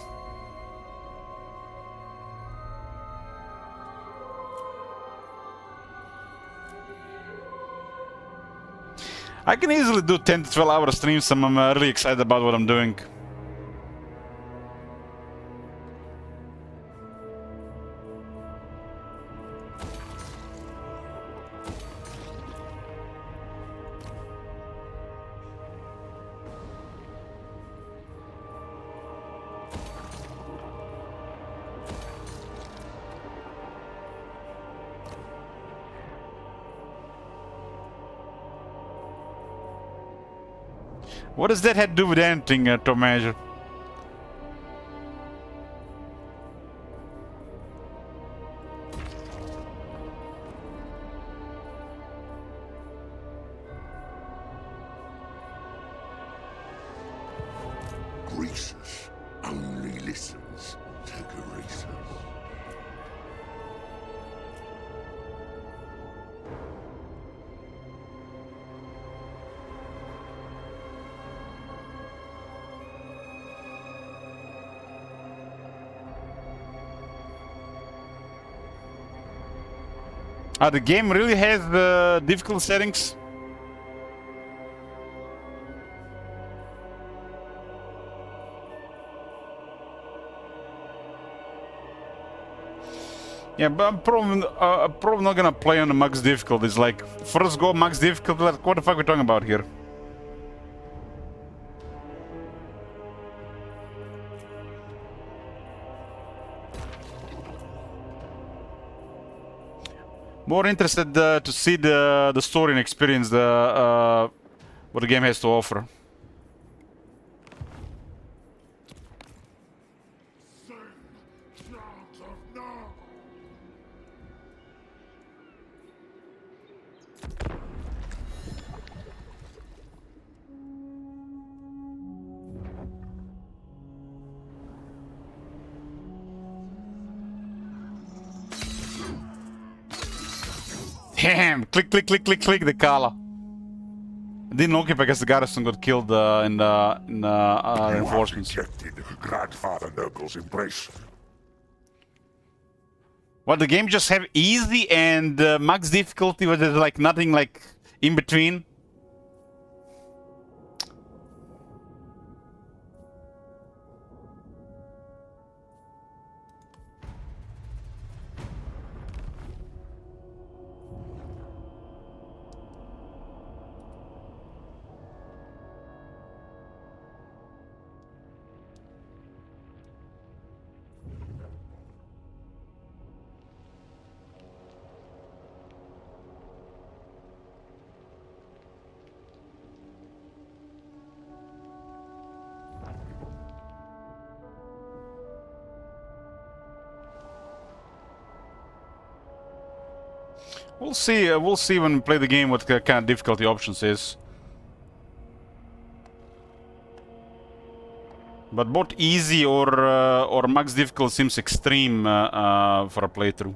I can easily do 10 to 12 hour streams, and I'm really excited about what I'm doing. What does that have to do with anything, Tom Manager? Greasus only listens to Greasus. The game really has difficult settings. Yeah, but I'm probably not gonna play on the max difficulties. Like, first go max difficulty, like, what the fuck are we talking about here? More interested to see the story and experience what the game has to offer. Damn! Click, click, click, click, click, the Kala. I didn't look it because the garrison got killed in reinforcements. You have rejected Grandfather Nurgle's embrace. What, the game just have easy and max difficulty, where there's like nothing like in between? We'll see. We'll see when we play the game what kind of difficulty options is. But both easy or max difficult seems extreme for a playthrough.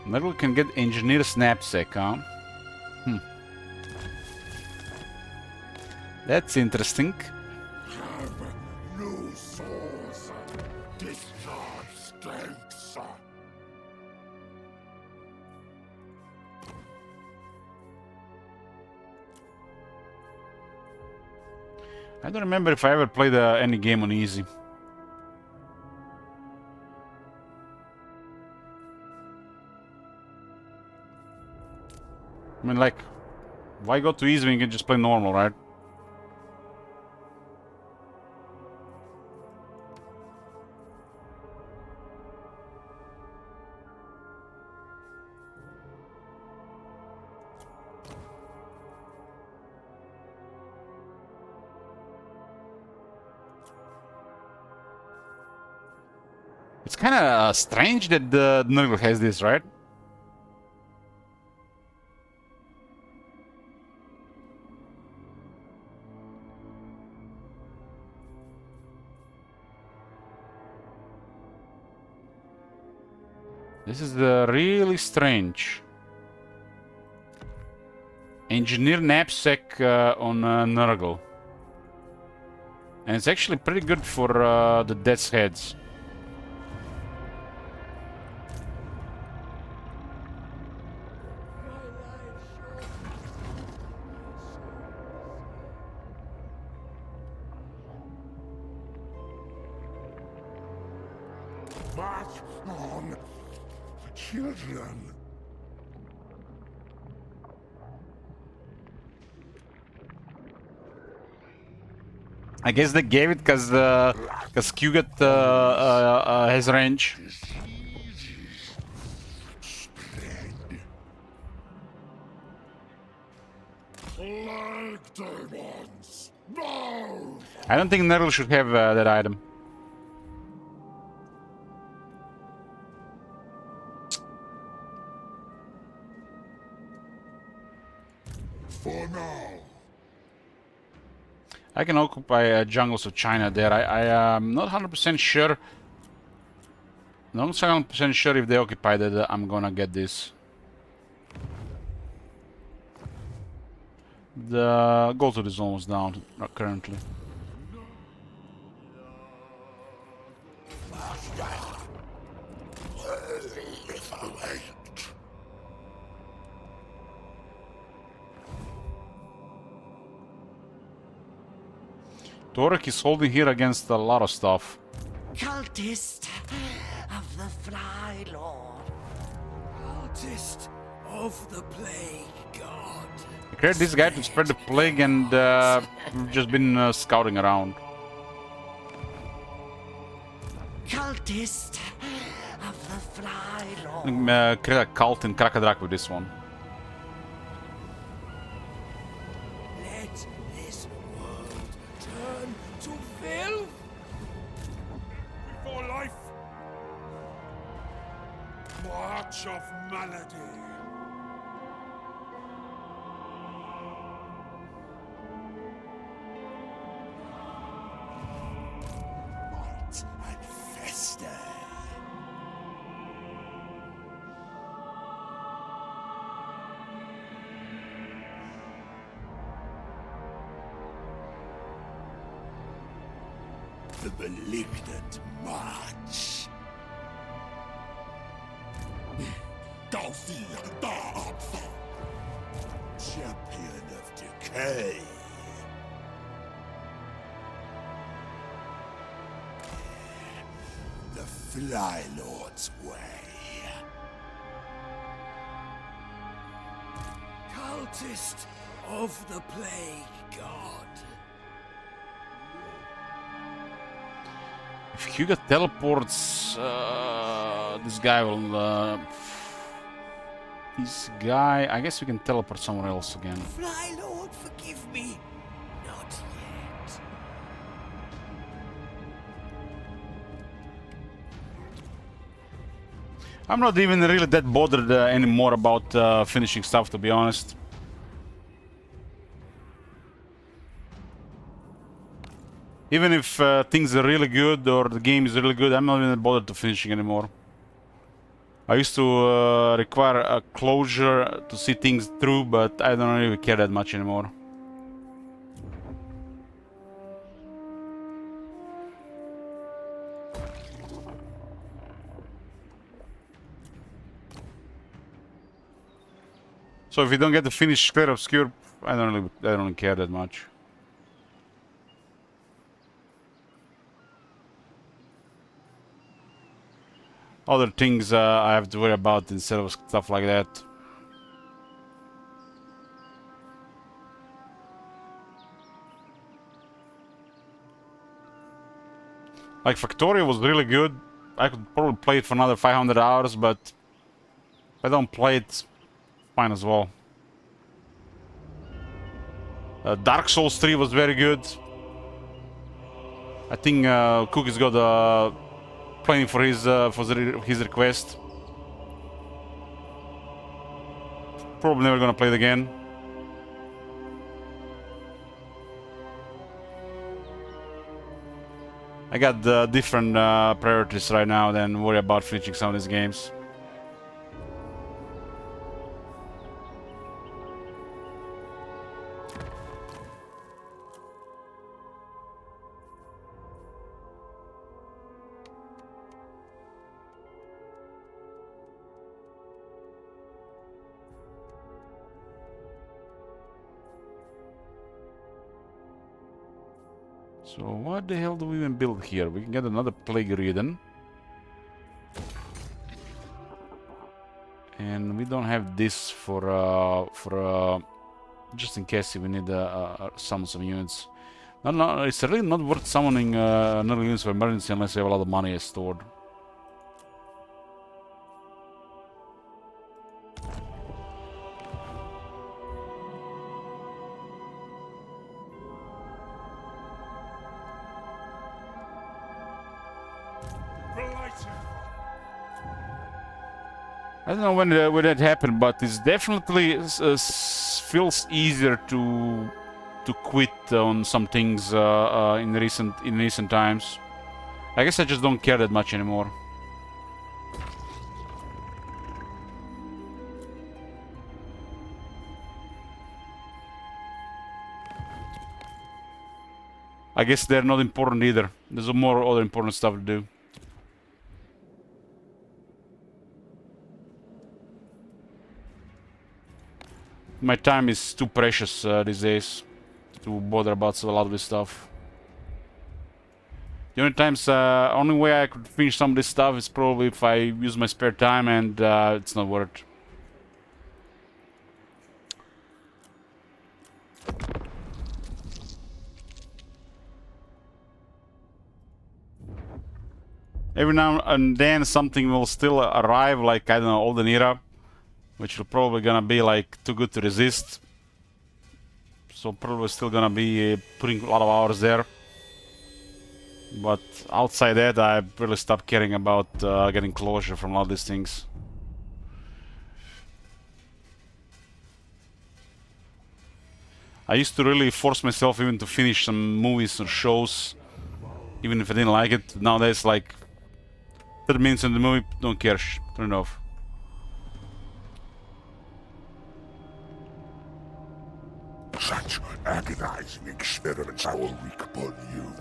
Nurgle can get engineer's knapsack, huh? That's interesting. Have no source. Discharge stinks. I don't remember if I ever played any game on easy. I mean, like, why go to easy when you can just play normal, right? It's kind of strange that the Nurgle has this, right? This is really strange. Engineer knapsack on Nurgle. And it's actually pretty good for the Death's Heads. March on, children. I guess they gave it because Q has range. Like demons. No! I don't think Nurgle should have that item. For now. I can occupy jungles of China there. I am not 100% sure. Not 100% sure if they occupy that I'm gonna get this. The gold to the zone was down currently. Torek is holding here against a lot of stuff. Cultist of the Fly Lord. Artist of the Plague God. I created this guy to spread the plague and we've just been scouting around. Cultist of the Fly Lord. Create a cult in Krakadrak with this one. Let this world turn to filth? For life! March of Malady! Might and fester. The malignant march. Dalthea Dartha, champion of decay. The Fly Lord's way. Cultist of the Plague God. If Hugo teleports, this guy will. This guy, I guess we can teleport somewhere else again. Fly Lord, forgive me. Not yet. I'm not even really that bothered anymore about finishing stuff, to be honest. Even if things are really good or the game is really good, I'm not even bothered to finishing anymore. I used to require a closure to see things through, but I don't really care that much anymore. So if you don't get to finish Clear Obscure, I don't really care that much. Other things I have to worry about instead of stuff like that. Like Factorio was really good. I could probably play it for another 500 hours, but if I don't play it, fine as well. Dark Souls 3 was very good. I think Cookie's got playing for his request. Probably never gonna play it again. I got different priorities right now than worry about finishing some of these games. So what the hell do we even build here? We can get another Plague Ridden. And we don't have this for just in case we need summon some units. No, it's really not worth summoning Nurgle units for emergency unless you have a lot of money stored. I don't know when that happened, but it's definitely feels easier to quit on some things in recent times. I guess I just don't care that much anymore. I guess they're not important either. There's more other important stuff to do. My time is too precious these days to bother about a lot of this stuff. The only way I could finish some of this stuff is probably if I use my spare time, and it's not worth it. Every now and then something will still arrive, like, I don't know, Olden Era, which will probably gonna be like too good to resist. So probably still gonna be putting a lot of hours there. But outside that, I really stopped caring about getting closure from all these things. I used to really force myself even to finish some movies or shows, even if I didn't like it. Nowadays, like 30 minutes in the movie, don't care, turn it off. Such agonizing experiments I will wreak upon you.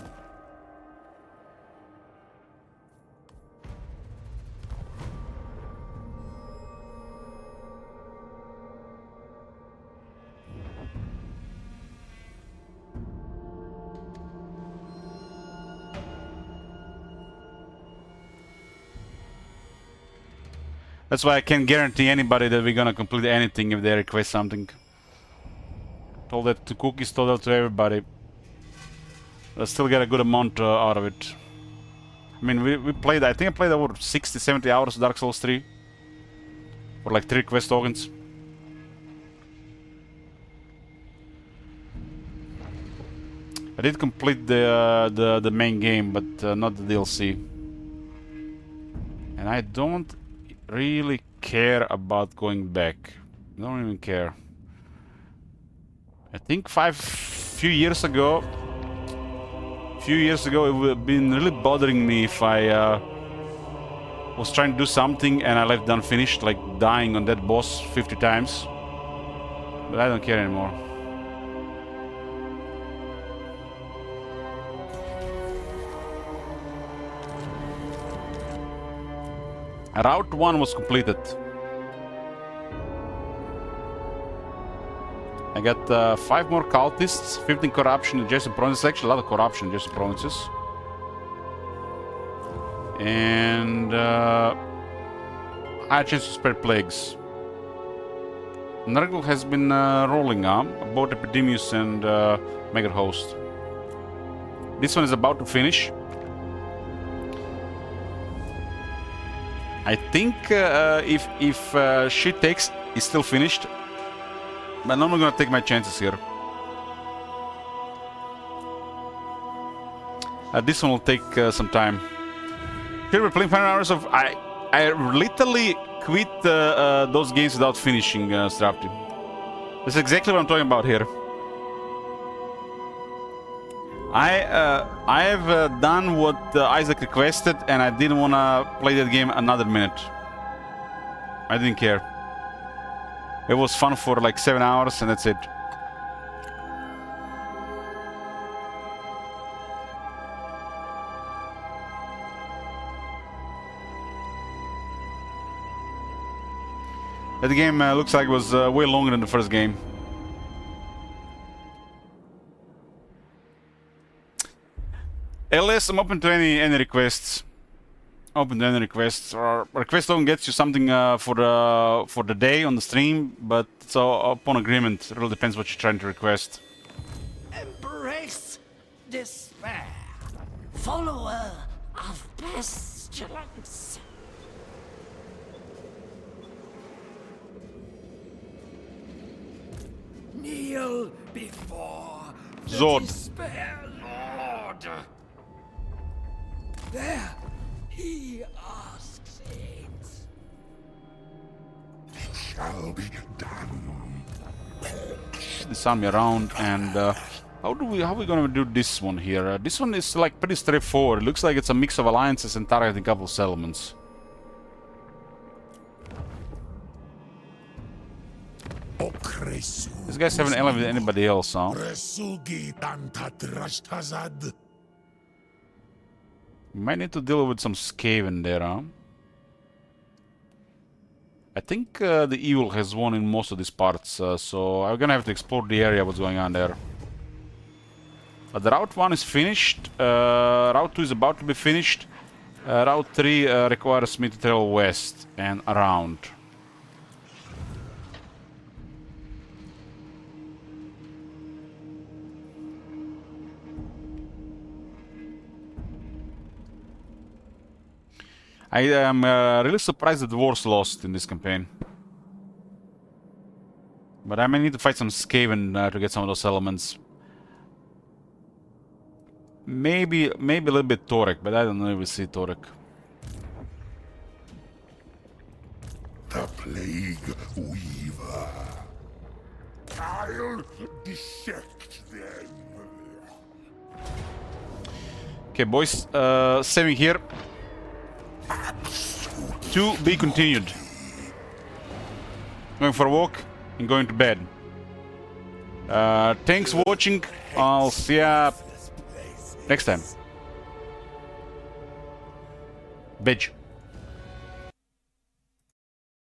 That's why I can't guarantee anybody that we're gonna complete anything if they request something. Told that to Cookies, told that to everybody. I still get a good amount out of it. I mean, we played, I think I played over 60, 70 hours of Dark Souls 3. For like 3 quest tokens. I did complete the main game, but not the DLC. And I don't really care about going back. I don't even care. I think few years ago, it would have been really bothering me if I was trying to do something and I left unfinished, like dying on that boss 50 times. But I don't care anymore. Route 1 was completed. I got 5 more cultists, 15 corruption in adjacent provinces. Actually, a lot of corruption in adjacent provinces. And high chance to spread plagues. Nurgle has been rolling on, both Epidemius and Mega Host. This one is about to finish. I think if shit takes, it's still finished. But I'm not gonna take my chances here. This one will take some time. Here we're playing 5 hours of... I literally quit those games without finishing Strapty. That's exactly what I'm talking about here. I have done what Isaac requested, and I didn't want to play that game another minute. I didn't care. It was fun for like 7 hours, and that's it. That game looks like it was way longer than the first game. LS, I'm open to any requests. Open to any requests. Or request don't get you something for the day on the stream, but it's upon agreement. It really depends what you're trying to request. Embrace despair, follower of pestilence. Kneel before the Zord. despair lord. There, he asks it. Shall be done. Disarm me around, and how are we gonna do this one here? This one is like pretty straightforward. It looks like it's a mix of alliances and targeting a couple of settlements. These guys haven't allied with anybody else, huh? We might need to deal with some Skaven there, huh? I think the evil has won in most of these parts, so I'm gonna have to explore the area, what's going on there. The Route 1 is finished, Route 2 is about to be finished, Route 3 requires me to travel west and around. I am really surprised that the dwarves lost in this campaign. But I may need to fight some Skaven to get some of those elements. Maybe a little bit Torek, but I don't know if we see Torek. The Plague Weaver. I'll dissect them. Okay, boys, saving here. To be continued. Going for a walk and going to bed. Thanks for watching. I'll see ya next time. Bitch.